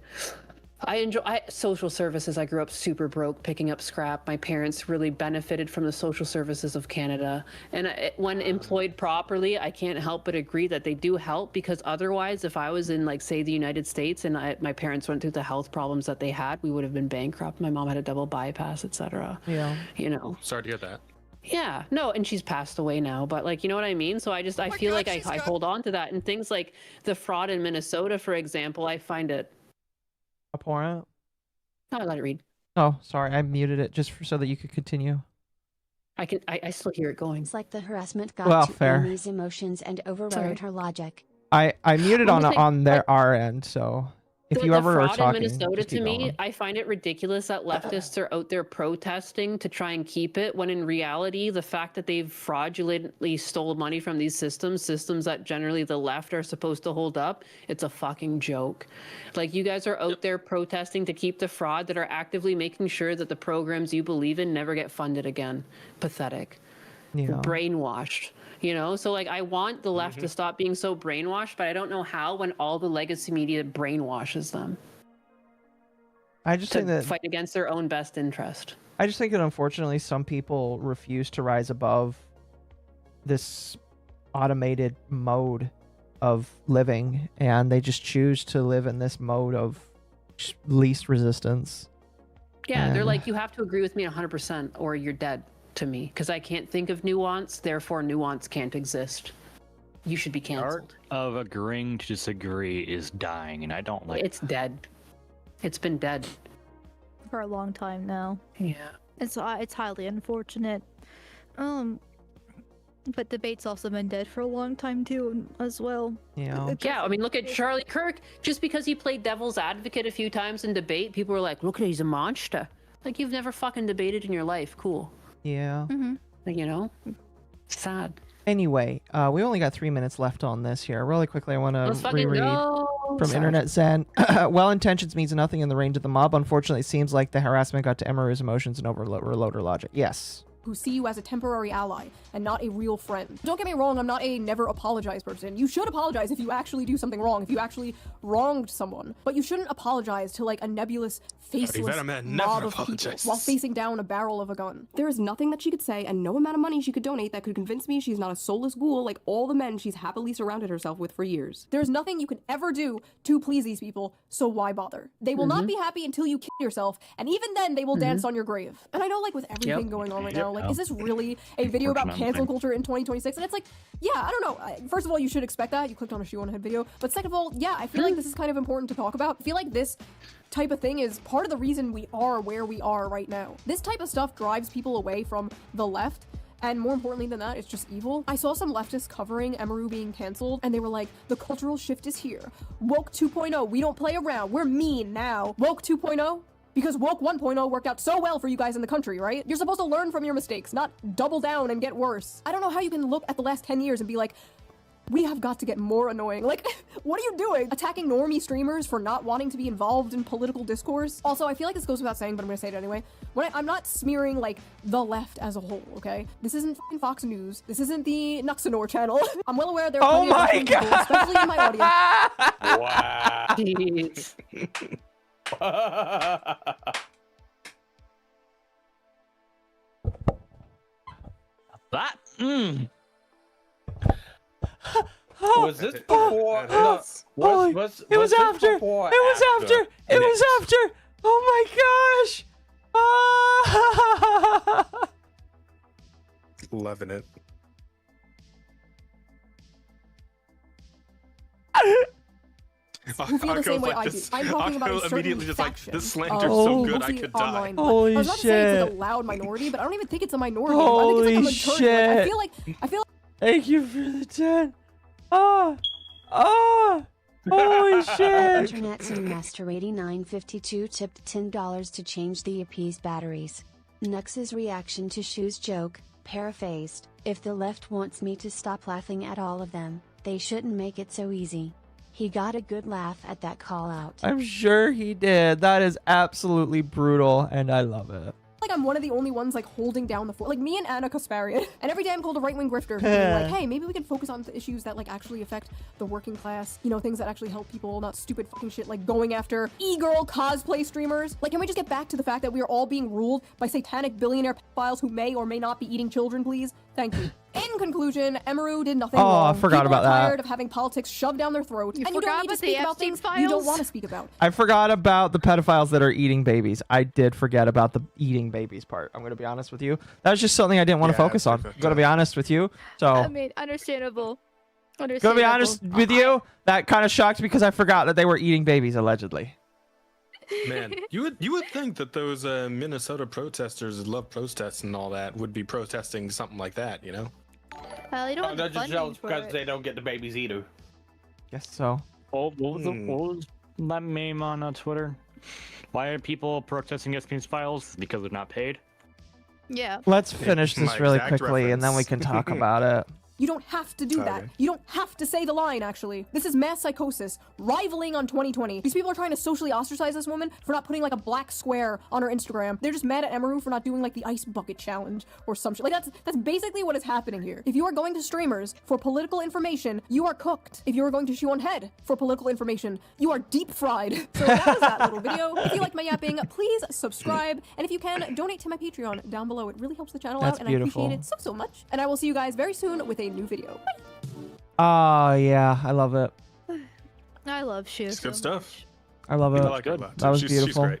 I enjoy social services. I grew up super broke, picking up scrap. My parents really benefited from the social services of Canada. And when employed properly, I can't help but agree that they do help, because otherwise, if I was in, like, say, the United States and my parents went through the health problems that they had, we would have been bankrupt. My mom had a double bypass, etc. Yeah. Sorry to hear that. Yeah, no, and she's passed away now, but like, you know what I mean? So I feel like I hold on to that, and things like the fraud in Minnesota, for example, I find it abhorrent. No, let it read. Oh, sorry, I muted it just so that you could continue. I still hear it going. It's like the harassment got Well, to fair. Amy's emotions and overrode her logic. I muted on our end, so if you ever are fraud talking, in Minnesota, just to keep me, going. I find it ridiculous that leftists are out there protesting to try and keep it, when in reality, the fact that they've fraudulently stole money from these systems that generally the left are supposed to hold up, it's a fucking joke. Like, you guys are out there protesting to keep the fraud that are actively making sure that the programs you believe in never get funded again. Pathetic. Yeah. Brainwashed. So like, I want the left to stop being so brainwashed, but I don't know how, when all the legacy media brainwashes them. I just think that fight against their own best interest. I just think that unfortunately some people refuse to rise above this automated mode of living, and they just choose to live in this mode of least resistance. Yeah, they're And- like, you have to agree with me 100% or you're dead to me, because I can't think of nuance, therefore nuance can't exist. You should be The canceled. art of agreeing to disagree is dying, and I don't like It's dead. It's been dead. For a long time now. Yeah. It's highly unfortunate. But debate's also been dead for a long time too, as well. Yeah. Yeah, I mean, look at Charlie Kirk. Just because he played devil's advocate a few times in debate, people were like, look at, he's a monster. Like, you've never fucking debated in your life. Cool. Yeah. Sad. Anyway, we only got 3 minutes left on this here. Really quickly, I want Let's to fucking reread. go. From Internet Zen, well intentions means nothing in the range of the mob. Unfortunately, it seems like the harassment got to Emeru's emotions and overload her logic. Yes. Who see you as a temporary ally and not a real friend. Don't get me wrong, I'm not a never apologize person. You should apologize if you actually do something wrong, if you actually wronged someone. But you shouldn't apologize to like a nebulous, faceless mob of people while facing down a barrel of a gun. There is nothing that she could say and no amount of money she could donate that could convince me she's not a soulless ghoul like all the men she's happily surrounded herself with for years. There's nothing you can ever do to please these people, so why bother? They will not be happy until you kill yourself, and even then they will dance on your grave. And I know like with everything going on right now, like is this really a video about cancel culture in 2026? And it's like, yeah, I don't know. First of all, you should expect that. You clicked on a shoe on a head video. But second of all, yeah, I feel like this is kind of important to talk about. I feel like this type of thing is part of the reason we are where we are right now. This type of stuff drives people away from the left. And more importantly than that, it's just evil. I saw some leftists covering Emeru being canceled, and they were like, the cultural shift is here. Woke 2.0, we don't play around. We're mean now. Woke 2.0? Because Woke 1.0 worked out so well for you guys in the country, right? You're supposed to learn from your mistakes, not double down and get worse. I don't know how you can look at the last 10 years and be like, we have got to get more annoying. Like, what are you doing? Attacking normie streamers for not wanting to be involved in political discourse? Also, I feel like this goes without saying, but I'm gonna say it anyway. I'm not smearing, like, the left as a whole, okay? This isn't Fox News. This isn't the Nuxanor channel. I'm well aware there are plenty of people, especially in my audience. Wow. Jeez. That. Was this before? It was after. It was after. It was after. Oh my gosh. Loving it. Who feel the same way I do. I'm talking about a certain immediately just faction. like, this slander's so good I could die. I was about to say it's a loud minority, but I don't even think it's a minority. Holy I think it's like a majority. Like, I feel like Thank you for the 10. Holy shit. Internet Master 8952 tipped $10 to change the EP's batteries. Nux's reaction to Shu's joke, paraphrased, if the left wants me to stop laughing at all of them, they shouldn't make it so easy. He got a good laugh at that call out. I'm sure he did. That is absolutely brutal, and I love it. like I'm one of the only ones like holding down the fort. Like me and Anna Kasparian. And every day I'm called a right-wing grifter. Being like, hey, maybe we can focus on the issues that like actually affect the working class. You know, things that actually help people, not stupid fucking shit like going after e-girl cosplay streamers. Like, can we just get back to the fact that we are all being ruled by satanic billionaire pedophiles who may or may not be eating children, please? Thank you. In conclusion, Emeru did nothing wrong. I forgot People about are that. tired of having politics shoved down their throat. And you don't need to speak about things files? you don't want to speak about. I forgot about the pedophiles that are eating babies. I did forget about the eating babies part. I'm going to be honest with you. That was just something I didn't want to focus on. I'm going to be honest with you. So, I mean, understandable. going to be honest with you, that kind of shocked me because I forgot that they were eating babies, allegedly. Man, you would think that those Minnesota protesters that love protests and all that would be protesting something like that, you know? Well, they don't have they're the just funding jealous for because it. they don't get the babies either. Guess so. Oh, what was that meme on Twitter? Why are people protesting against these files? Because they're not paid? Yeah. Let's finish this My really exact quickly and then we can talk about it. You don't have to do that. Okay. You don't have to say the line, actually. This is mass psychosis, rivaling on 2020. These people are trying to socially ostracize this woman for not putting like a black square on her Instagram. They're just mad at Emeru for not doing like the ice bucket challenge or some shit. Like that's basically what is happening here. If you are going to streamers for political information, you are cooked. If you are going to Shoe on Head for political information, you are deep fried. So that was that little video. If you like my yapping, please subscribe. And if you can, donate to my Patreon down below. It really helps the channel That's out and beautiful. I appreciate it so much. And I will see you guys very soon with a new video. Bye. Oh, yeah. I love it. I love Shu. It's good stuff. I love it. I like her a lot, That was too. beautiful. She's great.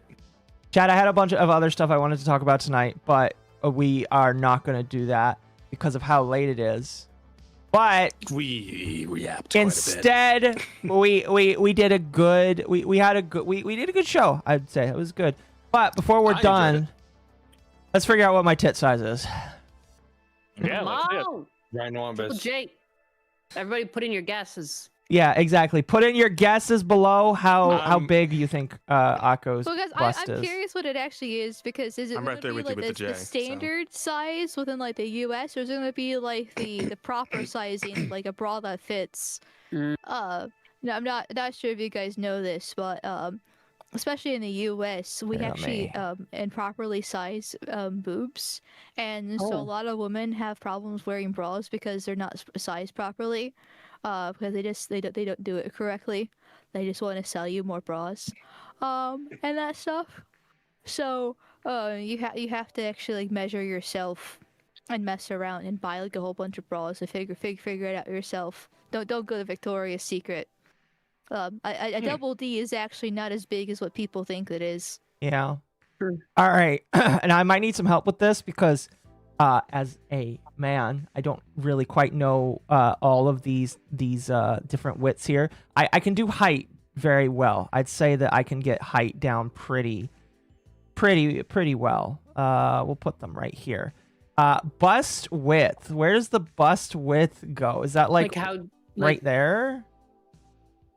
Chad, I had a bunch of other stuff I wanted to talk about tonight, but we are not going to do that because of how late it is. But we yapped instead, we did a good we had a good we did a good show. I'd say it was good. But before we're done, let's figure out what my tit size is. Yeah, let's do it. Wow. Right on, Well, Jake, everybody put in your guesses. Yeah, exactly. Put in your guesses below how big you think Akko's Well, guys, bust I'm is. curious what it actually is because is it I'm going right to there be with you like with the the J, so. standard size within like the U.S. or is it going to be like the proper sizing, like a bra that fits No, I'm not sure if you guys know this, but especially in the U.S., we actually improperly size boobs, and so a lot of women have problems wearing bras because they're not sized properly, because they don't do it correctly. They just want to sell you more bras, and that stuff. So you have to actually like measure yourself and mess around and buy like a whole bunch of bras to figure it out yourself. Don't go to Victoria's Secret. A double D is actually not as big as what people think it is. Yeah. All right. And I might need some help with this because as a man, I don't really quite know all of these different widths here. I can do height very well. I'd say that I can get height down pretty well. We'll put them right here. Bust width. Where does the bust width go? Is that like how right there?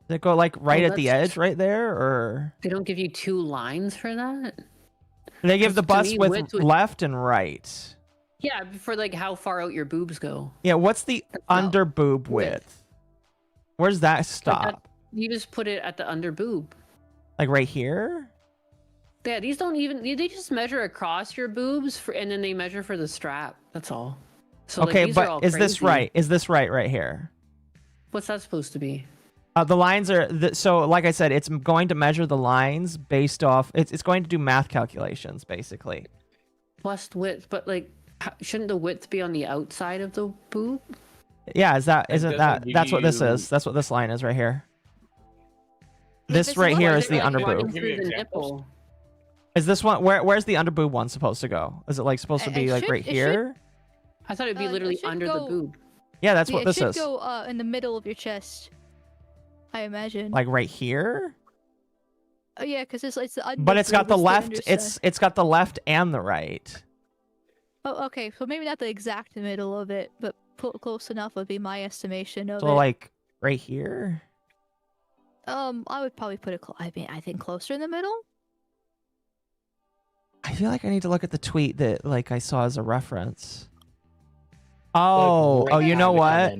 Does it go like right at the edge right there, or they don't give you 2 lines for that? They give the bust width left and right. Yeah, for like how far out your boobs go. Yeah, what's the under boob width? Where's that stop? You just put it at the under boob. Like right here? Yeah, these don't even. They just measure across your boobs, and then they measure for the strap. That's all. So okay, like, these are all but is this crazy. right? Is this right here? What's that supposed to be? The lines are so like I said, it's going to measure the lines based off. It's going to do math calculations basically. Bust width, but like, shouldn't the width be on the outside of the boob? Yeah, that's what this is. That's what this line is right here. This right here is the under boob. Is this one where's the under boob one supposed to go? Is it like supposed to be like right here? I thought it'd be literally under the boob. Yeah, that's what this is. It should go in the middle of your chest, I imagine. Like right here? Oh yeah, because it's the under But it's got the boob, left. It's got the left and the right. Oh, okay. So maybe not the exact middle of it, but close enough would be my estimation of it. So like right here? I would probably put it. I think closer in the middle. I feel like I need to look at the tweet that like I saw as a reference. Oh, you know what?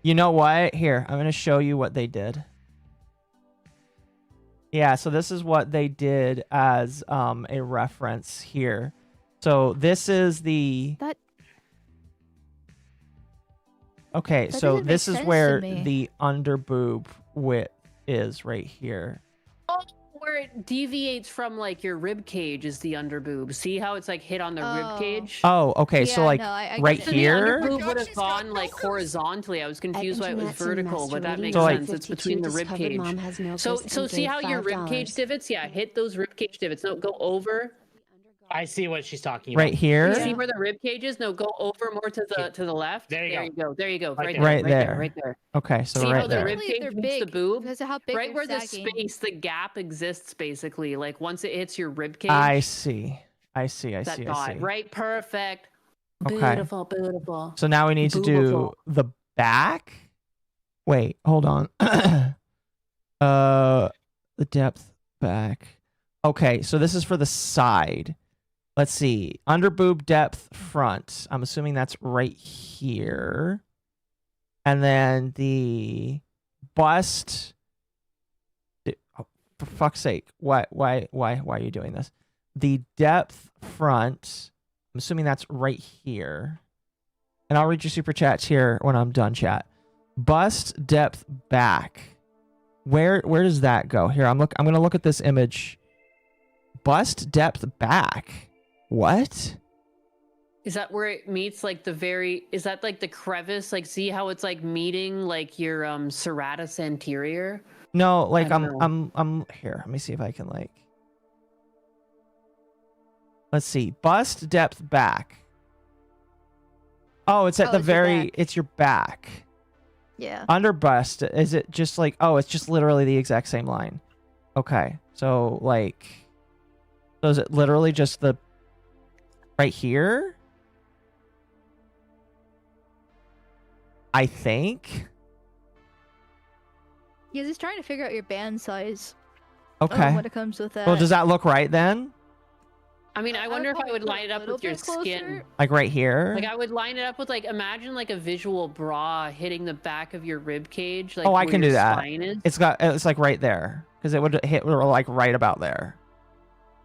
You know what? Here, I'm gonna show you what they did. Yeah, so this is what they did as a reference here. So this is the. Okay, so this is where the under boob width is right here. Oh, where it deviates from like your rib cage is the under boob. See how it's like hit on the rib cage? Oh, okay. So like right so here. The under boob would have gone like horizontally. I was confused why it was vertical, but that makes sense. It's between the rib cage. So see how your rib cage divots? Yeah, hit those rib cage divots. No, go over. I see what she's talking about. Right here. You see where the rib cage is? No, go over more to the left. There you go. There you go. Right there. Okay, so see right how there. the rib cage meets the boob? Because of how big right they're where sagging. the space, the gap exists basically. Like once it hits your rib cage. I see. I see. Right, perfect. Okay. Beautiful. So now we need to do the back. Wait, hold on. The depth back. Okay, so this is for the side. Let's see. Under boob depth front. I'm assuming that's right here. And then the bust. Oh, for fuck's sake. Why are you doing this? The depth front. I'm assuming that's right here. And I'll read your super chats here when I'm done, chat. Bust depth back. Where does that go? Here, I'm gonna look at this image. Bust depth back. What? Is that where it meets like is that like the crevice? Like see how it's like meeting like your serratus anterior? No, like I'm here. Let me see if I can like. Let's see. Bust depth back. Oh, it's at the very it's your back. Yeah. Under bust, is it just like it's just literally the exact same line. Okay. So like so is it literally just the right here? I think. Yeah, just trying to figure out your band size. Okay. When it comes with that. Well, does that look right then? I mean, I wonder if I would line it up with your skin. Like right here? Like I would line it up with like imagine like a visual bra hitting the back of your rib cage. Like oh, I where can do your that. spine is. It's like right there because it would hit like right about there.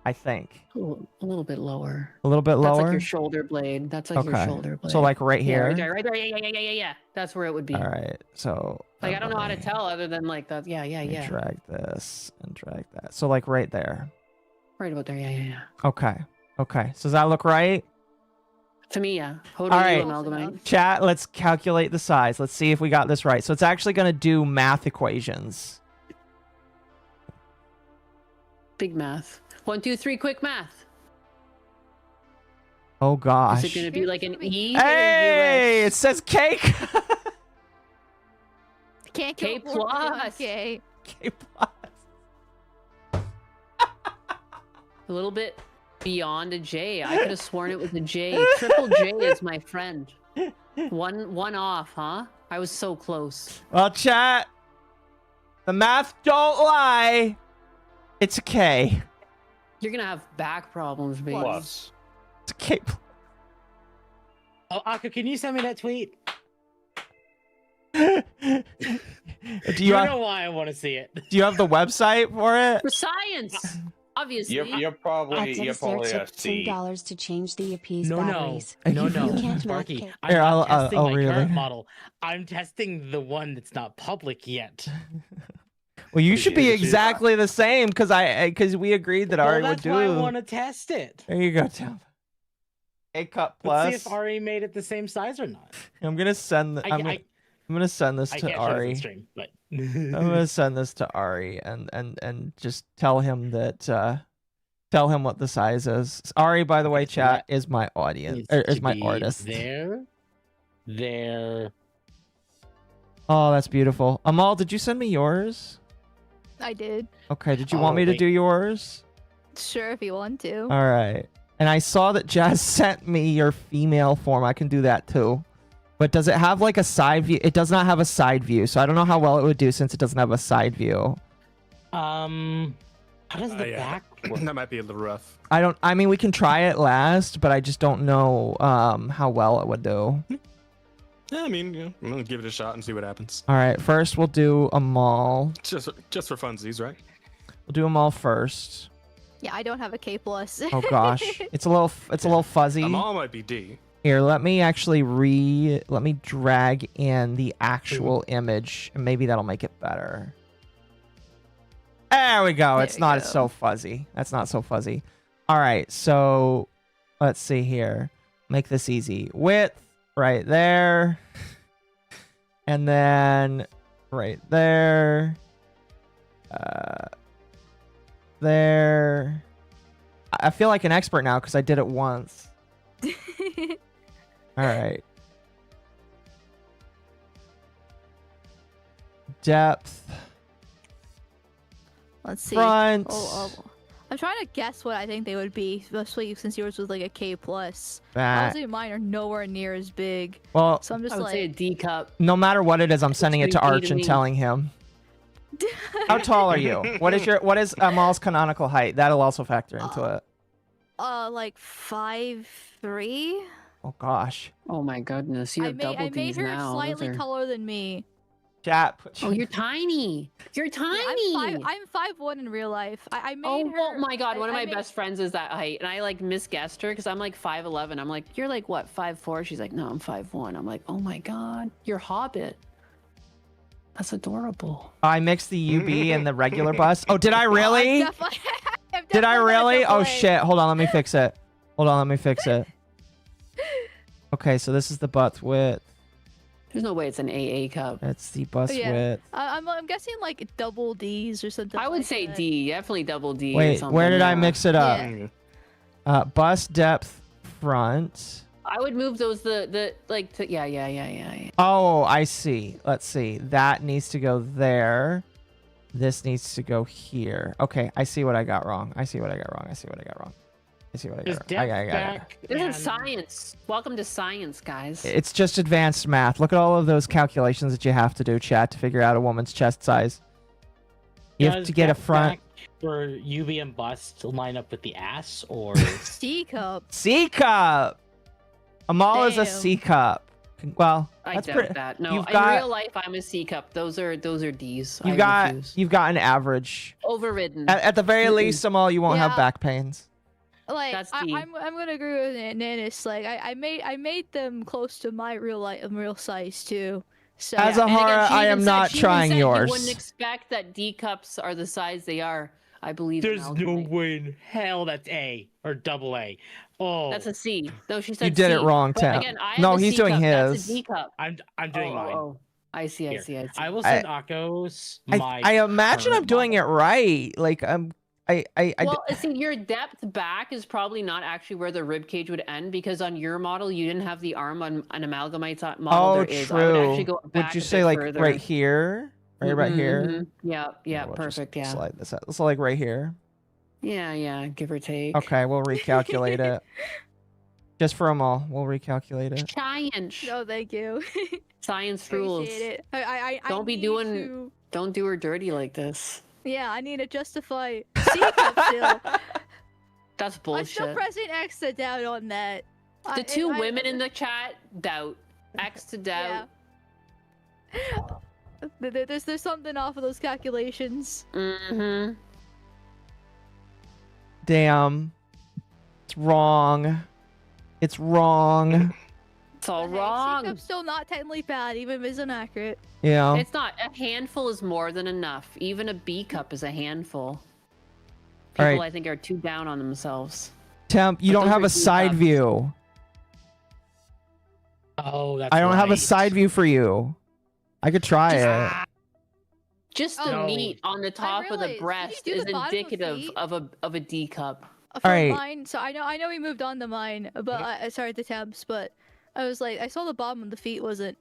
I think. A little bit lower. A little bit lower. That's like your shoulder blade. That's like your shoulder blade. So like right here. Yeah, right there. Yeah. That's where it would be. All right. So like I don't know how to tell other than like that. Yeah. Drag this and drag that. So like right there. Right about there. Yeah. Okay. So does that look right? To me, yeah. All right. Chat, let's calculate the size. Let's see if we got this right. So it's actually going to do math equations. Big math. 1, 2, 3, quick math. Oh gosh. Is it going to be like an E? Hey, it says cake. Can't K plus. K plus. A little bit beyond a J. I could have sworn it was a J. Triple J is my friend. One off, huh? I was so close. Well, chat, the math don't lie. It's a K. You're gonna have back problems, baby. It's a K. Oh, Akko, can you send me that tweet? Do you know why I want to see it? Do you have the website for it? For science, obviously. You're probably $10 to change the EP's No, batteries. no, You can't Sparky. make I'm Here, not I'll- testing oh, my really? current model. I'm testing the one that's not public yet. Well, you should be exactly the same because we agreed that Ari would that's do. why I want to test it. There you go, Tim. A cup Let's see plus. if Ari made it the same size or not. I'm gonna send. I'm gonna send this I to can't show this on Ari. stream, but I'm gonna send this to Ari and just tell him that. Tell him what the size is. Ari, by the way, chat is my audience. Is my artist. There. Oh, that's beautiful. Amal, did you send me yours? I did. Okay. Did you want me to do yours? Sure, if you want to. All right. And I saw that Jazz sent me your female form. I can do that too. But does it have like a side view? It does not have a side view, so I don't know how well it would do since it doesn't have a side view. How does the back work? That might be a little rough. I mean, we can try it last, but I just don't know how well it would do. Yeah, I mean, I'm gonna give it a shot and see what happens. All right. First, we'll do Amal. Just for funsies, right? We'll do Amal first. Yeah, I don't have a K plus. Oh gosh, it's a little fuzzy. Amal might be D. Here, let me drag in the actual image, and maybe that'll make it better. There we go. It's not so fuzzy. That's not so fuzzy. All right, so let's see here. Make this easy. Width right there, and then right there. There. I feel like an expert now because I did it once. All right. Depth. Let's see. Front. I'm trying to guess what I think they would be, especially since yours was like a K plus. Back. Honestly, mine are nowhere near as big. Well, so I'm just I would like say a D cup. No matter what it is, I'm sending it to Arch and telling him. How tall are you? What is Amal's canonical height? That'll also factor into it. Like 5'3". Oh gosh. Oh my goodness, you have double I made Ds her now. slightly taller than me. Chat. Oh, you're tiny. You're tiny. I'm 5'1" in real life. I made her. Oh my god, one of my best friends is that height, and I like misguessed her because I'm like 5'11". I'm like, you're like what, 5'4"? She's like, no, I'm 5'1". I'm like, oh my god, you're Hobbit. That's adorable. I mixed the UB and the regular bus. Oh, did I really? Did I really? Oh shit! Hold on, let me fix it. Okay, so this is the butt width. There's no way it's an AA cup. That's the bust width. I'm guessing like double D's or something. I would say D, definitely double D. Wait, or something. where did I mix it up? Yeah. Bust depth front. I would move those yeah. Oh, I see. Let's see. That needs to go there. This needs to go here. Okay, I see what I got wrong. I got it. This is science. Welcome to science, guys. It's just advanced math. Look at all of those calculations that you have to do, chat, to figure out a woman's chest size. You have to get a front. For UV and bust line up with the ass or C cup. C cup. Amal is a Damn. C cup. Well, I that's doubt pretty. that. No, you've in got, real life, I'm a C cup. Those are D's. You've I got refuse. you've got an average. Overridden. At the very least, Amal, you won't have Yeah. back pains. Like That's I'm D. gonna agree with Nanis. Like I made them close to my real size too. So As a And again, Hara, she I even am said- not she even trying said yours. You wouldn't expect that D cups are the size they are. I believe. there's in no Malcolm. way in hell that's A or double A. Oh, That's a C. No, she said You did C. it wrong, But Tim. again, I No, have a he's C doing cup. That's his. a D cup. I'm doing mine. Oh, I see. I Here. see. I see. I will send Akko's my. I imagine I'm current doing model. it right. Like Well, see, your depth back is probably not actually where the rib cage would end because on your model you didn't have the arm on an amalgamite model. Oh, there is. I would actually true. go back Would you a say bit like further. right here? Right about here? Yeah, yeah, We'll just perfect. Yeah, Slide this out. So like right here. yeah, give or take. Okay, we'll recalculate it. Just for them all, we'll recalculate it. Science. No, thank you. Science rules. Appreciate it. I Don't be need doing. to- Don't do her dirty like this. Yeah, I need to justify C cup still. That's I'm bullshit. still pressing X to doubt on that. The two women in the chat doubt. X to doubt. There's something off of those calculations. Mm-hmm. Damn. It's wrong. It's wrong. It's all C wrong. cup's still not technically bad, even if it's inaccurate. Yeah. It's not. A handful is more than enough. Even a B cup is a handful. People, Alright. I think, are too down on themselves. Temp, you But don't those have are a D side cups. view. Oh, that's I don't have a right. side view for you. I could try it. Just Oh, the No. meat on the top of the realized, did you breast do the is bottom of indicative feet? of a D cup. For Alright. mine, so I know we moved on to mine, but sorry the temps, but I was like I saw the bottom of the feet wasn't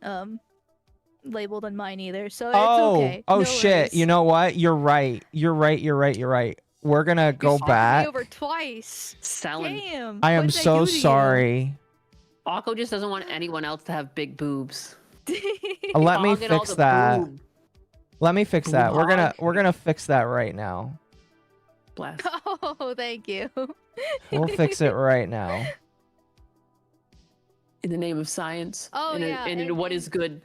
labeled on mine either, so it's okay. Oh No shit. worries. You know what? You're right. You're right. We're gonna go fucked back. me over twice. Selling. Damn. I am what did I so do to you? sorry. Akko just doesn't want anyone else to have big boobs. Let me Hogging all fix the that. boob. Let me fix that. We're hog. gonna fix that right now. Bless. Oh, thank you. We'll fix it right now. In the name of science. Oh, and yeah, in and- what is good.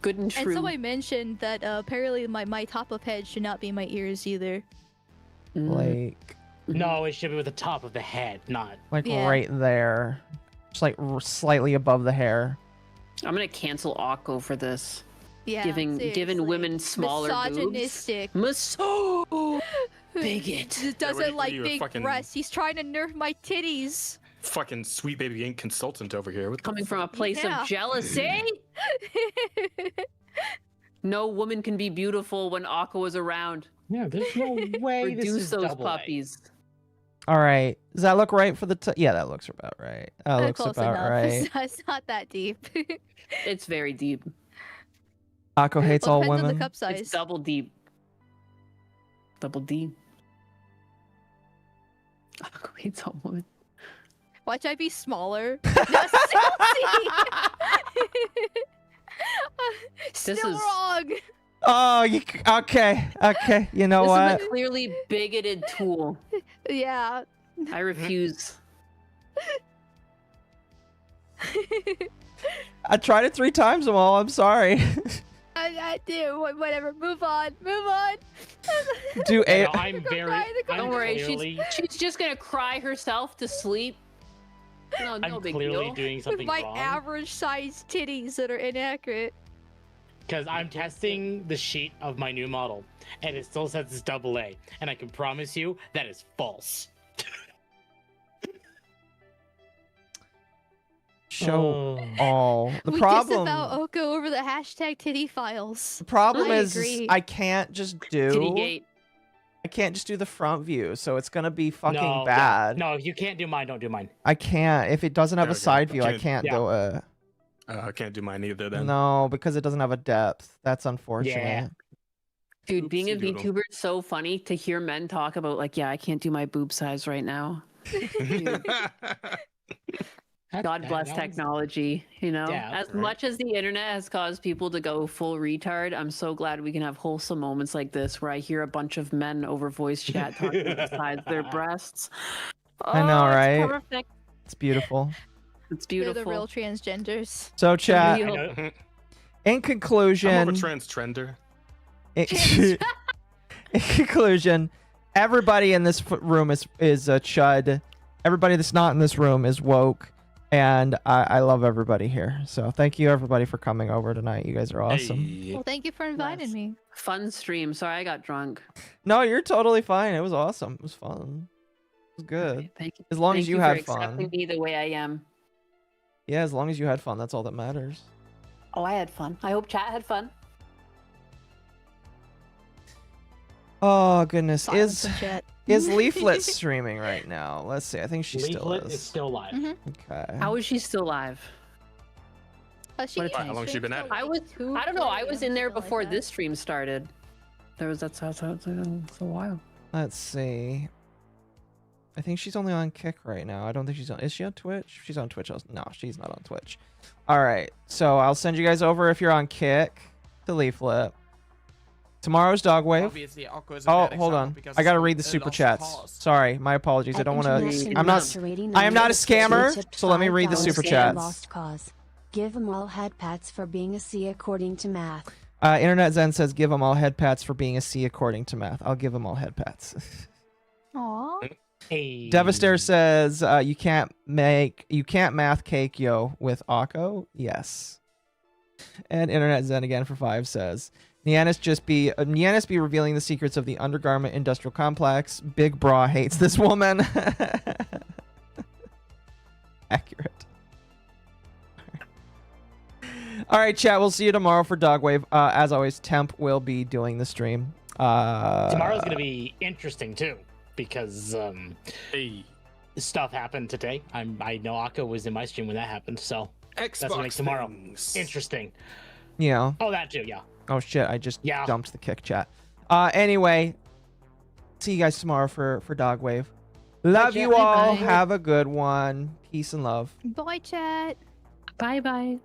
Good and true. And somebody mentioned that apparently my top of head should not be my ears either. Like No, it should be with the top of the head, not. Yeah. right there. Just like slightly above the hair. I'm gonna cancel Akko for this. Yeah, Giving seriously. women smaller Misogynistic. boobs. Bigot. Just what doesn't are like you, a big fucking- breasts. He's trying to nerf my titties. Fucking sweet baby ink consultant over here. What the Coming from a place Yeah. of jealousy. No woman can be beautiful when Akko is around. Yeah, there's no way this Reduce is those double A. puppies. All right. Does that look right for the? Yeah, that looks about right. That looks Close about enough. right. It's not that deep. It's very deep. Akko hates Well, all depends on women. the cup size. It's double deep. Double D. Akko hates all women. Watch I be smaller. No, still This Still is- wrong. Oh, okay. You know This what? is a clearly bigoted tool. Yeah. I refuse. I tried it 3 times, Amal. I'm sorry. I do. Whatever. Move on. Move on. Do a. No, I'm very. Don't I'm worry, clearly, she's just gonna cry herself to sleep. No, no I'm big clearly deal. doing With something my wrong. average sized titties that are inaccurate. Because I'm testing the sheet of my new model, and it still says it's double A, and I can promise you that is false. Show Oh. all. The we problem. disavow Oko over the hashtag titty files. The problem I is agree. I can't just do. Tittygate. I can't just do the front view, so it's gonna be fucking No, bad. No, if you can't do mine, don't do mine. I can't. If it doesn't have There a we go. side view, I Can't- can't do it. I can't do mine either then. No, because it doesn't have a depth. That's unfortunate. Yeah. Dude, being a Oopsie doodle. VTuber is so funny to hear men talk about like, yeah, I can't do my boob size right now. Dude. God bless that was- technology, you know? Yeah, as right. much as the internet has caused people to go full retard, I'm so glad we can have wholesome moments like this where I hear a bunch of men over voice chat talking about the size of their breasts. I know, Oh, it's right? perfect. It's beautiful. It's They're beautiful. the real transgenders. So, chat. Real. In conclusion, I'm more of a transtrender. In conclusion, everybody in this room is Chud. Everybody that's not in this room is woke, and I love everybody here. So thank you everybody for coming over tonight. You guys are awesome. Well, thank you for inviting me. Fun stream. Sorry, I got drunk. No, you're totally fine. It was awesome. It was fun. It was good. Okay, thank you. As long Thank as you for had accepting fun. me the way I am. Yeah, as long as you had fun, that's all that matters. Oh, I had fun. I hope chat had fun. Oh goodness, Silence in chat. is Leaflet streaming right now? Let's see. I think she still Leaflet is. is still live. Okay. How is she still live? She How long has she been at it? I don't know. I was in there before this stream started. That's a while. Let's see. I think she's only on Kick right now. I don't think she's on. Is she on Twitch? She's on Twitch. No, she's not on Twitch. All right. So I'll send you guys over if you're on Kick to Leaflet. Tomorrow's Dogwave. Obviously, Occo is a Oh, bad hold example on. because I gotta it's read the a super lost chats. cause. Sorry, my apologies. I don't want to. Internet I'm not. Community I am not a Rating scammer. tipped So let me read the $5 super for chats. Lost cause. Give them all head pats for being a C according to math. Internet Zen says, "Give them all head pats for being a C according to math." I'll give them all head pats. Aw. Hey. Devastator says, "You can't math cake yo with Occo." Yes. And Internet Zen again for 5 says, Nianis be revealing the secrets of the undergarment industrial complex. Big Bra hates this woman. Accurate. All right, chat. We'll see you tomorrow for Dogwave. As always, Temp will be doing the stream. Tomorrow's gonna be interesting too, because stuff happened today. I know Akko was in my stream when that happened, so that's what makes tomorrow interesting. Yeah. Oh, that too. Yeah. Oh shit! I just dumped the Kick chat. Anyway, see you guys tomorrow for Dogwave. Love you all. Bye. Have a good one. Peace and love. Bye, chat. Bye bye.